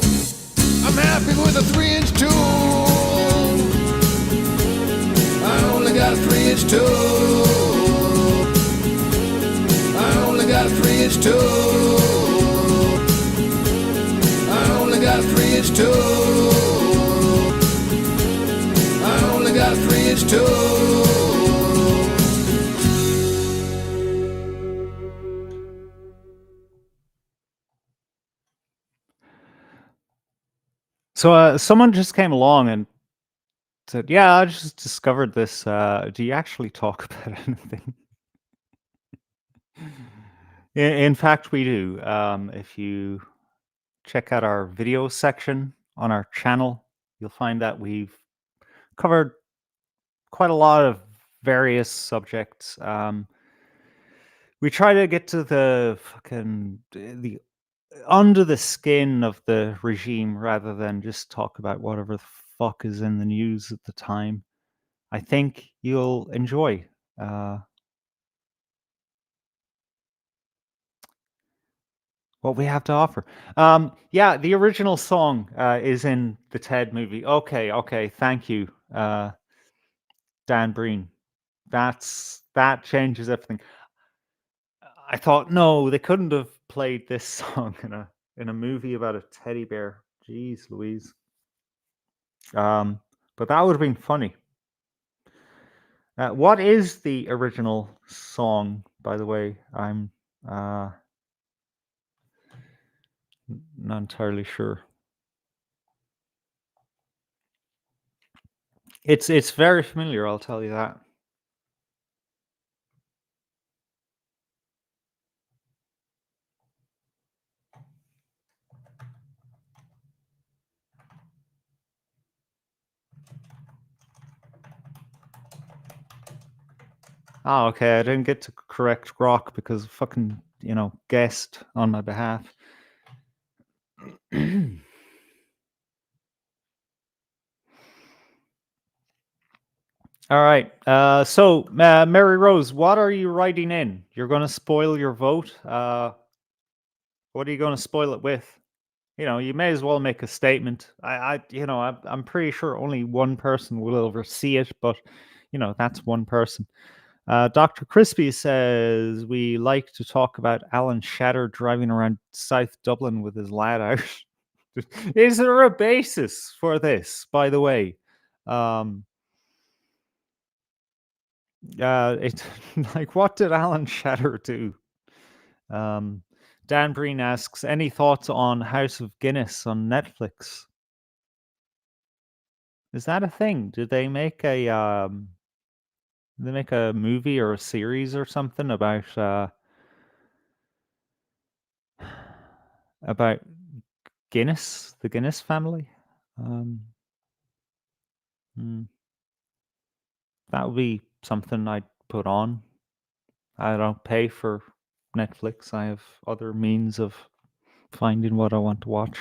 I'm happy with a 3-inch tool. I only got a 3-inch tool. I only got a 3-inch tool. I only got a 3-inch tool. I only got a 3-inch tool. So someone just came along and said, "Yeah, I just discovered this. Do you actually talk about anything?" In fact, we do. If you check out our video section on our channel, you'll find that we've covered quite a lot of various subjects. We try to get to the the under the skin of the regime rather than just talk about whatever the fuck is in the news at the time. I think you'll enjoy what we have to offer. Yeah, the original song is in the Ted movie. Okay, thank you, Dan Breen. That changes everything. I thought, no, they couldn't have played this song in a movie about a teddy bear. Jeez Louise. But that would have been funny. What is the original song, by the way? I'm not entirely sure. It's very familiar, I'll tell you that. Oh, okay. I didn't get to correct Rock because fucking, guessed on my behalf. All right. So, Mary Rose, what are you writing in? You're going to spoil your vote. What are you going to spoil it with? You may as well make a statement. I'm pretty sure only one person will ever see it, but that's one person. Dr. Crispy says we like to talk about Alan Shatter driving around South Dublin with his lad out. Is there a basis for this, by the way? It's like, what did Alan Shatter do? Dan Breen asks, any thoughts on House of Guinness on Netflix? Is that a thing? Did they make a movie or a series or something about Guinness, the Guinness family. Um, hmm, that would be something I'd put on. I don't pay for Netflix. I have other means of finding what I want to watch.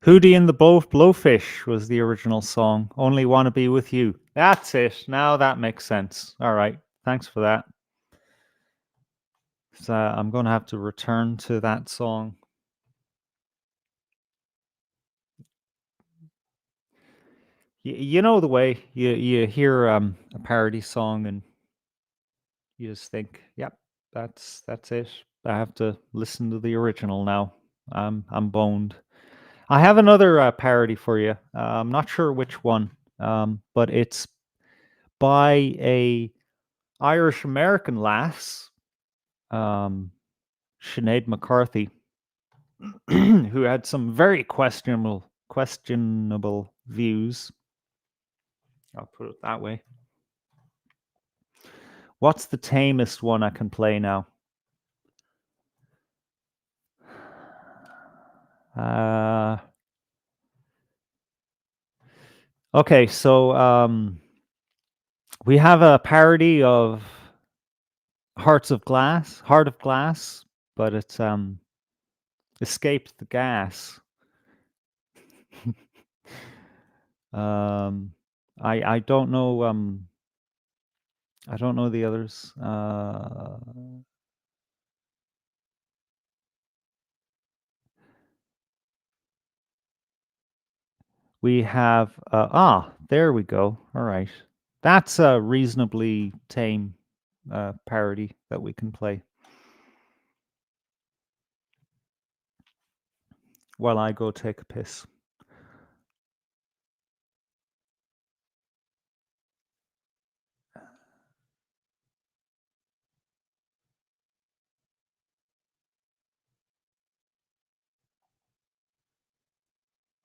Hootie and the Blowfish was the original song. Only Wanna Be With You. That's it. Now that makes sense. All right. Thanks for that. So I'm going to have to return to that song. You know the way you hear a parody song and you just think, yep, that's it. I have to listen to the original now. I'm boned. I have another parody for you. I'm not sure which one, but it's by a Irish American lass, Sinead McCarthy, who had some very questionable views. I'll put it that way. What's the tamest one I can play now? Okay, so we have a parody of Heart of Glass, but it's escaped the gas. I don't know I don't know the others. We have there we go. All right. That's a reasonably tame parody that we can play while I go take a piss.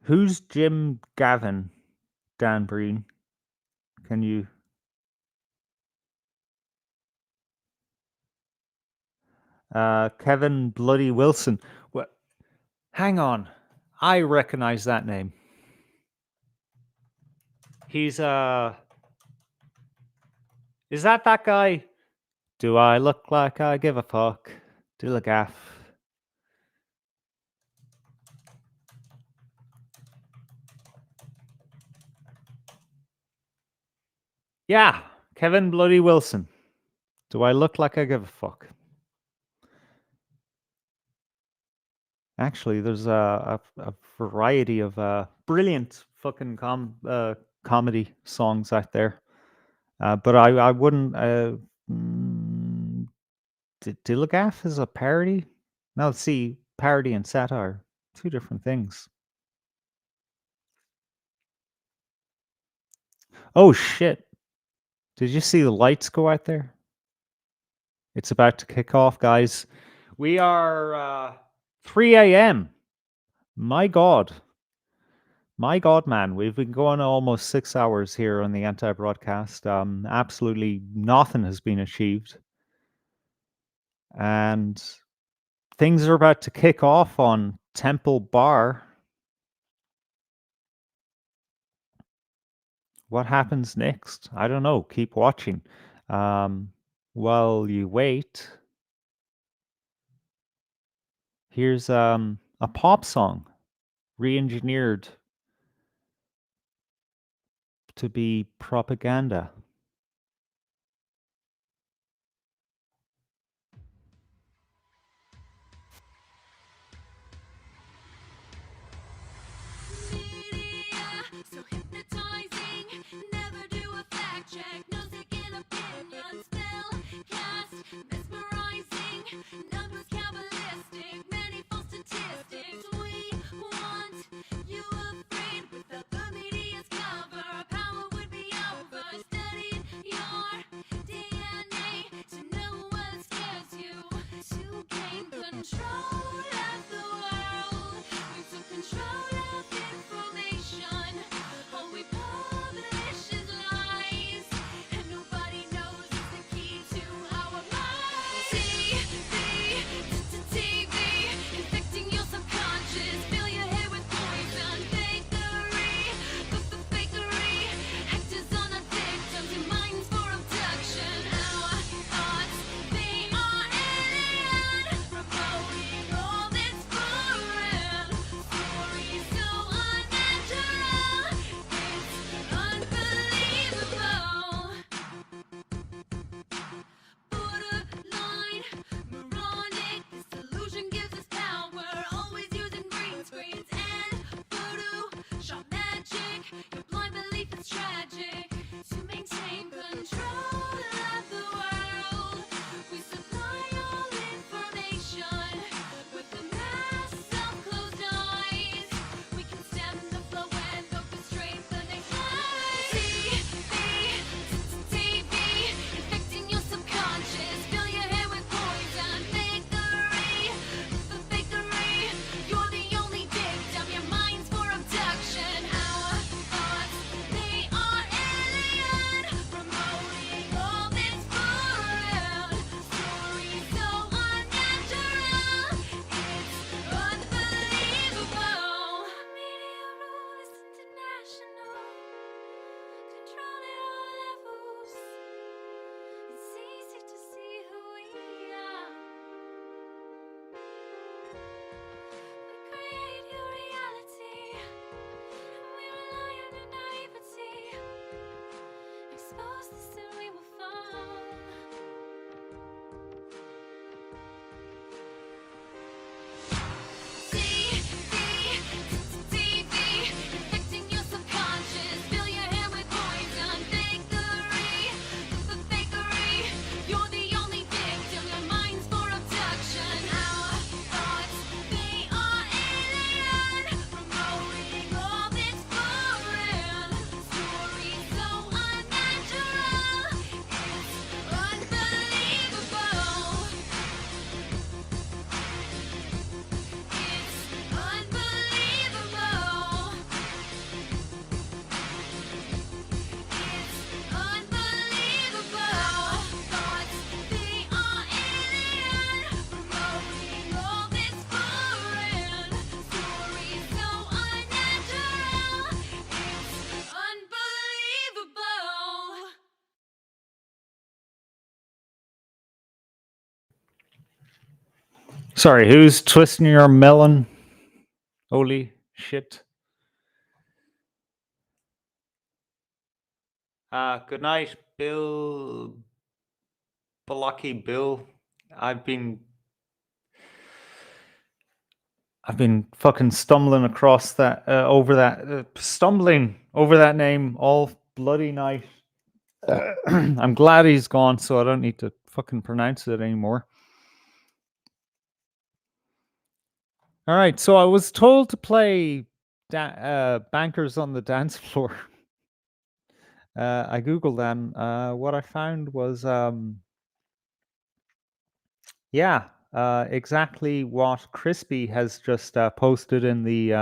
Who's Jim Gavin, Dan Breen? Can you? Kevin Bloody Wilson. What? Hang on. I recognize that name. He's is that guy? Do I look like I give a fuck? Do a gaff. Yeah, Kevin Bloody Wilson. Do I look like I give a fuck? Actually, there's a variety of brilliant fucking comedy songs out there. But I wouldn't. Dilligaff is a parody? No, see, parody and satire, two different things. Oh shit! Did you see the lights go out there? It's about to kick off, guys. We are 3 a.m. My God. My God, man. We've been going almost 6 hours here on the anti-broadcast. Absolutely nothing has been achieved. And things are about to kick off on Temple Bar. What happens next? I don't know. Keep watching. While you wait, here's a pop song re-engineered to be propaganda. So hypnotizing, never do a fact check, no second opinion, spell cast, mesmerizing, numbers cabalistic, many false statistics. We want you afraid without the media's cover, power would be over, instead Sorry, who's twisting your melon? Holy shit. Good night, Bill. Lucky Bill. I've been fucking stumbling across that stumbling over that name all bloody night. I'm glad he's gone, so I don't need to fucking pronounce it anymore. All right, so I was told to play Bankers on the Dance Floor. I googled them. What I found was exactly what Crispy has just posted in the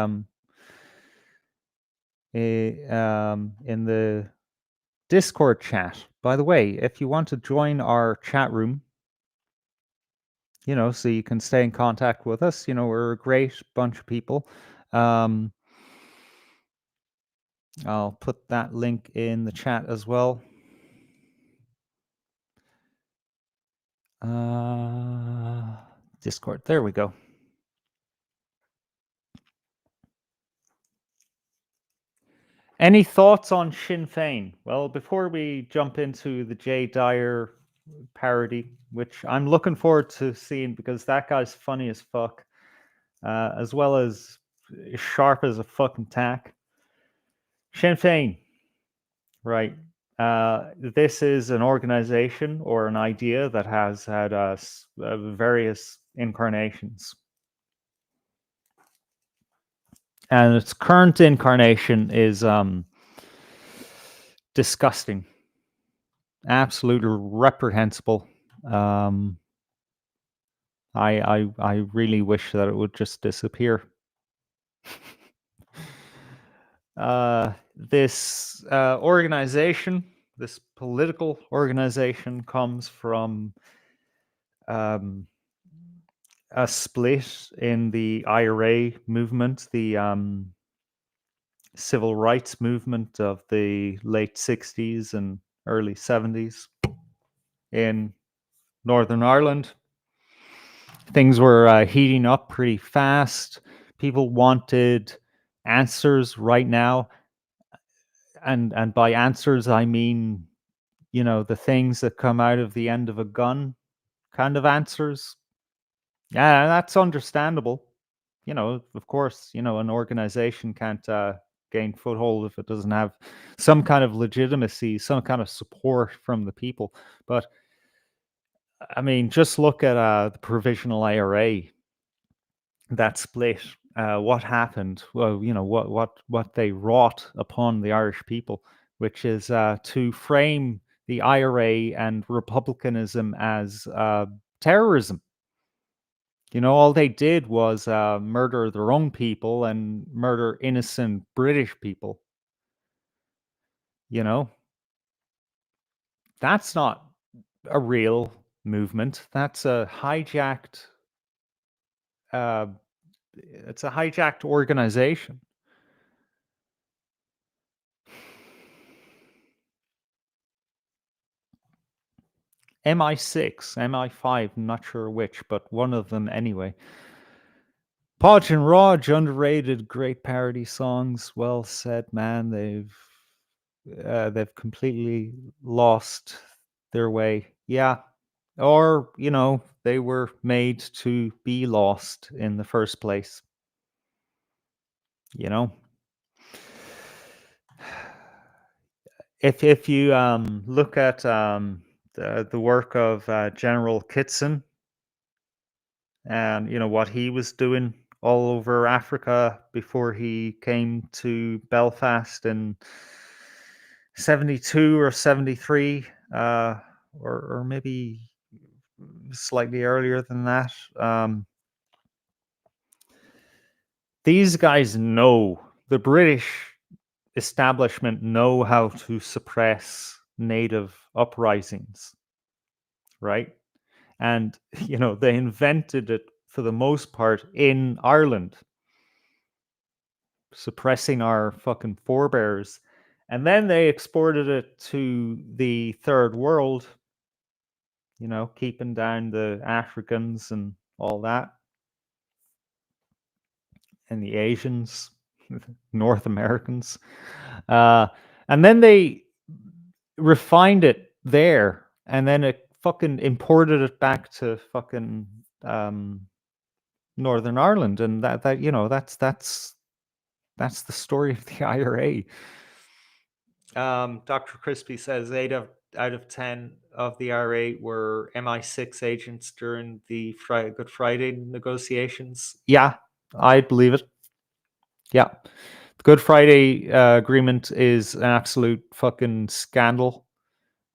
in the Discord chat. By the way, if you want to join our chat room, so you can stay in contact with us, we're a great bunch of people. I'll put that link in the chat as well. Discord, there we go. Any thoughts on Sinn Féin? Well, before we jump into the Jay Dyer parody, which I'm looking forward to seeing because that guy's funny as fuck, as well as sharp as a fucking tack. Sinn Féin, right? This is an organization or an idea that has had various incarnations. And its current incarnation is disgusting, absolutely reprehensible. I really wish that it would just disappear. This organization, this political organization, comes from a split in the IRA movement, the civil rights movement of the late 60s and early 70s in Northern Ireland. Things were heating up pretty fast. People wanted answers right now. And by answers, I mean, the things that come out of the end of a gun kind of answers. Yeah, that's understandable. Of course, an organization can't gain foothold if it doesn't have some kind of legitimacy, some kind of support from the people. But I mean, just look at the provisional IRA, that split. What happened? Well, what they wrought upon the Irish people, which is to frame the IRA and republicanism as terrorism. All they did was murder their own people and murder innocent British people. That's not a real movement. That's a hijacked. It's a hijacked organization. MI6, MI5, I'm not sure which, but one of them anyway. Podge and Rog, underrated, great parody songs. Well said, man. They've completely lost their way. Yeah. Or, they were made to be lost in the first place. If you look at the work of General Kitson and what he was doing all over Africa before he came to Belfast in 72 or 73, or maybe slightly earlier than that. These guys know, the British establishment know how to suppress native uprisings, right? And, they invented it for the most part in Ireland, suppressing our fucking forebears. And then they exported it to the third world, keeping down the Africans and all that. and the Asians, North Americans. And then they refined it there, and then it fucking imported it back to fucking Northern Ireland, and that you know that's the story of the IRA. Dr. Crispy says 8 out of 10 of the IRA were MI6 agents during the Good Friday negotiations. Yeah, I believe it. Yeah. The Good Friday agreement is an absolute fucking scandal.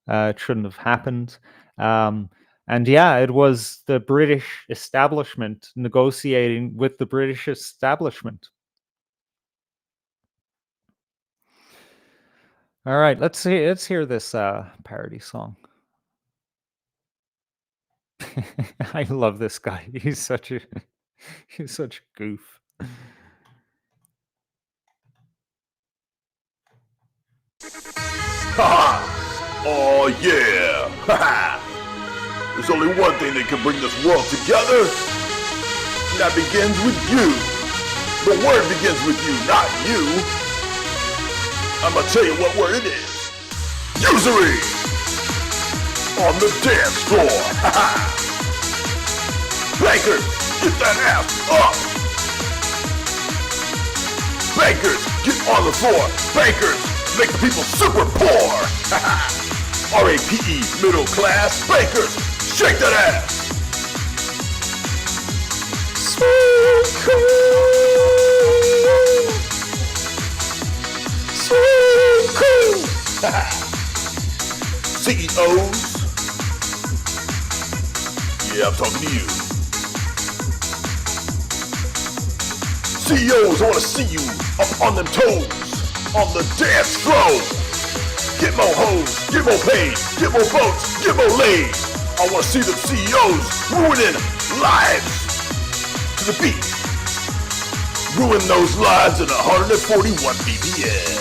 It shouldn't have happened. And yeah, it was the British establishment negotiating with the British establishment. All right, let's hear this parody song. I love this guy. He's such a goof. Oh yeah! There's only one thing that can bring this world together, and that begins with you. The word begins with you, not you. I'm gonna tell you what word it is. Usury! On the dance floor. Bankers, get that ass up! Bankers, get on the floor. Bankers, make the people super poor. RAPE, middle class. Bankers, shake that ass. Sweet cream. Sweet cream. CEOs. Yeah, I'm talking to you. CEOs, I wanna see you up on them toes, on the dance floor. Get more hoes, get more paid, get more votes, get more laid. I wanna see them CEOs ruining lives to the beat. Ruin those lives at 141 BPM.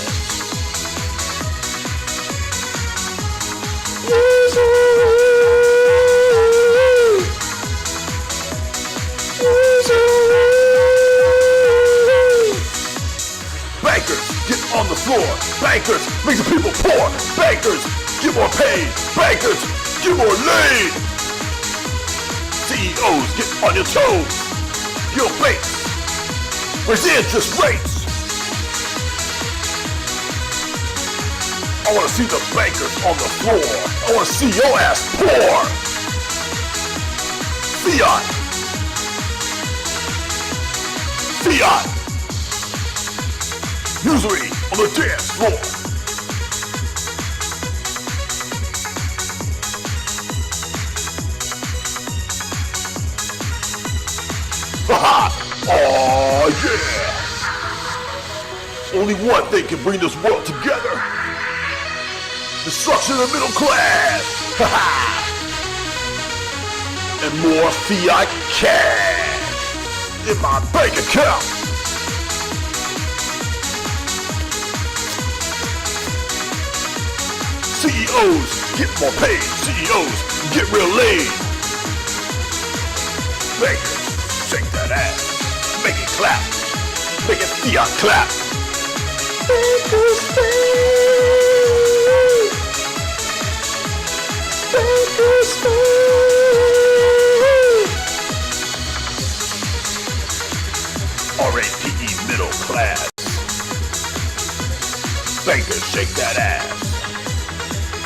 Bankers, get on the floor. Bankers, make the people poor. Bankers, get more paid. Bankers, get more laid. CEOs, get on your toes. Your base. Raise the interest rates. I wanna see the bankers on the floor. I wanna see your ass poor. Fiat. Fiat. Usury on the dance floor. Haha! Oh yeah! Only one thing can bring this world together. Destruction of the middle class. Haha! And more fiat cash in my bank account. CEOs, get more paid. CEOs, get real laid. Bankers, shake that ass. Make it clap. Make it fiat clap. Bankers, paid. Bankers, paid. RAPE middle class. Bankers, shake that ass.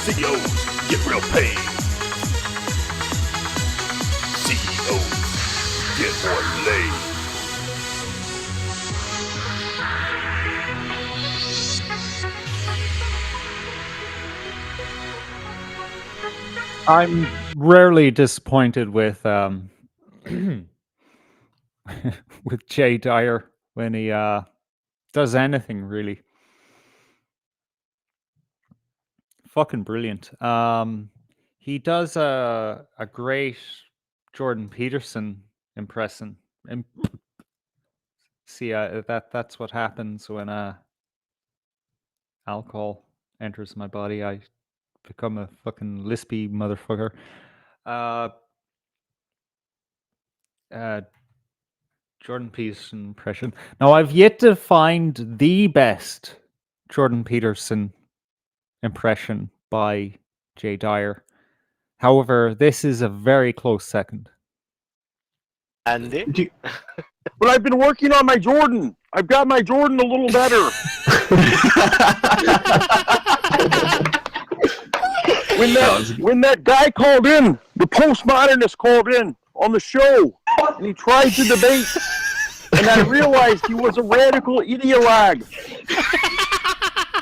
CEOs, get real paid. CEOs, get more laid. I'm rarely disappointed with with Jay Dyer when he does anything really. Fucking brilliant. He does a great Jordan Peterson impression. See, that's what happens when alcohol enters my body. I become a fucking lispy motherfucker. Jordan Peterson impression. Now, I've yet to find the best Jordan Peterson impression by Jay Dyer. However, this is a very close second. Andy? But I've been working on my Jordan. I've got my Jordan a little better. When that guy called in, the postmodernist called in on the show, and he tried to debate, and I realized he was a radical ideologue.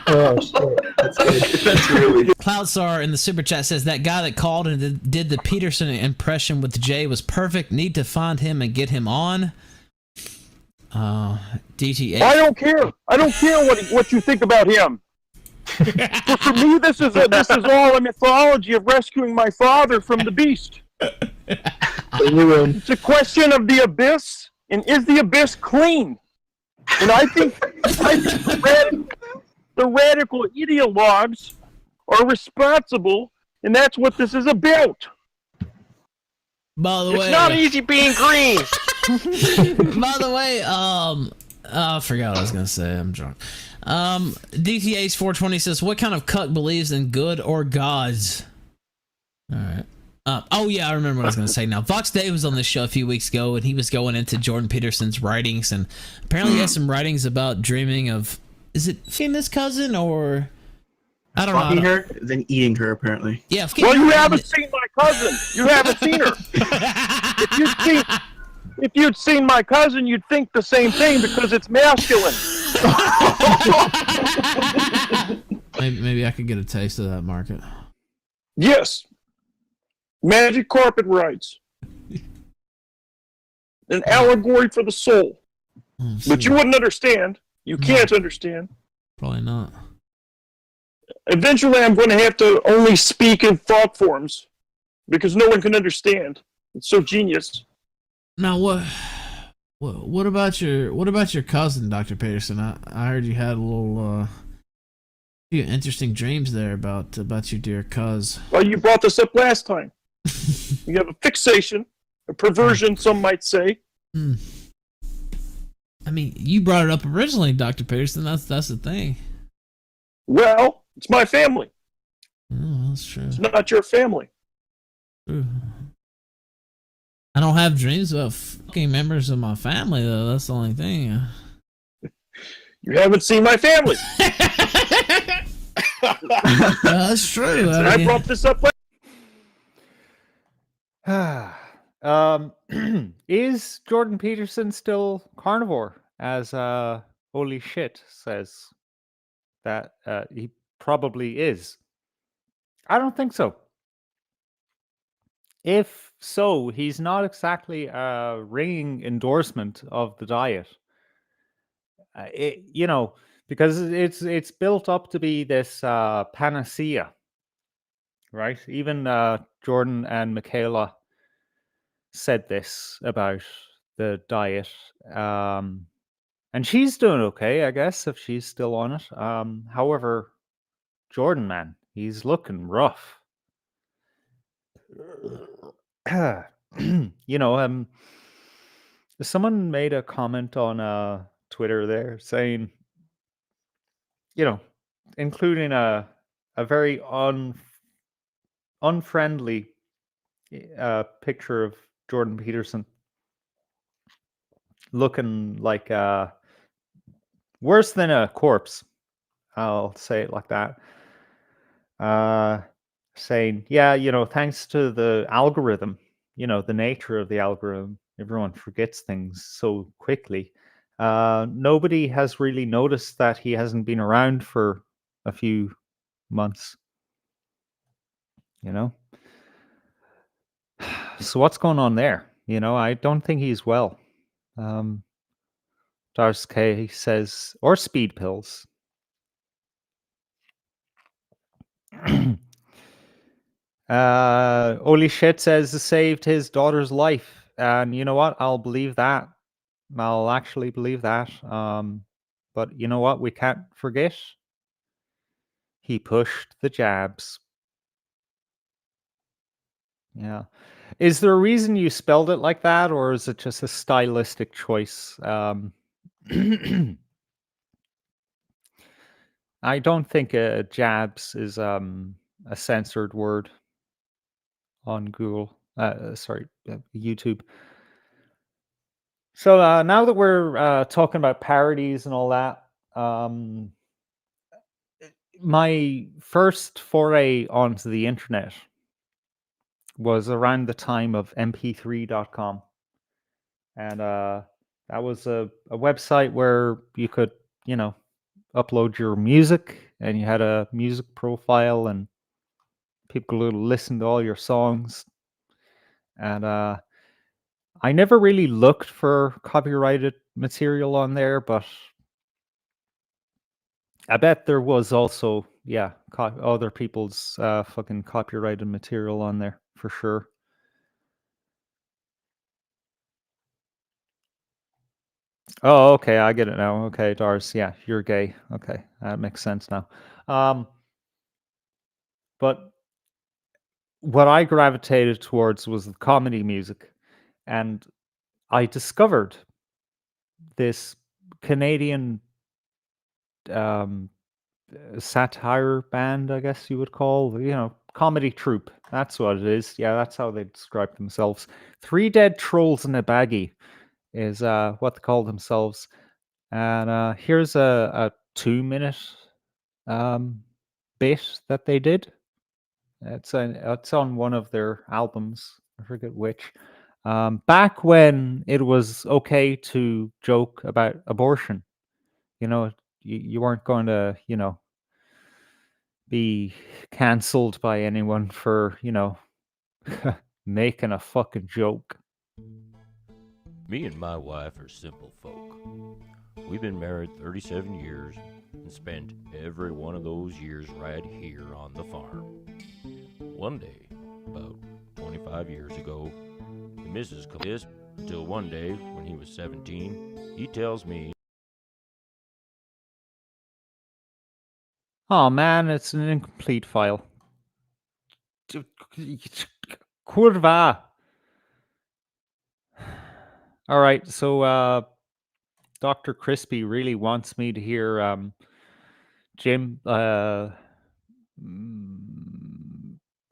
Oh, shit. That's good. That's really good. Cloudstar in the super chat says that guy that called and did the Peterson impression with Jay was perfect. Need to find him and get him on. DTA. I don't care. I don't care what you think about him. But for me, this is all a mythology of rescuing my father from the beast. It's a question of the abyss, and is the abyss clean? And I think the radical ideologues are responsible, and that's what this is about. By the way, It's not easy being green. by the way, I forgot what I was gonna say. I'm drunk. DTA's 420 says, "What kind of cuck believes in good or gods?" All right. Oh yeah, I remember what I was gonna say now. Vox Day was on this show a few weeks ago, and he was going into Jordan Peterson's writings, and apparently he has some writings about dreaming of, is it fucking his cousin or I don't Fucking know. her, then eating her, apparently. Yeah. Well, you haven't seen my cousin. You haven't seen her. If you'd seen my cousin, you'd think the same thing because it's masculine. Maybe I could get a taste of that market. Yes. Magic carpet rides. An allegory for the soul. But you wouldn't understand. You can't understand. Probably not. Eventually, I'm going to have to only speak in thought forms because no one can understand. It's so genius. Now what about your cousin, Dr. Peterson? I heard you had a little few interesting dreams there about your dear cuz. Well, you brought this up last time. You have a fixation, a perversion, some might say. I mean, you brought it up originally, Dr. Peterson. That's the thing. Well, it's my family. Oh, that's true. It's not your family. True. I don't have dreams about fucking members of my family, though. That's the only thing. You haven't seen my family. That's true. I brought this up Is Jordan Peterson still carnivore, as Holy Shit says that he probably is? I don't think so. If so, he's not exactly a ringing endorsement of the diet. Because it's built up to be this panacea, right? Even Jordan and Michaela said this about the diet, and she's doing okay, I guess, if she's still on it. However, Jordan, man, he's looking rough. Someone made a comment on Twitter there saying, including a very unfriendly picture of Jordan Peterson looking like worse than a corpse. I'll say it like that. Saying, yeah, thanks to the algorithm, the nature of the algorithm, everyone forgets things so quickly. Nobody has really noticed that he hasn't been around for a few months. So what's going on there? I don't think he's well. Dars K says, or speed pills. Holy Shit says it saved his daughter's life. And you know what? I'll believe that. I'll actually believe that. But you know what? We can't forget. He pushed the jabs. Yeah. Is there a reason you spelled it like that, or is it just a stylistic choice? I don't think jabs is a censored word on Google. Sorry, YouTube. So now that we're talking about parodies and all that, my first foray onto the internet was around the time of mp3.com. And that was a website where you could, you know, upload your music, and you had a music profile, and people would listen to all your songs. And I never really looked for copyrighted material on there, but I bet there was also, yeah, other people's fucking copyrighted material on there for sure. Oh, okay, I get it now. Okay, Dars, yeah, you're gay. Okay, that makes sense now. But what I gravitated towards was the comedy music, and I discovered this Canadian satire band, I guess you would call, you know, comedy troupe. That's what it is. Yeah, that's how they describe themselves. Three Dead Trolls in a Baggie is what they call themselves. And here's a 2-minute bit that they did. It's on one of their albums. I forget which. Back when it was okay to joke about abortion, you know, you weren't going to, you know, be cancelled by anyone for, you know, making a fucking joke. Me and my wife are simple folk. We've been married 37 years and spent every one of those years right here on the farm. One day, about 25 years ago, the missus called this until one day when he was 17, he tells me, Oh man, it's an incomplete file. Kurva. All right, so Dr. Crispy really wants me to hear Jim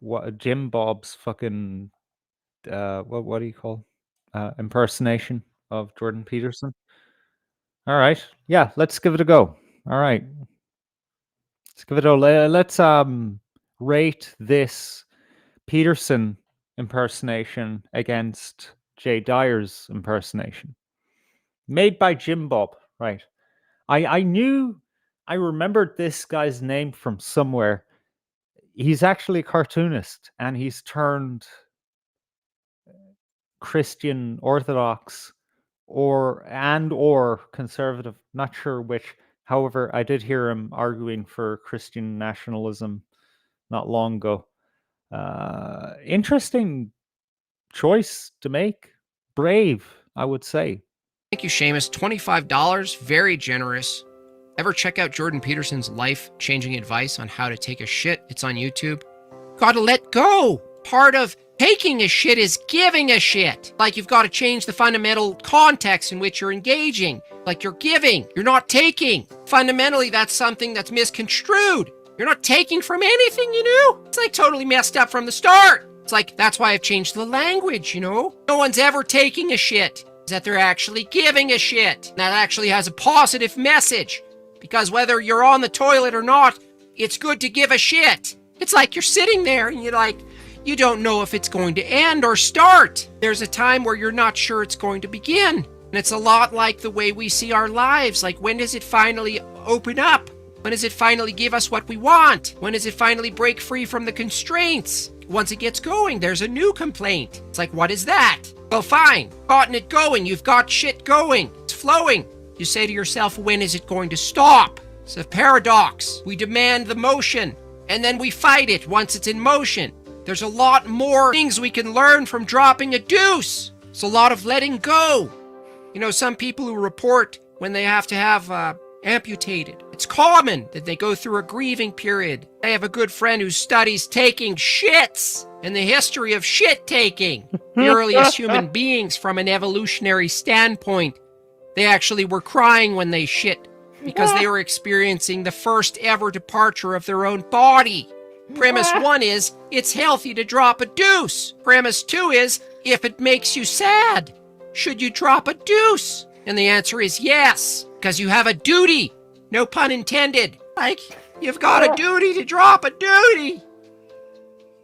what Jim Bob's fucking what do you call impersonation of Jordan Peterson. All right, yeah, let's give it a go. All right, let's give it a let's rate this Peterson impersonation against Jay Dyer's impersonation made by Jim Bob. Right, I remembered this guy's name from somewhere. He's actually a cartoonist, and he's turned Christian Orthodox or conservative, not sure which. However, I did hear him arguing for Christian nationalism not long ago. Interesting choice to make. Brave, I would say. Thank you, Seamus. $25, very generous. Ever check out Jordan Peterson's life-changing advice on how to take a shit? It's on YouTube. Gotta let go. Part of taking a shit is giving a shit. Like, you've got to change the fundamental context in which you're engaging. Like, you're giving, you're not taking. Fundamentally, that's something that's misconstrued. You're not taking from anything, you know? It's like totally messed up from the start. It's like, that's why I've changed the language, you know? No one's ever taking a shit. Is that they're actually giving a shit. That actually has a positive message. Because whether you're on the toilet or not, it's good to give a shit. It's like you're sitting there and you're like, you don't know if it's going to end or start. There's a time where you're not sure it's going to begin. And it's a lot like the way we see our lives. Like, when does it finally open up? When does it finally give us what we want? When does it finally break free from the constraints? Once it gets going, there's a new complaint. It's like, what is that? Well, fine. Gotten it going. You've got shit going. It's flowing. You say to yourself, when is it going to stop? It's a paradox. We demand the motion, and then we fight it once it's in motion. There's a lot more things we can learn from dropping a deuce. It's a lot of letting go. You know, some people who report when they have to have amputated. It's common that they go through a grieving period. I have a good friend who studies taking shits and the history of shit taking. The earliest human beings from an evolutionary standpoint, they actually were crying when they shit because they were experiencing the first ever departure of their own body. Premise 1 is, it's healthy to drop a deuce. Premise 2 is, if it makes you sad, should you drop a deuce? And the answer is yes, because you have a duty. No pun intended. Like, you've got a duty to drop a duty.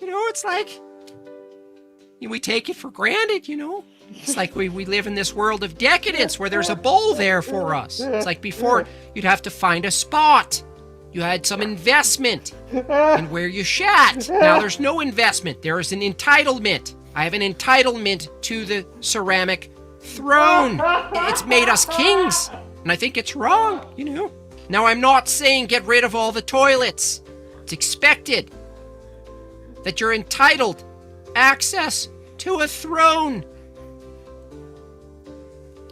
You know, it's like, we take it for granted, you know? It's like we live in this world of decadence where there's a bowl there for us. It's like before, you'd have to find a spot. You had some investment in where you shat. Now there's no investment. There is an entitlement. I have an entitlement to the ceramic throne. It's made us kings. And I think it's wrong, you know? Now I'm not saying get rid of all the toilets. It's expected that you're entitled access to a throne.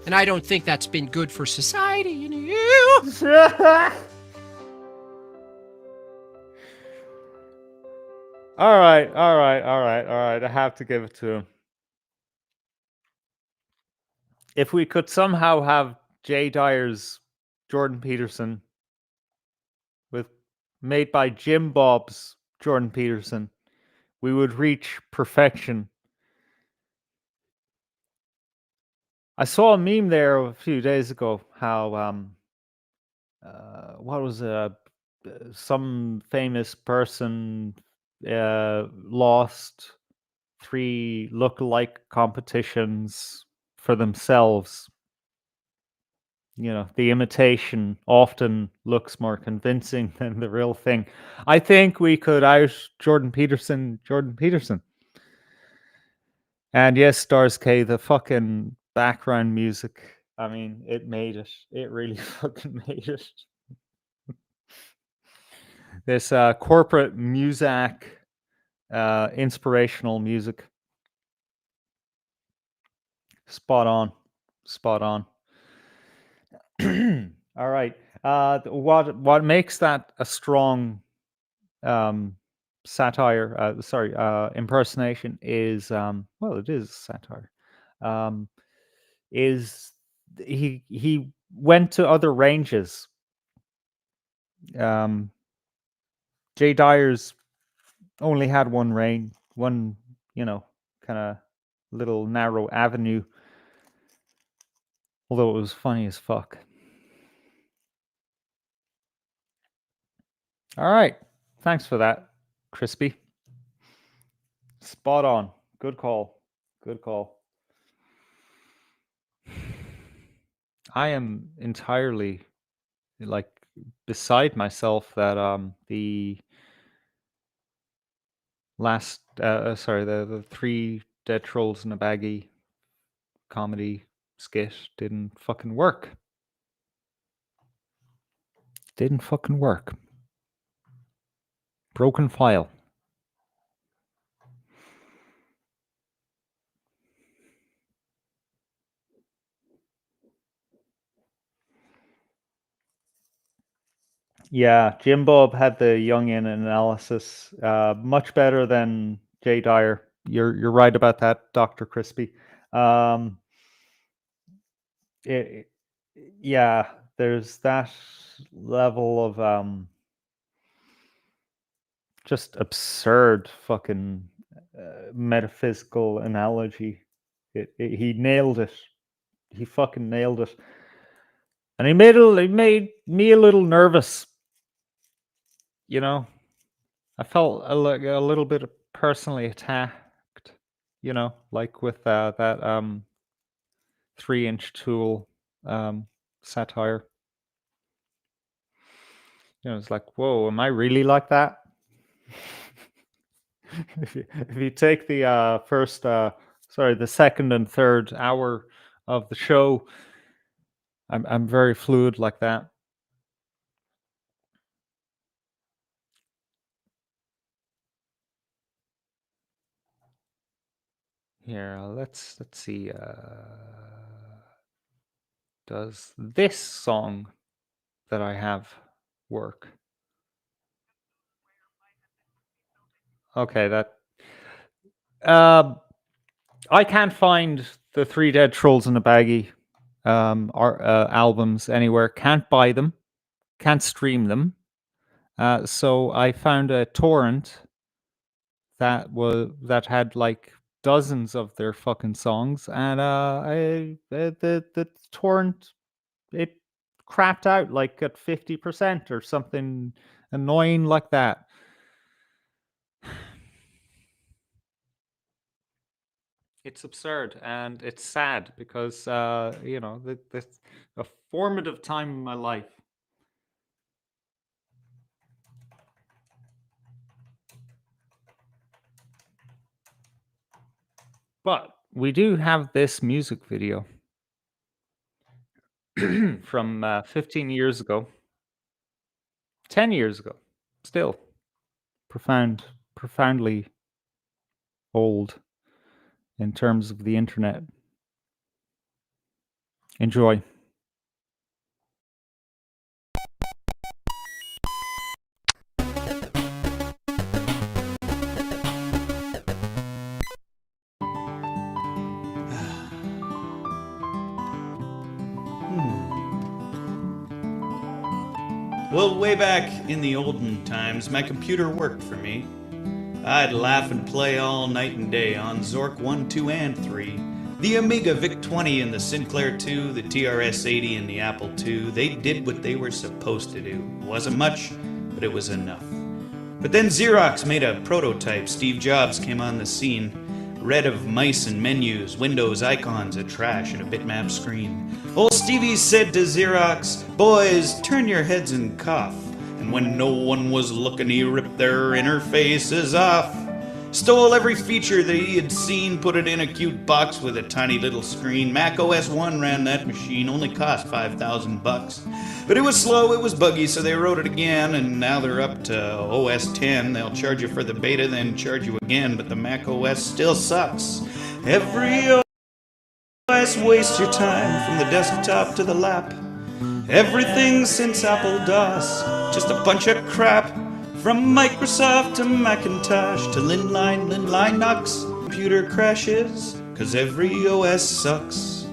And I don't think that's been good for society, you know? All right. I have to give it to him. If we could somehow have Jay Dyer's Jordan Peterson made by Jim Bob's Jordan Peterson, we would reach perfection. I saw a meme there a few days ago how what was it? Some famous person lost 3 look-alike competitions for themselves. You know, the imitation often looks more convincing than the real thing. I think we could out Jordan Peterson. And yes, Stars K, the fucking background music. I mean, it made it. It really fucking made it. This corporate music, inspirational music. Spot on. All right. What makes that a strong satire? Impersonation is well, it is satire. Is he went to other ranges. Jay Dyer's only had one range, one, you know, kind of little narrow avenue. Although it was funny as fuck. All right. Thanks for that, Crispy. Spot on. Good call. I am entirely like beside myself that the last the 3 Dead Trolls in a Baggie comedy skit didn't fucking work. Broken file. Yeah, Jim Bob had the Jungian analysis, much better than Jay Dyer. You're right about that, Dr. Crispy. Yeah, there's that level of just absurd fucking metaphysical analogy. He nailed it. He fucking nailed it. And he made me a little nervous. You know, I felt a little bit personally attacked. You know, like with that 3-inch tool satire. You know, it's like, whoa, am I really like that? if you take the the second and third hour of the show, I'm very fluid like that. Here, let's see. Does this song that I have work. Okay, that I can't find the Three Dead Trolls in a Baggie albums anywhere. Can't buy them. Can't stream them. So I found a torrent that had like dozens of their fucking songs, and the torrent, it crapped out like at 50% or something annoying like that. It's absurd and it's sad because this a formative time in my life. But we do have this music video from 15 years ago, 10 years ago. Still profoundly old in terms of the internet. Enjoy. Well, way back in the olden times, my computer worked for me. I'd laugh and play all night and day on Zork 1, 2, and 3. The Amiga VIC-20 and the Sinclair 2, the TRS-80 and the Apple II, they did what they were supposed to do. It wasn't much, but it was enough. But then Xerox made a prototype. Steve Jobs came on the scene. Red of mice and menus, Windows icons, a trash, and a bitmap screen. Old Stevie said to Xerox, "Boys, turn your heads and cough." And when no one was looking, he ripped their interfaces off. Stole every feature that he had seen, put it in a cute box with a tiny little screen. Mac OS 1 ran that machine, only cost $5,000. But it was slow, it was buggy, so they wrote it again, and now they're up to OS 10. They'll charge you for the beta, then charge you again, but the Mac OS still sucks. Every OS wastes your time from the desktop to the lap. Everything since Apple DOS, just a bunch of crap. From Microsoft to Macintosh to Linux, computer crashes, 'cause every OS sucks.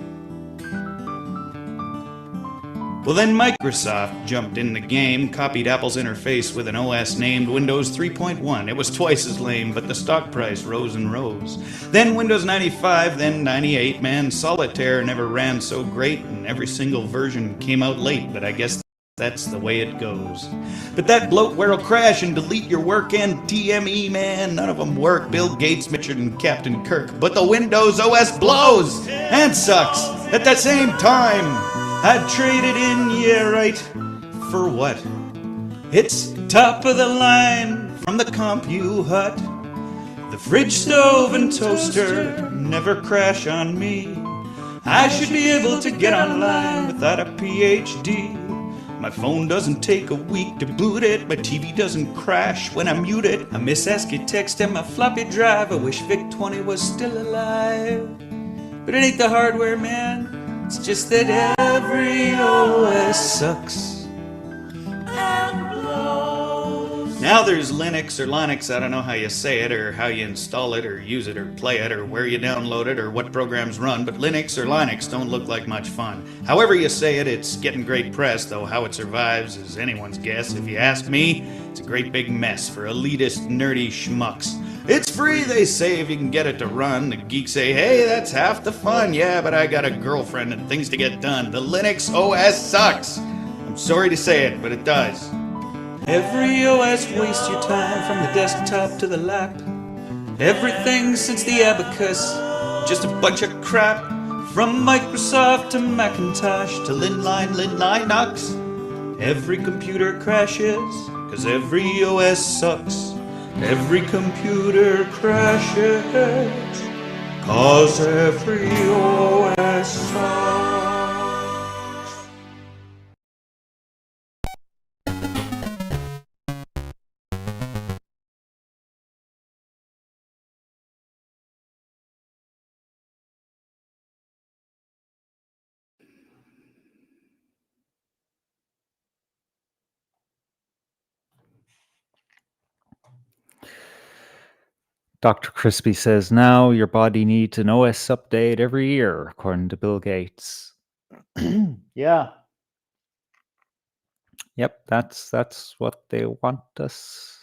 Well, then Microsoft jumped in the game, copied Apple's interface with an OS named Windows 3.1. It was twice as lame, but the stock price rose and rose. Then Windows 95, then 98. Man, Solitaire never ran so great, and every single version came out late, but I guess that's the way it goes. But that bloatware'll crash and delete your work, and TME, man, none of them work. Bill Gates, Mitchell, and Captain Kirk. But the Windows OS blows and sucks at the same time. I'd trade it in, yeah, right. For what? It's top of the line from the Compu Hut. The fridge, stove, and toaster never crash on me. I should be able to get online without a PhD. My phone doesn't take a week to boot it. My TV doesn't crash when I mute it. I miss ASCII text and my floppy drive. I wish VIC-20 was still alive. But it ain't the hardware, man. It's just that every OS sucks. Now there's Linux or Linux, I don't know how you say it, or how you install it, or use it, or play it, or where you download it, or what programs run, but Linux or Linux don't look like much fun. However you say it, it's getting great press, though how it survives is anyone's guess. If you ask me, it's a great big mess for elitist, nerdy schmucks. It's free, they say, if you can get it to run. The geeks say, hey, that's half the fun. Yeah, but I got a girlfriend and things to get done. The Linux OS sucks. I'm sorry to say it, but it does. Every OS wastes your time from the desktop to the lap. Everything since the abacus, just a bunch of crap. From Microsoft to Macintosh to Linux. Every computer crashes, 'cause every OS sucks. Every computer crashes, 'cause every OS sucks. Dr. Crispy says now your body needs an OS update every year, according to Bill Gates. Yeah. Yep, that's what they want us.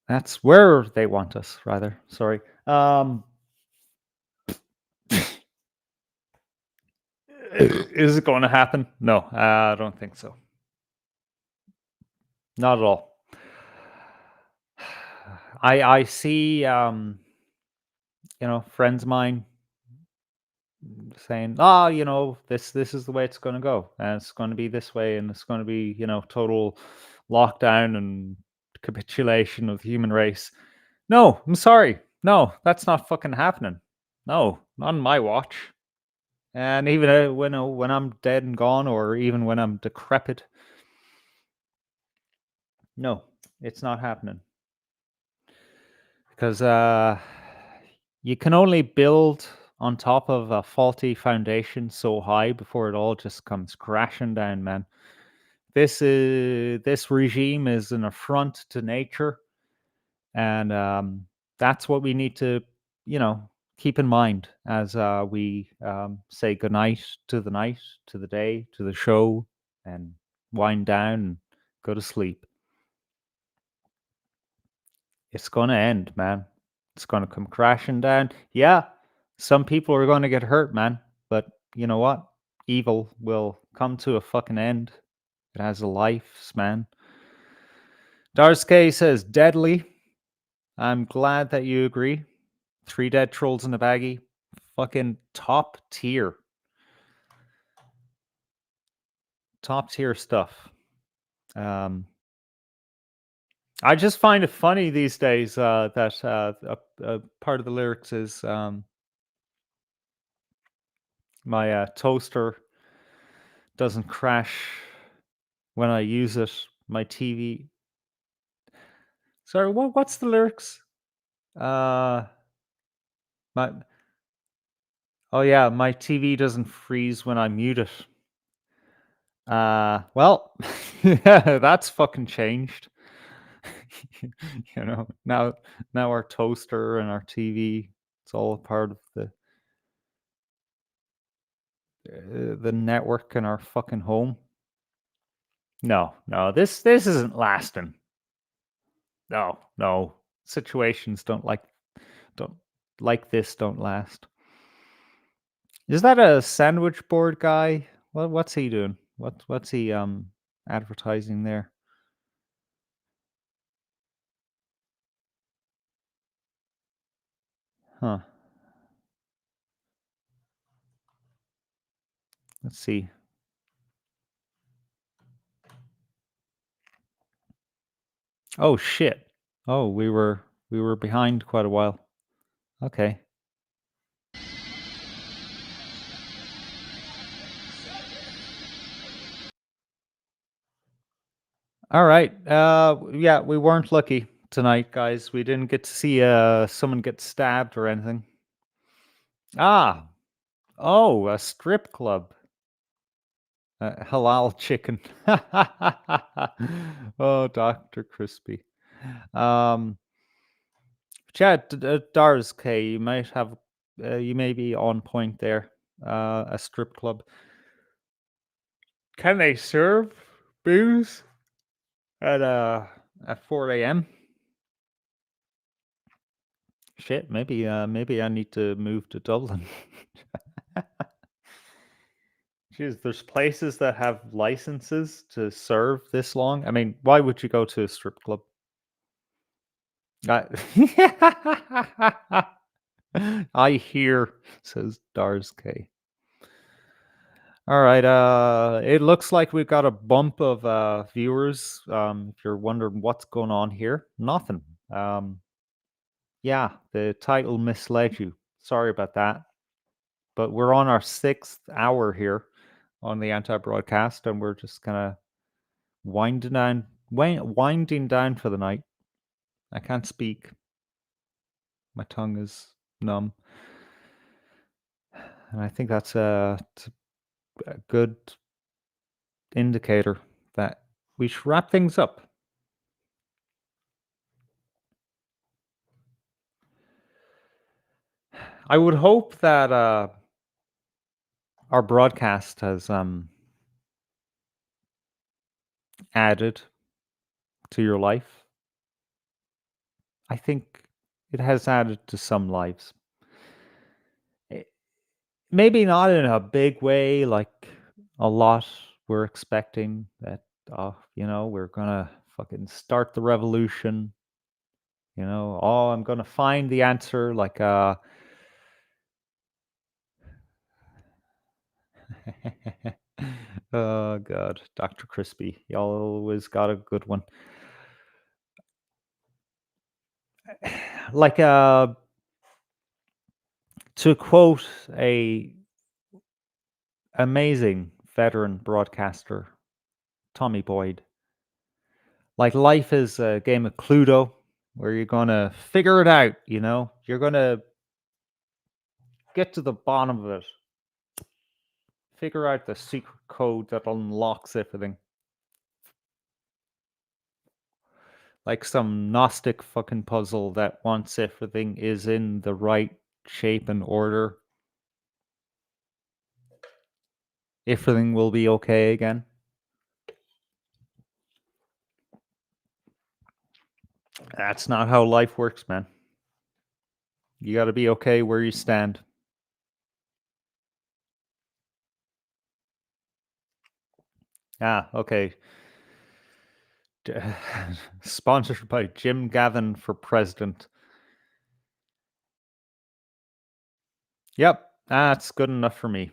That's where they want us, rather. Sorry. Is it going to happen? No, I don't think so. Not at all. I see, friends of mine saying, this is the way it's going to go, and it's going to be this way, and it's going to be, total lockdown and capitulation of the human race. No, I'm sorry. No, that's not fucking happening. No, not on my watch. And even when I'm dead and gone, or even when I'm decrepit, no, it's not happening. Because you can only build on top of a faulty foundation so high before it all just comes crashing down, man. This regime is an affront to nature, and that's what we need to, keep in mind as we say goodnight to the night, to the day, to the show, and wind down and go to sleep. It's going to end, man. It's going to come crashing down. Yeah, some people are going to get hurt, man. But you know what? Evil will come to a fucking end. It has a lifespan. Darske says, deadly. I'm glad that you agree. 3 dead trolls in a baggie. Fucking top tier. Top tier stuff. I just find it funny these days that part of the lyrics is my toaster doesn't crash when I use it. My TV. Sorry, what's the lyrics? My Oh yeah, my TV doesn't freeze when I mute it. Well, yeah, that's fucking changed. Now our toaster and our TV, it's all a part of the network in our fucking home. No, this isn't lasting. No. Situations don't like this don't last. Is that a sandwich board guy? What's he doing? What's he advertising there? Huh. Let's see. Oh shit. Oh, we were behind quite a while. Okay. All right. Yeah, we weren't lucky tonight, guys. We didn't get to see someone get stabbed or anything. Ah. Oh, a strip club. Halal chicken. Oh, Dr. Crispy. Chad, Dars K, you might have, you may be on point there. A strip club. Can they serve booze at 4 a.m.? Shit, maybe I need to move to Dublin. Jeez, there's places that have licenses to serve this long. I mean, why would you go to a strip club? I hear, says Dars K. All right, it looks like we've got a bump of viewers. If you're wondering what's going on here, nothing. Yeah, the title misled you. Sorry about that. But we're on our 6th hour here on the anti-broadcast, and we're just kind of winding down for the night. I can't speak. My tongue is numb. And I think that's a good indicator that we should wrap things up. I would hope that our broadcast has added to your life. I think it has added to some lives. Maybe not in a big way, like a lot we're expecting that, we're gonna fucking start the revolution. Oh, I'm gonna find the answer, like, oh god, Dr. Crispy, y'all always got a good one. Like, to quote a amazing veteran broadcaster, Tommy Boyd, like life is a game of Cluedo where you're gonna figure it out, You're gonna get to the bottom of it. Figure out the secret code that unlocks everything. Like some Gnostic fucking puzzle that once everything is in the right shape and order, everything will be okay again. That's not how life works, man. You gotta be okay where you stand. Okay. Sponsored by Jim Gavin for president. Yep, that's good enough for me.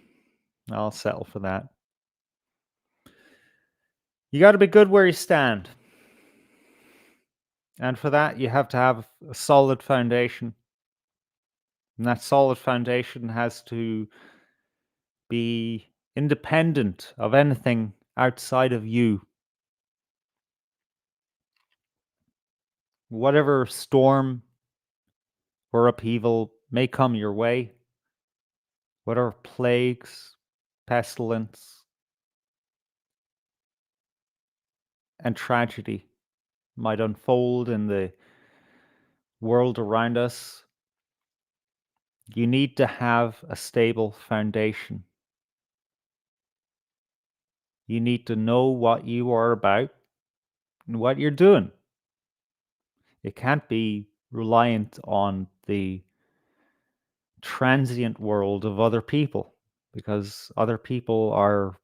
I'll settle for that. You got to be good where you stand. And for that, you have to have a solid foundation. And that solid foundation has to be independent of anything outside of you. Whatever storm or upheaval may come your way, whatever plagues, pestilence, and tragedy might unfold in the world around us, you need to have a stable foundation. You need to know what you are about and what you're doing. It can't be reliant on the transient world of other people, because other people are,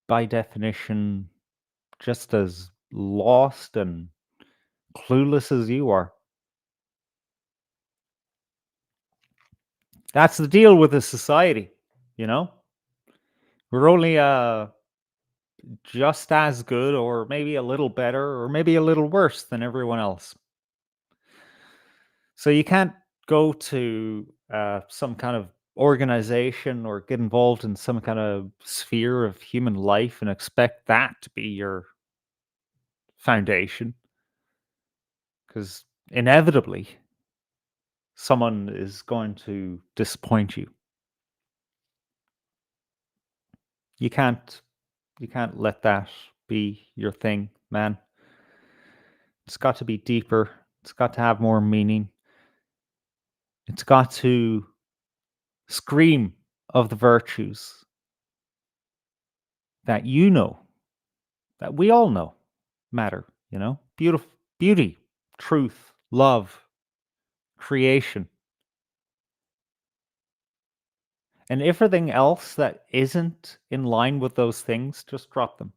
by definition, just as lost and clueless as you are. That's the deal with the society, We're only just as good, or maybe a little better, or maybe a little worse than everyone else. So you can't go to some kind of organization or get involved in some kind of sphere of human life and expect that to be your foundation, because inevitably someone is going to disappoint you. You can't let that be your thing, man. It's got to be deeper. It's got to have more meaning. It's got to scream of the virtues that that we all know matter, beauty, truth, love, creation. And everything else that isn't in line with those things, just drop them.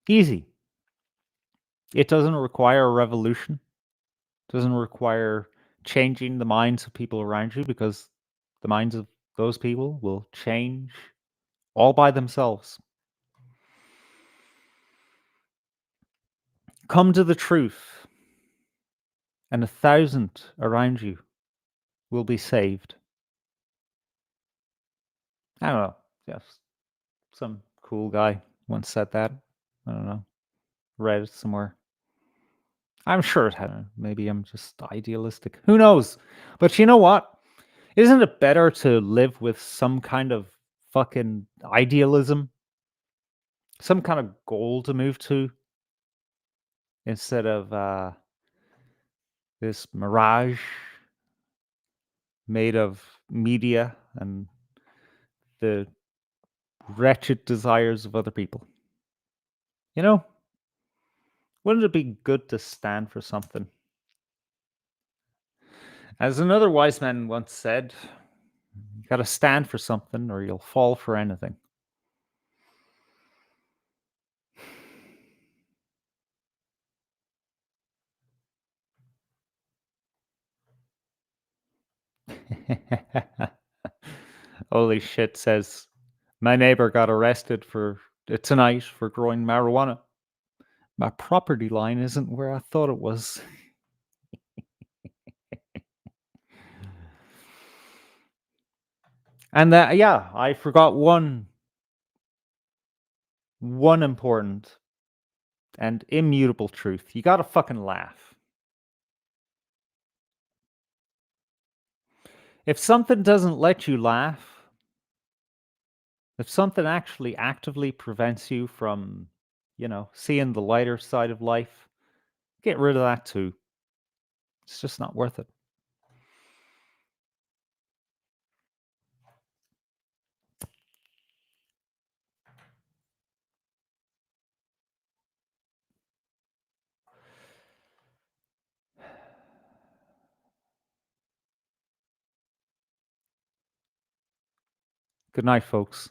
Easy. It doesn't require a revolution. It doesn't require changing the minds of people around you, because the minds of those people will change all by themselves. Come to the truth, and 1,000 around you will be saved. I don't know. Yes. Some cool guy once said that. I don't know. Read it somewhere. I'm sure it had. Maybe I'm just idealistic. Who knows? But you know what? Isn't it better to live with some kind of fucking idealism? Some kind of goal to move to, instead of this mirage made of media and the wretched desires of other people. You know, wouldn't it be good to stand for something? As another wise man once said, you gotta stand for something or you'll fall for anything. Holy shit, says my neighbor got arrested for tonight for growing marijuana. My property line isn't where I thought it was. And yeah, I forgot one important and immutable truth. You gotta fucking laugh. If something doesn't let you laugh, if something actually actively prevents you from, seeing the lighter side of life, get rid of that too. It's just not worth it. Good night, folks.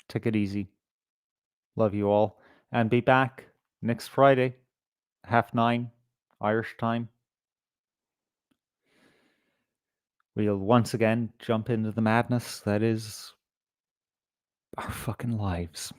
Take it easy. Love you all. And be back next Friday, 9:30 Irish time. We'll once again jump into the madness that is our fucking lives.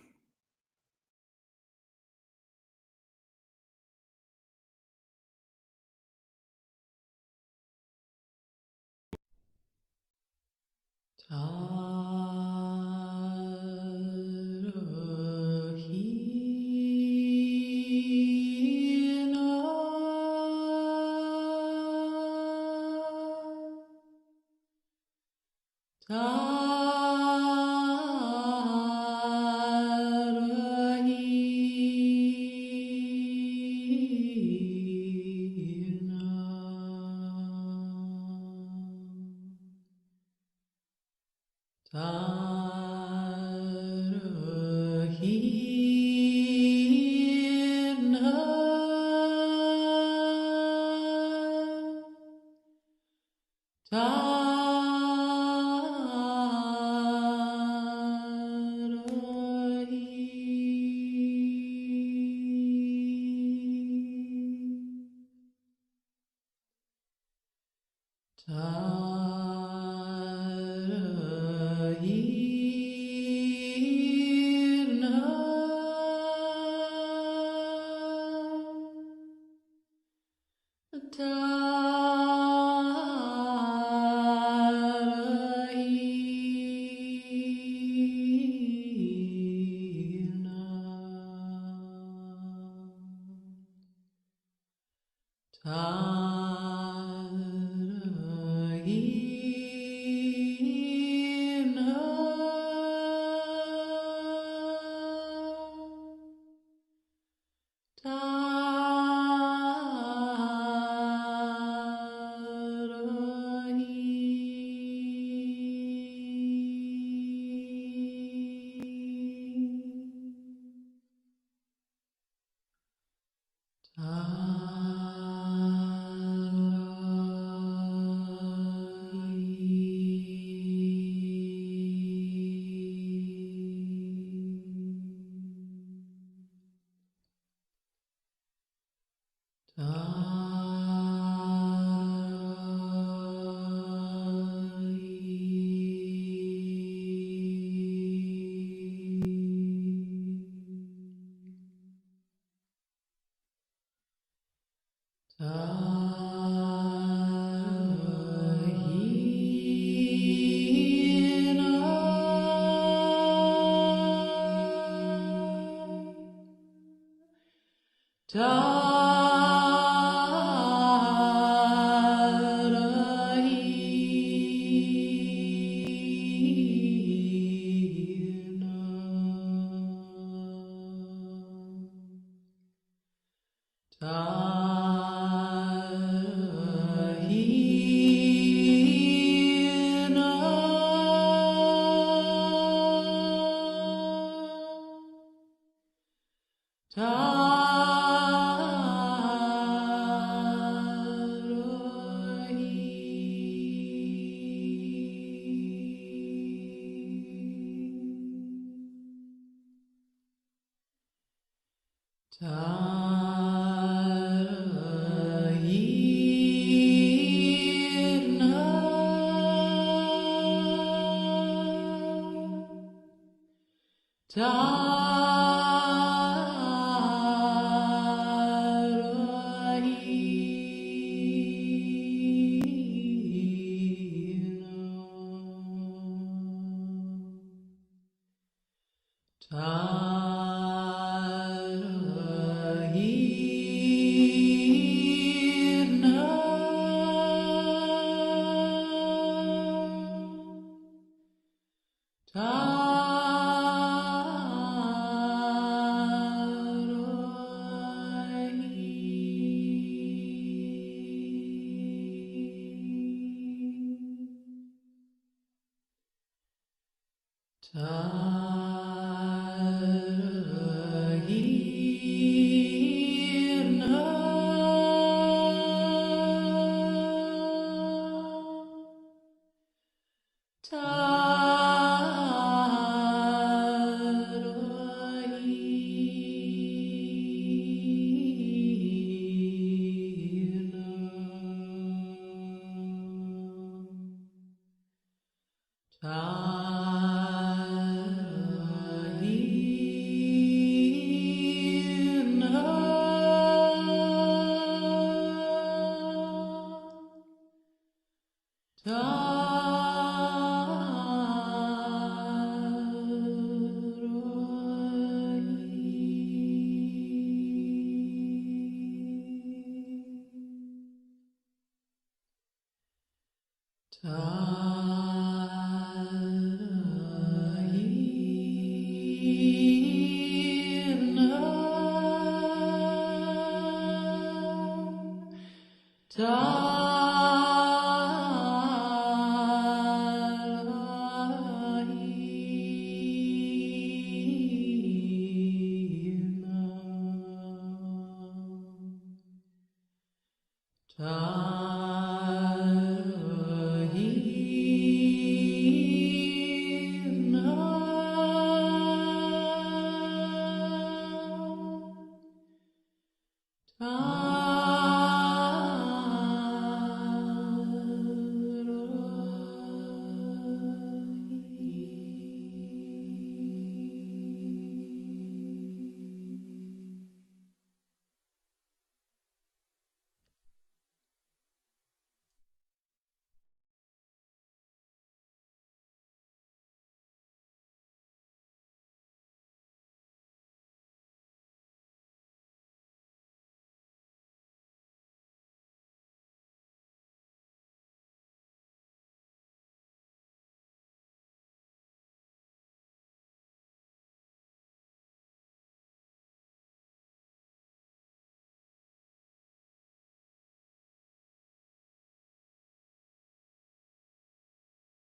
Ta